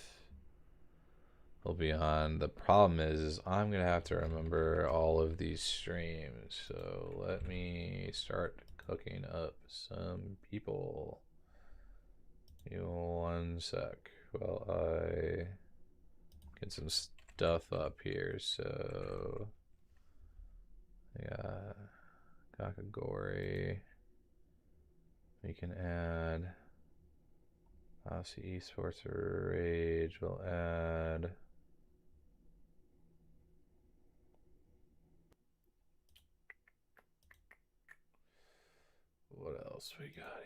will be on. The problem is I'm gonna have to remember all of these streams. So let me start cooking up some people. Give me one sec while I get some stuff up here. So yeah, Kakagori. We can add Aussie Esports Rage. We'll add what else we got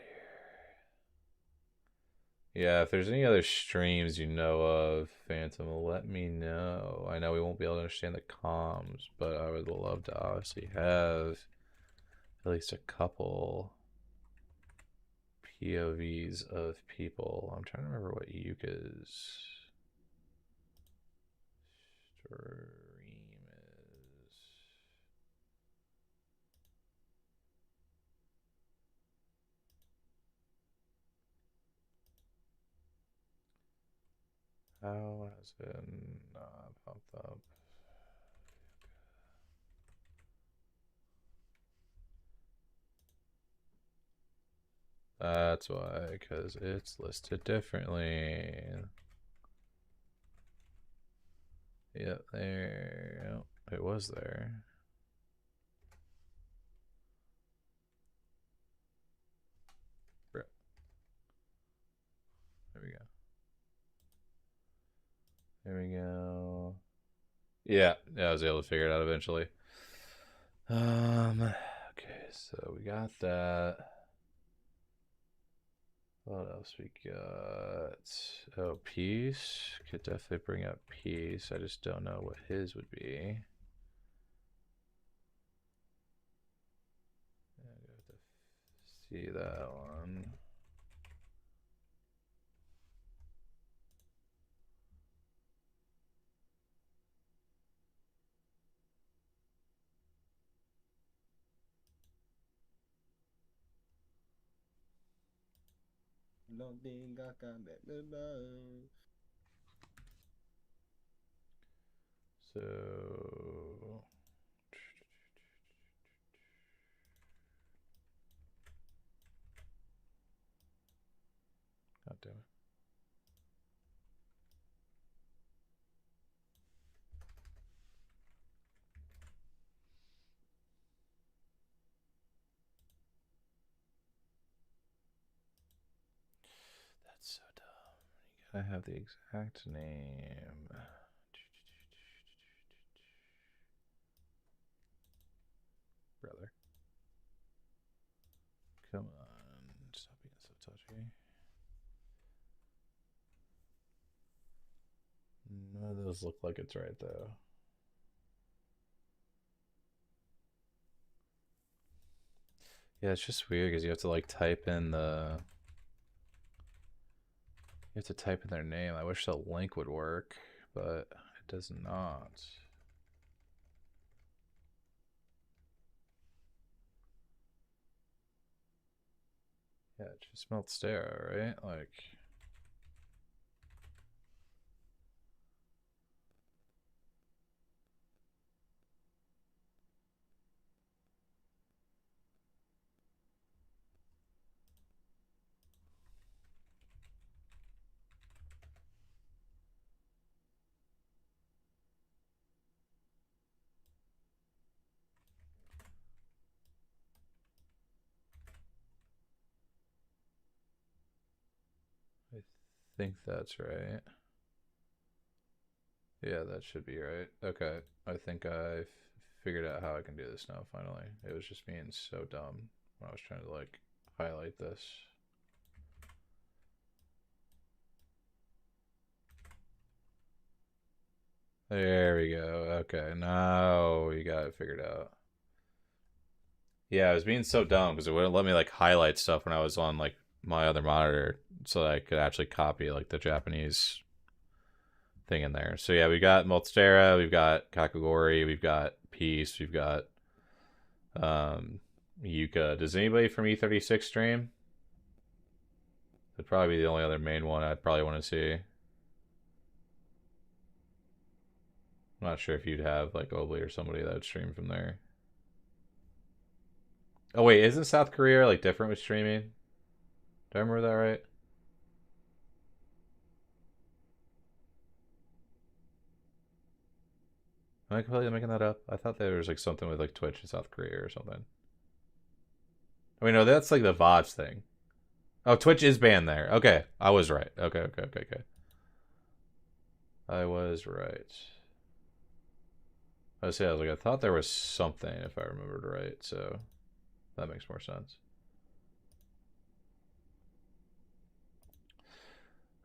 here? Yeah, if there's any other streams you know of, Phantom, let me know. I know we won't be able to understand the comms, but I would love to obviously have at least a couple POVs of people. I'm trying to remember what Yuka's stream is. How has it not popped up? That's why, because it's listed differently. Yep, there. Yep, it was there. There we go. There we go. Yeah, I was able to figure it out eventually. Okay, so we got that. What else we got? Oh, Peace. Could definitely bring up Peace. I just don't know what his would be. I have to see that one. So God damn it. That's so dumb. You gotta have the exact name. Brother. Come on. Stop being so touchy. None of those look like it's right though. Yeah, it's just weird because you have to like type in the. You have to type in their name. I wish the link would work, but it does not. Yeah, it just smelled stare, right? Like. I think that's right. Yeah, that should be right. Okay, I think I figured out how I can do this now, finally. It was just being so dumb when I was trying to, like, highlight this. There we go. Okay, now we got it figured out. Yeah, I was being so dumb because it wouldn't let me, like, highlight stuff when I was on, like, my other monitor so that I could actually copy, like, the Japanese thing in there. So yeah, we got Multistera, we've got Kakagori, we've got Peace, we've got Yuka. Does anybody from E36 stream? That'd probably be the only other main one I'd probably want to see. I'm not sure if you'd have like Obli or somebody that would stream from there. Oh wait, isn't South Korea like different with streaming? Do I remember that right? Am I completely making that up? I thought there was like something with like Twitch in South Korea or something. I mean, no, that's like the VODs thing. Oh, Twitch is banned there. Okay, I was right. Okay. I was right. I was like, I thought there was something if I remembered right, so that makes more sense.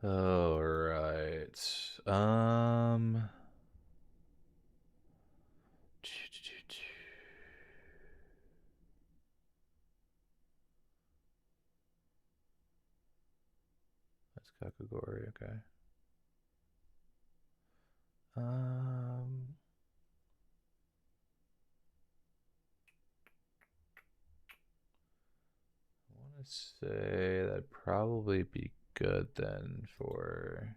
All right. That's Kakagori, okay. I want to say that'd probably be good then for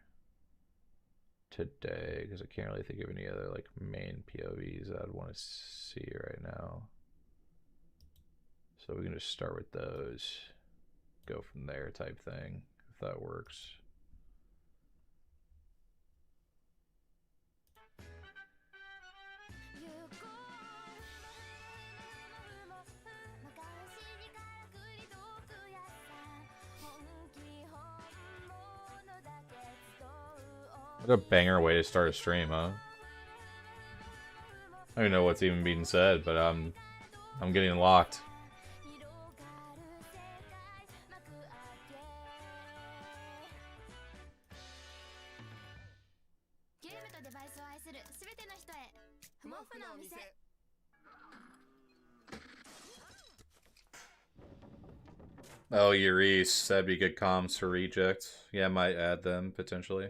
today because I can't really think of any other like main POVs I'd want to see right now. So we can just start with those, go from there type thing, if that works. What a banger way to start a stream, huh? I don't even know what's even being said, but I'm getting locked. Oh, Euris, that'd be good comms for reject. Yeah, I might add them potentially.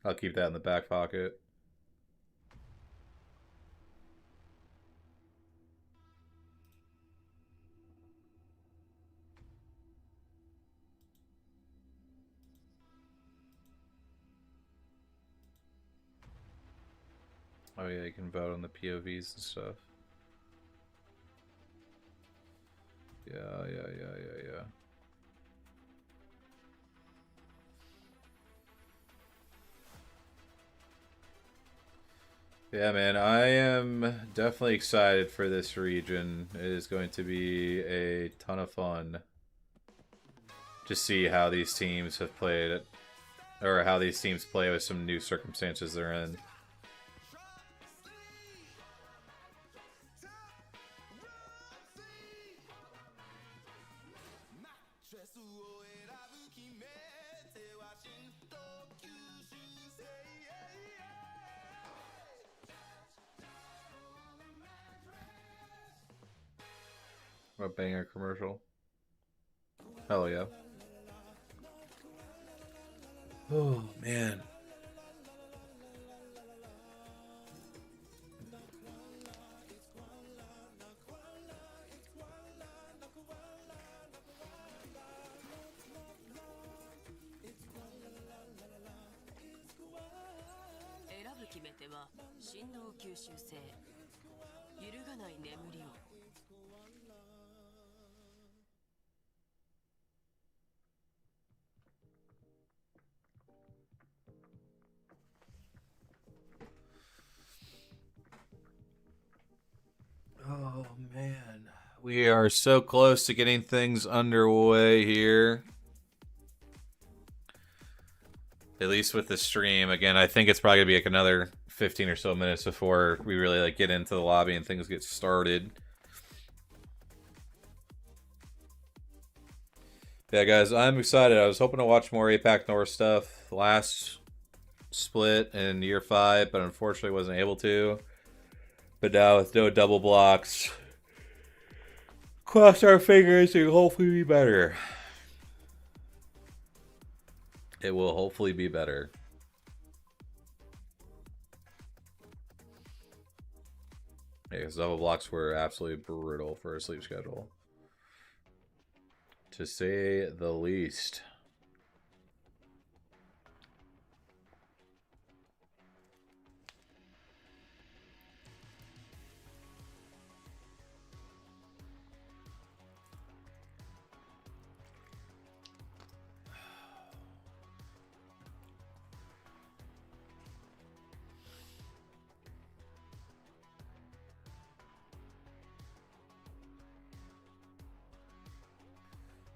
I'll keep that in the back pocket. Oh yeah, you can vote on the POVs and stuff. Yeah. Yeah, man, I am definitely excited for this region. It is going to be a ton of fun to see how these teams have played it, or how these teams play with some new circumstances they're in. What a banger commercial. Hell yeah. Oh, man. Oh man, We are so close to getting things underway here. At least with the stream. Again, I think it's probably going to be like another 15 or so minutes before we really like get into the lobby and things get started. Yeah, guys, I'm excited. I was hoping to watch more APAC North stuff last split in year 5, but unfortunately wasn't able to. But now with no double blocks, cross our fingers, it'll hopefully be better. It will hopefully be better. Yeah, because double blocks were absolutely brutal for a sleep schedule, to say the least.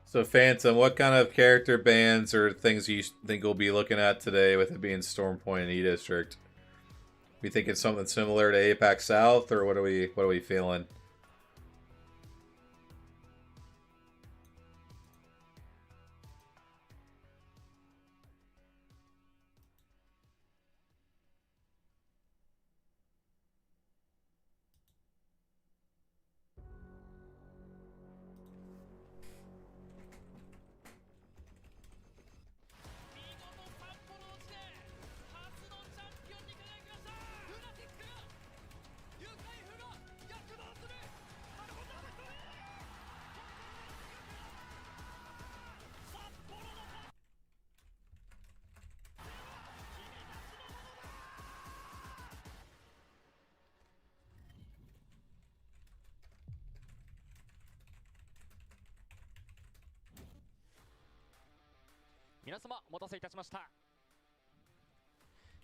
So, Phantom, what kind of character bans or things you think we'll be looking at today with it being Stormpoint and E-District? We thinking something similar to APAC South, or what are we feeling?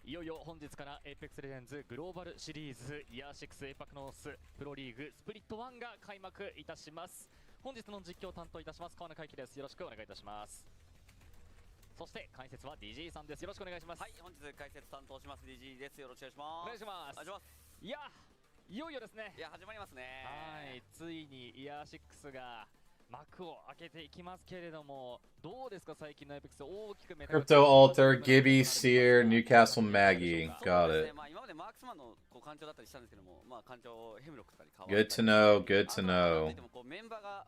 いよいよ本日から APEX Legends グローバルシリーズイヤー6 APAC North プロリーグスプリット1が開幕いたします。本日の実況を担当いたします川名海輝です。よろしくお願いいたします。そして解説は DJ さんです。よろしくお願いします。はい、本日解説担当します DJ です。よろしくお願いします。お願いします。お願いします。いや、いよいよですね。いや、始まりますね。はい、ついにイヤー6が幕を開けていきますけれども、どうですか最近の APEX 大きく目立つ Crypto Alter, Gibby, Seer, Newcastle, Maggie. Got it. まあ今までマークスマンの艦長だったりしたんですけども、まあ艦長ヘムロックとかに変わ Good to know, good to know. メンバーが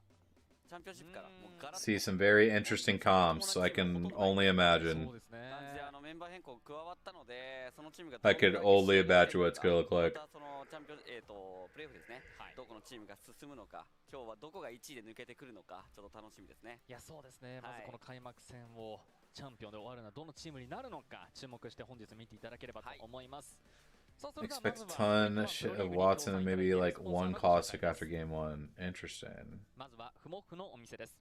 チャンピオンシップからもうガラッと See some very interesting comps, so I can only imagine. 感じでメンバー変更加わったので、そのチームが I could only imagine what it's gonna look like. そのチャンピオンプレーオフですね。どこのチームが進むのか、今日はどこが1位で抜けてくるのか、ちょっと楽しみですね。いや、そうですね。まずこの開幕戦をチャンピオンで終わるのはどのチームになるのか注目して本日見ていただければと思います。Expect a ton of Watson and maybe like one caustic after game 1. Interesting. まずはフモフのお店です。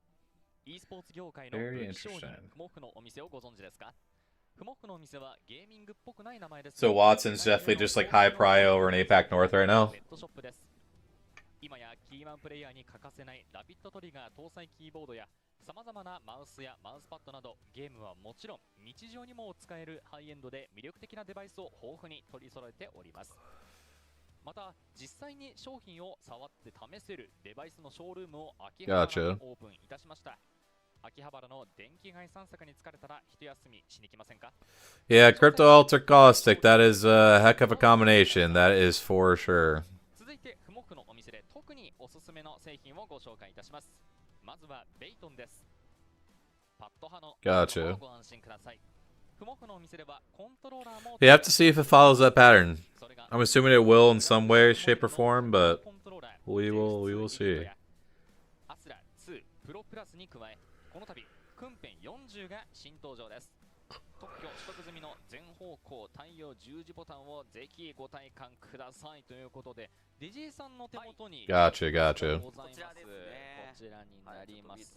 e スポーツ業界の Very 武器商品 interesting. フモフのお店をご存知ですか？フモフのお店はゲーミングっぽくない名前です。So Watson's definitely just like high prio over in APAC North right now. ネットショップです。今やキーマンプレイヤーに欠かせないラピッドトリガー搭載キーボードやさまざまなマウスやマウスパッドなどゲームはもちろん日常にも使えるハイエンドで魅力的なデバイスを豊富に取り揃えております。また実際に商品を触って試せるデバイスのショールームを秋葉原にオープンいたしました。秋葉原の電気街散策に疲れたら一休みしに来ませんか？ Yeah, Crypto Alter Caustic, that is a heck of a combination, that is for sure. 続いてフモフのお店で特におすすめの製品をご紹介いたします。まずはベイトンです。パッド派の Gotcha. ご安心ください。フモフのお店ではコントローラーも You have to see if it follows that pattern. I'm assuming it will in some way, shape, or form, but we will see. アスラ2プロプラスに加えこの度クンペン40が新登場です。特許取得済みの全方向対応十字ボタンをぜひご体感くださいということで、デジーさんの手元に Gotcha, gotcha. ございます。こちらになります。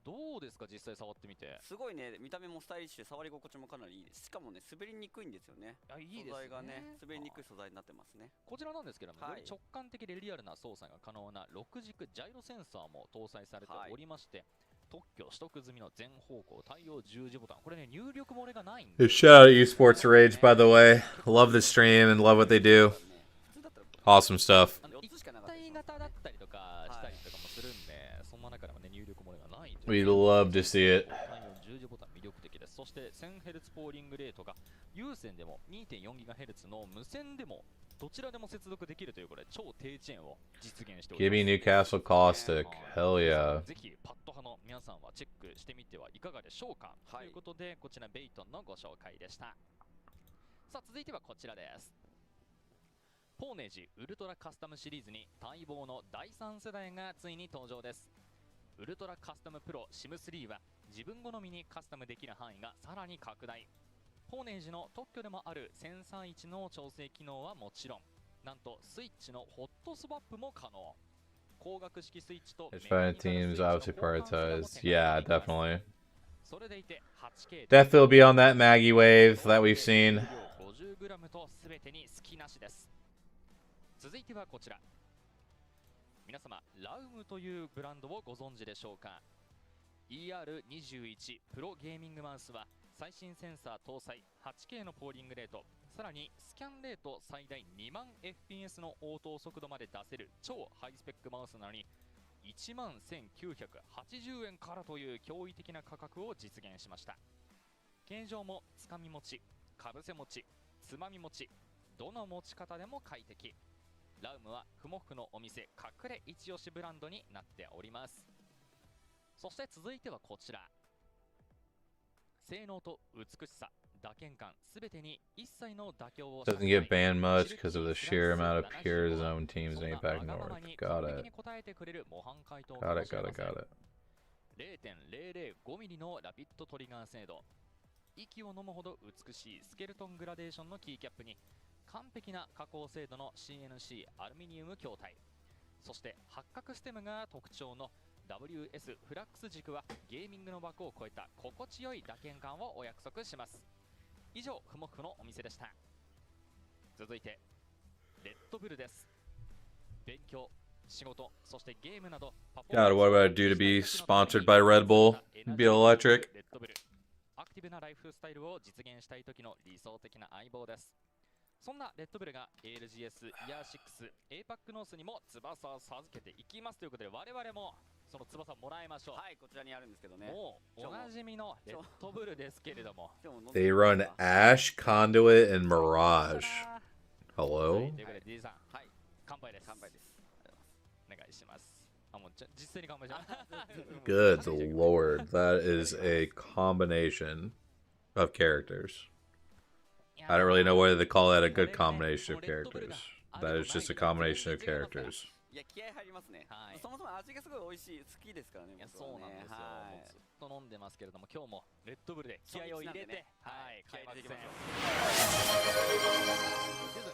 どうですか実際触ってみて。すごいね、見た目もスタイリッシュで触り心地もかなりいいです。しかもね、滑りにくいんですよね。いいですね。素材がね、滑りにくい素材になってますね。こちらなんですけども、より直感的でリアルな操作が可能な6軸ジャイロセンサーも搭載されておりまして、特許取得済みの全方向対応十字ボタン。これね、入力漏れがないんで。Shout out Esports Rage, by the way. Love the stream and love what they do. Awesome stuff. 一体型だったりとかしたりとかもするんで、そんな中でもね、入力漏れがない。We'd love to see it. 対応十字ボタン魅力的です。そして 1000Hz ポーリングレートが有線でも 2.4GHz の無線でもどちらでも接続できるというこれ超低遅延を実現しております。Gibby Newcastle Caustic. Hell yeah. ぜひパッド派の皆さんはチェックしてみてはいかがでしょうか、ということでこちらベイトンのご紹介でした。さあ続いてはこちらです。ポーネージウルトラカスタムシリーズに待望の第3世代がついに登場です。ウルトラカスタムプロ SIM3 は自分好みにカスタムできる範囲がさらに拡大。ポーネージの特許でもあるセンサー位置の調整機能はもちろん、なんとスイッチのホットスワップも可能。光学式スイッチと His fighting teams obviously prioritized. Yeah, definitely. それでいて 8K Definitely will be on that Maggie wave that we've seen. 50g と全てに隙なしです。続いてはこちら。皆様、ラウムというブランドをご存知でしょうか。 ER21 プロゲーミングマウスは最新センサー搭載 8K のポーリングレート、さらにスキャンレート最大2万 FPS の応答速度まで出せる超ハイスペックマウスなのに11,980円からという驚異的な価格を実現しました。形状もつかみ持ち、かぶせ持ち、つまみ持ち、どの持ち方でも快適。ラウムはふもふのお店隠れ一押しブランドになっております。そして続いてはこちら。性能と美しさ、打鍵感すべてに一切の妥協を。 Doesn't get banned much because of the sheer amount of pure zone teams in APAC North. Got it. Got it, got it, got it. 0.005 ミリのラピッドトリガー精度。息を飲むほど美しいスケルトングラデーションのキーキャップに完璧な加工精度の CNC アルミニウム筐体。そして八角ステムが特徴の WS フラックス軸はゲーミングの枠を超えた心地よい打鍵感をお約束します。以上、ふもふのお店でした。続いてレッドブルです。勉強、仕事、そしてゲームなど God, what about it do to be sponsored by Red Bull? Be electric. レッドブル、アクティブなライフスタイルを実現したい時の理想的な相棒です。そんなレッドブルが ALGS イヤー6 APAC ノースにも翼を授けていきますということで、我々もその翼をもらいましょう。はい、こちらにあるんですけどね。もうおなじみのレッドブルですけれども。They run Ash, Conduit, and Mirage. Hello? ということで D さん、はい、乾杯です。乾杯です。お願いします。あ、もう実際に乾杯します。Good lord, that is a combination of characters. I don't really know whether to call that a good combination of characters. That is just a combination of characters. いや、気合入りますね。そもそも味がすごい美味しい、好きですからね。いや、そうなんですよ。ずっと飲んでますけれども、今日もレッドブルで気合を入れて、はい、開幕戦。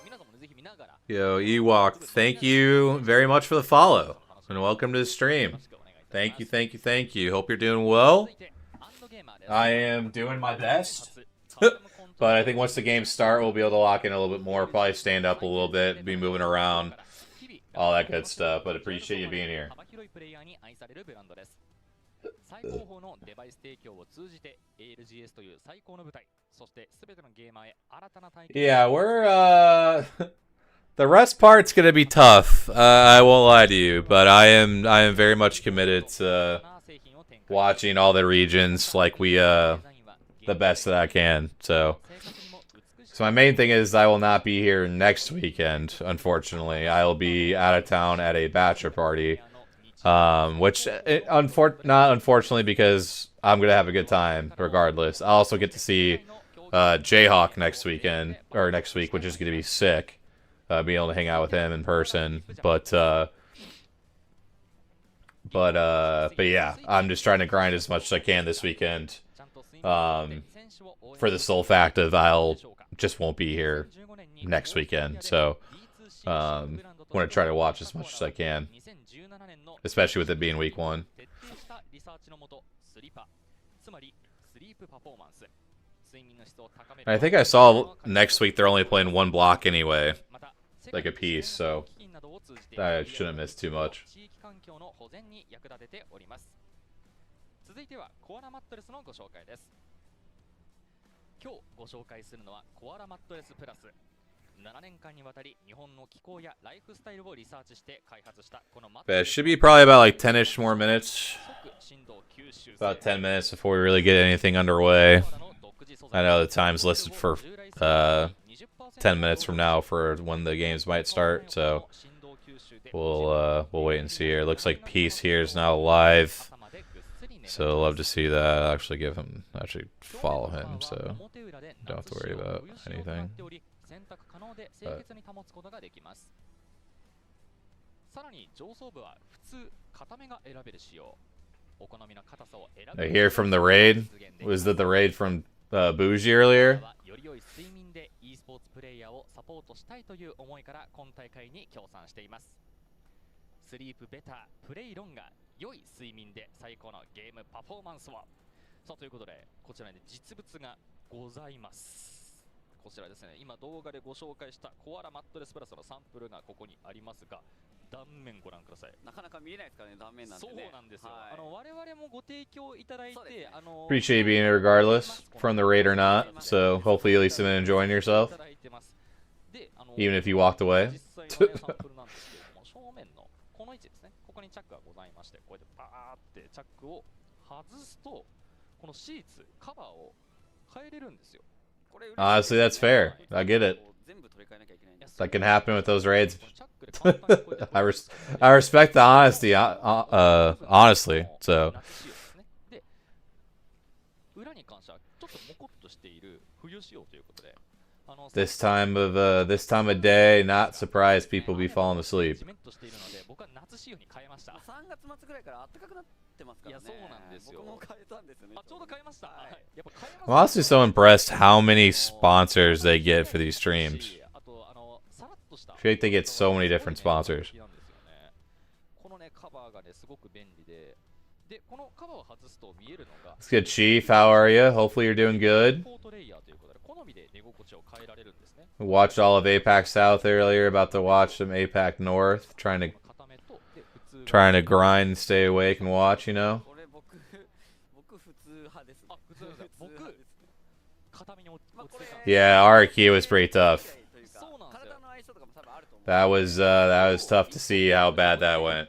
皆さんもぜひ見ながら。Yo, Ewok, thank you very much for the follow and welcome to the stream. Thank you, thank you, thank you. Hope you're doing well. I am doing my best. But I think once the games start, we'll be able to lock in a little bit more. Probably stand up a little bit, be moving around, all that good stuff. But appreciate you being here. 最高峰のデバイス提供を通じて ALGS という最高の舞台、そしてすべてのゲーマーへ新たな体験。Yeah, we're the rest part's gonna be tough. I won't lie to you, but I am very much committed to watching all the regions like we the best that I can. So my main thing is I will not be here next weekend, unfortunately. I will be out of town at a bachelor party, which not unfortunately because I'm going to have a good time regardless. I also get to see Jayhawk next week, which is going to be sick, being able to hang out with him in person. But yeah, I'm just trying to grind as much as I can this weekend. For the sole fact of just won't be here next weekend. So Want to try to watch as much as I can, especially with it being week 1. I think I saw next week they're only playing 1 block anyway, like a piece, so I shouldn't miss too much. 続いてはコアラマットレスのご紹介です。今日ご紹介するのはコアラマットレスプラス。7年間にわたり日本の気候やライフスタイルをリサーチして開発したこのマット But it should be probably about like 10ish more minutes. About 10 minutes before we really get anything underway. I know the time's listed for 10 minutes from now for when the games might start, so we'll wait and see here. It looks like Peace here is now live. So I'd love to see that. I'll actually follow him, so don't have to worry about anything. I hear from the raid. Was that the raid from Bougie earlier? スリープベター、プレイロンが良い睡眠で最高のゲームパフォーマンスを。さあということで、こちらに実物がございます。こちらですね、今動画でご紹介したコアラマットレスプラスのサンプルがここにありますが、断面ご覧ください。なかなか見えないですからね、断面なんてね。そうなんですよ。我々もご提供いただいて、Appreciate you being here regardless, from the raid or not. So hopefully you at least have been enjoying yourself, even if you walked away. この位置ですね。ここにチャックがございまして、こうやってパーってチャックを外すと、このシーツ、カバーを変えれるんですよ。Honestly, that's fair. I get it. That can happen with those raids. I respect the honesty, honestly. So. で、裏に関してはちょっとモコッとしている冬仕様ということで。This time of day, not surprised people be falling asleep. I'm honestly so impressed how many sponsors they get for these streams. I feel like they get so many different sponsors. What's good, Chief? How are you? Hopefully you're doing good. We watched all of APAC South earlier, about to watch some APAC North, trying to grind and stay awake and watch, you know? Yeah, Araki was pretty tough. That was tough to see how bad that went.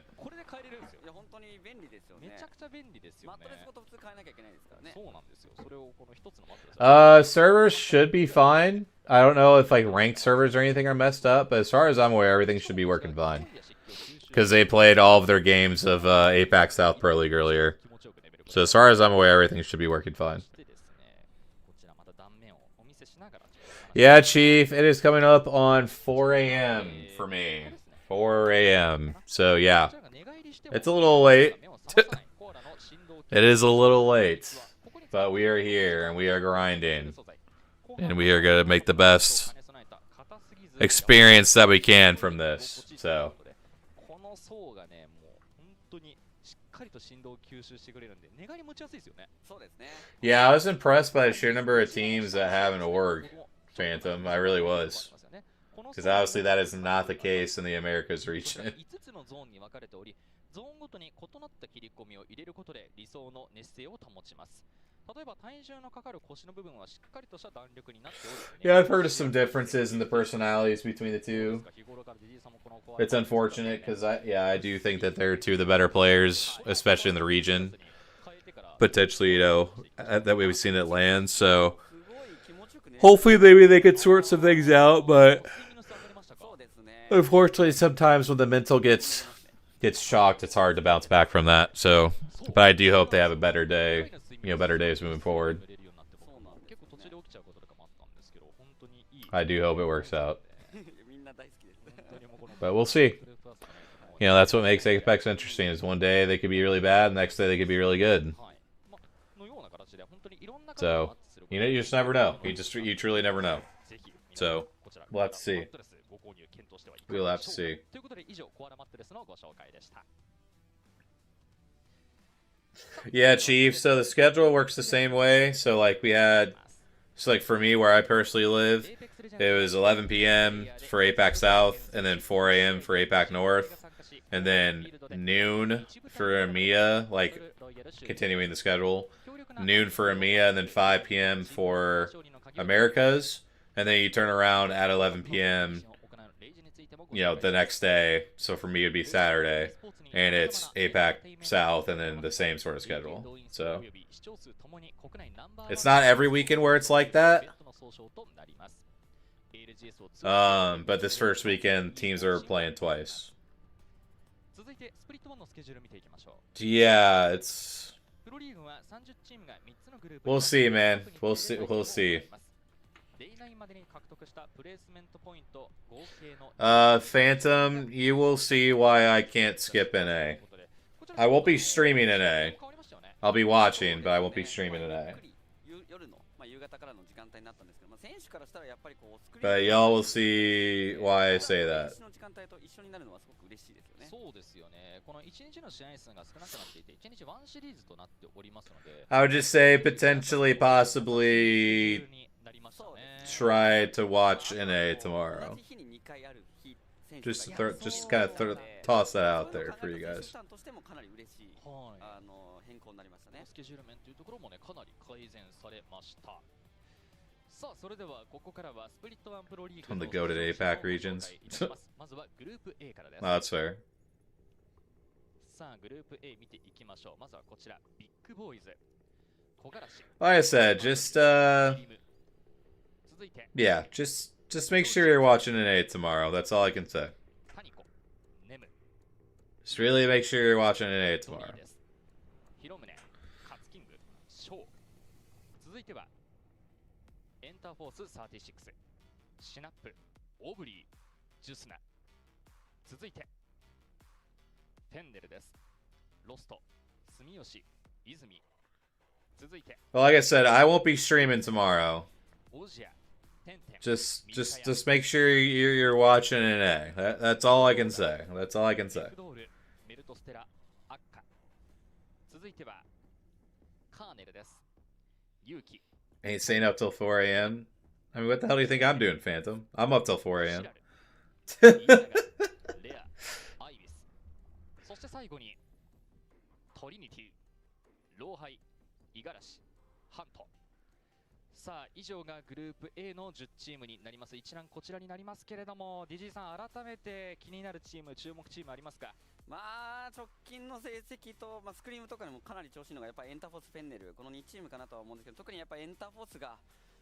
Servers should be fine. I don't know if like ranked servers or anything are messed up, but as far as I'm aware, everything should be working fine. Because they played all of their games of APAC South Pro League earlier. So as far as I'm aware, everything should be working fine. Yeah, Chief, it is coming up on 4 a.m. for me. 4 a.m. So yeah, it's a little late. It is a little late. But we are here, and we are grinding. And we are going to make the best experience that we can from this. So. Yeah, I was impressed by the sheer number of teams that have an org, Phantom. I really was. Because obviously that is not the case in the Americas region. ゾーンごとに異なった切り込みを入れることで理想の熱性を保ちます。例えば体重のかかる腰の部分はしっかりとした弾力になっており、Yeah, I've heard of some differences in the personalities between the two. It's unfortunate because I do think that they're two of the better players, especially in the region. Potentially, you know, that we've seen it land. So hopefully, maybe they could sort some things out. But unfortunately, sometimes when the mental gets shocked, it's hard to bounce back from that. So, but I do hope they have a better day, you know, better days moving forward. I do hope it works out. But we'll see. You know, that's what makes Apex interesting, is one day they could be really bad, the next day they could be really good. So, you know, you just never know. You truly never know. So, we'll have to see. We'll have to see. ということで以上コアラマットレスのご紹介でした。 Yeah, Chief. So the schedule works the same way. So like we had, so like for me where I personally live, it was 11 p.m. for APAC South, and then 4 a.m. for APAC North, and then noon for EMEA, like continuing the schedule. Noon for EMEA, and then 5 p.m. for Americas, and then you turn around at 11 p.m. you know, the next day. So for me, it'd be Saturday, and it's APAC South, and then the same sort of schedule. So it's not every weekend where it's like that. But this first weekend, teams are playing twice. Yeah, it's. We'll see, man. We'll see. We'll see. Phantom, you will see why I can't skip NA. I won't be streaming NA. I'll be watching, but I won't be streaming NA. But y'all will see why I say that. そうですよね。この1日の試合数が少なくなっていて、1日1シリーズとなっておりますので、 I would just say potentially, possibly try to watch NA tomorrow. Just kind of toss that out there for you guys. スケジュール面というところもね、かなり改善されました。さあ、それではここからはスプリットワンプロリーグ On the goated APAC regions. まずはグループ A からです。 That's fair. さあ、グループ A 見ていきましょう。まずはこちら、ビッグボーイズ。小柄し。 Like I said, just yeah, just make sure you're watching NA tomorrow. That's all I can say. Just really make sure you're watching NA tomorrow. 広宗、カツキング、ショー。続いてはエンターフォース36、シナップ、オブリー、ジュスナ。続いてフェンネルです。ロスト、住吉、泉。続いて Well, like I said, I won't be streaming tomorrow. オジア、テンテン。 Just make sure you're watching NA. That's all I can say. That's all I can say. ドール、メルトステラ、アッカ。続いてはカーネルです。勇気。 Ain't staying up till 4 a.m. I mean, what the hell do you think I'm doing, Phantom? I'm up till 4 a.m. レア、アイビス。そして最後にトリニティ、ローハイ、五十嵐、ハント。さあ、以上がグループ A の10チームになります。一覧こちらになりますけれども、DG さん、改めて気になるチーム、注目チームありますか？まあ直近の成績と、スクリームとかにもかなり調子いいのがやっぱりエンターフォース、フェンネル、この2チームかなとは思うんですけど、特にやっぱりエンターフォースが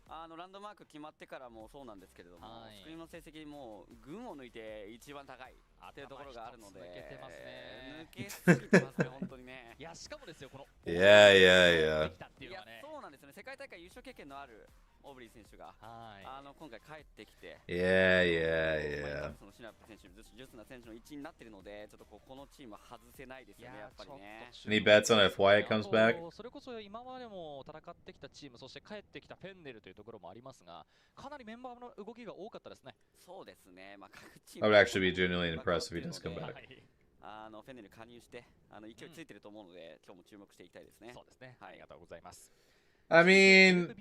ランドマーク決まってからもそうなんですけれども、スクリームの成績もう群を抜いて一番高いっていうところがあるので、抜けてますね。抜けすぎてますね本当にね。いや、しかもですよ、この Yeah, yeah, yeah. いや、そうなんですよね。世界大会優勝経験のあるオブリー選手が今回帰ってきて、 Yeah, yeah, yeah. そのシナップ選手、ジュスナ選手の一員になっているので、ちょっとこのチームは外せないですよね、やっぱりね。 Any bets on if Wyatt comes back? それこそ今までも戦ってきたチーム、そして帰ってきたフェンネルというところもありますが、かなりメンバーの動きが多かったですね。そうですね。各チーム I would actually be genuinely impressed if he does come back. フェンネル加入して勢いついてると思うので、今日も注目していきたいですね。そうですね。ありがとうございます。 I mean,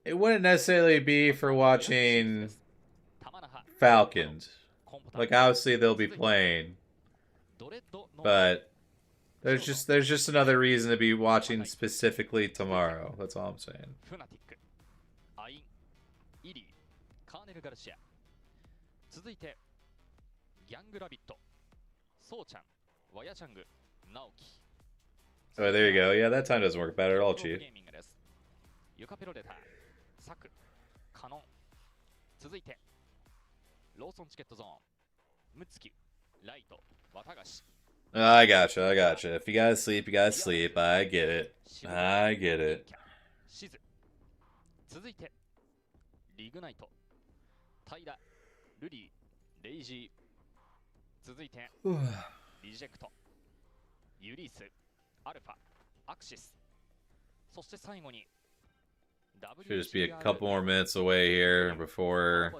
it wouldn't necessarily be for watching Falcons. Like obviously they'll be playing, but there's just another reason to be watching specifically tomorrow. That's all I'm saying. フナティック、アイン、イリー、カーネル・ガルシア。続いてギャング・ラビット、ソウちゃん、ワヤチャング、ナオキ。 Oh, there you go. Yeah, that time doesn't work better at all, Chief. ユカペロレター、サク、カノン。続いてローソンチケットゾーン、ムツキ、ライト、綿菓子。 I gotcha. If you gotta sleep, you gotta sleep. I get it. I get it. シズ。続いてリグナイト、タイラ、ルリー、レイジー。続いてリジェクト、ユリース、アルファ、アクシス。そして最後に Should just be a couple more minutes away here before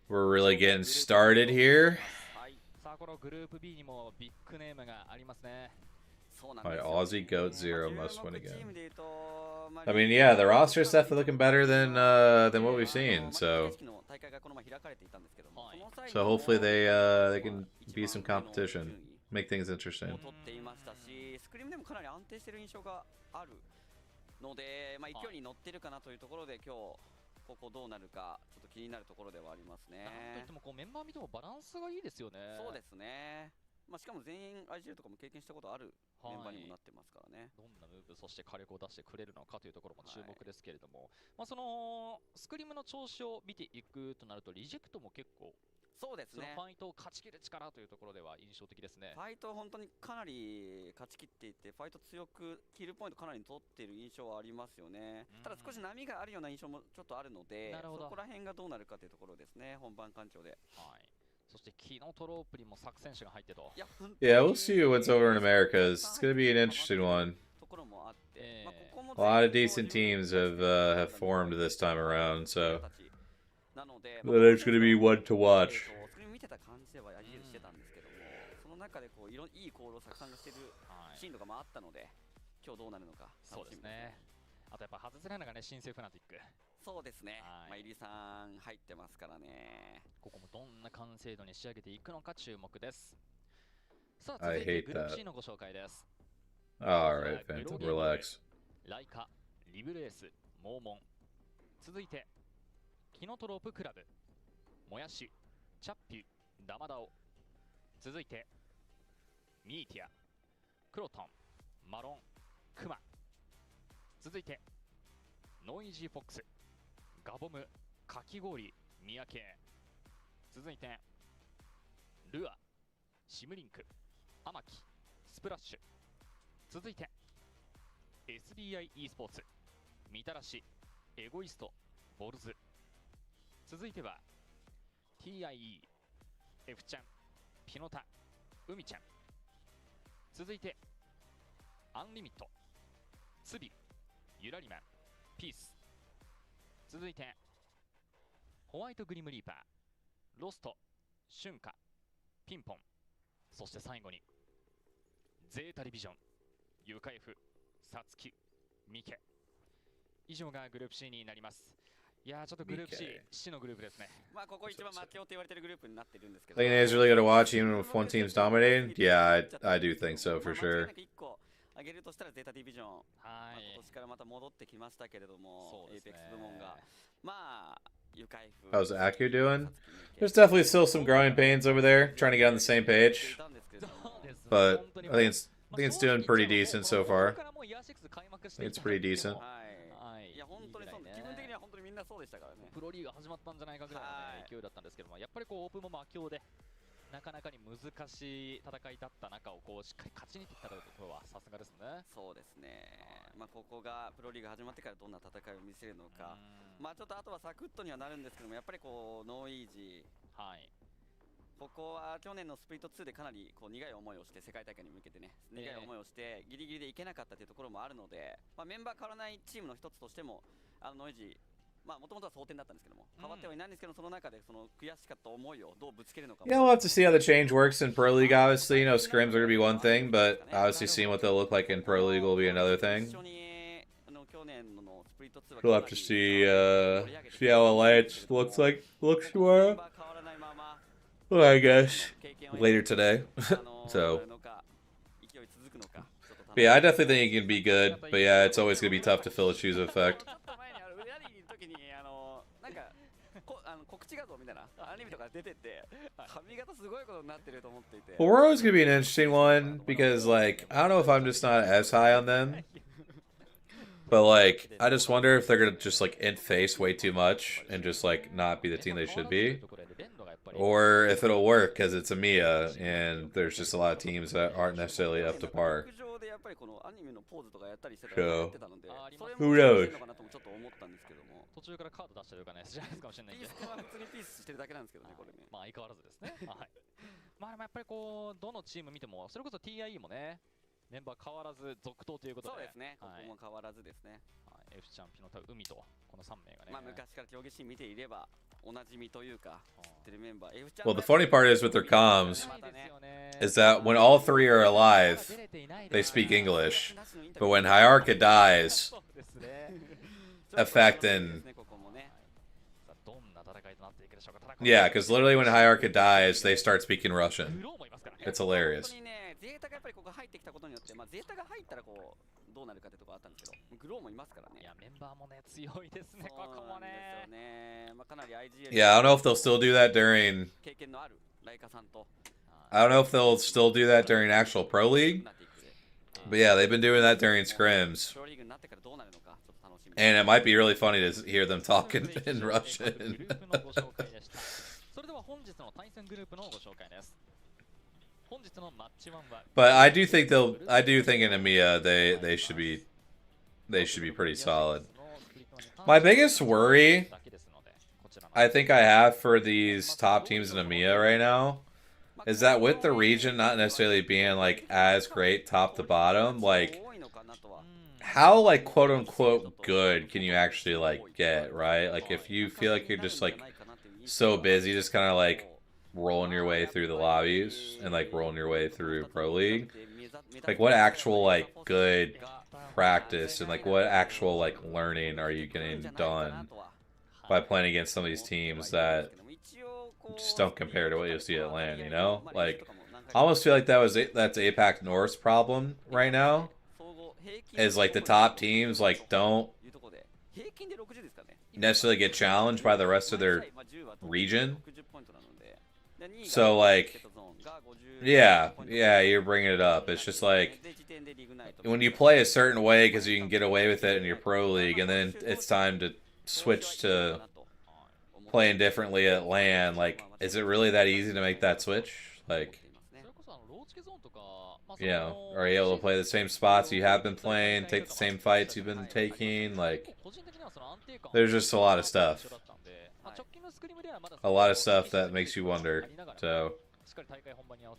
we're really getting started here. Alright, Aussie Goat Zero must win again. I mean, yeah, the roster is definitely looking better than what we've seen. So hopefully they can be some competition, make things interesting. ので、まあ、勢いに乗ってるかなというところで、今日ここどうなるかちょっと気になるところではありますね。なんといってもこうメンバー見てもバランスがいいですよね。そうですね。まあしかも全員 IGL とかも経験したことあるメンバーにもなってますからね。どんなムーブそして火力を出してくれるのかというところも注目ですけれども、まあそのスクリームの調子を見ていくとなるとリジェクトも結構。そうですね。ファイトを勝ち切る力というところでは印象的ですね。ファイト本当にかなり勝ち切っていて、ファイト強くキルポイントかなり取っている印象はありますよね。ただ少し波があるような印象もちょっとあるので、そこら辺がどうなるかというところですね。本番環境で。はい。そして昨日トロープにも作選手が入ってと。Yeah, we'll see what's over in America. It's going to be an interesting one. A lot of decent teams have formed this time around, so. But it's going to be one to watch. 見てた感じではALGSしてたんですけども、その中でこういいコールを作産がしているシーンとかもあったので、今日どうなるのか楽しみですね。あとやっぱ外せないのがね、新生フナティック。そうですね。まあ入りさん入ってますからね。ここもどんな完成度に仕上げていくのか注目です。さあ続いてグループ C のご紹介です。Alright, Phantom, relax. ライカ、リブレース、モーモン。続いてキノトロープクラブ、モヤシ、チャッピュ、ダマダオ。続いてミーティア、クロトン、マロン、クマ。続いてノイジーフォックス、ガボム、かき氷、ミヤケ。続いてルア、シムリンク、アマキ、スプラッシュ。続いて SBI e スポーツ、みたらし、エゴイスト、ボルズ。続いては TIE、F ちゃん、ピノタ、海ちゃん。続いてアンリミット、ツビ、ユラリマン、ピース。続いてホワイトグリムリーパー、ロスト、シュンカ、ピンポン。そして最後にゼータディビジョン、ユカエフ、サツキ、ミケ。以上がグループ C になります。いやーちょっとグループ C のグループですね。まあここ一番負けようと言われてるグループになってるんですけど。I think it is really good to watch even if one team's dominating. Yeah, I do think so for sure. 上げるとしたらゼータディビジョン。はい。今年からまた戻ってきましたけれども、エイペックス部門がまあユカエフ。How's Aku doing? There's definitely still some growing pains over there, trying to get on the same page. But I think it's doing pretty decent so far. I think it's pretty decent. いや本当にそう、気分的には本当にみんなそうでしたからね。プロリーグ始まったんじゃないかぐらいの、ね、勢いだったんですけども、やっぱりこうオープンも魔境でなかなかに難しい戦いだった中をこうしっかり勝ちにいってきたところはさすがですね。そうですね。まあここがプロリーグ始まってからどんな戦いを見せるのか、まあちょっとあとはサクッとにはなるんですけども、やっぱりこうノーイージー、はい。ここは去年のスプリット2でかなりこう苦い思いをして世界大会に向けてね、苦い思いをしてギリギリでいけなかったというところもあるので、まあ、メンバー変わらないチームの一つとしてもノイジー、まあもともとは争点だったんですけども、変わってはいないんですけど、その中でその悔しかった思いをどうぶつけるのか。Yeah, we'll have to see how the change works in Pro League. Obviously, scrims are gonna be one thing, but obviously seeing what they'll look like in Pro League will be another thing. We'll have to see how Alliance looks tomorrow. Well, I guess later today. So, but yeah, I definitely think it can be good. But yeah, it's always gonna be tough to fill a shoes effect. Well, we're always gonna be an interesting one because, like, I don't know if I'm just not as high on them. But, like, I just wonder if they're gonna just, like, int face way too much and just, like, not be the team they should be. Or if it'll work because it's a Mia and there's just a lot of teams that aren't necessarily up to par. So, who knows? 途中からカード出してるかね、知らないかもしれないけど。ピースは普通にピースしてるだけなんですけどね、これね。まあ相変わらずですね。はい。まあやっぱりこうどのチーム見ても、それこそ TIE もね、メンバー変わらず続投ということで。そうですね。ここも変わらずですね。はい。F チャンピオンと海とこの3名がね。まあ昔から競技シーン見ていればおなじみというか知ってるメンバー。Well, the funny part is with their comms is that when all three are alive, they speak English, but when Hyarka dies, effect and yeah, because literally when Hyarka dies, they start speaking Russian. It's hilarious. ゼータがやっぱりここ入ってきたことによって、まあゼータが入ったらこうどうなるかってとこあったんですけど、グローもいますからね。いやメンバーもね強いですねここもね。まあかなり IGL。Yeah, I don't know if they'll still do that during. 経験のあるライカさんと。I don't know if they'll still do that during actual pro league. But yeah, they've been doing that during scrims. And it might be really funny to hear them talking in Russian. But I do think in EMEA they should be pretty solid. My biggest worry I think I have for these top teams in EMEA right now is that with the region not necessarily being like as great top to bottom, like how like quote unquote good can you actually like get, right? Like if you feel like you're just like so busy just kind of like rolling your way through the lobbies and like rolling your way through Pro League, like what actual like good practice and like what actual like learning are you getting done by playing against some of these teams that just don't compare to what you'll see at LAN, you know? Like, I almost feel like that's APAC North's problem right now. Is like the top teams like don't necessarily get challenged by the rest of their region. So like, yeah, you're bringing it up. It's just like when you play a certain way because you can get away with it in your pro league, and then it's time to switch to playing differently at LAN, like, is it really that easy to make that switch? Like, you know, are you able to play the same spots you have been playing, take the same fights you've been taking? Like, there's just a lot of stuff. A lot of stuff that makes you wonder. So,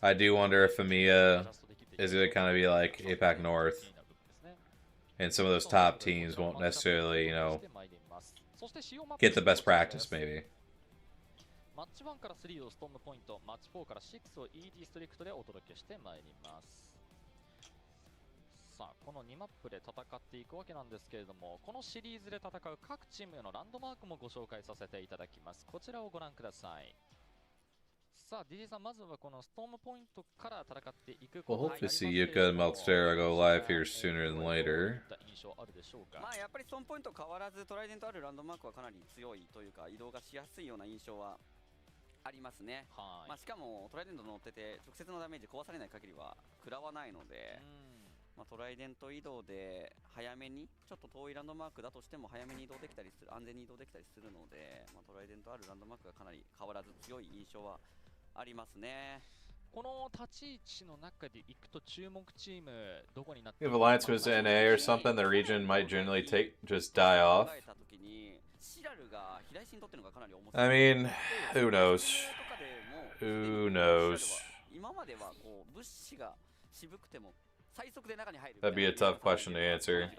I do wonder if EMEA is going to kind of be like APAC North. And some of those top teams won't necessarily, you know, get the best practice, maybe. マッチ1から3をストームポイント、マッチ4から6を ED ストリクトでお届けしてまいります。さあ、この2マップで戦っていくわけなんですけれども、このシリーズで戦う各チームへのランドマークもご紹介させていただきます。こちらをご覧ください。さあ、DJ さん、まずはこのストームポイントから戦っていく。We'll hopefully see Yuka and Meltstera go live here sooner than later. まあやっぱりストームポイント変わらずトライデントあるランドマークはかなり強いというか移動がしやすいような印象はありますね。まあしかもトライデント乗ってて直接のダメージ壊されない限りは食らわないので、まあトライデント移動で早めにちょっと遠いランドマークだとしても早めに移動できたりする、安全に移動できたりするので、まあトライデントあるランドマークがかなり変わらず強い印象はありますね。この立ち位置の中で行くと注目チームどこになって If Alliance was NA or something, the region might generally just die off. I mean, who knows? Who knows? That'd be a tough question to answer.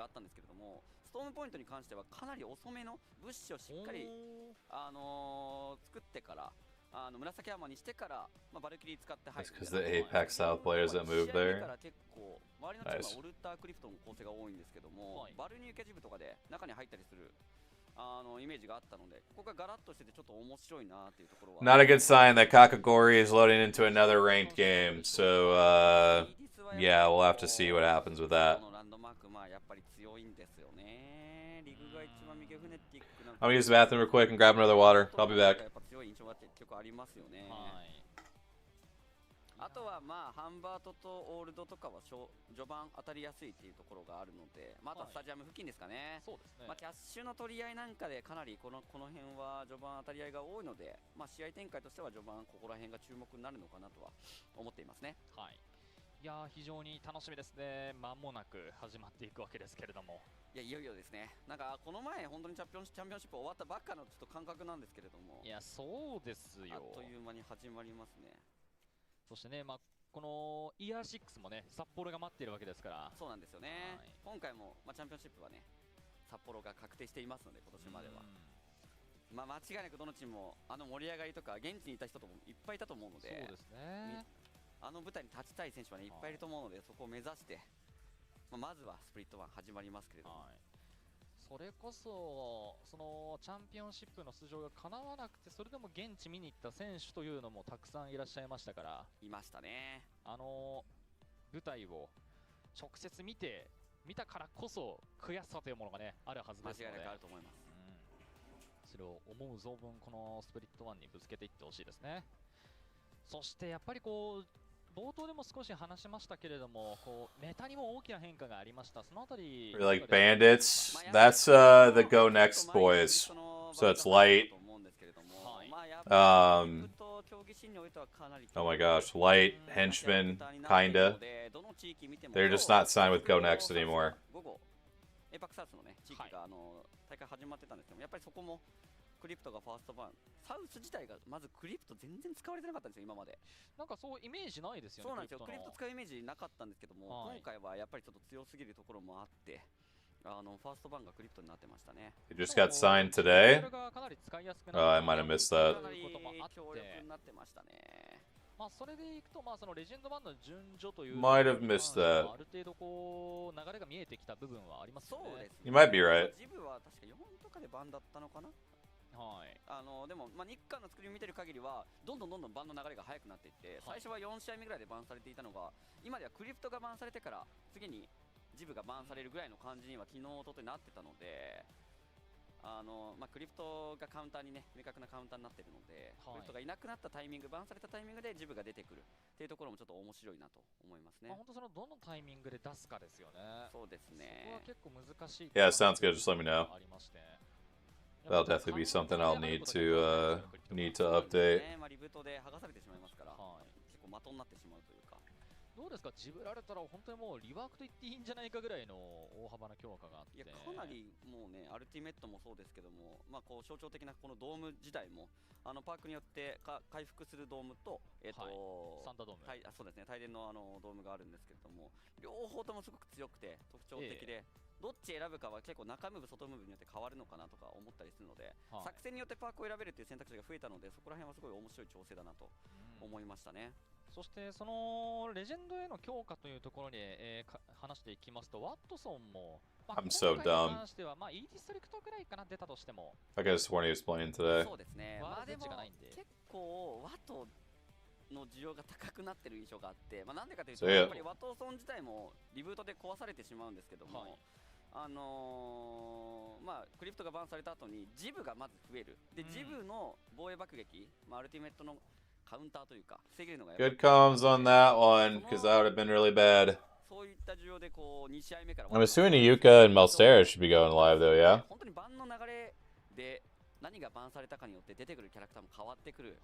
ストームポイントに関してはかなり遅めの物資をしっかり作ってから。紫山にしてから、まあ、バルキリー使って入る。That's because the APAC South players that moved there. 結構周りのチームはオルタークリフトの構成が多いんですけども、バルニューケジ部とかで中に入ったりするイメージがあったので、ここがガラッとしててちょっと面白いなっていうところは。Not a good sign that Kakagori is loading into another ranked game. So yeah, we'll have to see what happens with that. このランドマークまあやっぱり強いんですよね。リグが一番右フネティックな。I'm gonna use the bathroom real quick and grab another water. I'll be back. ありますよね。あとはまあハンバートとオールドとかは序盤当たりやすいっていうところがあるので、まあ、あとはスタジアム付近ですかね。そうですね。まあキャッシュの取り合いなんかでかなりこの辺は序盤当たり合いが多いので、まあ試合展開としては序盤ここら辺が注目になるのかなとは思っていますね。はい。いや非常に楽しみですね。間もなく始まっていくわけですけれども。いやいよいよですね。なんかこの前本当にチャンピオンシップ終わったばっかのちょっと感覚なんですけれども。いやそうですよ。あっという間に始まりますね。そしてね、まあこのイヤー6もね札幌が待っているわけですから。そうなんですよね。今回もまあチャンピオンシップはね札幌が確定していますので、今年までは。まあ間違いなくどのチームも盛り上がりとか現地にいた人ともいっぱいいたと思うので、そうですね。舞台に立ちたい選手はねいっぱいいると思うので、そこを目指して、まずはスプリット1始まりますけれども、それこそそのチャンピオンシップの出場が叶わなくて、それでも現地見に行った選手というのもたくさんいらっしゃいましたから、いましたね。舞台を直接見たからこそ悔しさというものがねあるはずですので、間違いなくあると思います。それを思う存分このスプリット1にぶつけていってほしいですね。そしてやっぱりこう冒頭でも少し話しましたけれども、こうメタにも大きな変化がありました。そのあたり Like bandits, that's the go next boys. So it's light. Oh my gosh, light henchmen, kinda. They're just not signed with go next anymore. エパクサウスのね地域が大会始まってたんですけども、やっぱりそこもクリプトがファーストバーン、サウス自体がまずクリプト全然使われてなかったんですよ今まで。なんかそうイメージないですよね。そうなんですよ、クリプト使うイメージなかったんですけども、今回はやっぱりちょっと強すぎるところもあって、ファーストバーンがクリプトになってましたね。He just got signed today. I might have missed that. かなり強力になってましたね。まあそれでいくと、まあそのレジェンドバンドの順序という Might have missed that. ある程度こう流れが見えてきた部分はありますよね。そうですね。 You might be right. ジブは確か4とかでバンだったのかな。はい。でも日韓の作りを見てる限りはどんどんバンの流れが速くなっていって、最初は4試合目ぐらいでバンされていたのが、今ではクリプトがバンされてから次にジブがバンされるぐらいの感じには昨日おとといなってたので、クリプトがカウンターにね明確なカウンターになってるので、クリプトがいなくなったタイミング、バンされたタイミングでジブが出てくるっていうところもちょっと面白いなと思いますね。本当そのどのタイミングで出すかですよね。そうですね。そこは結構難しい。Yeah, sounds good. Just let me know. ありまして。That'll definitely be something I'll need to update. リブートで剥がされてしまいますから、結構的になってしまうというか。どうですか、ジブラルタラは本当にもうリワークと言っていいんじゃないかぐらいの大幅な強化があって、いやかなりもうね、アルティメットもそうですけども、こう象徴的なこのドーム自体もパークによって回復するドームと、サンダードーム、そうですね、大連のドームがあるんですけれども、両方ともすごく強くて特徴的で、どっち選ぶかは結構中ムーブ外ムーブによって変わるのかなとか思ったりするので、作戦によってパークを選べるという選択肢が増えたので、そこら辺はすごい面白い調整だなと思いましたね。そしてそのレジェンドへの強化というところに、話していきますと、ワットソンも、I'm so dumb. 関してはまあ E ディストリクトぐらいかな出たとしても、I guess when he was playing today. そうですね。でも結構ワトの需要が高くなってる印象があって、なんでかというとやっぱりワトソン自体もリブートで壊されてしまうんですけども。クリプトがバンされた後にジブがまず増える。で、ジブの防衛爆撃、アルティメットのカウンターというか防げるのが Good comms on that one, because that would have been really bad. そういった需要でこう2試合目から I'm assuming Yuka and Melstera should be going live though, yeah? 本当にバンの流れで何がバンされたかによって出てくるキャラクターも変わってくる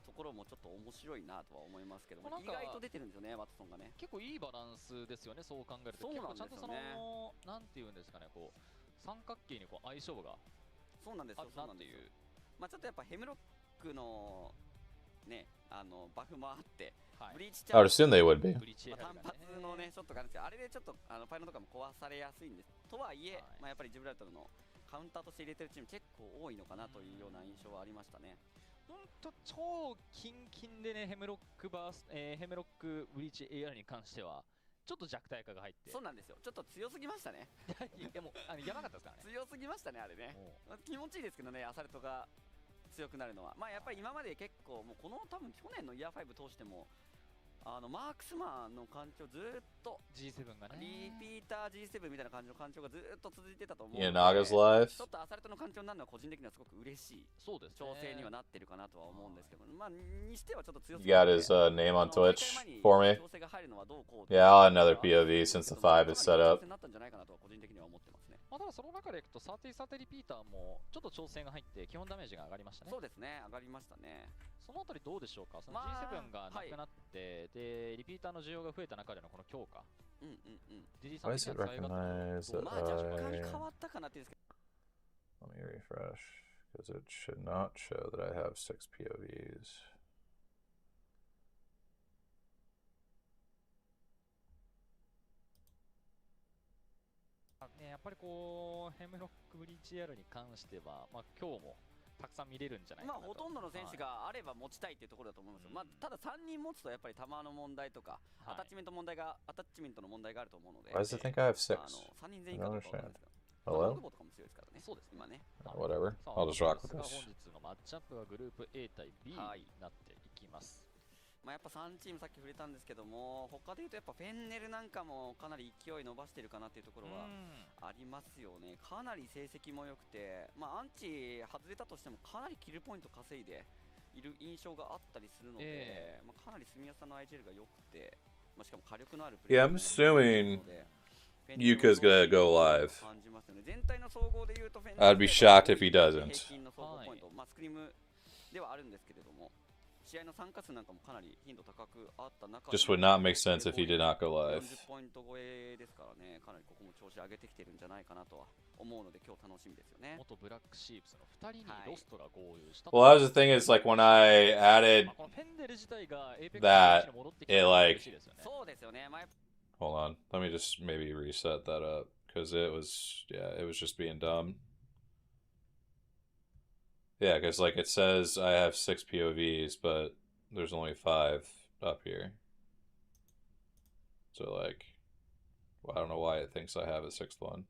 ところもちょっと面白いなとは思いますけども、意外と出てるんですよね、ワトソンがね。結構いいバランスですよね、そう考えると。結構ちゃんとそのなんていうんですかね、こう三角形にこう相性がそうなんですよ、そうなんですよ。ちょっとやっぱヘムロックのね、バフもあって、ブリーチチャ I would assume they would be. 単発のね、ショットがあるんですけど、あれでちょっとパイロンとかも壊されやすいんです。とはいえ、やっぱりジブラルタルのカウンターとして入れてるチーム結構多いのかなというような印象はありましたね。本当超キンキンでね、ヘムロックブリーチ AR に関してはちょっと弱体化が入って、そうなんですよ、ちょっと強すぎましたね。でもやばかったですからね。強すぎましたね、あれね。気持ちいいですけどね、アサルトが強くなるのは。やっぱり今まで結構もうこの多分去年のイヤー5通してもマークスマンの環境ずっと G7 がね、リピーター G7 みたいな感じの環境がずっと続いてたと思うので、Naga's live. ちょっとアサルトの環境になるのは個人的にはすごく嬉しい調整にはなってるかなとは思うんですけど、にしてはちょっと強すぎ You got his name on Twitch for me? Yeah, I'll add another POV since the 5 is set up. なったんじゃないかなとは個人的には思ってますね。ただその中でいくと30リピーターもちょっと調整が入って基本ダメージが上がりましたね。そうですね、上がりましたね。そのあたりどうでしょうか。その G7 がなくなって、でリピーターの需要が増えた中でのこの強化。Why does it recognize that 若干変わったかなっていうんですけど。 Let me refresh, because it should not show that I have 6 POVs. ね、やっぱりこうヘムロックブリーチ AR に関しては、まあ、今日もたくさん見れるんじゃないかなと。まあほとんどの選手があれば持ちたいっていうところだと思いますよ。まあただ3人持つとやっぱり球の問題とか、アタッチメントの問題があると思うので。Why does it think I have 6? 3人全員かどうかわかんないですけど。 Hello? ロボとかも強いですからね。そうです今ね。Whatever. I'll just rock with 本 this. 日のマッチアップはグループ A 対 B になっていきます。まあやっぱ3チームさっき触れたんですけども、他でいうとやっぱフェンネルなんかもかなり勢い伸ばしてるかなっていうところはありますよね。かなり成績も良くて、まあアンチ外れたとしてもかなりキルポイント稼いでいる印象があったりするので、まあかなり住みやすさの IGL が良くて、まあしかも火力のあるプレイ Yeah, I'm assuming Yuka's gonna go live. 感じますよね。全体の総合でいうとフェンネル I'd be shocked if he doesn't. 平均の総合ポイント、まあスクリームではあるんですけれども、試合の参加数なんかもかなり頻度高くあった中で Just would not make sense if he did not go live. 40ポイント超えですからね、かなりここも調子上げてきてるんじゃないかなとは思うので、今日楽しみですよね。元ブラックシープスの2人にロストが合流した。Well, that was the thing is like when I added このフェンデル自体が APEC that, に戻ってき it た like そうですよね。hold on, let me just maybe reset that up because it was just being dumb. Yeah, because like it says I have 6 POVs, but there's only 5 up here. So like, well, I don't know why it thinks I have a 6th one.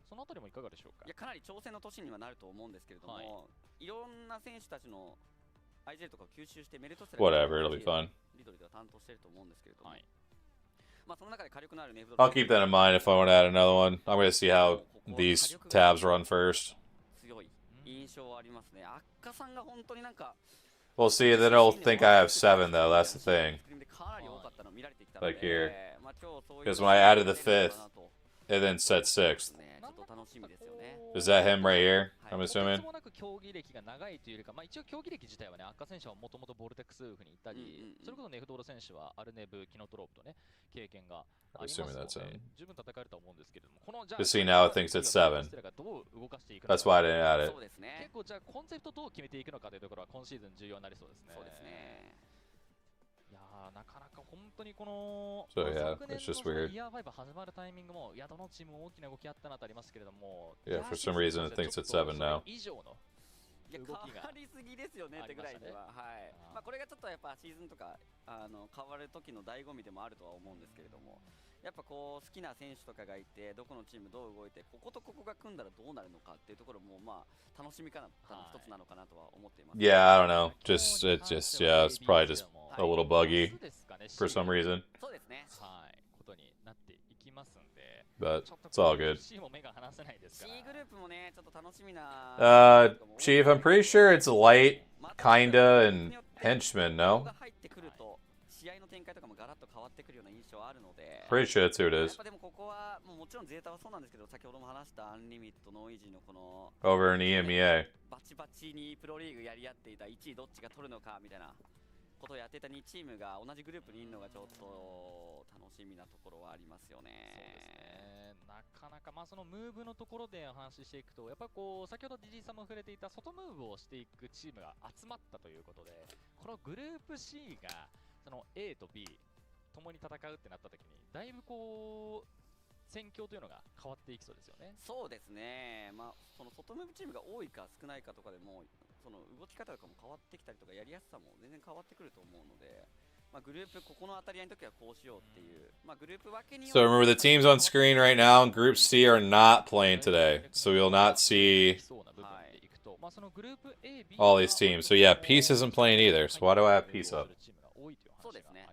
そのあたりもいかがでしょうか。いやかなり挑戦の年にはなると思うんですけれども、いろんな選手たちの IGL とかを吸収してメルトセラ Whatever, it'll be fun. リドルでは担当していると思うんですけれども、まあその中で火力のあるネフド I'll keep that in mind if I want to add another one. I'm going to see how these tabs run first. 強い印象はありますね。アッカさんが本当になんか We'll see, then it'll think I have 7 though, that's the thing. かなり多かったの見られてきたので、 Like here. まあ今日そういう Because when I added the 5th, it then said 6th. ね、ちょっと楽しみですよね。 Is that him right here? I'm と assuming. てつもなく競技歴が長いというよりか、まあ、一応競技歴自体はね、赤選手はもともとボルテックスウルフにいたり、それこそネフドール選手はアルネブ、キノトロープとね、経験がありますので、十分戦えると思うんですけれども、このじゃあ、Just see now it thinks it's 7. That's why I didn't add it. そうですね。結構じゃあコンセプトどう決めていくのかというところは今シーズン重要になりそうですね。そうですね。いやー、なかなか本当にこの、So yeah, it's just weird. イヤー5始まるタイミングも、いや、どのチームも大きな動きあったなとありますけれども、 Yeah, for some reason it thinks it's 7 now. 以上のいや、変わりすぎですよねってぐらいでは、はい。まあこれがちょっとやっぱシーズンとか変わる時の醍醐味でもあるとは思うんですけれども、やっぱこう好きな選手とかがいて、どこのチームどう動いて、こことここが組んだらどうなるのかっていうところもまあ楽しみかな一つなのかなとは思っています。Yeah, I don't know. Yeah, it's probably just a little buggy for some reason. そうですね。はい、ことになっていきますんで。 But it's all good. C グループもね、ちょっと楽しみな。Chief, I'm pretty sure it's light, kinda, and henchman, no? 入ってくると試合の展開とかもガラッと変わってくるような印象あるので。Pretty sure that's who it やっ is. ぱでもここはもちろんゼータはそうなんですけど、先ほども話したアンリミットノイジーのこの Over in EMEA. バチバチにプロリーグやり合っていた1位どっちが取るのかみたいなことをやっていた2チームが同じグループにいるのがちょっと楽しみなところはありますよね。なかなかまあそのムーブのところでお話ししていくと、やっぱりこう先ほど DG さんも触れていた外ムーブをしていくチームが集まったということで、このグループ C がその A と B ともに戦うってなった時にだいぶこう戦況というのが変わっていきそうですよね。そうですね。まあその外ムーブチームが多いか少ないかとかでもその動き方とかも変わってきたりとかやりやすさも全然変わってくると思うので。まあグループここの当たり合いの時はこうしようっていう、まあグループ分けに。So remember, the teams on screen right now in Group C are not playing today, so you'll not see all these teams. So yeah, Peace isn't playing either. So why do I have Peace up? そうですね。やっ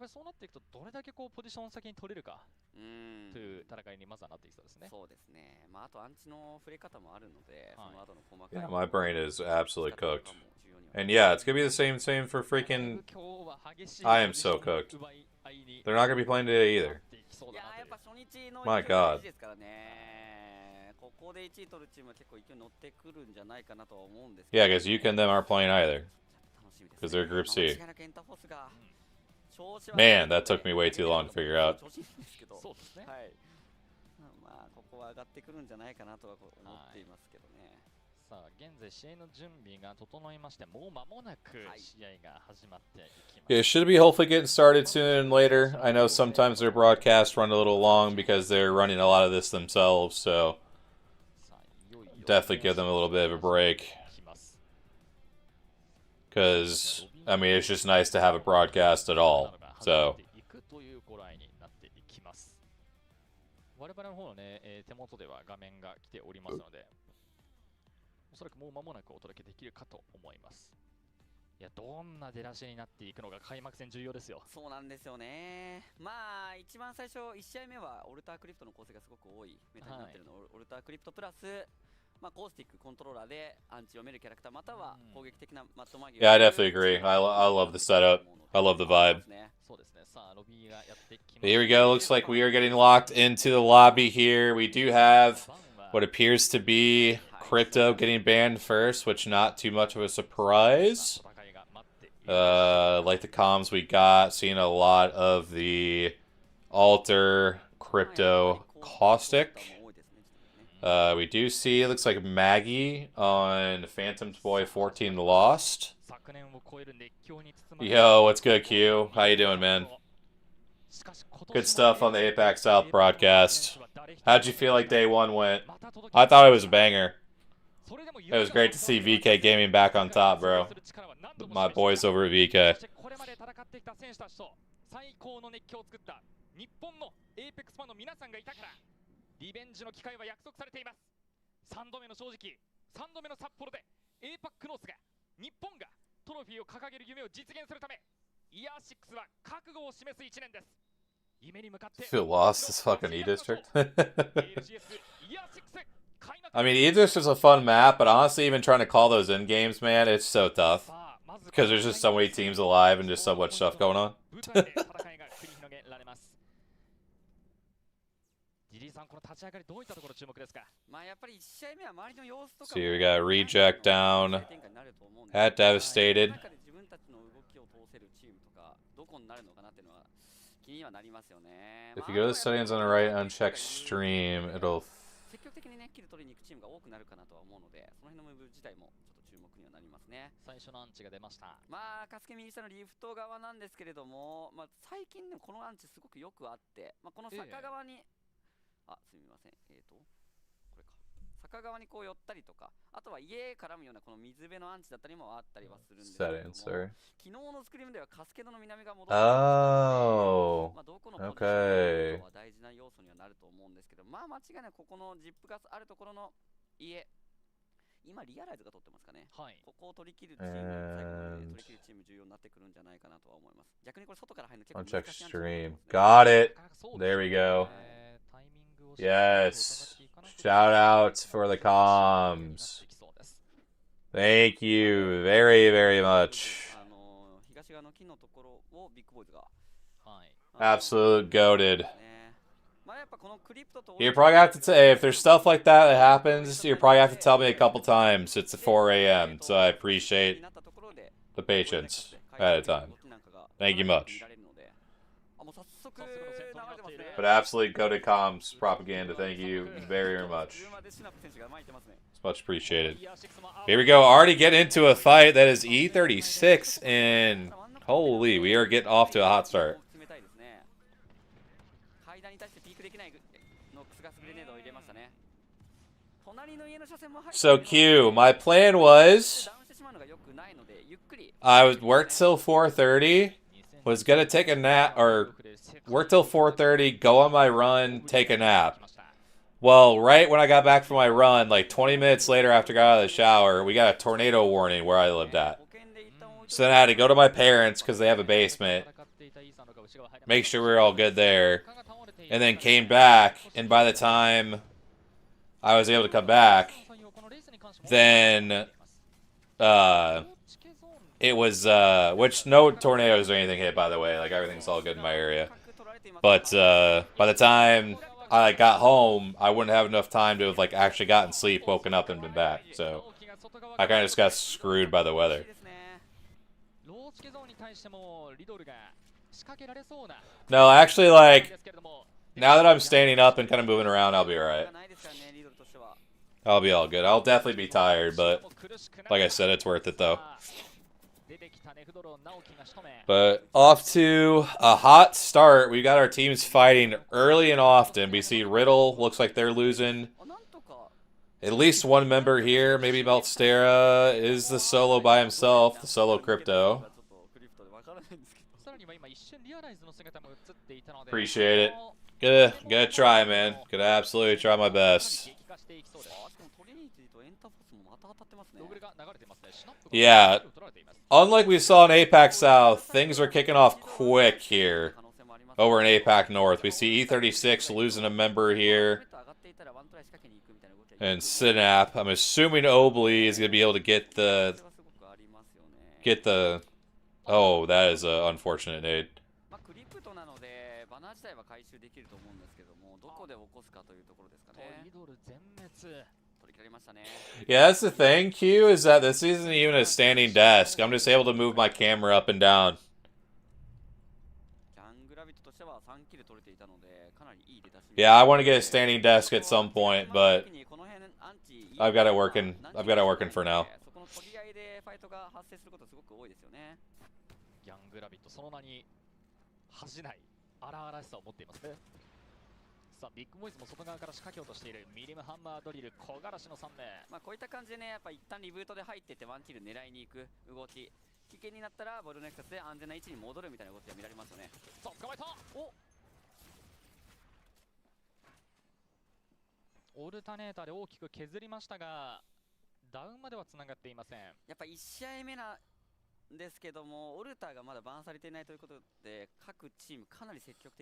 ぱりそうなっていくとどれだけこうポジション先に取れるかという戦いにまずはなっていきそうですね。そうですね。まああとアンチの触れ方もあるので、その後の細かい。Yeah, my brain is absolutely cooked. And yeah, it's gonna be the same for freaking. I am so cooked. They're not gonna be playing today either. My God. ここで1位取るチームは結構勢い乗ってくるんじゃないかなとは思うんです。 Yeah, because Yuka and them aren't playing either. Because they're Group C. Man, that took me way too long to figure out. そうですね。はい。まあここは上がってくるんじゃないかなとは思っていますけどね。Yeah, it should be hopefully getting started sooner than later. I know sometimes their broadcasts run a little long because they're running a lot of this themselves, so definitely give them a little bit of a break. Because, I mean, it's just nice to have a broadcast at all, so. 我々の方のね、手元では画面が来ておりますので、おそらくもう間もなくお届けできるかと思います。いや、どんな出だしになっていくのが開幕戦重要ですよ。そうなんですよね。まあ一番最初1試合目はオルタークリプトの構成がすごく多いメタになってるの、オルタークリプトプラス、まあコースティックコントローラーでアンチを読めるキャラクターまたは攻撃的なマットマギ。Yeah, I definitely agree. I love the setup. I love the vibe. Here we go. Looks like we are getting locked into the lobby here. We do have what appears to be Crypto getting banned first, which not too much of a surprise. Like the comms we got, seeing a lot of the Alter, Crypto, Caustic. We do see, it looks like Maggie on Phantom's Boy 14 Lost. Yo, what's good, Q? How you doing, man? Good stuff on the APAC South broadcast. How'd you feel like day one went? I thought it was a banger. It was great to see VK Gaming back on top, bro. My boys over at VK. リベンジの機会は約束されています。3度目の正直、3度目の札幌で APAC ノースが日本がトロフィーを掲げる夢を実現するため、イヤー6は覚悟を示す1年です。夢に向かって Feel lost this fucking E-District. I mean, E-District is a fun map, but honestly, even trying to call those in games, man, it's so tough. Because there's just so many teams alive and just so much stuff going on. So here we got Reject down. Hat Devastated. If you go to the settings on the right, uncheck stream, it'll... 積極的にね、キル取りに行くチームが多くなるかなとは思うので、その辺のムーブ自体もちょっと注目にはなりますね。最初のアンチが出ました。まあ、カスケ右下のリフト側なんですけれども、まあ、最近でもこのアンチすごくよくあって、まあ、この坂側に、あ、すみません、これか。坂側にこう寄ったりとか、あとは家絡むようなこの水辺のアンチだったりもあったりはするんですけれども、昨日のスクリームではカスケドの南が戻ってきたので、まあ、どこのポジションは大事な要素にはなると思うんですけど、まあ間違いなくここのジップガスあるところの家、今リアライズが取ってますかね。はい、ここを取り切るチーム、最後まで取り切るチーム重要になってくるんじゃないかなとは思います。逆にこれ外から入るの結構難しい。Uncheck stream. Got it. There we go. Yes. Shout outs for the comms. Thank you very, very much. Absolute goated. You probably have to say, if there's stuff like that that happens, you probably have to tell me a couple times. It's 4 a.m., so I appreciate the patience at a time. Thank you much. But absolutely goated comms propaganda. Thank you very, very much. It's much appreciated. Here we go. Already get into a fight that is E36, and holy, we are getting off to a hot start. So Q, my plan was I worked till 4:30, was gonna take a nap, or work till 4:30, go on my run, take a nap. Well, right when I got back from my run, like 20 minutes later after I got out of the shower, we got a tornado warning where I lived at. So then I had to go to my parents because they have a basement, make sure we were all good there, and then came back, and by the time I was able to come back, then it was which no tornadoes or anything hit, by the way, like everything's all good in my area. But by the time I got home, I wouldn't have enough time to have like actually gotten sleep, woken up, and been back. So I kind of just got screwed by the weather. No, actually, like now that I'm standing up and kind of moving around, I'll be alright. I'll be all good. I'll definitely be tired, but like I said, it's worth it though. But off to a hot start. We got our teams fighting early and often. We see Riddle looks like they're losing at least one member here. Maybe Meltstera is the solo by himself, the solo crypto. Appreciate it. Gonna try, man. Gonna absolutely try my best. Yeah, unlike we saw in APAC South, things are kicking off quick here over in APAC North. We see E36 losing a member here. And Synap, I'm assuming Obley is going to be able to get the... Oh, that is an unfortunate nade. Yeah, that's the thing, Q, is that this isn't even a standing desk. I'm just able to move my camera up and down. Yeah, I want to get a standing desk at some point, but I've got it working. I've got it working for now.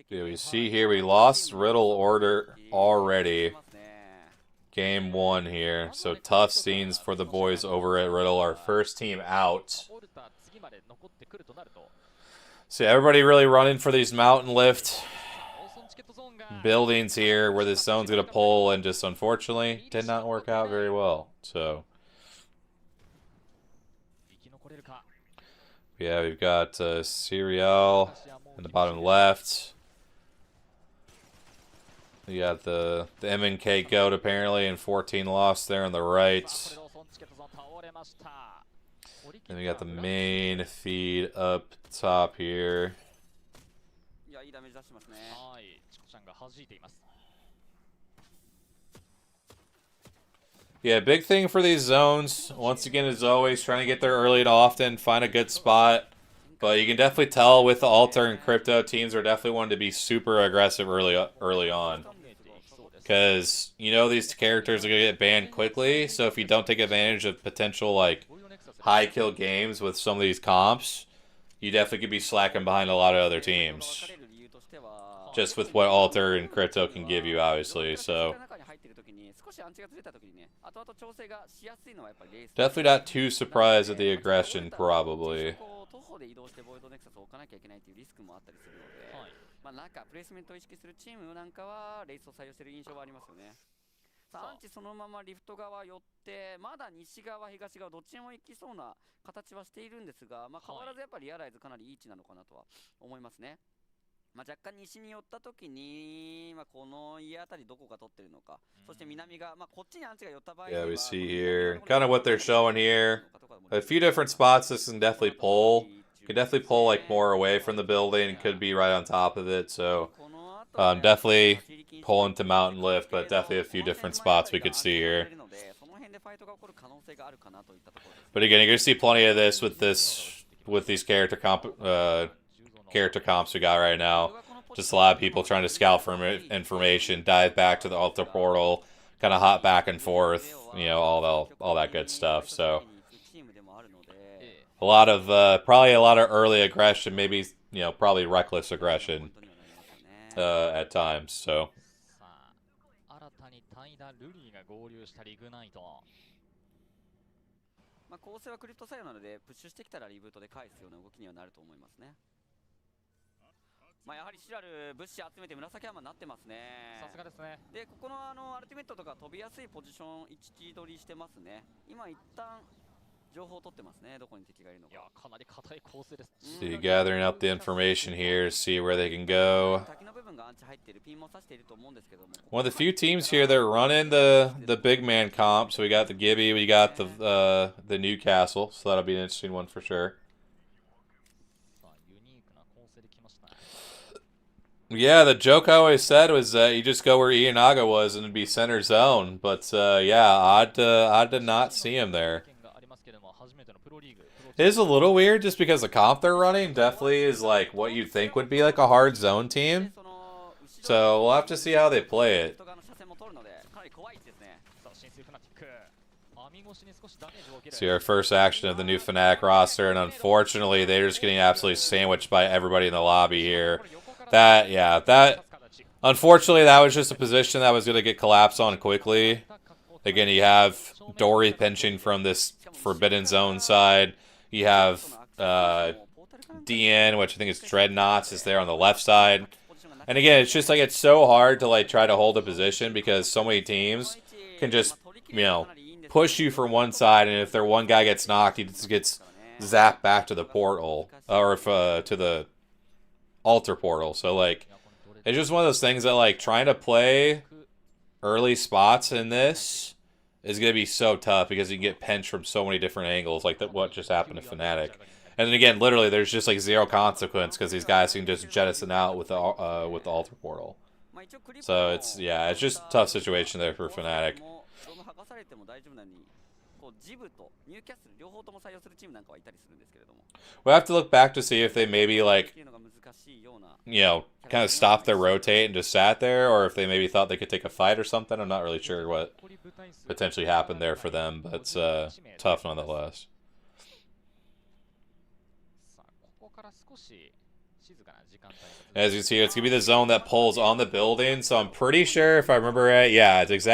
Yeah, we see here we lost Riddle order already. Game 1 here. So tough scenes for the boys over at Riddle. Our first team out. So everybody really running for these mountain lift buildings here where this zone's going to pull, and just unfortunately did not work out very well. So yeah, we've got Serial in the bottom left. We got the M&K goat apparently, and 14 lost there on the right. Then we got the main feed up top here. Yeah, big thing for these zones, once again, is always trying to get there early and often, find a good spot. But you can definitely tell with the Alter and Crypto, teams are definitely wanting to be super aggressive early on. Because you know these characters are going to get banned quickly, so if you don't take advantage of potential like high kill games with some of these comps, you definitely could be slacking behind a lot of other teams. Just with what Alter and Crypto can give you, obviously, so... Definitely not too surprised at the aggression, probably. Yeah, we see here kind of what they're showing here. A few different spots this can definitely pull. Could definitely pull like more away from the building. Could be right on top of it. So definitely pulling to mountain lift, but definitely a few different spots we could see here. But again, you're gonna see plenty of this with these character comps we got right now. Just a lot of people trying to scout for information, dive back to the Alter portal, kind of hop back and forth, you know, all that good stuff. So a lot of probably a lot of early aggression, maybe, you know, probably reckless aggression at times. So. See, gathering up the information here to see where they can go. One of the few teams here that are running the big man comp. So we got the Gibby, we got the Newcastle. So that'll be an interesting one for sure. Yeah, the joke I always said was that you just go where Ianaga was and it'd be center zone. But yeah, odd to not see him there. It is a little weird just because the comp they're running definitely is like what you'd think would be like a hard zone team. So we'll have to see how they play it. See our first action of the new Fnatic roster, and unfortunately they're just getting absolutely sandwiched by everybody in the lobby here. Unfortunately that was just a position that was going to get collapsed on quickly. Again, you have Dory pinching from this Forbidden Zone side. You have DN, which I think is Dreadnoughts, is there on the left side. And again, it's just like it's so hard to like try to hold a position because so many teams can just, you know, push you from one side, and if their one guy gets knocked, he just gets zapped back to the portal or if to the altar portal. So like it's just one of those things that like trying to play early spots in this is going to be so tough because you can get pinched from so many different angles, like what just happened to Fnatic. And then again, literally, there's just like zero consequence because these guys can just jettison out with the altar portal. So it's just a tough situation there for Fnatic. We'll have to look back to see if they maybe like, you know, kind of stopped their rotate and just sat there, or if they maybe thought they could take a fight or something. I'm not really sure what potentially happened there for them, but it's tough nonetheless. As you see, it's going to be the zone that pulls on the building, so I'm pretty sure, if I remember right, yeah, it's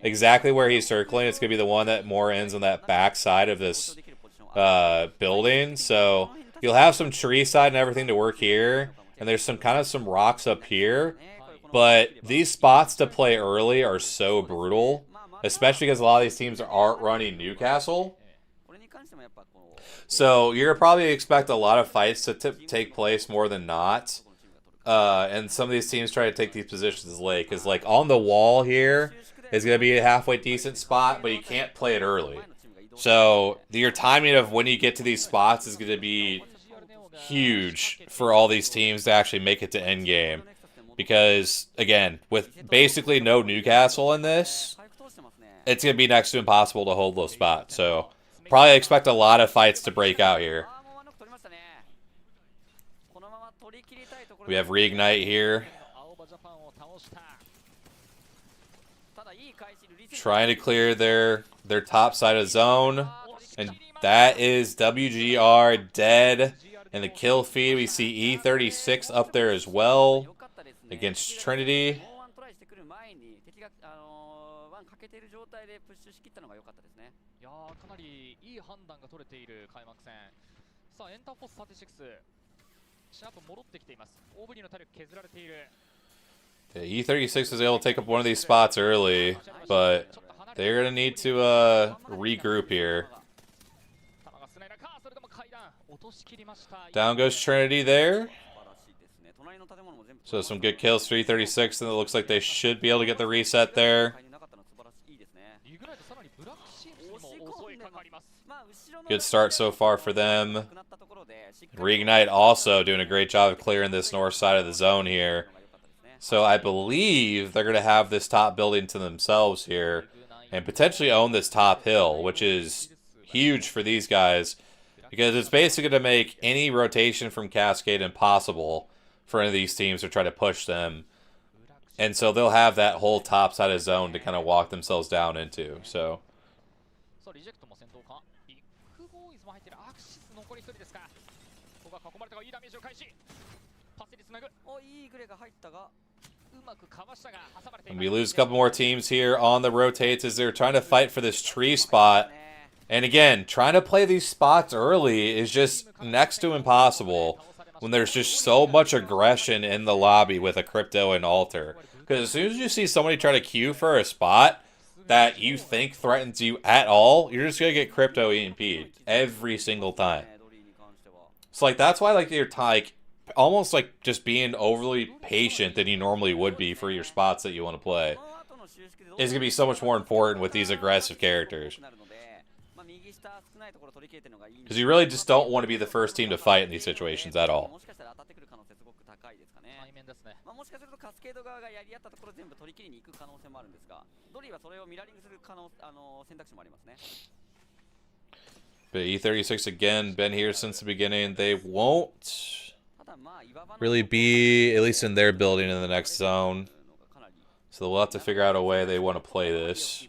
exactly where he's circling. It's going to be the one that more ends on that back side of this building, so you'll have some tree side and everything to work here, and there's some rocks up here, but these spots to play early are so brutal, especially because a lot of these teams aren't running Newcastle. So you're probably expect a lot of fights to take place more than not. And some of these teams try to take these positions late, because like on the wall here is going to be a halfway decent spot, but you can't play it early. So your timing of when you get to these spots is going to be huge for all these teams to actually make it to endgame. Because, again, with basically no Newcastle in this, it's going to be next to impossible to hold those spots. So probably expect a lot of fights to break out here. We have Reignite here. Trying to clear their top side of zone. And that is WGR dead. In the kill feed, we see E36 up there as well against Trinity. Yeah, E36 was able to take up one of these spots early, but they're going to need to regroup here. Down goes Trinity there. So some good kills, 336, and it looks like they should be able to get the reset there. Good start so far for them. Reignite also doing a great job of clearing this north side of the zone here. So I believe they're going to have this top building to themselves here and potentially own this top hill, which is huge for these guys because it's basically going to make any rotation from Cascade impossible for any of these teams to try to push them. And so they'll have that whole top side of zone to kind of walk themselves down into. So and we lose a couple more teams here on the rotates as they're trying to fight for this tree spot. And again, trying to play these spots early is just next to impossible when there's just so much aggression in the lobby with a crypto and altar. Because as soon as you see somebody try to queue for a spot, that you think threatens you at all, you're just gonna get crypto EMP'd every single time. So like that's why like you're like almost like just being overly patient than you normally would be for your spots that you want to play is gonna be so much more important with these aggressive characters. Because you really just don't want to be the first team to fight in these situations at all. もしかするとカスケード側がやり合ったところ全部取り切りに行く可能性もあるんですが、ドリーはそれをミラーリングする選択肢もありますね。 But E36 again, been here since the beginning. They won't really be, at least in their building, in the next zone. So they'll have to figure out a way they want to play this.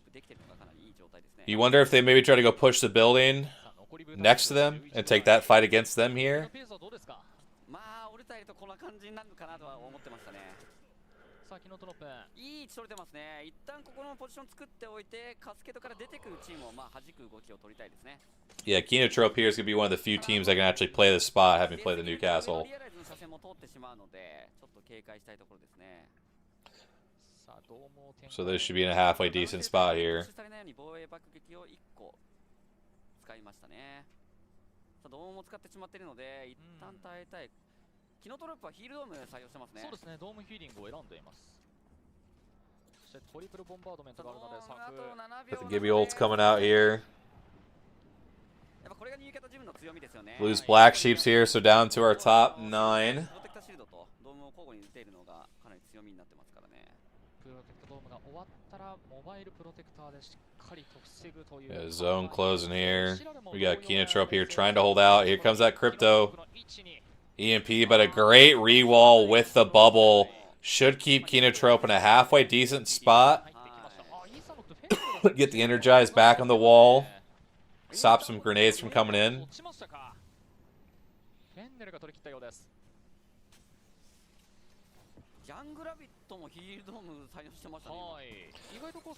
You wonder if they maybe try to go push the building next to them and take that fight against them here. こんな感じになるのかなとは思ってましたね。さあ、キノトロップ。いい位置取れてますね。一旦ここのポジション作っておいて、カスケードから出てくるチームを弾く動きを取りたいですね。Yeah, Kinotrope here is going to be one of the few teams that can actually play this spot, having played the Newcastle. リアライズの車線も通ってしまうので、ちょっと警戒したいところですね。さあ、どうも So they should be in a halfway decent spot here. されないように防衛爆撃を1個使いましたね。さあ、ドームも使ってしまっているので、一旦耐えたい。 キノトロップはヒールドーム採用してますね。そうですね、ドームヒーリングを選んでいます。そしてトリプルボンバードメントがあるので、But the Gibby ult's coming out here. やっぱこれがニューキャタジムの強みですよね。Lose Black Sheep's here, so down to our top 9. プロテクタシールドとドームを交互に打てるのがかなり強みになってますからね。プロテクタドームが終わったらモバイルプロテクターでしっかりと防ぐという。Yeah, zone closing here. We got Kinotrope here trying to hold out. Here comes that crypto. EMP, but a great re-wall with the bubble. Should keep Kinotrope in a halfway decent spot. Get the Energize back on the wall. Stop some grenades from coming in.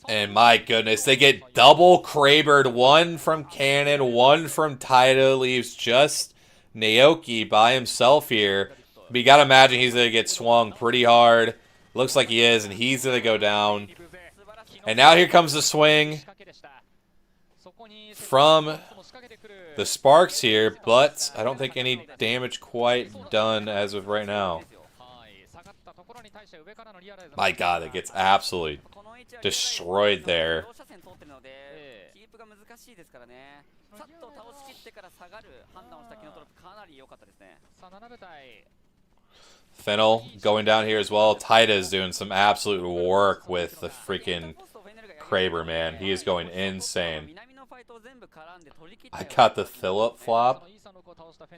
And my goodness, they get double Krabered. One from Cannon, one from Taito. Leaves just Naoki by himself here. But you gotta imagine he's gonna get swung pretty hard. Looks like he is, and he's gonna go down. And now here comes the swing from the Sparks here, but I don't think any damage quite done as of right now. My god, it gets absolutely destroyed there. Fennel going down here as well. Taita's doing some absolute work with the freaking Kraber, man. He is going insane. I got the Phillip flop.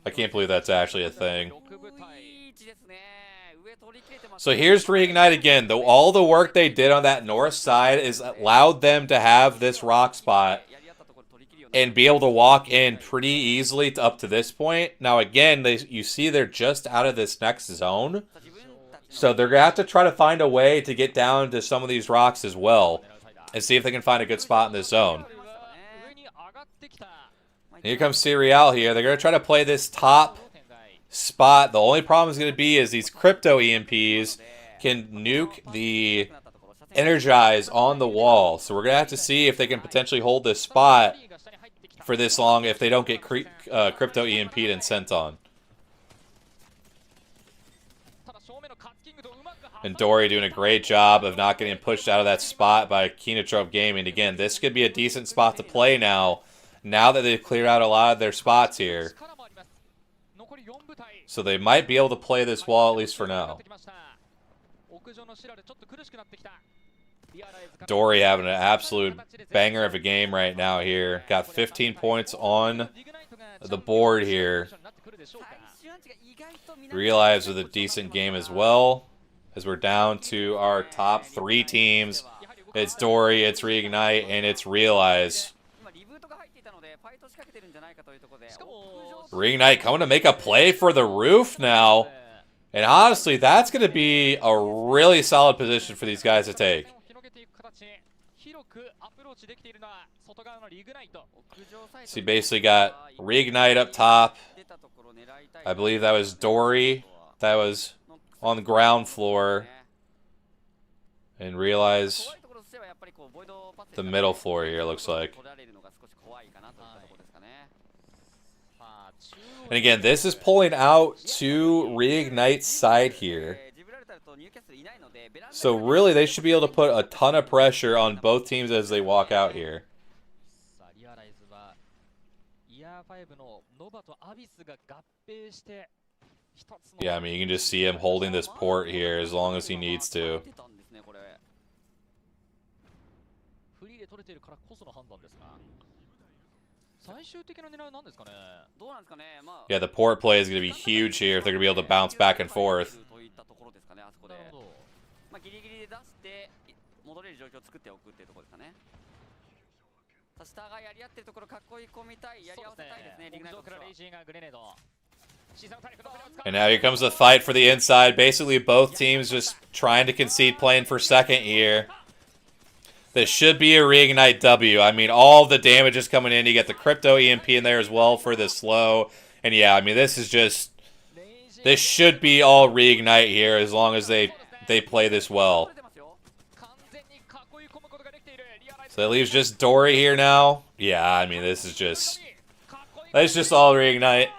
I can't believe that's actually a thing. So here's Reignite again. Though all the work they did on that north side is allowed them to have this rock spot and be able to walk in pretty easily up to this point. Now again, you see they're just out of this next zone. So they're going to have to try to find a way to get down to some of these rocks as well and see if they can find a good spot in this zone. And here comes Serial here. They're going to try to play this top spot. The only problem is going to be is these crypto EMPs can nuke the Energize on the wall. So we're going to have to see if they can potentially hold this spot for this long if they don't get crypto EMP'd and sent on. And Dory doing a great job of not getting pushed out of that spot by Kinotrope Gaming. Again, this could be a decent spot to play now that they've cleared out a lot of their spots here. So they might be able to play this wall at least for now. Dory having an absolute banger of a game right now here. Got 15 points on the board here. Realize with a decent game as well. As we're down to our top 3 teams. It's Dory, it's Reignite, and it's Realize. Reignite coming to make a play for the roof now. And honestly, that's going to be a really solid position for these guys to take. So you basically got Reignite up top. I believe that was Dory. That was on the ground floor. And Realize the middle floor here, looks like. And again, this is pulling out to Reignite's side here. So really, they should be able to put a ton of pressure on both teams as they walk out here. Yeah, I mean, you can just see him holding this port here as long as he needs to. Yeah, the port play is going to be huge here if they're going to be able to bounce back and forth. And now here comes the fight for the inside. Basically, both teams just trying to concede playing for second here. This should be a Reignite W. I mean, all the damage is coming in. You get the Crypto EMP in there as well for the slow. And yeah, I mean, this is just... This should be all Reignite here as long as they play this well. So that leaves just Dory here now. Yeah, I mean, this is just... That's just all Reignite.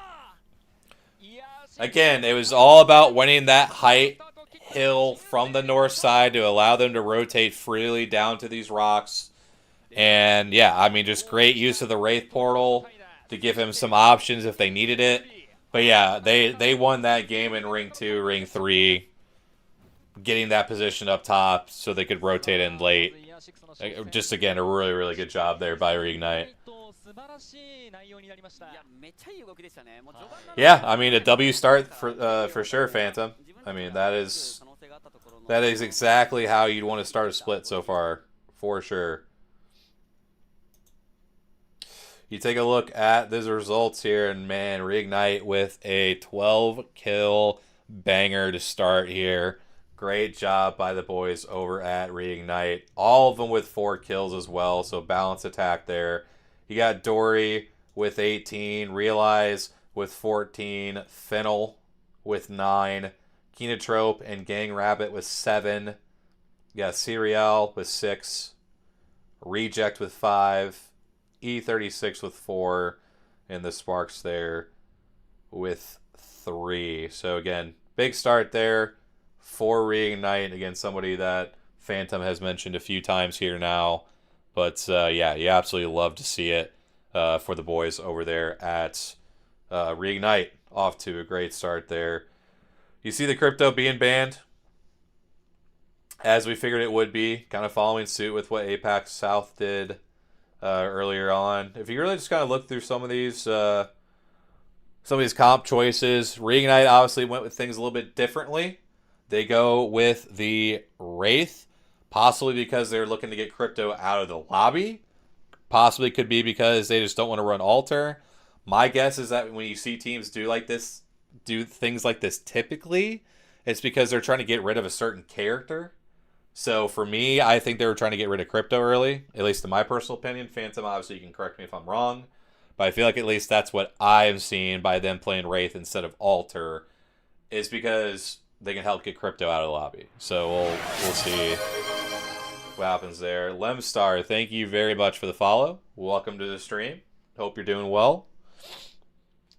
Again, it was all about winning that height hill from the north side to allow them to rotate freely down to these rocks. And yeah, I mean, just great use of the Wraith portal to give him some options if they needed it. But yeah, they won that game in Ring 2, Ring 3, getting that position up top so they could rotate in late. Just, again, a really, really good job there by Reignite. Yeah, I mean, a W start for sure, Phantom. I mean, that is exactly how you'd want to start a split so far, for sure. You take a look at these results here, and man, Reignite with a 12-kill banger to start here. Great job by the boys over at Reignite. All of them with 4 kills as well, so balanced attack there. You got Dory with 18, Realize with 14, Fennel with 9, Kenotrope and Gang Rabbit with 7. You got Serial with 6, Reject with 5, E36 with 4, and the Sparks there with 3. So again, big start there for Reignite against somebody that Phantom has mentioned a few times here now. But yeah, you absolutely love to see it for the boys over there at Reignite. Off to a great start there. You see the Crypto being banned, as we figured it would be, kind of following suit with what APAC South did earlier on. If you really just kind of look through some of these comp choices, Reignite obviously went with things a little bit differently. They go with the Wraith, possibly because they're looking to get Crypto out of the lobby. Possibly could be because they just don't want to run Alter. My guess is that when you see teams do things like this typically, it's because they're trying to get rid of a certain character. So for me, I think they were trying to get rid of Crypto early, at least in my personal opinion. Phantom, obviously you can correct me if I'm wrong, but I feel like at least that's what I am seeing by them playing Wraith instead of Alter, is because they can help get Crypto out of the lobby. So we'll see what happens there. Lemstar, thank you very much for the follow. Welcome to the stream. Hope you're doing well.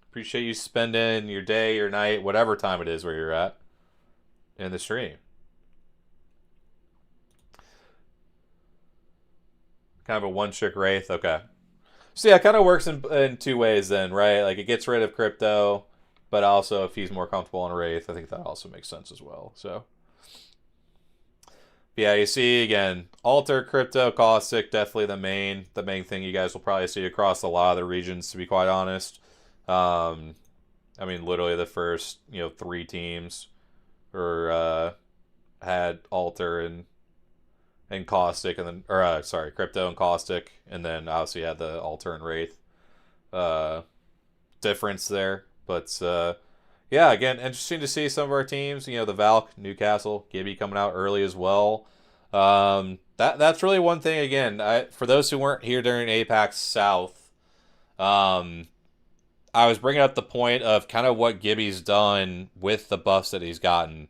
Appreciate you spending your day, your night, whatever time it is where you're at in the stream. Kind of a one-trick Wraith. Okay. So yeah, it kind of works in 2 ways then, right? Like it gets rid of Crypto, but also if he's more comfortable on Wraith, I think that also makes sense as well. So yeah, you see again, Alter, Crypto, Caustic, definitely the main thing you guys will probably see across a lot of the regions, to be quite honest. I mean, literally the first 3 teams had Alter and Caustic, and then Crypto and Caustic, and then obviously had the Alter and Wraith difference there. But yeah, again, interesting to see some of our teams. The Valk, Newcastle, Gibby coming out early as well. That's really one thing. Again, for those who weren't here during APAC South, I was bringing up the point of kind of what Gibby's done with the buffs that he's gotten.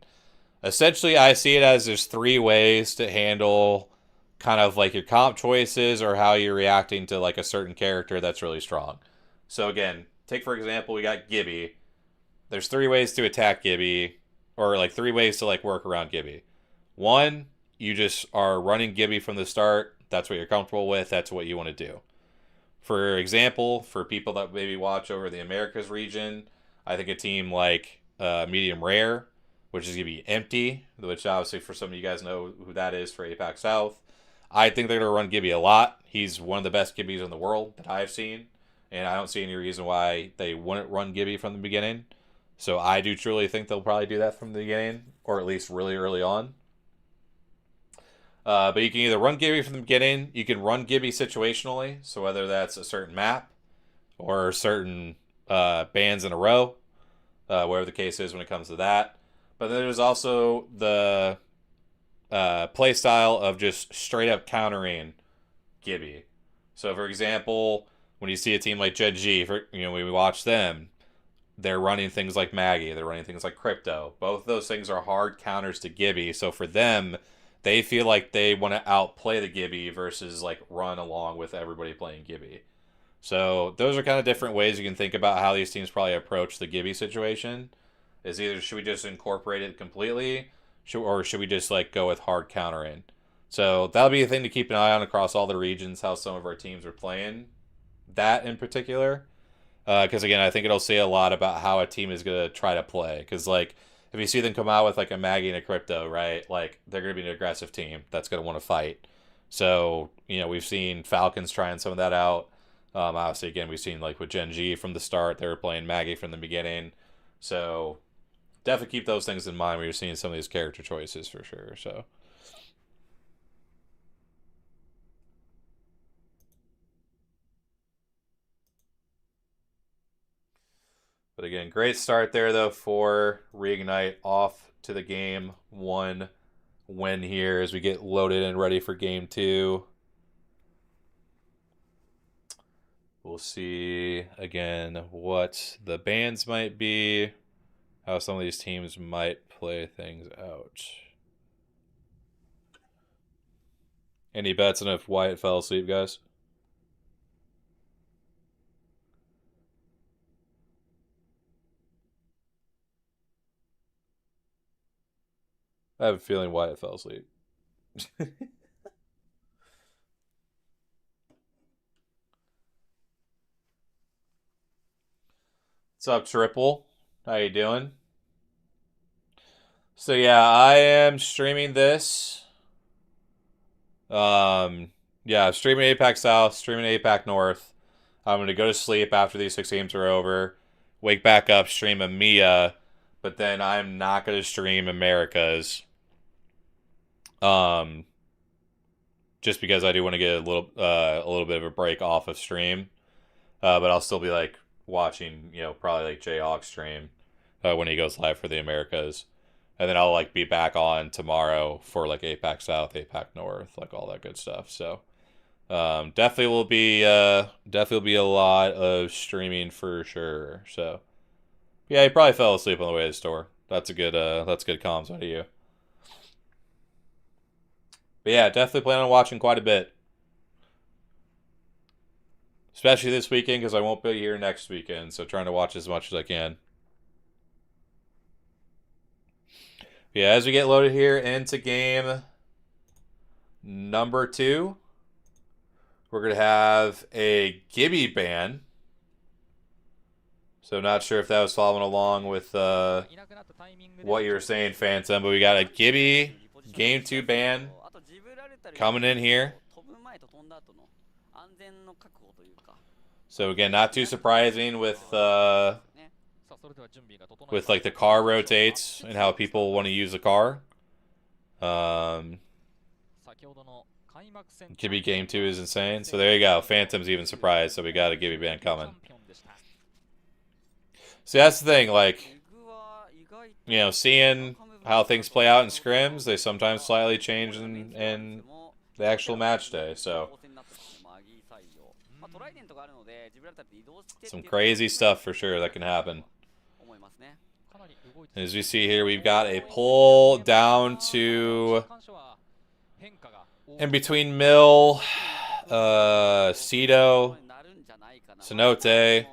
Essentially, I see it as there's 3 ways to handle kind of like your comp choices or how you're reacting to like a certain character that's really strong. So again, take for example, we got Gibby. There's 3 ways to attack Gibby, or like 3 ways to like work around Gibby. One, you just are running Gibby from the start. That's what you're comfortable with. That's what you want to do. For example, for people that maybe watch over the Americas region, I think a team like Medium Rare, which is going to be Empty, which obviously for some of you guys know who that is for APAC South. I think they're going to run Gibby a lot. He's one of the best Gibbys in the world that I've seen, and I don't see any reason why they wouldn't run Gibby from the beginning. So I do truly think they'll probably do that from the beginning, or at least really early on. But you can either run Gibby from the beginning, you can run Gibby situationally, so whether that's a certain map or certain bans in a row, whatever the case is when it comes to that. But then there's also the play style of just straight up countering Gibby. So for example, when you see a team like Gen G, when we watch them, they're running things like Maggie, they're running things like Crypto. Both of those things are hard counters to Gibby, so for them, they feel like they want to outplay the Gibby versus like run along with everybody playing Gibby. So those are kind of different ways you can think about how these teams probably approach the Gibby situation. Is either should we just incorporate it completely, or should we just like go with hard countering? So that'll be a thing to keep an eye on across all the regions, how some of our teams are playing that in particular. Because again, I think it'll say a lot about how a team is going to try to play. Because like, if you see them come out with like a Maggie and a Crypto, right? Like they're going to be an aggressive team that's going to want to fight. So we've seen Falcons trying some of that out. Obviously, again, we've seen like with Gen G from the start, they were playing Maggie from the beginning. So definitely keep those things in mind when you're seeing some of these character choices for sure. So. But again, great start there, though, for Reignite. Off to the game 1 win here as we get loaded and ready for game 2. We'll see, again, what the bans might be, how some of these teams might play things out. Any bets on if Wyatt fell asleep, guys? I have a feeling Wyatt fell asleep. What's up, Triple? How you doing? So yeah, I am streaming this. Yeah, streaming APAC South, streaming APAC North. I'm gonna go to sleep after these 6 games are over. Wake back up, stream EMEA, but then I'm not gonna stream Americas. Just because I do want to get a little bit of a break off of stream, but I'll still be like watching, probably like Jayhawk stream when he goes live for the Americas, and then I'll like be back on tomorrow for like APAC South, APAC North, like all that good stuff. So definitely will be a lot of streaming for sure. So yeah, he probably fell asleep on the way to the store. That's good comms out of you. But yeah, definitely plan on watching quite a bit. Especially this weekend because I won't be here next weekend. So trying to watch as much as I can. Yeah, as we get loaded here into game number 2, we're going to have a Gibby ban. So not sure if that was following along with what you were saying, Phantom. But we got a Gibby game 2 ban coming in here. So again, not too surprising with like the car rotates and how people want to use the car. Gibby game 2 is insane. So there you go. Phantom's even surprised. So we got a Gibby ban coming. See, that's the thing. Like, seeing how things play out in scrims, they sometimes slightly change in the actual match day. So some crazy stuff for sure that can happen. As we see here, we've got a pull down to in between Mill, Cedo, Cenote.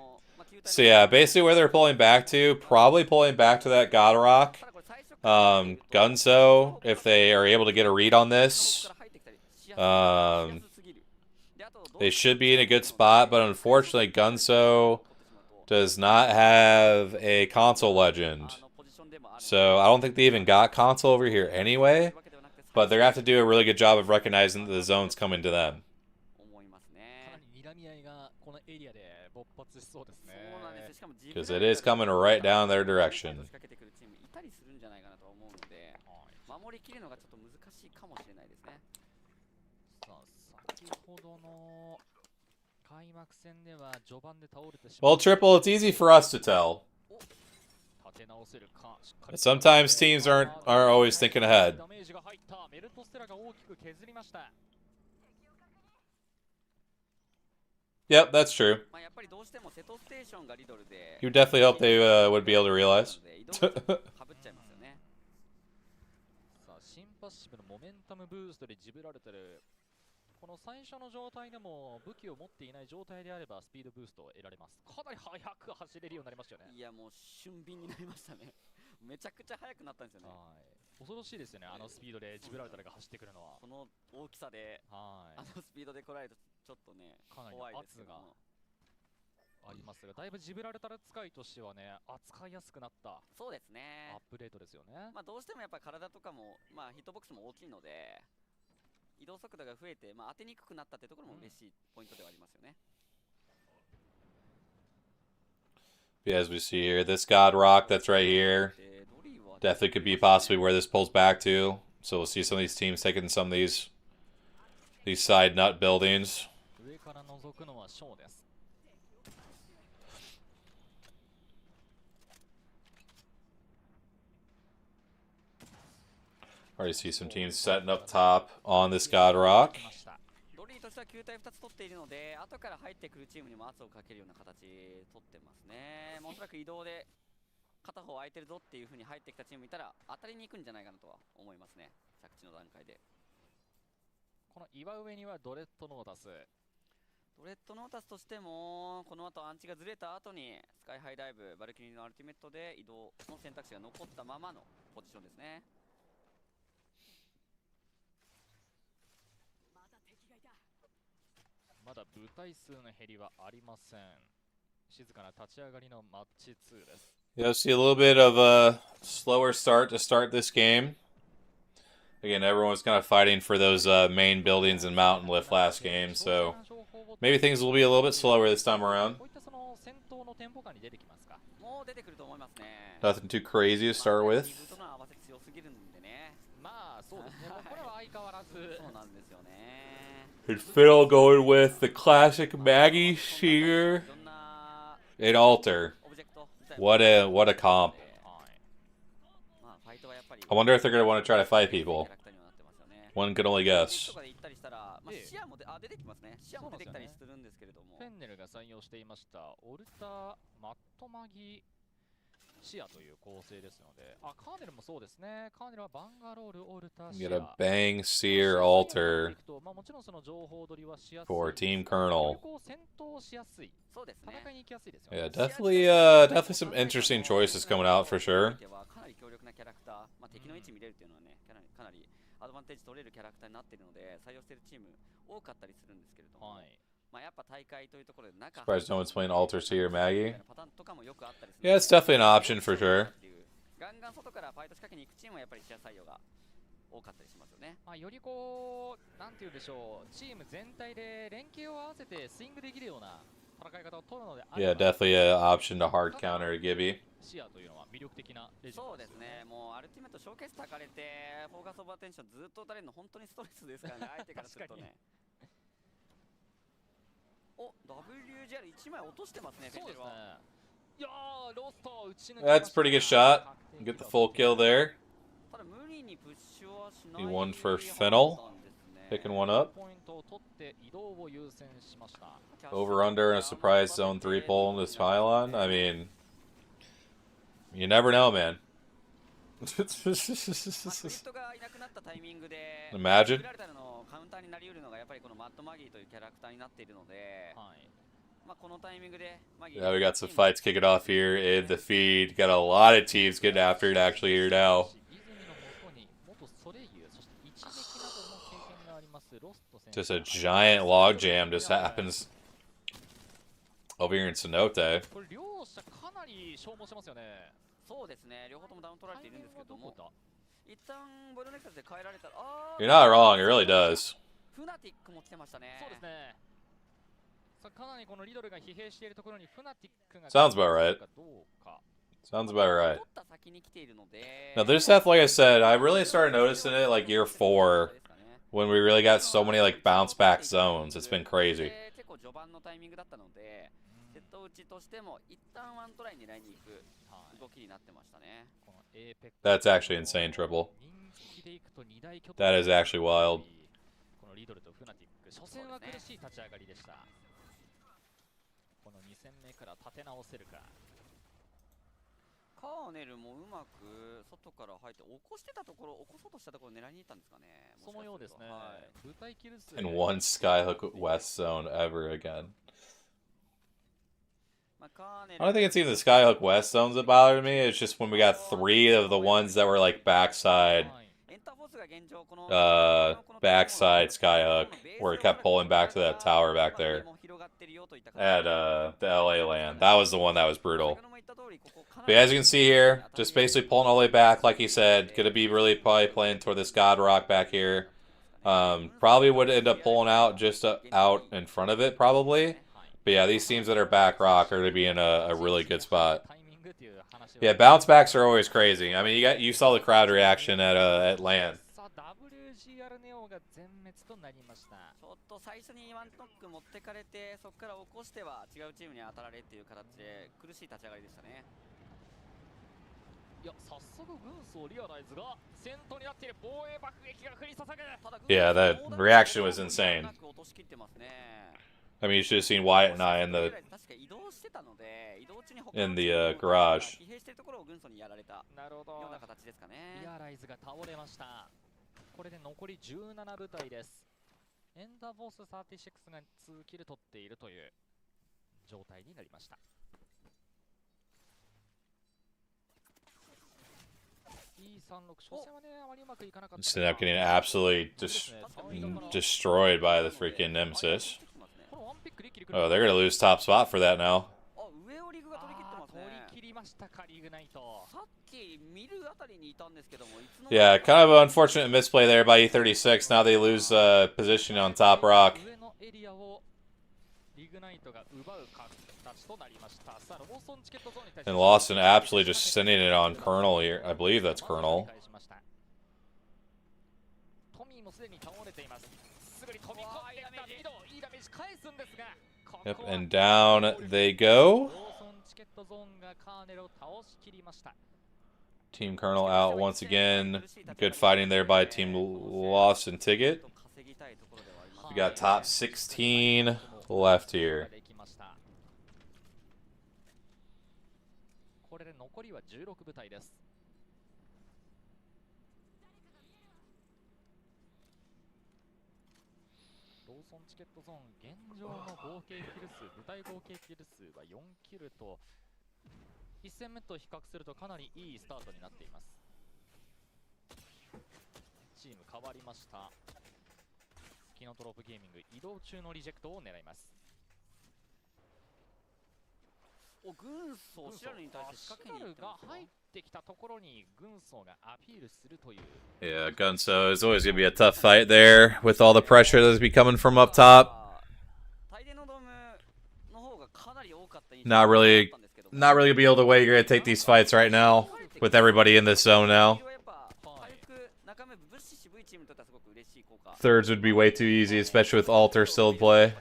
So yeah, basically where they're pulling back to, probably pulling back to that God Rock. Gunso, if they are able to get a read on this. They should be in a good spot, but unfortunately Gunso does not have a console legend. So I don't think they even got console over here anyway. But they're going to have to do a really good job of recognizing that the zone's coming to them. Because it is coming right down their direction. Well, Triple, it's easy for us to tell. But sometimes teams aren't always thinking ahead. Yep, that's true. You definitely hope they would be able to realize. この最初の状態でも武器を持っていない状態であればスピードブーストを得られます。かなり速く走れるようになりましたよね。いやもう俊敏になりましたね。めちゃくちゃ速くなったんですよね。はい。恐ろしいですよね。あのスピードでジブラルタルが走ってくるのは。この大きさで、はい。あのスピードで来られるとちょっとね、かなり圧がありますが、だいぶジブラルタル使いとしてはね、扱いやすくなった。そうですね。アップデートですよね。まあどうしてもやっぱり体とかもまあヒットボックスも大きいので。 移動速度が増えて、まあ、当てにくくなったってところも嬉しいポイントではありますよね。As we see here, this God Rock that's right here definitely could be possibly where this pulls back to. So we'll see some of these teams taking some of these side nut buildings. Already see some teams setting up top on this God Rock. ドリーとしては球体2つ取っているので、後から入ってくるチームにも圧をかけるような形取ってますね。おそらく移動で片方空いてるぞっていう風に入ってきたチームいたら当たりに行くんじゃないかなとは思いますね。着地の段階で。この岩上にはドレッドノータス。ドレッドノータスとしてもこの後アンチがずれた後にスカイハイダイブ、バルキリーのアルティメットで移動の選択肢が残ったままのポジションですね。 まだ部隊数の減りはありません。静かな立ち上がりのマッチ2です。Yeah, see a little bit of a slower start to start this game. Again, everyone's kind of fighting for those main buildings and mountain lift last game, so maybe things will be a little bit slower this time around. Nothing too crazy to start with. And Fiddle going with the classic Maggie, Shear, and Alter. What a comp. I wonder if they're going to want to try to fight people. One could only guess. 視野という構成ですので、あ、カーネルもそうですね。カーネルはバンガロール、オルタ、 Get a bang, sear, alter for Team Colonel. Yeah, definitely some interesting choices coming out for sure. アドバンテージ取れるキャラクターになっているので採用しているチーム多かったりするんですけれども、まあやっぱ大会というところで中 Surprised no one's playing Alter Seer Maggie. Yeah, it's definitely an option for sure. ガンガン外からファイト仕掛けに行くチームはやっぱりシェア採用が多かったりしますよね。まあよりこうなんていうんでしょう、チーム全体で連携を合わせてスイングできるような戦い方を取るのであれば、 Yeah, definitely an option to hard counter Gibby. 視野というのは魅力的なレジェンドですね。もうアルティメットショーケースたかれてフォーカスオーバーテンションずっと打たれるの本当にストレスですからね。相手からするとね。お、WGR1 枚落としてますね。フェンデルは。いやー、ロスト打ち抜きました。 That's a pretty good shot. Get the full kill there. ただ無理にプッシュはしない。 He won for Fennel. Picking one up. Over under and a surprise zone 3 pull in this pylon. I mean, you never know, man. Imagine. Yeah, we got some fights kicking off here in the feed. Got a lot of teams getting after it actually here now. Just a giant log jam just happens over here in Cenote. You're not wrong, it really does. Sounds about right. Sounds about right. Now this stuff, like I said, I really started noticing it like year 4 when we really got so many like bounce back zones. It's been crazy. That's actually insane, Triple. That is actually wild. And one Skyhook West zone ever again. I don't think it's even the Skyhook West zones that bothered me. It's just when we got 3 of the ones that were like backside Skyhook, where it kept pulling back to that tower back there at the LA land. That was the one that was brutal. But as you can see here, just basically pulling all the way back, like he said, gonna be really probably playing toward this God Rock back here. Probably would end up pulling out just out in front of it, probably. But yeah, these teams that are back rock are going to be in a really good spot. Yeah, bounce backs are always crazy. I mean, you saw the crowd reaction at LAN. Yeah, that reaction was insane. I mean, you should have seen Wyatt and I in the garage. Instead of getting absolutely destroyed by the freaking Nemesis. Oh, they're gonna lose top spot for that now. Yeah, kind of an unfortunate misplay there by E36. Now they lose position on top rock. And Lawson absolutely just sending it on Colonel here. I believe that's Colonel. Yep, and down they go. Team Colonel out once again. Good fighting there by Team Lawson Ticket. We got top 16 left here. Yeah, Gunso is always going to be a tough fight there with all the pressure that's be coming from up top. Not really going to be able to way you're going to take these fights right now with everybody in this zone now. Thirds would be way too easy, especially with Alter still in play.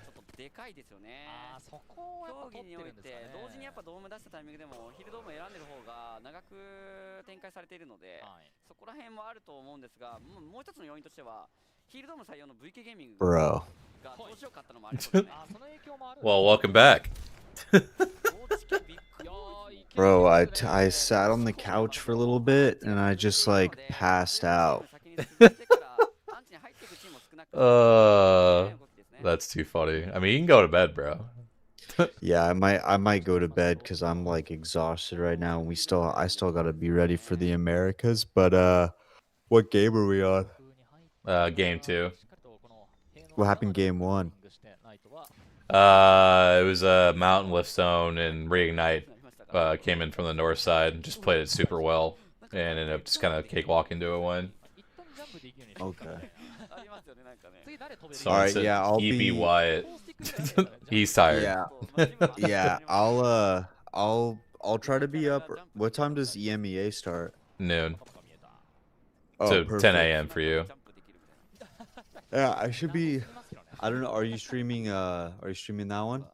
Bro. Well, welcome back. Bro, I sat on the couch for a little bit and I just like passed out. That's too funny. I mean, you can go to bed, bro. Yeah, I might go to bed because I'm like exhausted right now, and I still gotta be ready for the Americas. But what game are we on? Game 2. What happened game 1? It was a Mountain Lift Zone and Reignite. Came in from the north side and just played it super well, and ended up just kind of cakewalk into a win. Okay. Alright, yeah, I'll E.B. be- Wyatt. He's tired. Yeah, yeah. I'll try to be up. What time does EMEA start? Noon. Oh, So 10 perfect. a.m. for you. Yeah, I should be. I don't know. Are you streaming? Are you streaming that one?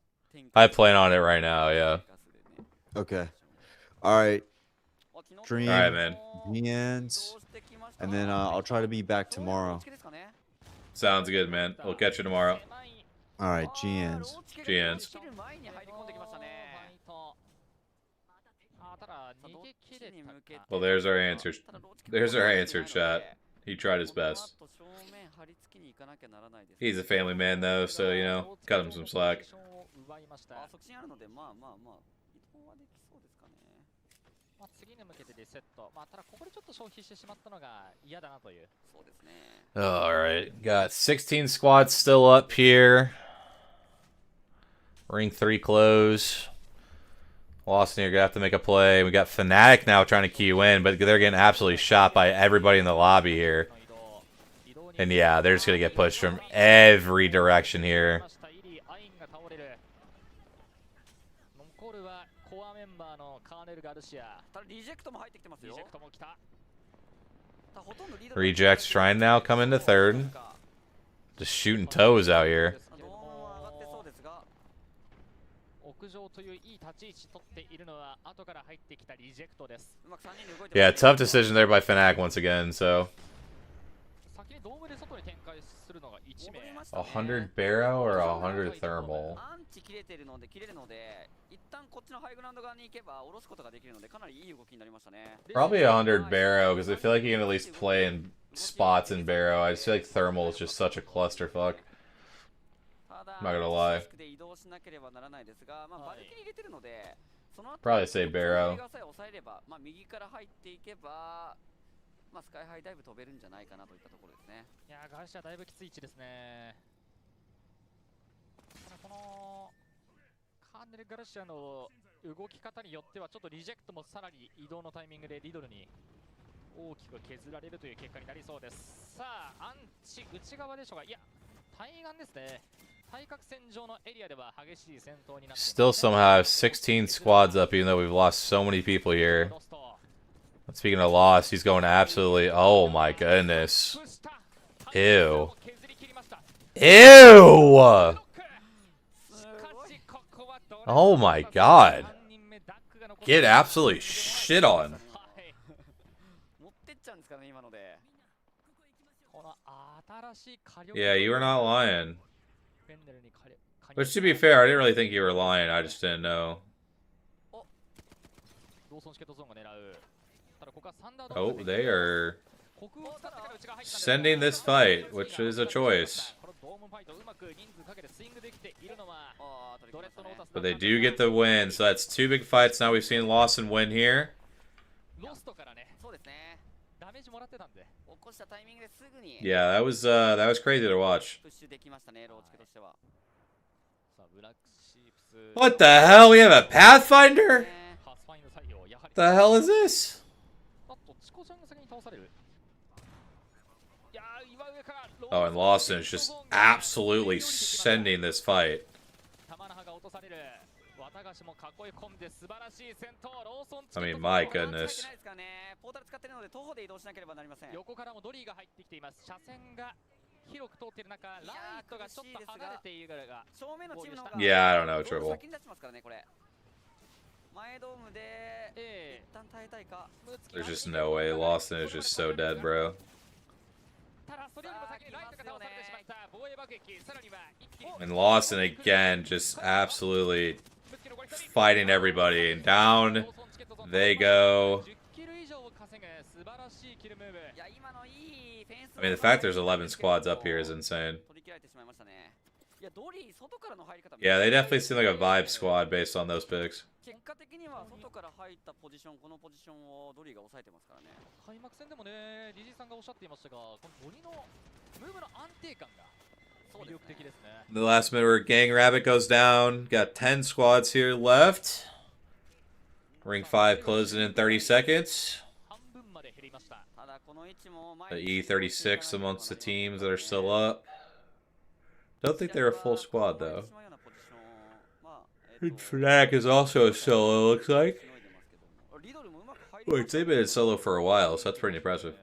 I plan on it right now. Yeah. Okay. All right. Stream. All right, man. Ends. And then I'll try to be back tomorrow. Sounds good, man. We'll catch you tomorrow. All right. GNs. GNs. Well, there's our answer. There's our answer, chat. He tried his best. He's a family man, though, so, you know, cut him some slack. Alright, got 16 squads still up here. Ring 3 close. Lawson here gonna have to make a play. We got Fnatic now trying to queue in, but they're getting absolutely shot by everybody in the lobby here. And yeah, they're just gonna get pushed from every direction here. Rejects trying now come into third. Just shooting toes out here. Yeah, tough decision there by Fnatic once again, so. 100 barrow or 100 thermal? Probably 100 barrow, because I feel like you can at least play in spots in barrow. I just feel like thermal is just such a clusterfuck. I'm not gonna lie. Probably say barrow. まあ、スカイハイだいぶ飛べるんじゃないかなといったところですね。いやー、ガルシアだいぶきつい位置ですね。ただこのカーネル・ガルシアの動き方によってはちょっとリジェクトもさらに移動のタイミングでリドルに大きく削られるという結果になりそうです。さあ、アンチ内側でしょうか。いや、対岸ですね。対角線上のエリアでは激しい戦闘になっています。Still somehow have 16 squads up, even though we've lost so many people here. Speaking of loss, he's going absolutely. Oh my goodness. Ew. Ew! Oh my god. Get absolutely shit on. Yeah, you were not lying. Which, to be fair, I didn't really think you were lying. I just didn't know. Oh, they are sending this fight, which is a choice. But they do get the win, so that's 2 big fights now. We've seen Lawson win here. Yeah, that was crazy to watch. What the hell? We have a Pathfinder? The hell is this? Oh, and Lawson is just absolutely sending this fight. I mean, my goodness. Yeah, I don't know, Triple. There's just no way. Lawson is just so dead, bro. And Lawson again, just absolutely fighting everybody. And down they go. I mean, the fact there's 11 squads up here is insane. Yeah, they definitely seem like a vibe squad based on those picks. 結果的には外から入ったポジション、このポジションをドリーが抑えてますからね。開幕戦でもね、リジーさんがおっしゃっていましたが、このドリのムーブの安定感が魅力的ですね。The last minute where Gang Rabbit goes down. Got 10 squads here left. Ring 5 closing in 30 seconds. The E36 amongst the teams that are still up. Don't think they're a full squad though. And Fnatic is also a solo, looks like. Wait, they've been in solo for a while, so that's pretty impressive.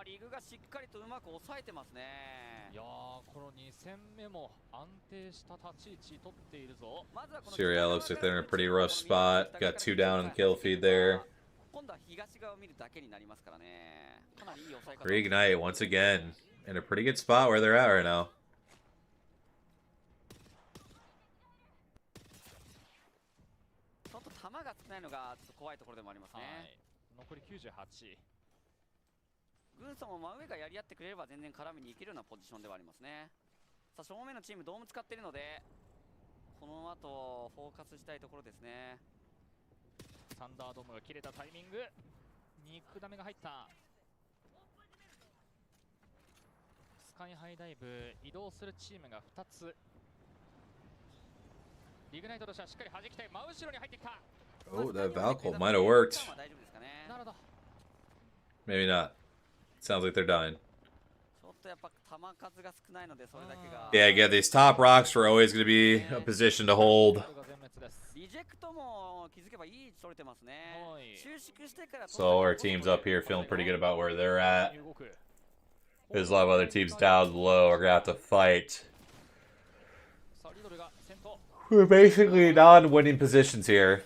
リグがしっかりとうまく抑えてますね。いやー、この2戦目も安定した立ち位置取っているぞ。 Syria looks like they're in a pretty rough spot. Got 2 down in the kill feed there. 今度は東側を見るだけになりますからね。かなりいい抑え方。 Reignite once again in a pretty good spot where they're at right now. ちょっと球が少ないのがちょっと怖いところでもありますね。残り98。 軍曹も真上がやり合ってくれれば全然絡みにいけるようなポジションではありますね。さあ正面のチームドーム使っているのでこの後フォーカスしたいところですね。サンダードームが切れたタイミング、肉ダメが入った。スカイハイダイブ移動するチームが2つ。リグナイトとしてはしっかり弾きたい。真後ろに入ってきた。 Oh, that Valkyrie might have worked. Maybe not. Sounds like they're dying. Yeah, again, these top rocks are always going to be a position to hold. So our team's up here feeling pretty good about where they're at. There's a lot of other teams down low are going to have to fight. We're basically non-winning positions here.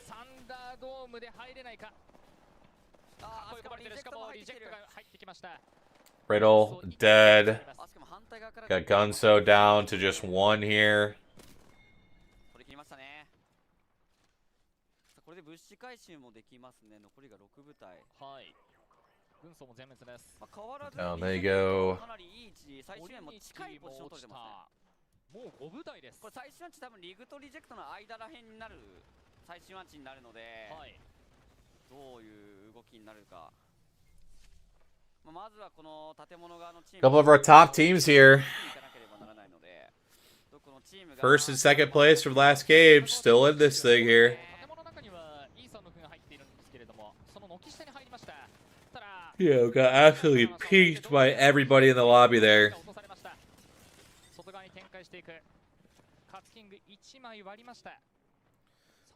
Riddle dead. Got Gunso down to just 1 here. Down they go. もう5部隊です。これ最終アンチ多分リグとリジェクトの間らへんになる最終アンチになるので、どういう動きになるか。まずはこの建物側のチーム。 Couple of our top teams here. First and second place from last game, still in this thing here. Yeah, got absolutely peaked by everybody in the lobby there.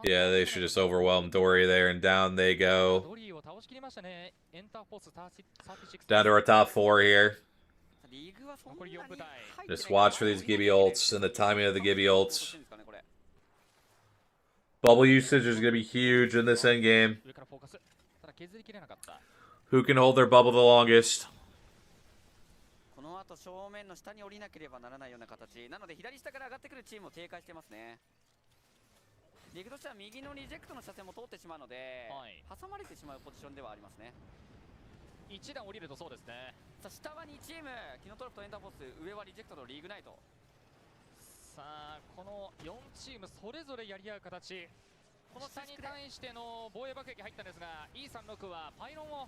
Yeah, they should just overwhelm Dory there, and down they go. Down to our top 4 here. Just watch for these Gibby ults and the timing of the Gibby ults. Bubble usage is going to be huge in this endgame. Who can hold their bubble the longest? この後正面の下に降りなければならないような形なので左下から上がってくるチームを警戒してますね。リグとしては右のリジェクトの車線も通ってしまうので、挟まれてしまうポジションではありますね。1段降りるとそうですね。さあ下は2チーム、キノトロプとエンターフォース、上はリジェクトとリーグナイト。さあこの4チームそれぞれやり合う形。この下に対しての防衛爆撃入ったんですが、E36はパイロンを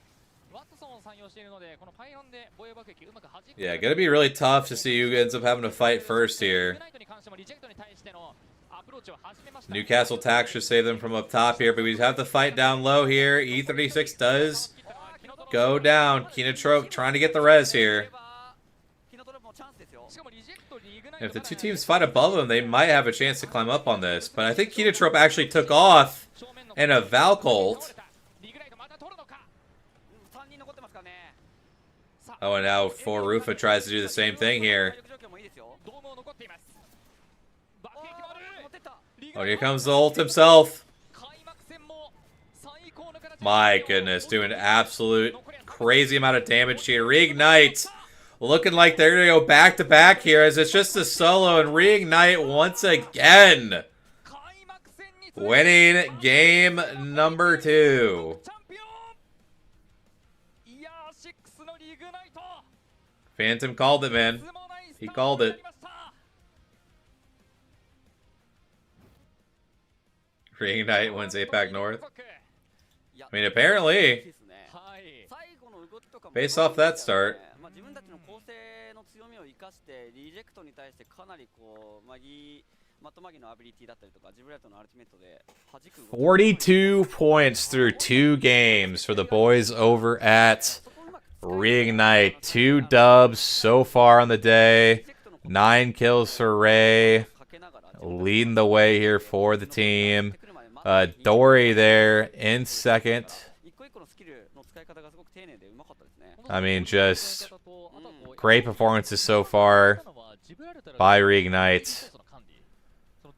ワットソンを採用しているので、このパイロンで防衛爆撃うまく弾く。 Yeah, gonna be really tough to see who ends up having to fight first here. Newcastle tax should save them from up top here, but we have to fight down low here. E36 does go down. Kinotrope trying to get the res here. If the two teams fight above them, they might have a chance to climb up on this. But I think Kinotrope actually took off in a Valcolt. Oh, and now Rufa tries to do the same thing here. Oh, here comes the ult himself. My goodness, doing absolute crazy amount of damage here. Reignite looking like they're going to go back-to-back here as it's just a solo, and Reignite once again winning game number 2. Phantom called it, man. He called it. Reignite wins APAC North. I mean, apparently, based off that start. Gibby 42 points through 2 games for the boys over at Reignite. 2 dubs so far on the day. 9 kills for Ray. Leading the way here for the team. Dory there in second. I mean, just great performances so far by Reignite.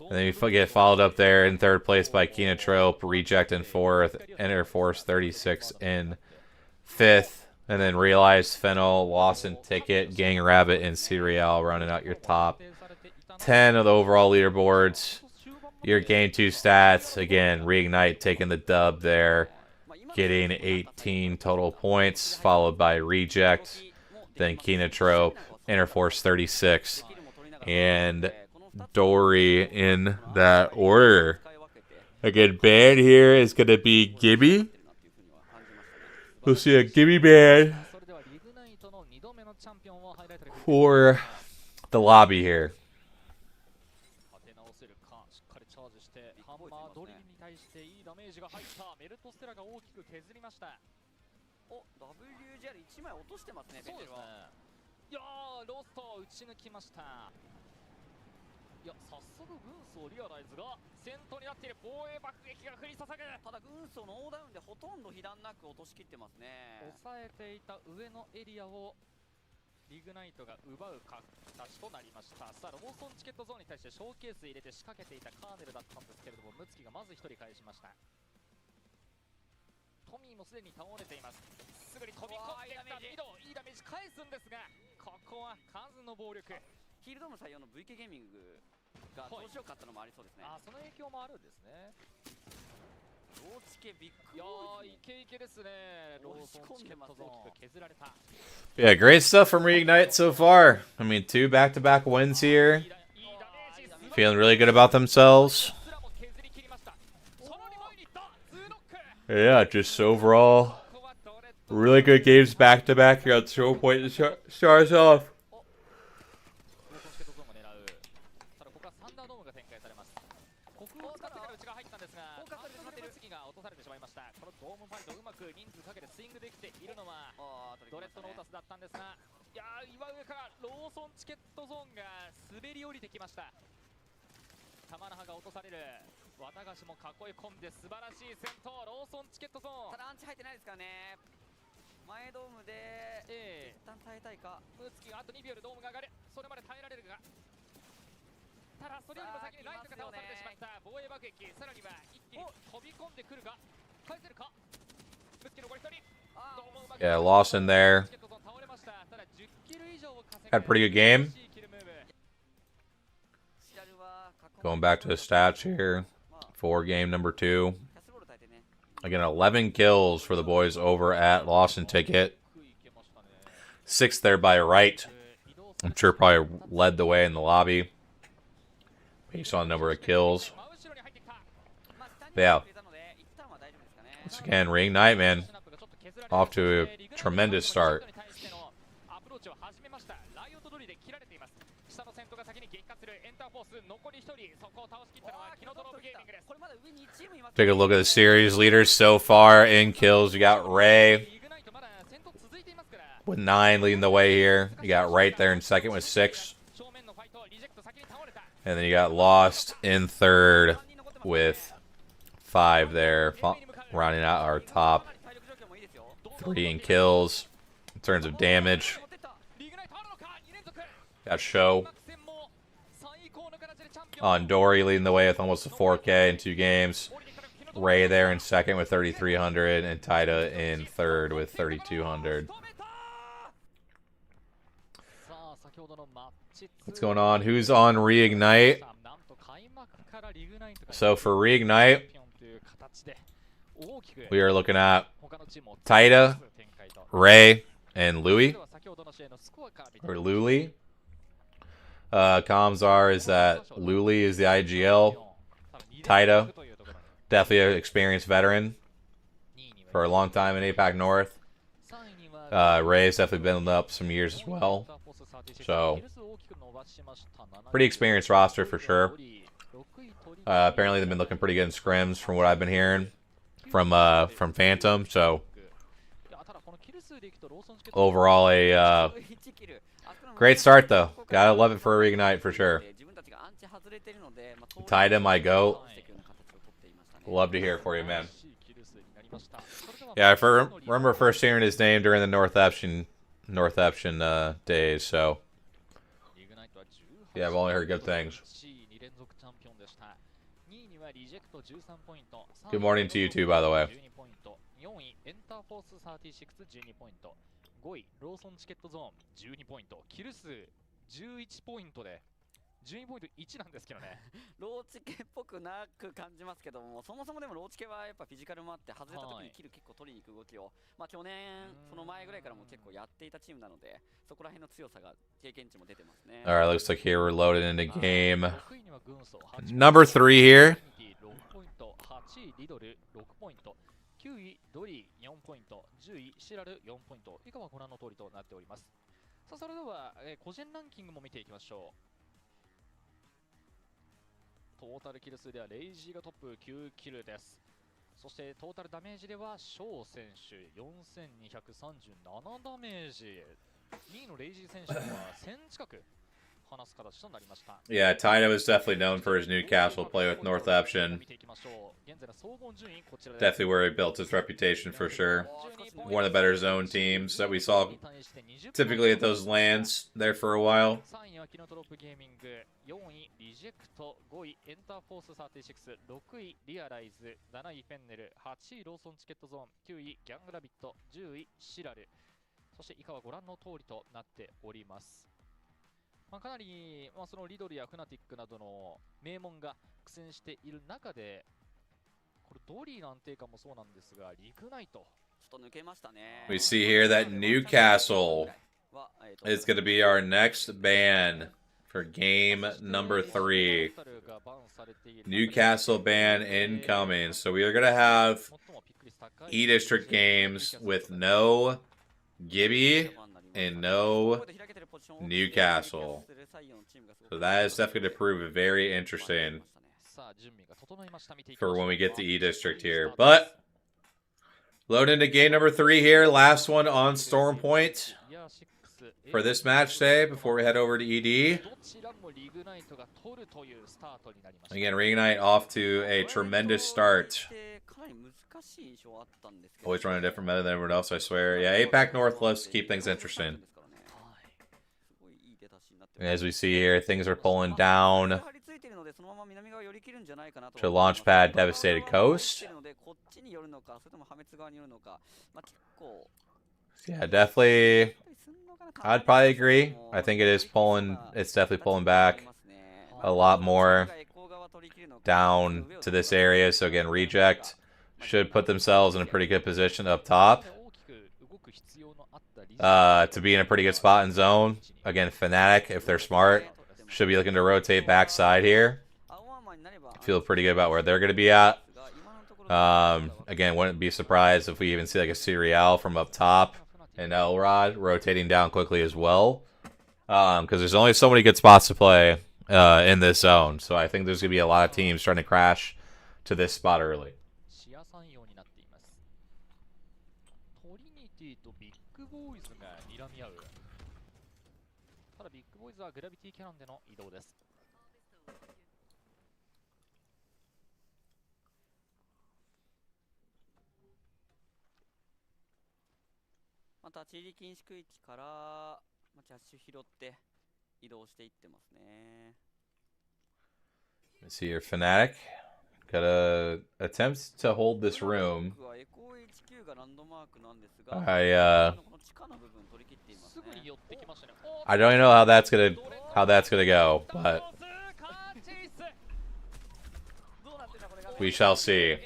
And then you get followed up there in third place by Kina Trope, Reject in fourth, Interforce 36 in fifth, and then Realized Fennel, Lawson Ticket, Gang Rabbit, and Serial running out your top 10 of the overall leaderboards. Your game 2 stats, again, Reignite taking the dub there, getting 18 total points, followed by Reject, then Kina Trope, Interforce 36, and Dory in that order. Again, band here is going to be Gibby. We'll see a Gibby band for the lobby here. Yeah, great stuff from Reignite so far. I mean, 2 back-to-back wins here. Feeling really good about themselves. Yeah, just overall, really good games back-to-back. You got 0 point to start us off. Yeah, Lawson there. Had a pretty good game. Going back to the stats here for game number 2. Again, 11 kills for the boys over at Lawson Ticket. 6 there by Wright. I'm sure probably led the way in the lobby based on the number of kills. But yeah. Once again, Reignite, man. Off to a tremendous start. Take a look at the series leaders so far in kills. You got Ray with 9 leading the way here. You got Wright there in second with 6. And then you got Lost in third with 5 there, rounding out our top 3 in kills. In terms of damage, got Show on Dory leading the way with almost a 4K in 2 games. Ray there in second with 3,300, and Taida in third with 3,200. What's going on? Who's on Reignite? So for Reignite, we are looking at Taida, Ray, and Louis. Or Luli. Comms are is that Luli is the IGL. Taida, definitely an experienced veteran for a long time in APAC North. Ray's definitely been up some years as well. So, pretty experienced roster for sure. Apparently they've been looking pretty good in scrims from what I've been hearing from Phantom. So, overall a great start though. Gotta love it for a Reignite for sure. Taida, my goat. Love to hear it for you, man. Yeah, I remember first hearing his name during the North Epsion days, so yeah, I've only heard good things. Good morning to you too, by the way. 5位ローソンチケットゾーン12ポイント、キル数11ポイントで12ポイント1なんですけどね。ローチケっぽくなく感じますけども、そもそもでもローチケはやっぱフィジカルもあって外れた時にキル結構取りに行く動きを、まあ去年その前ぐらいからも結構やっていたチームなので、そこら辺の強さが経験値も出てますね。All right, looks like here we're loaded into game number 3 here. 6ポイント、8位リドル6ポイント。9位ドリー4ポイント、10位シラル4ポイント、以下はご覧の通りとなっております。さあそれでは、個人ランキングも見ていきましょう。トータルキル数ではレイジーがトップ9キルです。そしてトータルダメージではショウ選手4237ダメージ、2位のレイジー選手は1000近く。Yeah, Taida was definitely known for his Newcastle play with North Epsion. Definitely where he built his reputation for sure. One of the better zone teams that we saw typically at those lands there for a while. まあかなり、そのリドルやフナティックなどの名門が苦戦している中で、これドリーの安定感もそうなんですが、リグナイト。We see here that Newcastle is going to be our next ban for game number 3. Newcastle ban incoming. So we are going to have E-District games with no Gibby and no Newcastle. So that is definitely to prove very interesting for when we get to E-District here. But load into game number 3 here. Last one on Storm Point for this match day before we head over to ED. Again, Reignite off to a tremendous start. Always running a different meta than everyone else, I swear. Yeah, APAC North loves to keep things interesting. As we see here, things are pulling down to Launchpad Devastated Coast. Yeah, definitely. I'd probably agree. I think it is pulling. It's definitely pulling back a lot more down to this area. So again, Reject should put themselves in a pretty good position up top to be in a pretty good spot in zone. Again, Fnatic, if they're smart, should be looking to rotate backside here. Feel pretty good about where they're going to be at. Again, wouldn't be surprised if we even see like a Serial from up top and Elrod rotating down quickly as well. Because there's only so many good spots to play in this zone. So I think there's going to be a lot of teams trying to crash to this spot early. See your Fnatic Gotta attempt to hold this room. I don't even know how that's gonna go, but we shall see.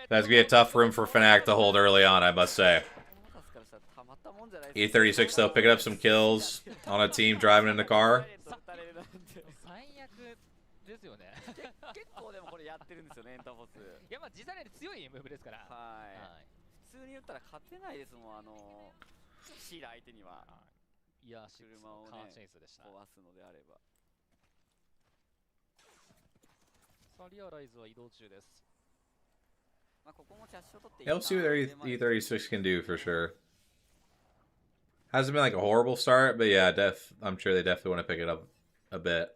That's gonna be a tough room for Fnatic to hold early on, I must say. E36 though, picking up some kills on a team driving in the car. ですよね。結構でもこれやってるんですよね、エンターフォース。いやまあ実際に強いムーブですから。はい。普通に言ったら勝てないですもん、シーラ相手には。いや、車をね、壊すのであれば。さあ、リアライズは移動中です。まあここもキャッシュを取って。Let's see what E36 can do for sure. Hasn't been like a horrible start, but yeah, I'm sure they definitely want to pick it up a bit.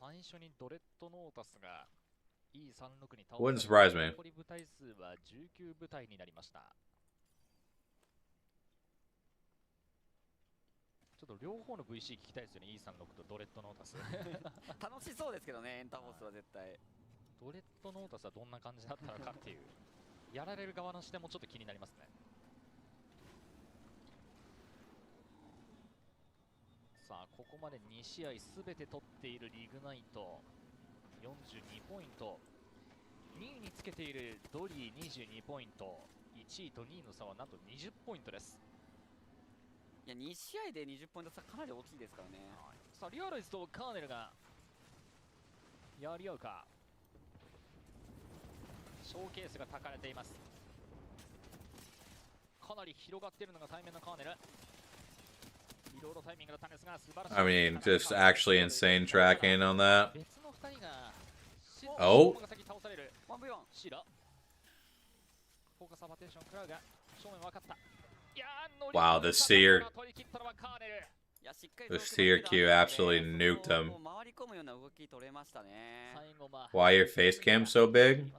最初にドレッドノータスが E36 に倒 Wouldn't surprise me. 残り部隊数は19部隊になりました。ちょっと両方の VC 聞きたいですよね、E36 とドレッドノータス。楽しそうですけどね、エンターフォースは絶対。ドレッドノータスはどんな感じだったのかっていう、やられる側の視点もちょっと気になりますね。さあここまで2試合すべて取っているリグナイト42ポイント、2位につけているドリー22ポイント、1位と2位の差はなんと20ポイントです。いや2試合で20ポイント差かなり大きいですからね。さあリアライズとカーネルがやり合うか。ショーケースが焚かれています。かなり広がっているのが対面のカーネル。I mean, just actually insane tracking on that. Oh. Wow, the Seer Q absolutely nuked him. Why your face cam so big?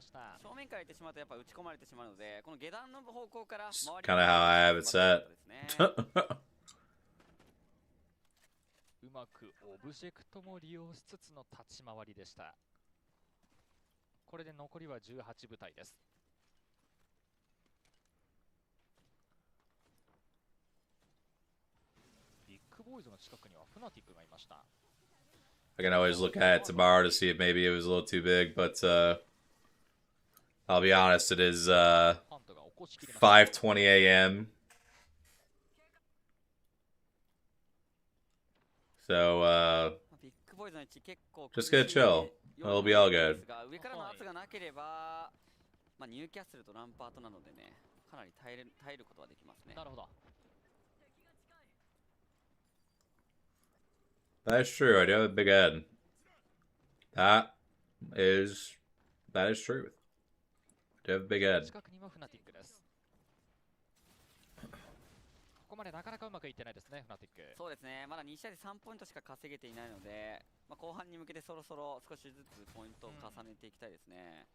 Kind of how I have it set. うまくオブジェクトも利用しつつの立ち回りでした。これで残りは18部隊です。ビッグボーイズの近くにはフナティックがいました。I can always look at it tomorrow to see if maybe it was a little too big, but I'll be honest, it is 5:20 a.m. So, just gonna chill. It'll be all good. 上からの圧がなければ、まあニューキャッスルとランパートなのでね、かなり耐えることはできますね。なるほど。That is true. I do have a big head. That is truth. I do have a big head. 近くにもフナティックです。ここまでなかなかうまくいってないですね、フナティック。そうですね、まだ2試合で3ポイントしか稼げていないので、まあ、後半に向けてそろそろ少しずつポイントを重ねていきたいですね。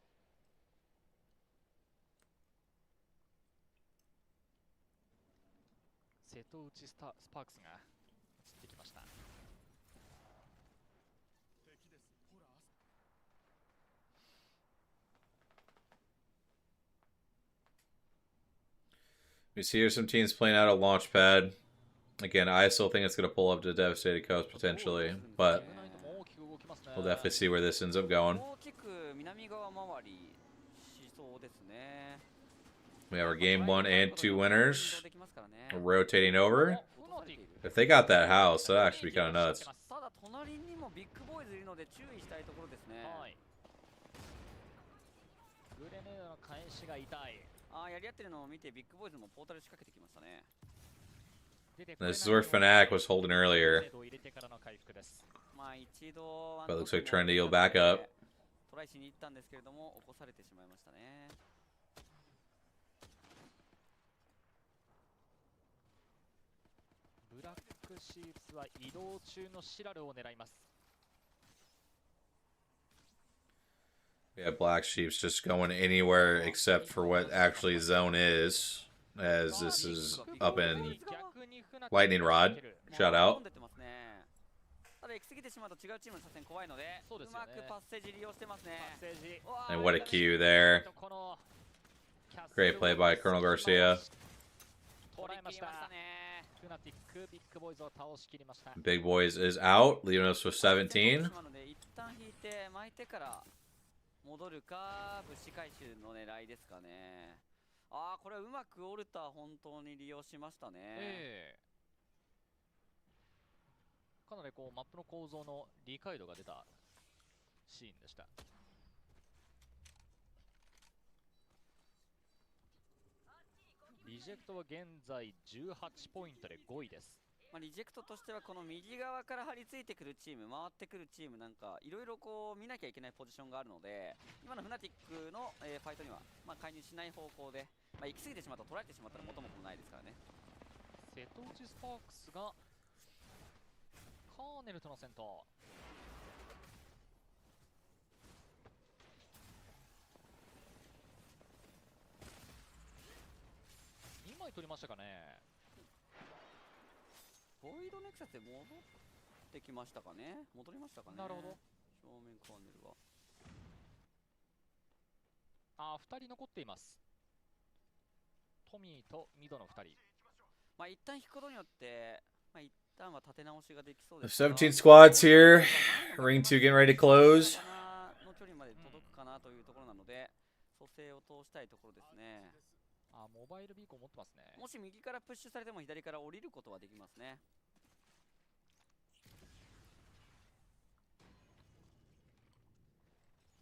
瀬戸内スパークスが移ってきました。We see here some teams playing out a launch pad. Again, I still think it's going to pull up to Devastated Coast potentially, but we'll definitely see where this ends up going. We have our game 1 and 2 winners rotating over. If they got that house, that'd actually be kind of nuts. やり合ってるのを見てビッグボーイズもポータル仕掛けてきましたね。 This is where Fnatic was holding earlier. まあ一度 But it looks like trying to heal back up. トライしに行ったんですけれども起こされてしまいましたね。ブラックシープスは移動中のシラルを狙います。 Yeah, Black Sheep's just going anywhere except for what actually zone is, as this is up in Lightning Rod. Shout out. ただ行き過ぎてしまうと違うチームの車線怖いので、うまくパッセージ利用してますね。 And what a cue there. Great play by Colonel Garcia. Big Boys is out, leaving us with 17. 一旦引いて巻いてから戻るか物資回収の狙いですかね。ああ、これはうまくオルタ本当に利用しましたね。かなりこうマップの構造の理解度が出たシーンでした。リジェクトは現在18ポイントで5位です。リジェクトとしてはこの右側から張り付いてくるチーム、回ってくるチームなんかいろいろこう見なきゃいけないポジションがあるので、今のフナティックの、ファイトには、介入しない方向で、行き過ぎてしまうと取られてしまったら元も子もないですからね。瀬戸内スパークスがカーネルとの戦闘。2枚取りましたかね。ボイドネクサスで戻ってきましたかね。戻りましたかね。なるほど。正面カーネルは2人残っています。トミーとミドの2人。一旦引くことによって、一旦は立て直しができそう The ですが。 17 squads here. Ring 2 getting ready to close. の距離まで届くかなというところなので、蘇生を通したいところですね。モバイルビーコン持ってますね。もし右からプッシュされても左から降りることはできますね。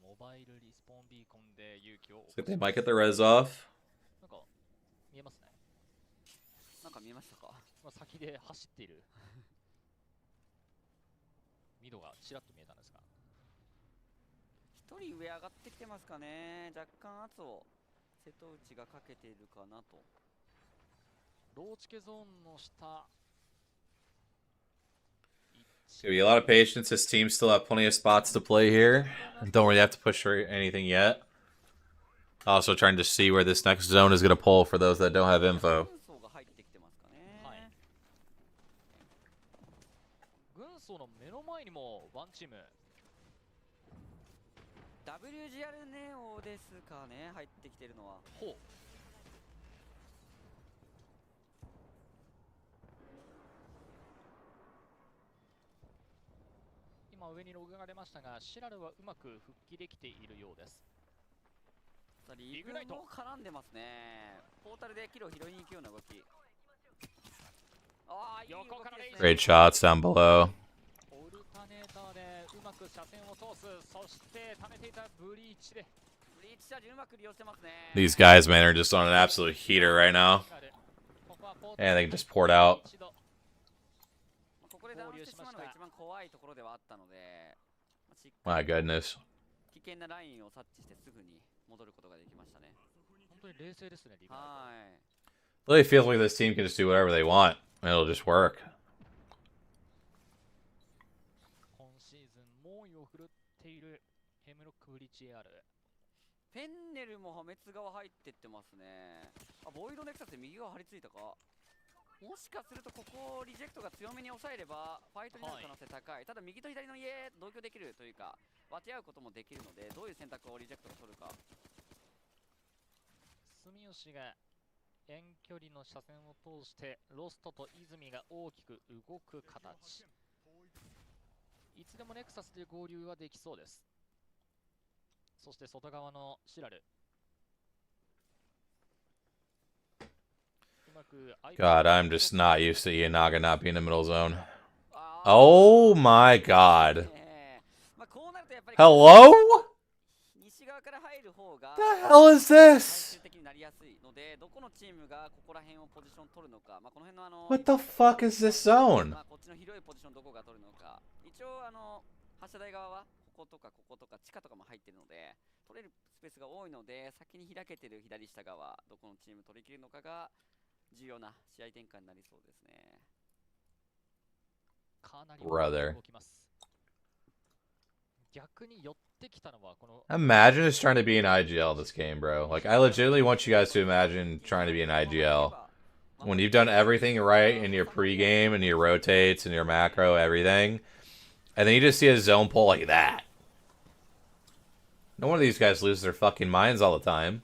モバイルリスポンビーコンで勇気を。So they might get the res off. なんか見えますね。なんか見えましたか。先で走っているミドがちらっと見えたんですが、一人上上がってきてますかね。若干圧を瀬戸内がかけているかなと。ローチケゾーンの下。It's gonna be a lot of patience. This team still have plenty of spots to play here. And don't really have to push for anything yet. Also trying to see where this next zone is gonna pull for those that don't have info. 軍曹の目の前にもワンチーム。WGR ネオですかね、入ってきてるのは。ほう。今上にログが出ましたが、シラルはうまく復帰できているようです。リグナイトも絡んでますね。ポータルでキルを拾いに行くような動き。横からレイジ。 Great shots down below. オルタネーターでうまく車線を通す。そして溜めていたブリーチで。ブリーチチャージうまく利用してますね。 These guys, man, are just on an absolute heater right now. And they can just pour it out. ここでダウンしてしまうのが一番怖いところではあったので、 My goodness. 危険なラインを察知してすぐに戻ることができましたね。本当に冷静ですね、リグナイト。はい。Really feels like this team can just do whatever they want, and it'll just work. 今シーズン猛威を振るっているヘムロックブリッジ AR。フェンネルも破滅側入ってってますね。ボイドネクサスで右側張り付いたか。もしかするとここをリジェクトが強めに抑えればファイトになる可能性高い。ただ右と左の家同居できるというか分け合うこともできるので、どういう選択をリジェクトが取るか。住吉が遠距離の車線を通してロストと泉が大きく動く形。いつでもネクサスで合流はできそうです。そして外側のシラル。 God, I'm just not used to Ienaga not being in the middle zone. Oh my god. Hello? The hell is this? What the fuck is this zone? 発射台側はこことかこことか地下とかも入っているので取れるスペースが多いので、先に開けてる左下側どこのチーム取り切るのかが重要な試合展開になりそうですね。かなり Brother. 動きます。逆に寄ってきたのはこの Imagine just trying to be an IGL in this game, bro. Like, I legitimately want you guys to imagine trying to be an IGL. When you've done everything right in your pregame and your rotates and your macro, everything, And then you just see a zone pull like that. No one of these guys loses their fucking minds all the time.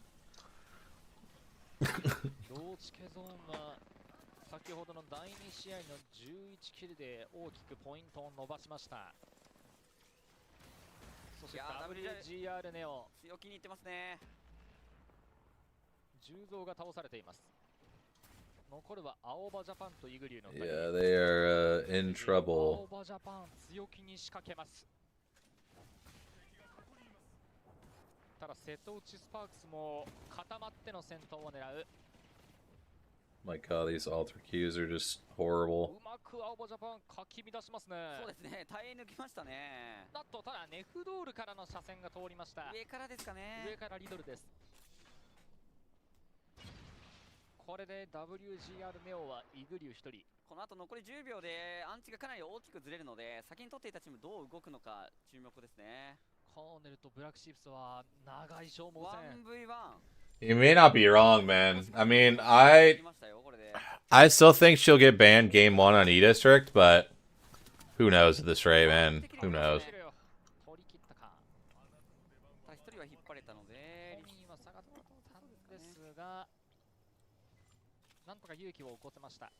ローチケゾーンは先ほどの第2試合の11キルで大きくポイントを伸ばしました。そして WGR ネオ強気にいってますね。重蔵が倒されています。残るは青葉ジャパンとイグリューの2人。Yeah, they are in trouble. 青葉ジャパン強気に仕掛けます。ただ瀬戸内スパークスも固まっての戦闘を狙う。My god, these alter cues are just horrible. うまく青葉ジャパンかき乱しますね。そうですね、耐え抜きましたね。なんとただネフドールからの車線が通りました。上からですかね。上からリドルです。これで WGR ネオはイグリュー1人。この後残り10秒でアンチがかなり大きくずれるので、先に取っていたチームどう動くのか注目ですね。コーネルとブラックシープスは長い消耗戦。 1v1。 You may not be wrong, man. I mean, I still think she'll get banned game 1 on E-District, but who knows at this rate, man? Who knows? 取り切ったか。ただ1人は引っ張れたので、本人は下がったんですが、なんとか勇気を起こせました。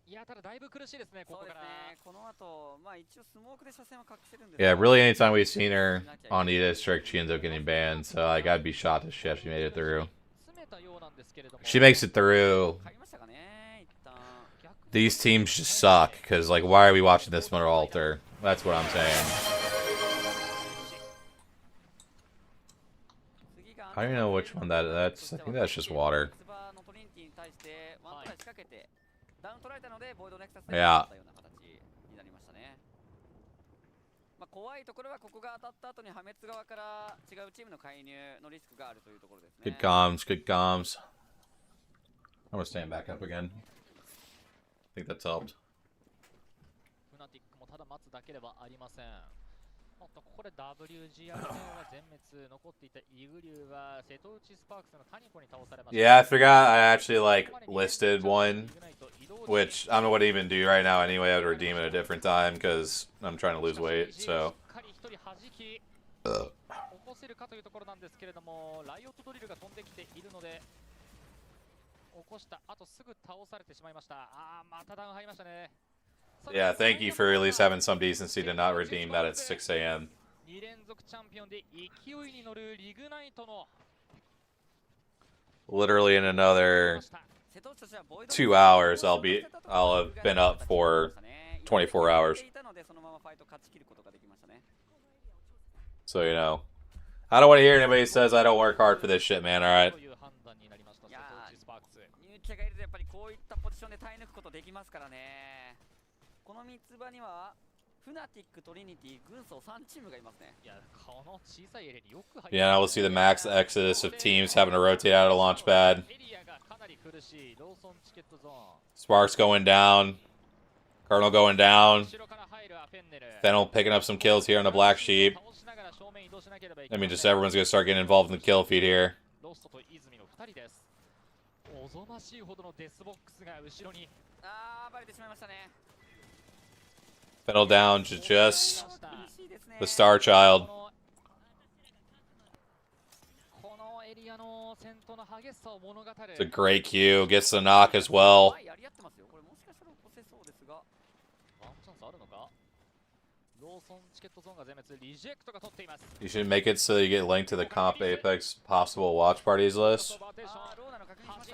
いや、ただだいぶ苦しいですね、ここから。この後、まあ一応スモークで車線は隠せるんです。 Yeah, really anytime we've seen her on E-District, she ends up getting banned, so like, I'd be shocked if she made it through. She makes it through. These teams just suck, because like, why are we watching this one alter? That's what I'm saying. I don't even know which one that's. I think that's just water. Yeah. 怖いところはここが当たった後に破滅側から違うチームの介入のリスクがあるというところですね。 Good comms, good comms. I'm gonna stand back up again. I think that's helped. フナティックもただ待つだけではありません。ここで WGR は全滅、残っていたイグリューは瀬戸内スパークスのタニコに倒されました。 Yeah, I forgot I actually like listed one, which I don't know what to even do right now anyway. I would redeem at a different time because I'm trying to lose weight, so. 起こせるかというところなんですけれども、ライオットドリルが飛んできているので、起こした後すぐ倒されてしまいました。ああ、またダウン入りましたね。 Yeah, thank you for at least having some decency to not redeem that at 6 a.m. 2連続チャンピオンで勢いに乗るリグナイトの Literally in another 2 hours, I'll have been up for 24 hours. So you know, I don't want to hear anybody says I don't work hard for this shit, man. All right. この三つ葉にはフナティック、トリニティ、軍曹3チームがいますね。 Yeah, we'll see the max exodus of teams having to rotate out of launch pad. Sparks going down. Colonel going down. Fennel picking up some kills here on the Black Sheep. I mean, just everyone's going to start getting involved in the kill feed here. Fennel down to just the Star Child. It's a great Q. Gets the knock as well. You should make it so you get linked to the Comp Apex possible watch parties list.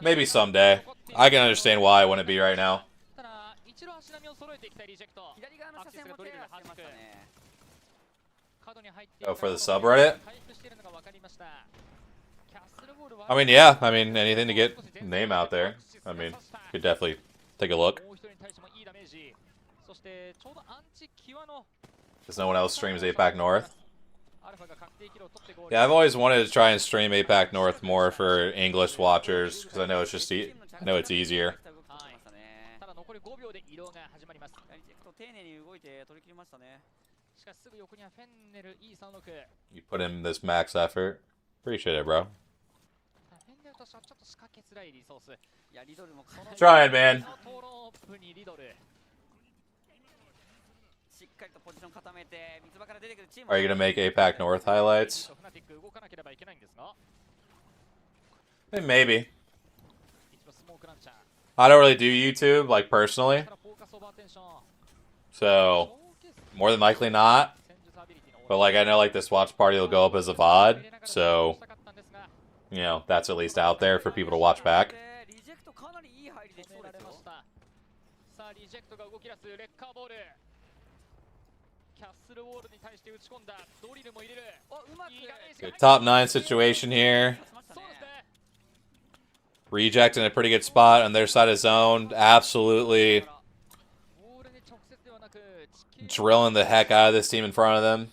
Maybe someday. I can understand why I wouldn't be right now. Oh, for the subreddit? I mean, yeah. I mean, anything to get name out there. I mean, could definitely take a look. Because no one else streams APAC North. Yeah, I've always wanted to try and stream APAC North more for English watchers because I know it's just I know it's easier. You put in this max effort. Appreciate it, bro. Trying, man. Are you gonna make APAC North highlights? Maybe. I don't really do YouTube, like, personally. So, more than likely not. But, like, I know, like, this watch party will go up as a VOD. So, you know, that's at least out there for people to watch back. Good top 9 situation here. Reject in a pretty good spot on their side of zone. Absolutely drilling the heck out of this team in front of them.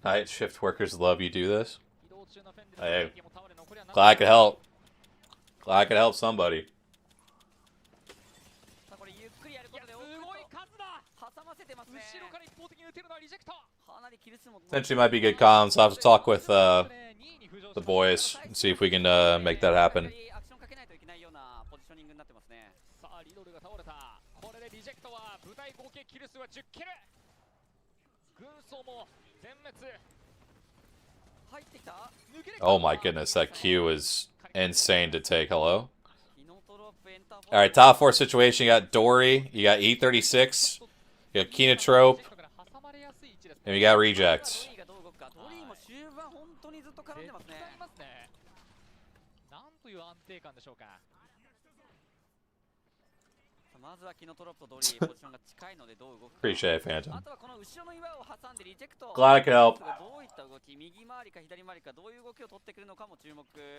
Night shift workers love you do this. Hey, glad I could help. Glad I could help somebody. Potentially might be good comms. I'll have to talk with the boys and see if we can make that happen. Oh my goodness, that Q is insane to take. Hello? Alright, top 4 situation. You got Dory, you got E36, you got Kinotrope, and you got Reject. Appreciate it, Phantom. Glad I could help.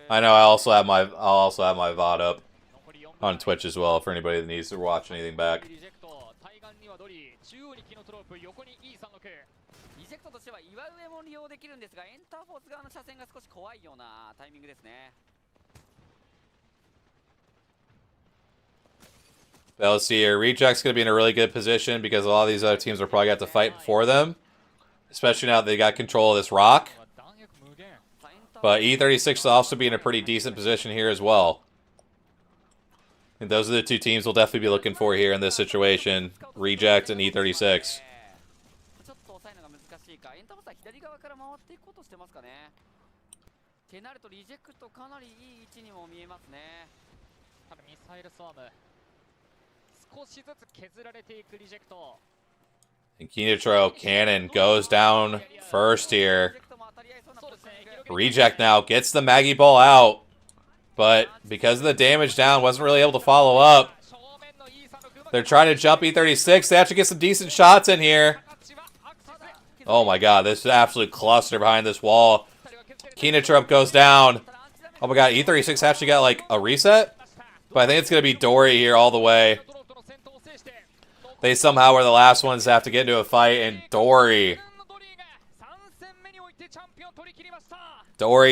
I know. I'll also have my VOD up on Twitch as well for anybody that needs to watch anything back. Let's see here. Reject's going to be in a really good position because a lot of these other teams are probably going to have to fight for them. Especially now that they got control of this rock. But E36 will also be in a pretty decent position here as well. And those are the two teams we'll definitely be looking for here in this situation. Reject and E36. And Kinetro Cannon goes down first here. Reject now gets the Maggie Ball out. But because of the damage down, wasn't really able to follow up. They're trying to jump E36. They actually get some decent shots in here. Oh my god, this is an absolute cluster behind this wall. Kinetro goes down. Oh my god, E36 actually got like a reset? But I think it's going to be Dory here all the way. They somehow were the last ones to have to get into a fight, and Dory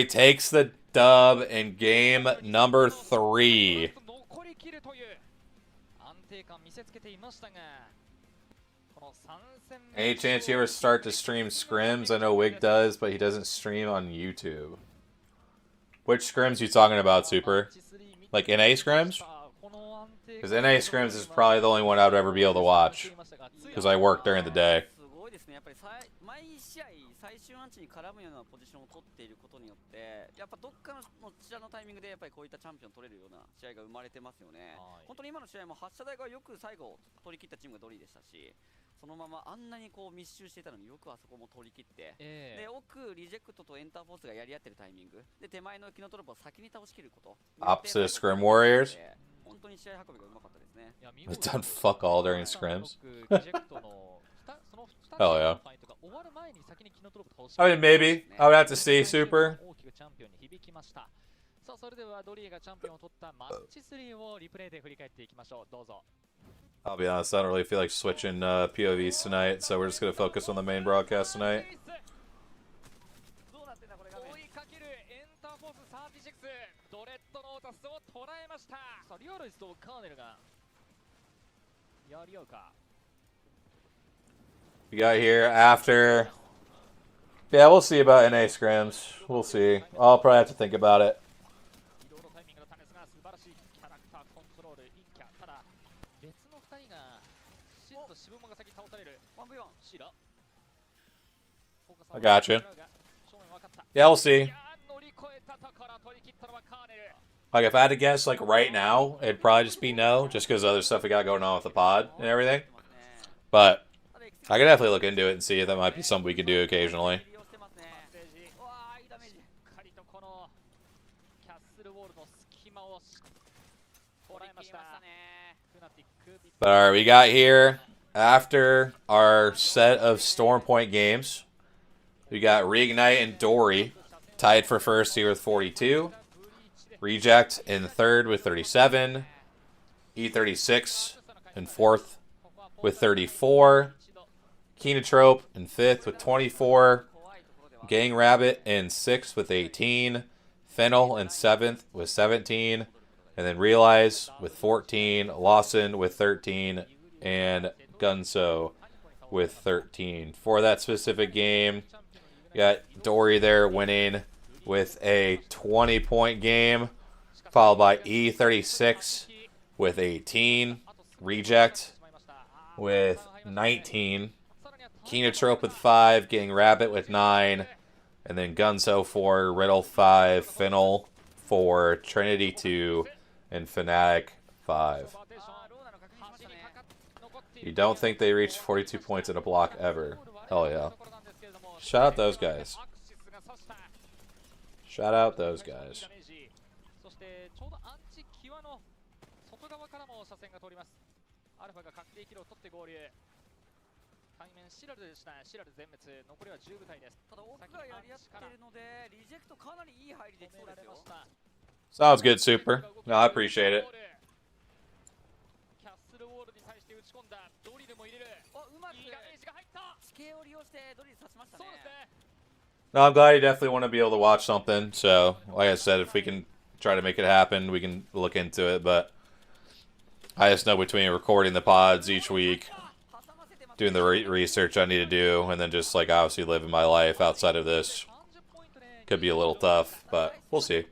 takes the dub in game number 3. Any chance you ever start to stream scrims? I know Wig does, but he doesn't stream on YouTube. Which scrims you talking about, Super? Like NA scrims? Because NA scrims is probably the only one I would ever be able to watch. Because I work during the day. Opposite of Scrim Warriors? We've done fuck all during scrims. Hell yeah. I mean, maybe. I would have to see, Super. I'll be honest, I don't really feel like switching POVs tonight, so we're just going to focus on the main broadcast tonight. We got here after Yeah, we'll see about NA scrims. We'll see. I'll probably have to think about it. I gotcha. Yeah, we'll see. Like, if I had to guess, like, right now, it'd probably just be no, just because other stuff we got going on with the pod and everything. But I could definitely look into it and see if that might be something we could do occasionally. But alright, we got here, after our set of Storm Point games, we got Reignite and Dory tied for first here with 42. Reject in third with 37. E36 in fourth with 34. Kenotrope in fifth with 24. Gang Rabbit in sixth with 18. Fennel in seventh with 17. And then Realize with 14. Lawson with 13. And Gunso with 13. For that specific game, you got Dory there winning with a 20-point game, followed by E36 with 18. Reject with 19. Kenotrope with 5. Gang Rabbit with 9. And then Gunso 4. Riddle 5. Fennel 4. Trinity 2. And Fnatic 5. You don't think they reached 42 points in a block ever? Hell yeah. Shout out those guys. Shout out those guys. Sounds good, Super. No, I appreciate it. No, I'm glad you definitely want to be able to watch something. So, like I said, if we can try to make it happen, we can look into it. But I just know between recording the pods each week, doing the research I need to do, and then just like obviously living my life outside of this, could be a little tough. But we'll see.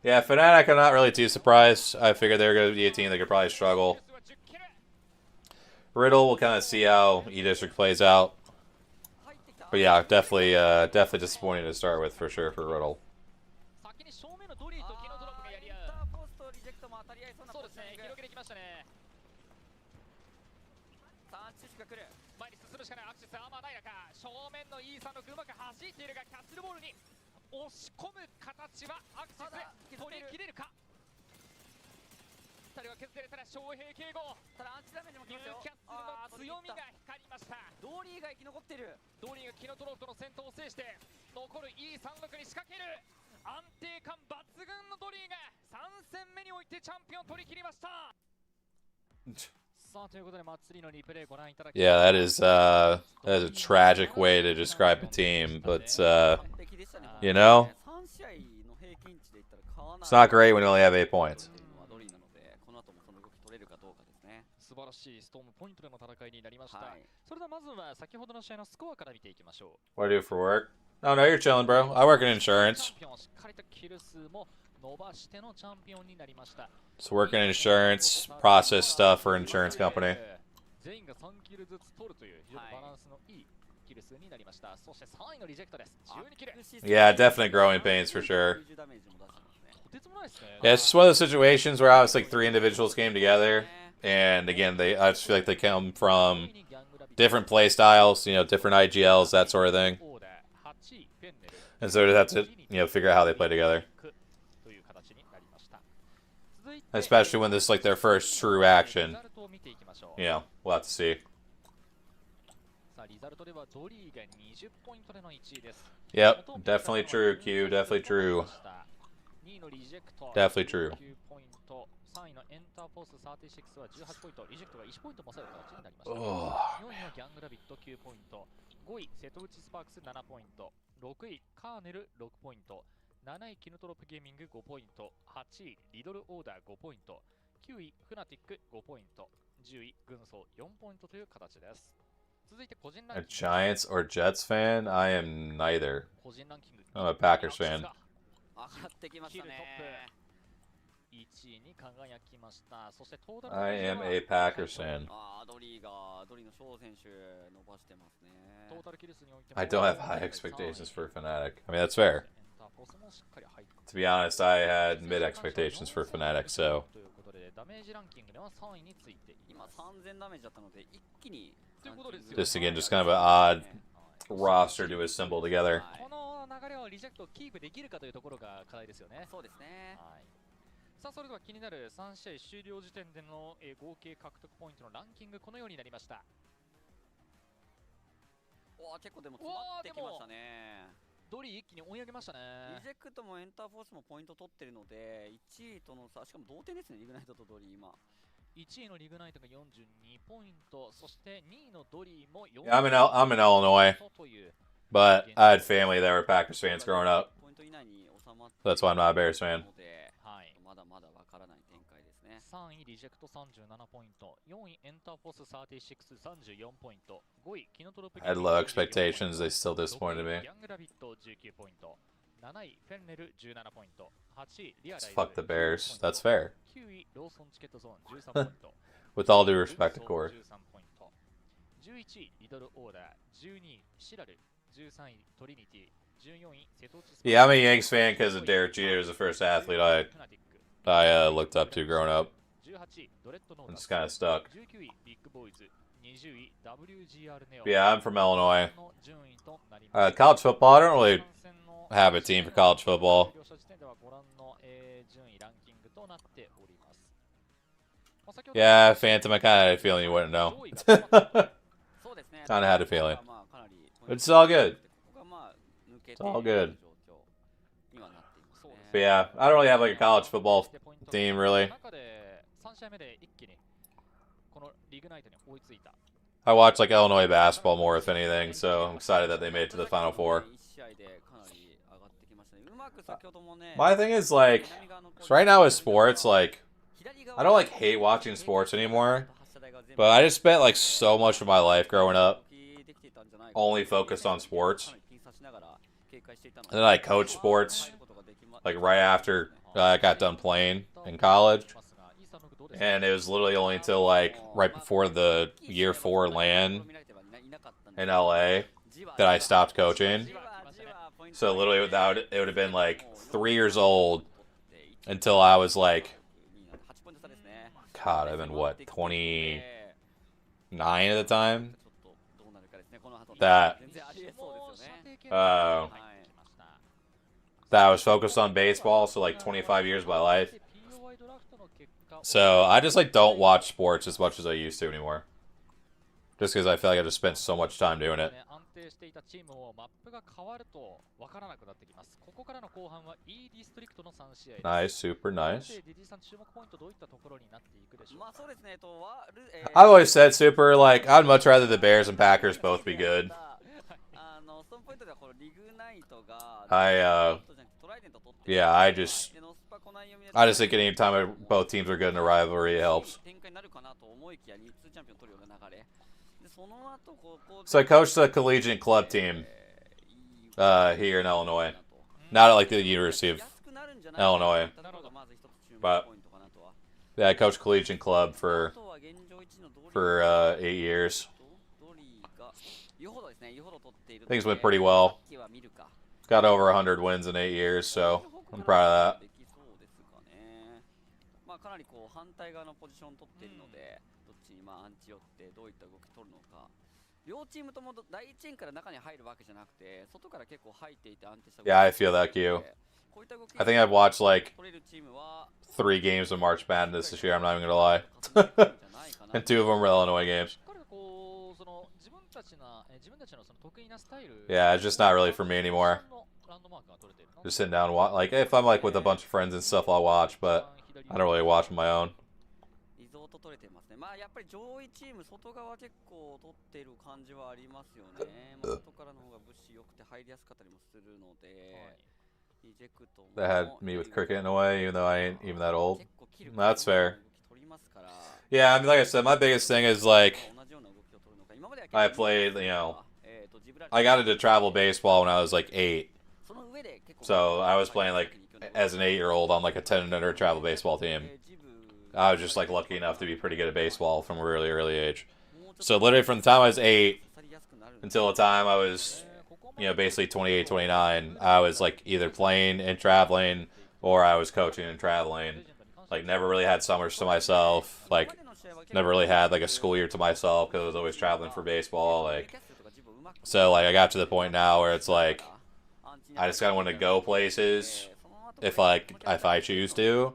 Yeah, Fnatic, I'm not really too surprised. I figured they were going to be a team that could probably struggle. Riddle, we'll kind of see how E-District plays out. But yeah, definitely disappointing to start with for sure for Riddle. Yeah, that is a tragic way to describe a team, but you know, it's not great when you only have 8 points. What do I do for work? Oh no, you're chilling, bro. I work in insurance. So work in insurance, process stuff for an insurance company. Yeah, definitely growing pains for sure. Yeah, it's just one of those situations where obviously like 3 individuals came together, and again, I just feel like they come from different play styles, you know, different IGLs, that sort of thing, and so they have to, you know, figure out how they play together. Especially when this is like their first true action. You know, we'll have to see. Yep, definitely true, Q. Definitely true. Definitely true. Oh. 7位キノトロップゲーミング5ポイント、8位リドルオーダー5ポイント、9位フナティック5ポイント、10位軍曹4ポイントという形です。A Giants or Jets fan? I am neither. I'm a Packers fan. 切るトップ1位に輝きました。そしてトータル I am a Packers fan. ドリの翔選手伸ばしてますね。 I don't have high expectations for Fnatic. I mean, that's fair. To be honest, I had mid expectations for Fnatic, so. ダメージランキングでは3位についています。今3000ダメージだったので一気に Just again, just kind of an odd roster to assemble together. この流れをリジェクトキープできるかというところが課題ですよね。そうですね。さあそれでは気になる3試合終了時点での合計獲得ポイントのランキングこのようになりました。結構でも詰まってきましたね。ドリー一気に追い上げましたね。リジェクトもエンターフォースもポイント取ってるので1位との差、しかも同点ですね。リグナイトとドリー今1位のリグナイトが42ポイント、そして2位のドリーも4 I'm in Illinois, but I had family that were Packers fans growing up. That's why I'm not a Bears fan. まだまだわからない展開ですね。3位リジェクト37ポイント、4位エンターフォース3634ポイント、5位キノトロプ I had low expectations. They still disappointed me. ヤングラビット19ポイント、7位フェンネル17ポイント、8位リアライズ Fuck the Bears. That's fair. 9位ローソンチケットゾーン13ポイントWith all due respect, of course. 13ポイント、11位リドルオーダー、12位シラル、13位トリニティ、14位瀬戸内。 Yeah, I'm a Yanks fan because of Derek Jeter was the first athlete I looked up to growing up. I'm just kind of stuck. Yeah, I'm from Illinois. College football, I don't really have a team for college football. Yeah, Phantom, I kind of had a feeling you wouldn't know. Kind of had a feeling. But it's all good. It's all good. But yeah, I don't really have like a college football team, really. I watch like Illinois basketball more, if anything, so I'm excited that they made it to the Final Four. My thing is, like, so right now with sports, like, I don't like hate watching sports anymore, but I just spent like so much of my life growing up only focused on sports. And then I coached sports like right after I got done playing in college. And it was literally only until like right before the year 4 LAN in LA that I stopped coaching. So literally without it would have been like 3 years old until I was like, God, I've been what, 29 at the time? That I was focused on baseball, so like 25 years of my life. So I just like don't watch sports as much as I used to anymore. Just because I feel like I just spent so much time doing it. Nice, super nice. I've always said super, like, I'd much rather the Bears and Packers both be good. Yeah, I just think any time both teams are good in a rivalry, it helps. So I coached a collegiate club team here in Illinois. Not at like the University of Illinois. But yeah, I coached collegiate club for 8 years. Things went pretty well. Got over 100 wins in 8 years, so I'm proud of that. かなりこう反対側のポジションを取っているので、どっちにアンチ寄ってどういった動き取るのか。両チームとも第1円から中に入るわけじゃなくて、外から結構入っていて安定した。Yeah, I feel that you. I think I've watched like 3 games of March Madness this year. I'm not even gonna lie. And 2 of them were Illinois games. Yeah, it's just not really for me anymore. Just sitting down and watch. Like if I'm like with a bunch of friends and stuff, I'll watch, but I don't really watch on my own. まあやっぱり上位チーム外側結構取っている感じはありますよね。外からの方が物資良くて入りやすかったりもするので。That had me with cricket in a way, even though I ain't even that old. That's fair. Yeah, I mean, like I said, my biggest thing is like I played, you know, I got into travel baseball when I was like 8. So I was playing like as an 8-year-old on like a 10-and-under travel baseball team. I was just like lucky enough to be pretty good at baseball from a really early age. So literally from the time I was 8 until the time I was, you know, basically 28, 29, I was like either playing and traveling or I was coaching and traveling. Like never really had summers to myself. Like never really had like a school year to myself because I was always traveling for baseball. Like, so like I got to the point now where it's like I just kind of want to go places if I choose to.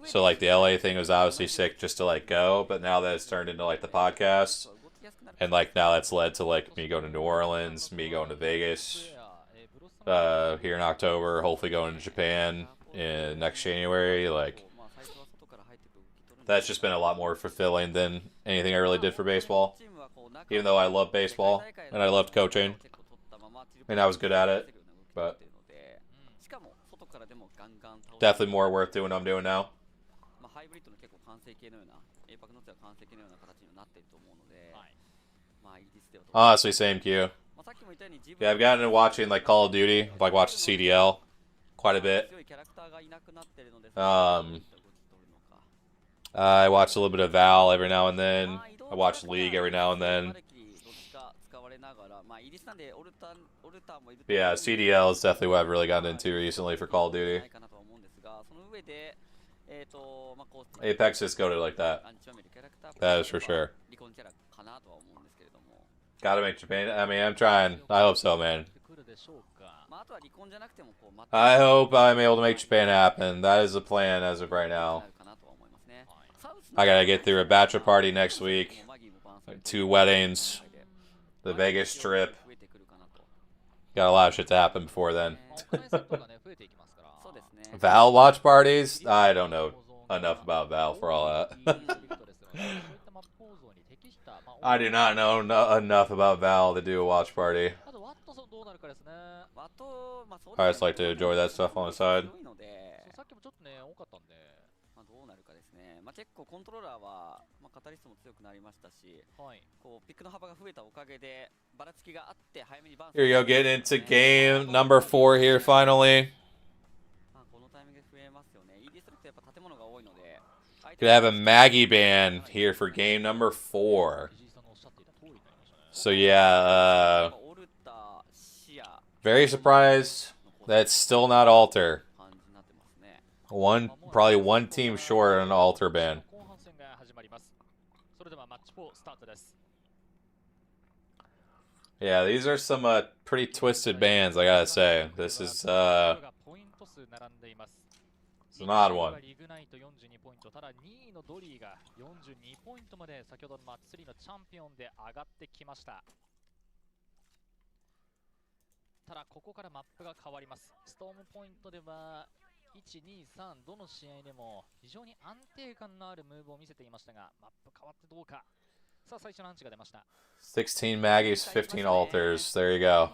So like the LA thing was obviously sick just to like go, but now that it's turned into like the podcast, and like now that's led to like me going to New Orleans, me going to Vegas, here in October, hopefully going to Japan in next January. Like that's just been a lot more fulfilling than anything I really did for baseball. Even though I love baseball and I loved coaching and I was good at it, but definitely more worth doing what I'm doing now. Honestly, same Q. Yeah, I've gotten into watching like Call of Duty. Like watched the CDL quite a bit. I watch a little bit of Val every now and then. I watch League every now and then. But yeah, CDL is definitely what I've really gotten into recently for Call of Duty. Apex just go to like that. That is for sure. Gotta make Japan. I mean, I'm trying. I hope so, man. I hope I'm able to make Japan happen. That is the plan as of right now. I gotta get through a bachelor party next week, 2 weddings, the Vegas trip. Got a lot of shit to happen before then. Val watch parties? I don't know enough about Val for all that. I do not know enough about Val to do a watch party. I just like to enjoy that stuff on the side. Here you go, getting into game number 4 here finally. Could have a Maggie ban here for game number 4. So yeah, very surprised that's still not Alter. Probably one team short on an Alter ban. Yeah, these are some pretty twisted bans, I gotta say. This is it's an odd one. ただここからマップが変わります。ストームポイントでは1、2、3どの試合でも非常に安定感のあるムーブを見せていましたが、マップ変わってどうか。さあ最初のアンチが出ました。16 Maggies, 15 Alters. There you go.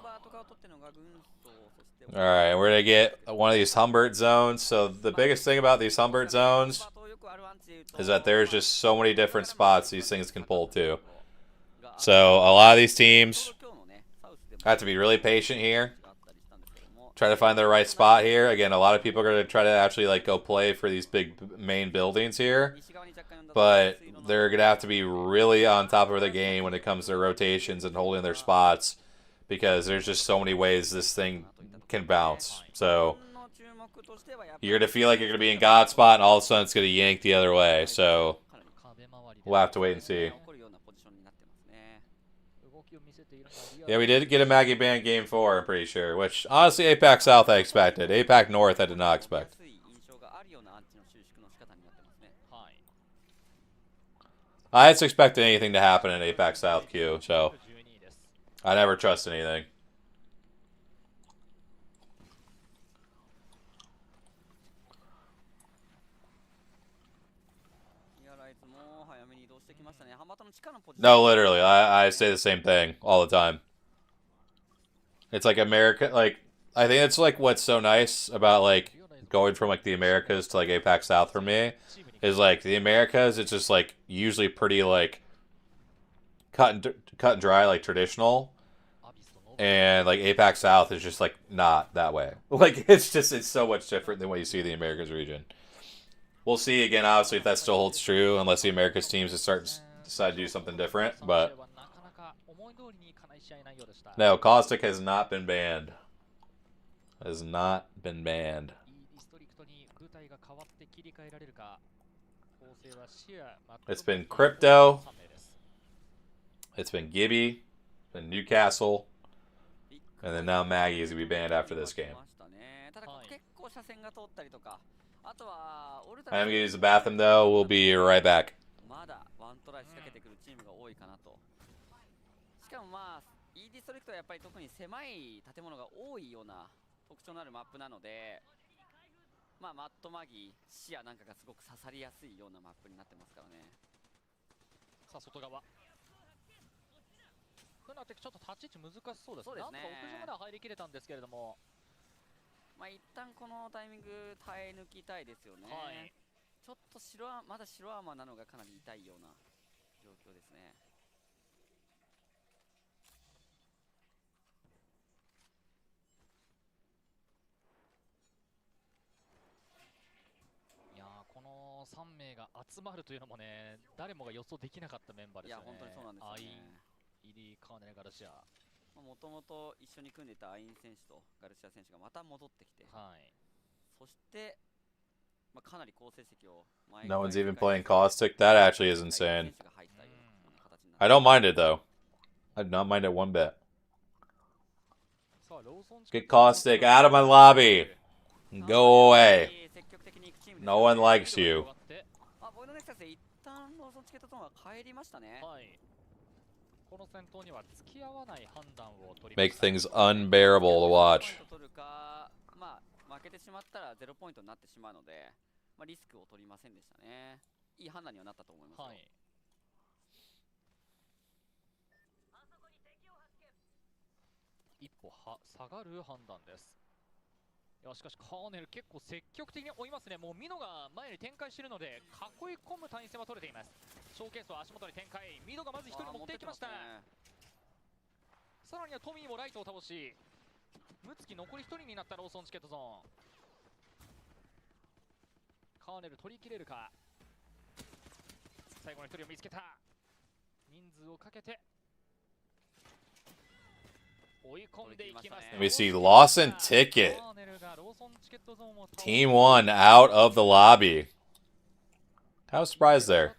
Alright, we're going to get one of these Humbert zones. So the biggest thing about these Humbert zones is that there's just so many different spots these things can pull to. So a lot of these teams have to be really patient here. Try to find the right spot here. Again, a lot of people are going to try to actually like go play for these big main buildings here. But they're going to have to be really on top of the game when it comes to rotations and holding their spots. Because there's just so many ways this thing can bounce. So you're going to feel like you're going to be in God's spot and all of a sudden it's going to yank the other way. So we'll have to wait and see. Yeah, we did get a Maggie ban game 4, I'm pretty sure. Which, honestly, APAC South I expected. APAC North I did not expect. I just expected anything to happen in APAC South Q, so I never trust anything. No, literally, I say the same thing all the time. It's like America, like, I think it's like what's so nice about like going from like the Americas to like APAC South for me is like the Americas, it's just like usually pretty like cut and dry like traditional, and like APAC South is just like not that way. Like it's so much different than what you see in the Americas region. We'll see again, obviously, if that still holds true, unless the Americas teams decide to do something different. But no, Caustic has not been banned. Has not been banned. It's been Crypto. It's been Gibby. It's been Newcastle. And then now Maggie is going to be banned after this game. I am going to use the bathroom though. We'll be right back. しかもまあ E ディストリクトはやっぱり特に狭い建物が多いような特徴のあるマップなので、まあマットマギー、視野なんかがすごく刺さりやすいようなマップになってますからね。さあ外側。フナティックちょっと立ち位置難しそうですね。なんとか屋上までは入りきれたんですけれども。まあ一旦このタイミング耐え抜きたいですよね。はい、ちょっとまだ白アーマーなのがかなり痛いような状況ですね。いやーこの3名が集まるというのもね、誰もが予想できなかったメンバーですよね。いや本当にそうなんですよね。イリー・カーネル・ガルシア。もともと一緒に組んでいたアイン選手とガルシア選手がまた戻ってきて、はい、そして、まあ、かなり好成績を No one's even playing Caustic? That actually is insane. I don't mind it though. I do not mind it one bit. Get Caustic out of my lobby. Go away. No one likes you. Make things unbearable to watch. まあ負けてしまったら0ポイントになってしまうので、まあリスクを取りませんでしたね。いい判断にはなったと思います。はい。一歩下がる判断です。いやしかしカーネル結構積極的に追いますね。もうミノが前に展開しているので囲い込む体勢は取れています。ショーケースを足元に展開。ミノがまず1人持っていきました。さらにはトミーもライトを倒し、ムツキ残り1人になったローソンチケットゾーン。カーネル取り切れるか。最後の1人を見つけた。人数をかけて追い込んでいきます。Let me see. Lawson ticket. Team 1 out of the lobby. How surprised there?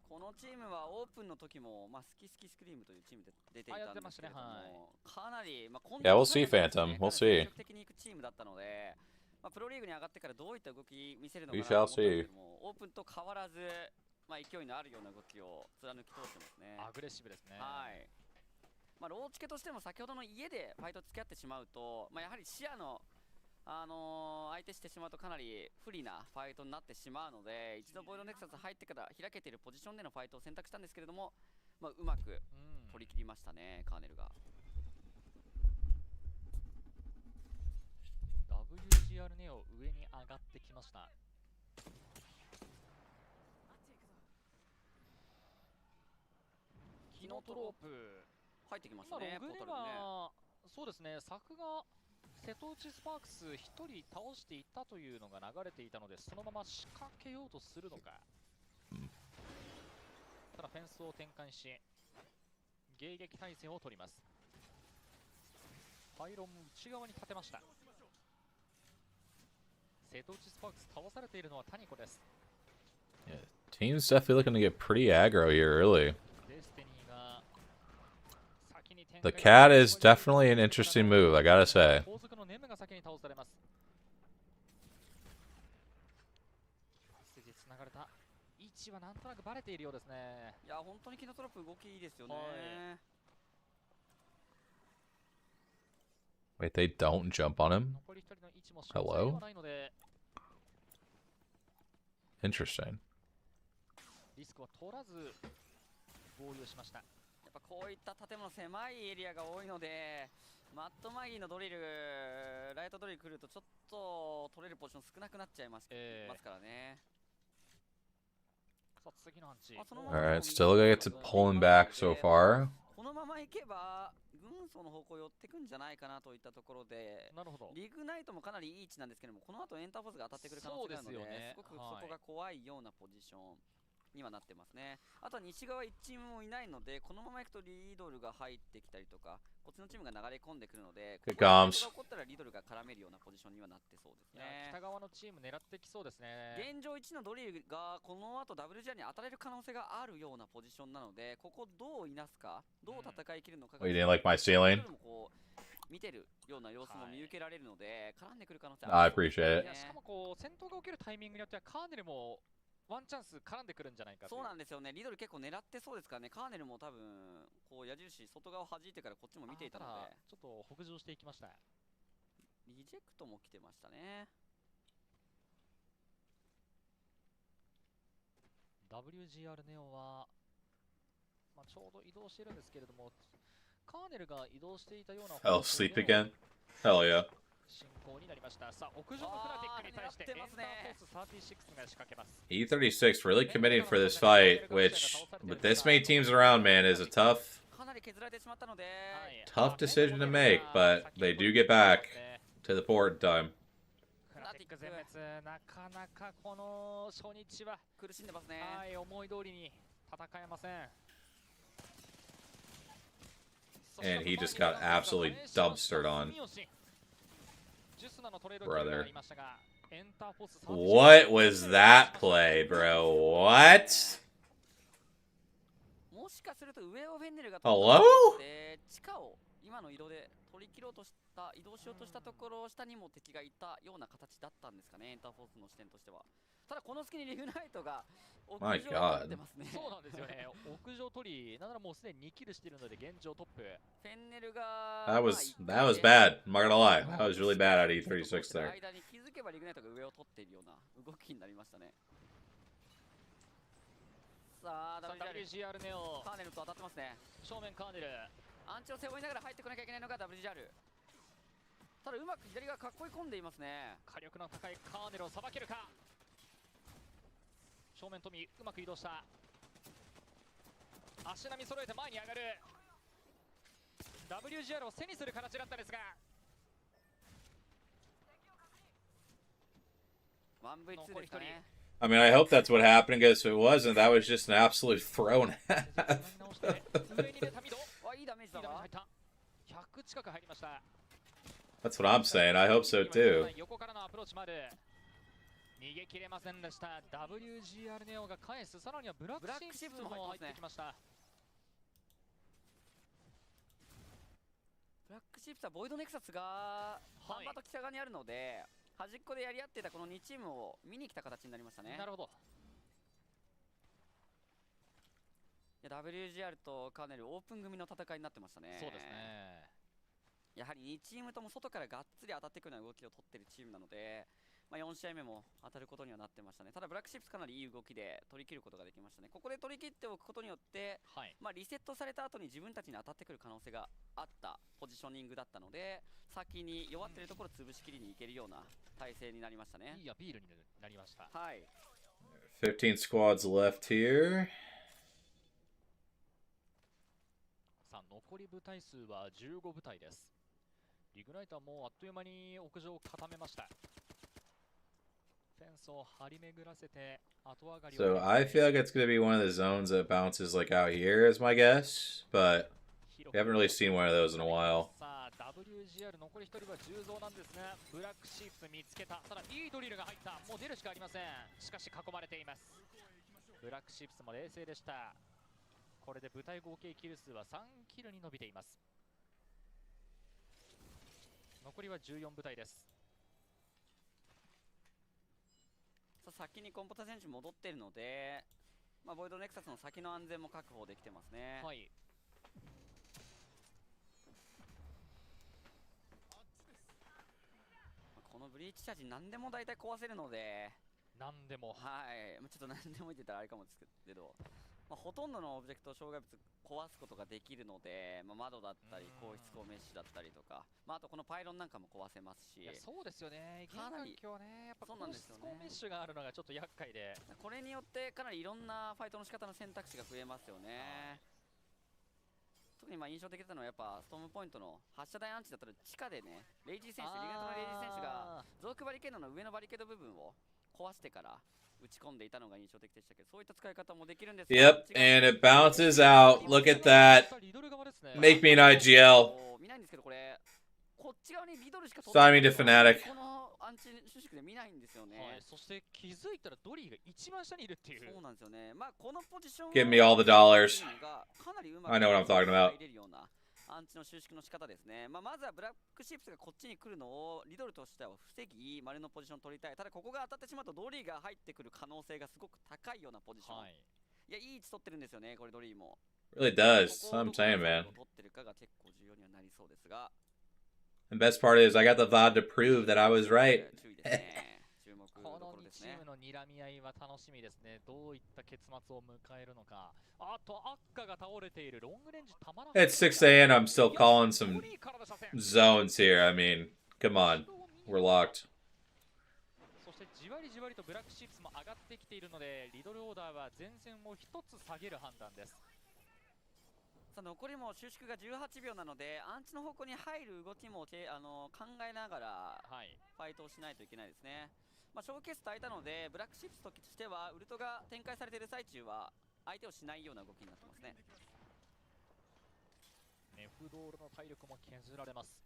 このチームはオープンの時も、まあ、スキスクリームというチームで出ていたんですけれども、かなり、まあ、Yeah, we'll see, Phantom. We'll see. 積極的にいくチームだったので、まあ、プロリーグに上がってからどういった動き見せるのか We なと思 shall ったんですけ see. ども、オープンと変わらず、まあ、勢いのあるような動きを貫き通してますね。アグレッシブですね。はい。まあ、ローチケとしても先ほどの家でファイト付き合ってしまうと、まあ、やはり視野の、相手してしまうとかなり不利なファイトになってしまうので、一度ボイドネクサス入ってから開けているポジションでのファイトを選択したんですけれども、まあ、うまく取り切りましたね、カーネルが。WGR ネオ上に上がってきました。キノトロープ入ってきましたね。ログではそうですね、柵が瀬戸内スパークス1人倒していったというのが流れていたので、そのまま仕掛けようとするのか。ただフェンスを展開し迎撃態勢を取ります。パイロン内側に立てました。瀬戸内スパークス倒されているのはタニコです。 Yeah, team's definitely looking to get pretty aggro here early. The cat is definitely an interesting move, I gotta say. 位置はなんとなくバレているようですね。いや本当にキノトロップ動きいいですよね。Wait, they don't jump on him? Hello? Interesting. リスクは取らず合流しました。やっぱこういった建物狭いエリアが多いので、マットマギーのドリル、ライトドリル来るとちょっと取れるポジション少なくなっちゃいますからね。さ Alright, still gonna get to pulling back so far. このままいけば軍曹の方向寄ってくんじゃないかなといったところで、リグナイトもかなりいい位置なんですけども、この後エンターフォースが当たってくる可能性があるので、すごくそこが怖いようなポジションにはなってますね。あとは西側1チームもいないので、このままいくとリドルが入ってきたりとか、こっちのチームが流れ込んでくるので、ここが起こったらリドルが絡めるようなポジションにはなってそうですね。北側のチーム狙ってきそうですね。現状1のドリルがこの後 WGR に当たれる可能性があるようなポジションなので、ここどういなすか、どう戦い切るのかが、You didn't like my ceiling? 見てるような様子も見受けられるので、絡んでくる可能性I appreciate it. しかもこう戦闘が起きるタイミングによってはカーネルもワンチャンス絡んでくるんじゃないかと。そうなんですよね。リドル結構狙ってそうですからね。カーネルも多分こう矢印外側を弾いてからこっちも見ていたので、ちょっと北上していきました。リジェクトも来てましたね。WGR ネオは、ちょうど移動してるんですけれども、カーネルが移動していたような。I'll sleep again? Hell yeah. 進行になりました。さあ、屋上のフナティックに対してエンターフォース36が仕掛けます。E36 really committing for this fight, which with this many teams around, man, is a tough decision to make, but they do get back to the port in time. フナティック全滅、なかなかこの初日は苦しんでますね。はい、思い通りに戦えません。And he just got absolutely dumpstered on. Brother. What was that play, bro? What? Hello? 地下を今の移動で取り切ろうとした移動しようとしたところ、下にも敵がいたような形だったんですかね、エンターフォースの視点としては。ただこの隙にリグナイトが屋上を取ってますね。そうなんですよね。屋上取り、なんならもうすでに2キルしているので現状トップ。フェンネルが That was bad. I'm not gonna lie. That was really bad at E36 there. 間に気づけばリグナイトが上を取っているような動きになりましたね。さあ WGR ネオカーネルと当たってますね。正面カーネルアンチを背負いながら入ってこなきゃいけないのが WGR。 ただうまく左が囲い込んでいますね。火力の高いカーネルをさばけるか。正面富うまく移動した。足並み揃えて前に上がる。 WGR を背にする形だったんですが、 1v2 ですかね。I mean, I hope that's what happened, because if it wasn't, that was just an absolute thrown at. 上に出たミド。いいダメージだわ。100近く入りました。 That's what I'm saying. I hope so too. 横からのアプローチまで逃げ切れませんでした。 WGR ネオが返す。さらにはブラックシップも入ってきました。ブラックシップはボイドネクサスがハンバーと北側にあるので、端っこでやり合ってたこの2チームを見に来た形になりましたね。なるほど。いや WGR とカーネルオープン組の戦いになってましたね。そうですね。やはり2チームとも外からがっつり当たってくるような動きを取っているチームなので、4試合目も当たることにはなってましたね。ただブラックシップかなりいい動きで取り切ることができましたね。ここで取り切っておくことによって、リセットされた後に自分たちに当たってくる可能性があったポジショニングだったので、先に弱っているところを潰しきりにいけるような体勢になりましたね。いいアピールになりました。はい。15 squads left here. さあ残り部隊数は15部隊です。リグナイトはもうあっという間に屋上を固めました。フェンスを張り巡らせて後上がりを。 So I feel like it's going to be one of the zones that bounces like out here is my guess, but we haven't really seen one of those in a while. さあ WGR 残り1人は10増なんですが、ブラックシープ見つけた。ただいいドリルが入った。もう出るしかありません。しかし囲まれています。ブラックシープスも冷静でした。これで部隊合計キル数は3キルに伸びています。残りは14部隊です。さあ先にコンポタ選手戻っているので、ボイドネクサスの先の安全も確保できてますね。はい。このブリーチチャージ何でも大体壊せるので、何でも、はい、ちょっと何でも言ってたらあれかもですけど、まあ、ほとんどのオブジェクト障害物壊すことができるので、まあ、窓だったり硬質鋼メッシュだったりとか、まあ、あとこのパイロンなんかも壊せますし。そうですよね。かなり今日ね、やっぱそうなんですよね。鋼メッシュがあるのがちょっと厄介で、これによってかなりいろんなファイトの仕方の選択肢が増えますよね。特にまあ印象的だったのはやっぱストームポイントの発射台アンチだったら地下でね、レイジー選手、リガントのレイジー選手がゾークバリケードの上のバリケード部分を壊してから打ち込んでいたのが印象的でしたけど、そういった使い方もできるんですが。 Yep, and it bounces out. Look at that. Make me an IGL. 見ないんですけど、これこっち側にリドルしか Sign me to Fnatic. このアンチ収縮で見ないんですよね。はい、そして気づいたらドリーが一番下にいるっていう。そうなんですよね。まあこのポジション Give me all the dollars. かなりうまく I know what I'm talking about. 入れるようなアンチの収縮の仕方ですね。まあまずはブラックシップスがこっちに来るのをリドルとしては防ぎ、丸のポジション取りたい。ただここが当たってしまうとドリーが入ってくる可能性がすごく高いようなポジション。はい、いや、いい位置取ってるんですよね、これドリーも。Really does. I'm saying, man. 取ってるかが結構重要にはなりそうですが。The best part is I got the VOD to prove that I was right. この2チームの睨み合いは楽しみですね。どういった結末を迎えるのか。あと赤が倒れているロングレンジたまらない。 It's 6 a.m. I'm still calling some zones here. I mean, come on. We're locked. そしてじわりじわりとブラックシップスも上がってきているので、リドルオーダーは前線を一つ下げる判断です。さあ残りも収縮が18秒なので、アンチの方向に入る動きも考えながらファイトをしないといけないですね。まあ、ショーケース耐えたので、ブラックシップスとしてはウルトが展開されている最中は相手をしないような動きになってますね。ネフドールの体力も削られます。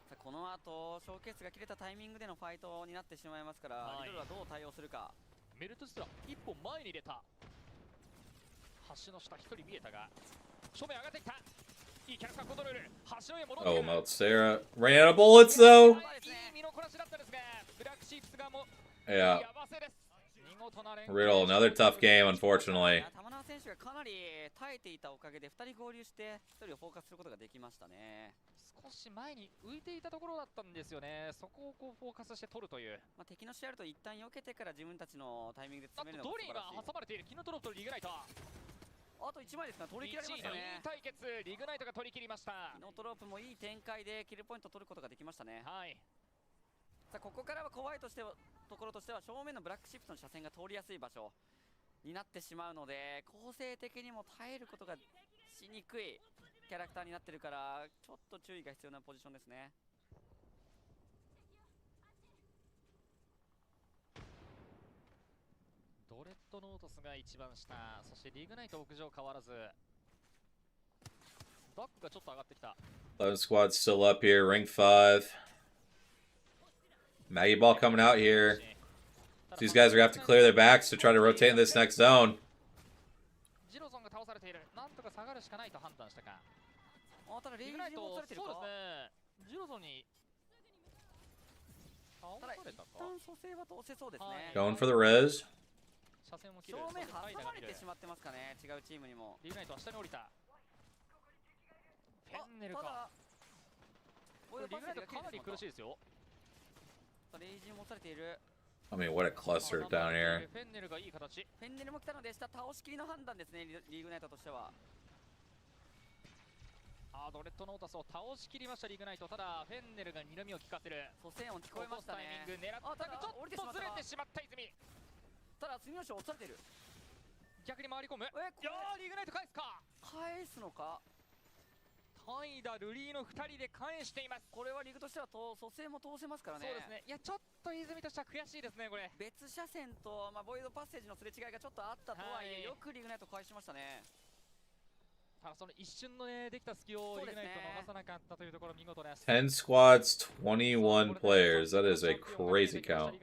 さあこの後ショーケースが切れたタイミングでのファイトになってしまいますから、リドルはどう対応するか。メルトスラ一歩前に入れた。橋の下一人見えたが正面上がってきた。いいキャラクターコントロール。橋の上戻ってくる。 Oh, Meltsera ran out of bullets though. いい身のこなしだったんですが、ブラックシープスがも Yeah. やばせです。 Riddle, another tough game, unfortunately. 玉縄選手がかなり耐えていたおかげで2人合流して1人をフォーカスすることができましたね。少し前に浮いていたところだったんですよね。そこをこうフォーカスして取るという。まあ、敵の試合あると一旦避けてから自分たちのタイミングで詰めるのドが素晴らしい。リーが挟まれている。キノトロップとリグナイト。あと1枚ですから取り切られましたね。いい対決、リグナイトが取り切りました。キノトロープもいい展開でキルポイント取ることができましたね。はい。さあここからは怖いところとしては正面のブラックシップスの車線が通りやすい場所になってしまうので、構成的にも耐えることがしにくいキャラクターになってるから、ちょっと注意が必要なポジションですね。ドレッドノートスが一番下、そしてリグナイト屋上変わらず。ダックがちょっと上がってきた。 11 squad's still up here, ring 5. Maggie ball coming out here. These guys are gonna have to clear their backs to try to rotate in this next zone. ジロゾンが倒されている。なんとか下がるしかないと判断したか。ただレイジナイト、もされてるか。そうですね。ジロゾンに倒されたか。一旦蘇生は通せそうですね。 Going for the res. 正面挟まれてしまってますかね、違うチームにも。リグナイトは下に降りた。フェンネルか。リグナイトかなり苦しいですよ。レイジもされている。 I mean, what a cluster down here. フェンネルがいい形。フェンネルも来たので下倒しきりの判断ですね、リーグナイトとしては。ドレッドノータスを倒しきりましたリグナイト。ただフェンネルが睨みを利かせる。蘇生音聞こえましたね。タイミング狙ったがちょっとずれてしまった泉。ただ住吉落とされてる。逆に回り込む。いやー、リグナイト返すか。返すのか。怠惰ルリーの2人で返しています。これはリグとしては蘇生も通せますからね。そうですね。いやちょっと泉としては悔しいですねこれ。別車線とボイドパッセージのすれ違いがちょっとあったとはいえ、よくリグナイト返しましたね。ただその一瞬のできた隙をリグナイト逃さなかったというところ見事です。 10 squads, 21 players. That is a crazy count.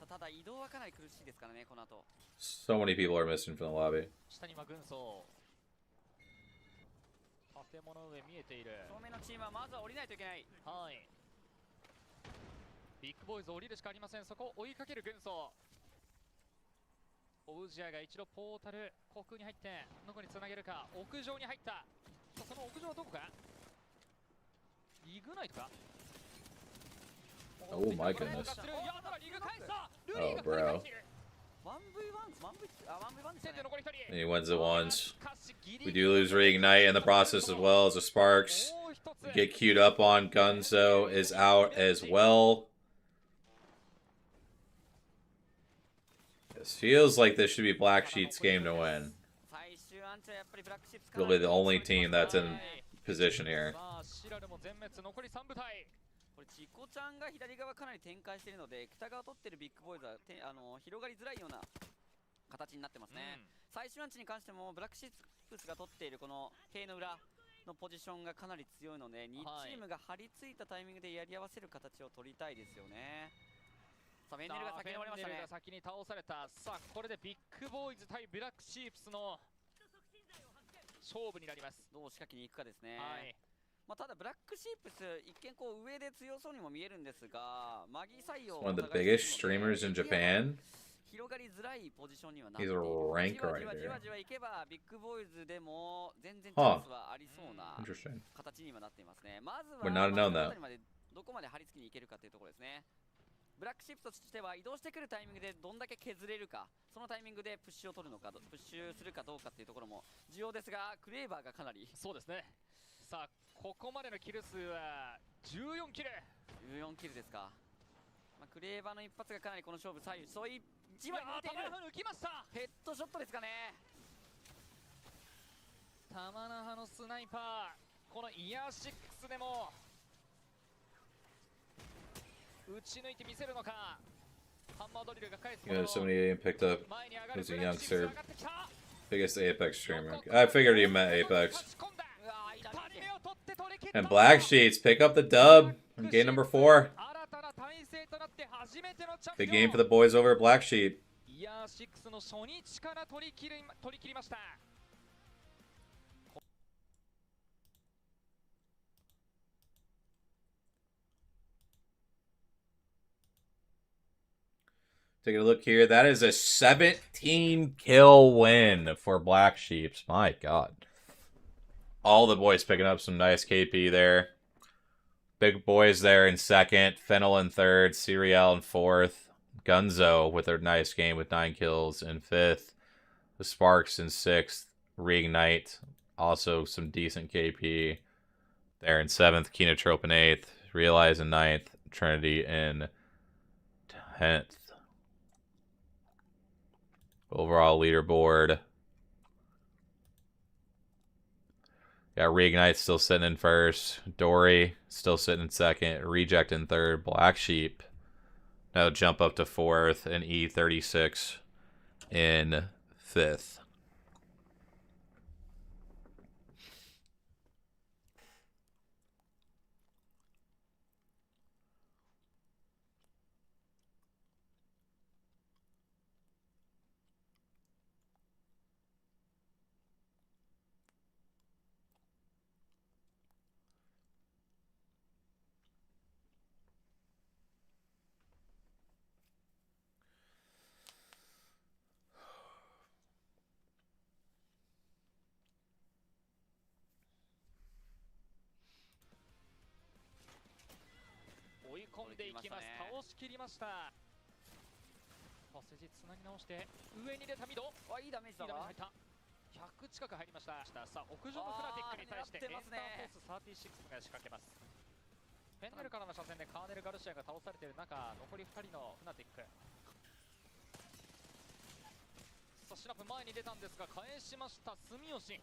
ただ移動はかなり苦しいですからね、この後。 So many people are missing from the lobby. 下には軍曹。建物上見えている。正面のチームはまずは降りないといけない。はい。ビッグボーイズ降りるしかありません。そこを追いかける軍曹。オウジアが一度ポータル航空に入ってどこにつなげるか。屋上に入った。その屋上はどこか。リグナイトか。 Oh my goodness. Oh, bro. 1v1 And he wins it once. We do lose reignite in the process as well as the sparks. We get queued up on. Gunzo is out as well. This feels like this should be Black Sheep's game to win. Really the only team that's in position here. これチコちゃんが左側かなり展開しているので、北側取ってるビッグボーイズは広がりづらいような形になってますね。最終アンチに関してもブラックシップスが取っているこの塀の裏のポジションがかなり強いので、2チームが張り付いたタイミングでやり合わせる形を取りたいですよね。さあフェンネルが先に終わりましたね。先に倒された。さあこれでビッグボーイズ対ブラックシープスの勝負になります。どう仕掛けに行くかですね。はい。まあただブラックシープス一見こう上で強そうにも見えるんですが、マギ採用 One of the biggest streamers in Japan. 広がりづらいポジションにはなってい He's る。 a rank じわ right じわ there. じわいけばビッグボーイズでも全然チャンスはありそうな Interesting. 形にはなっていますね。まずは Would not have known that. どこまで張り付きにいけるかというところですね。ブラックシップとしては移動してくるタイミングでどんだけ削れるか、そのタイミングでプッシュを取るのか、プッシュするかどうかっていうところも重要ですが、クレーバーがかなりそうですね。さあここまでのキル数は14キル。14キルですか。まあ、クレーバーの一発がかなりこの勝負左右。そういうじわり抜いている。抜きました。ヘッドショットですかね。玉那覇のスナイパー、このイヤー6でも打ち抜いてみせるのか。ハンマードリルが返すもの。 Somebody picked up. He's a youngster. Biggest Apex streamer. I figured he meant Apex. And Black Sheets pick up the dub in game number 4. Big game for the boys over at Black Sheep. イヤー6の初日から取り切りました。Take a look here. That is a 17 kill win for Black Sheeps. My God. All the boys picking up some nice KP there. Big boys there in second. Fennel in third. Serial in fourth. Gunzo with a nice game with 9 kills in fifth. The Sparks in sixth. Reignite. Also some decent KP there in seventh. Kenotrope in eighth. Realize in ninth. Trinity in 10th. Overall leaderboard. Got Reignite still sitting in first. Dory still sitting in second. Reject in third. Black Sheep now jump up to fourth. And E36 in fifth.追い込んでいきます。倒し切りました。パセジつなぎ直して上に出たミド。いいダメージだわ。入った。100近く入りました。さあ屋上のフナティックに対してエンターフォース36が仕掛けます。フェンネルからの車線でカーネル・ガルシアが倒されている中、残り2人のフナティック。さあシナプ前に出たんですが返しました住吉。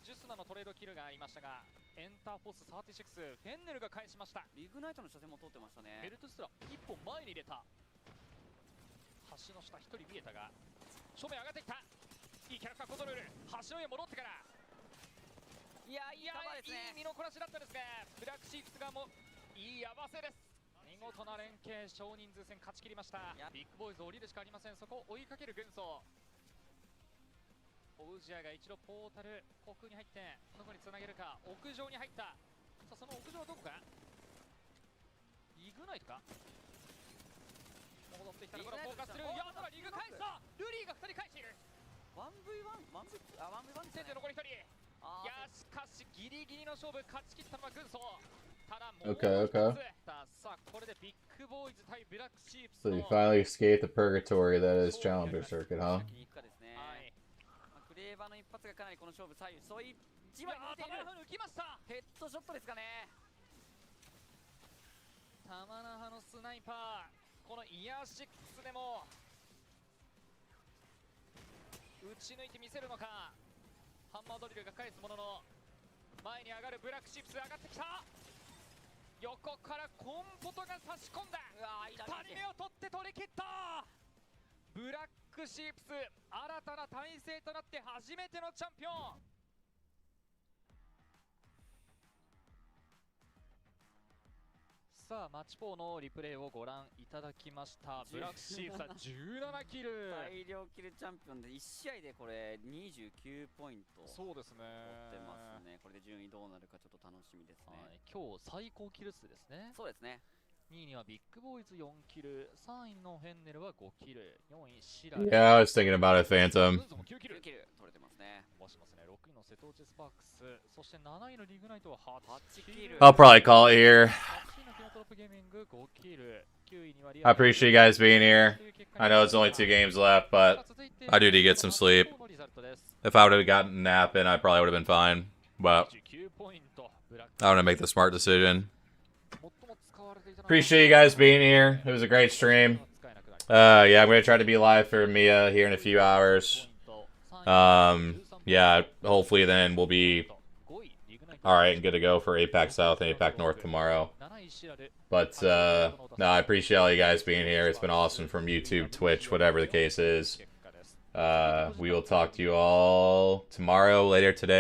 ジュスナのトレードキルがありましたが、エンターフォース36、フェンネルが返しました。ビッグナイトの車線も通ってましたね。ベルトスラ一本前に出た。橋の下1人見えたが正面上がってきた。いいキャラクターコントロール。橋の上戻ってからいい身のこなしだったんですが、ブラックシープスがもいい合わせです。見事な連携、少人数戦勝ち切りました。ビッグボーイズ降りるしかありません。そこを追いかける軍曹。オウジアが一度ポータル航空に入ってどこにつなげるか。屋上に入った。さあその屋上はどこか。イグナイトか。戻ってきたところフォーカスする。いやただリグ返した。ルリーが2人返している。1v1 先手残り1人。いやしかしギリギリの勝負勝ち切ったのは軍曹。ただもう一つ。さあこれでビッグ So you finally escaped the purgatory that is Challenger Circuit, huh? クレーバーの一発がかなりこの勝負左右そうい一番抜きましたヘッドショットですかね玉那覇のスナイパーこのイヤー6でも打ち抜いてみせるのかハンマードリルが返すものの前に上がるブラックシップス上がってきた横からコンポトが差し込んだ2人目を取って取り切ったブラックシープス新たな体制となって初めてのチャンピオンさあマッチ4のリプレイをご覧いただきましたブラックシープスは17キル大量キルチャンピオンで1試合でこれ29ポイントそうですね取ってますねこれで順位どうなるかちょっと楽しみですね、はい、今日最高キル数ですねそうですね2位にはビッグボーイズ4キル、3位のヘンネルは5キル、4位シラル。Yeah, I was thinking about it, Phantom. 9キル取れてますね。飛ばしますね。6位の瀬戸内スパークス、そして7位のリグナイトは8キル。I'll probably call it here. I appreciate you guys being here. I know it's only 2 games left, but I do need to get some sleep. If I would have gotten a nap in, I probably would have been fine. But I want to make the smart decision. Appreciate you guys being here. It was a great stream. Yeah, I'm going to try to be live for Mia here in a few hours. Yeah, hopefully then we'll be alright and good to go for APAC South and APAC North tomorrow. But, no, I appreciate all you guys being here. It's been awesome from YouTube, Twitch, whatever the case is. We will talk to you all tomorrow, later today.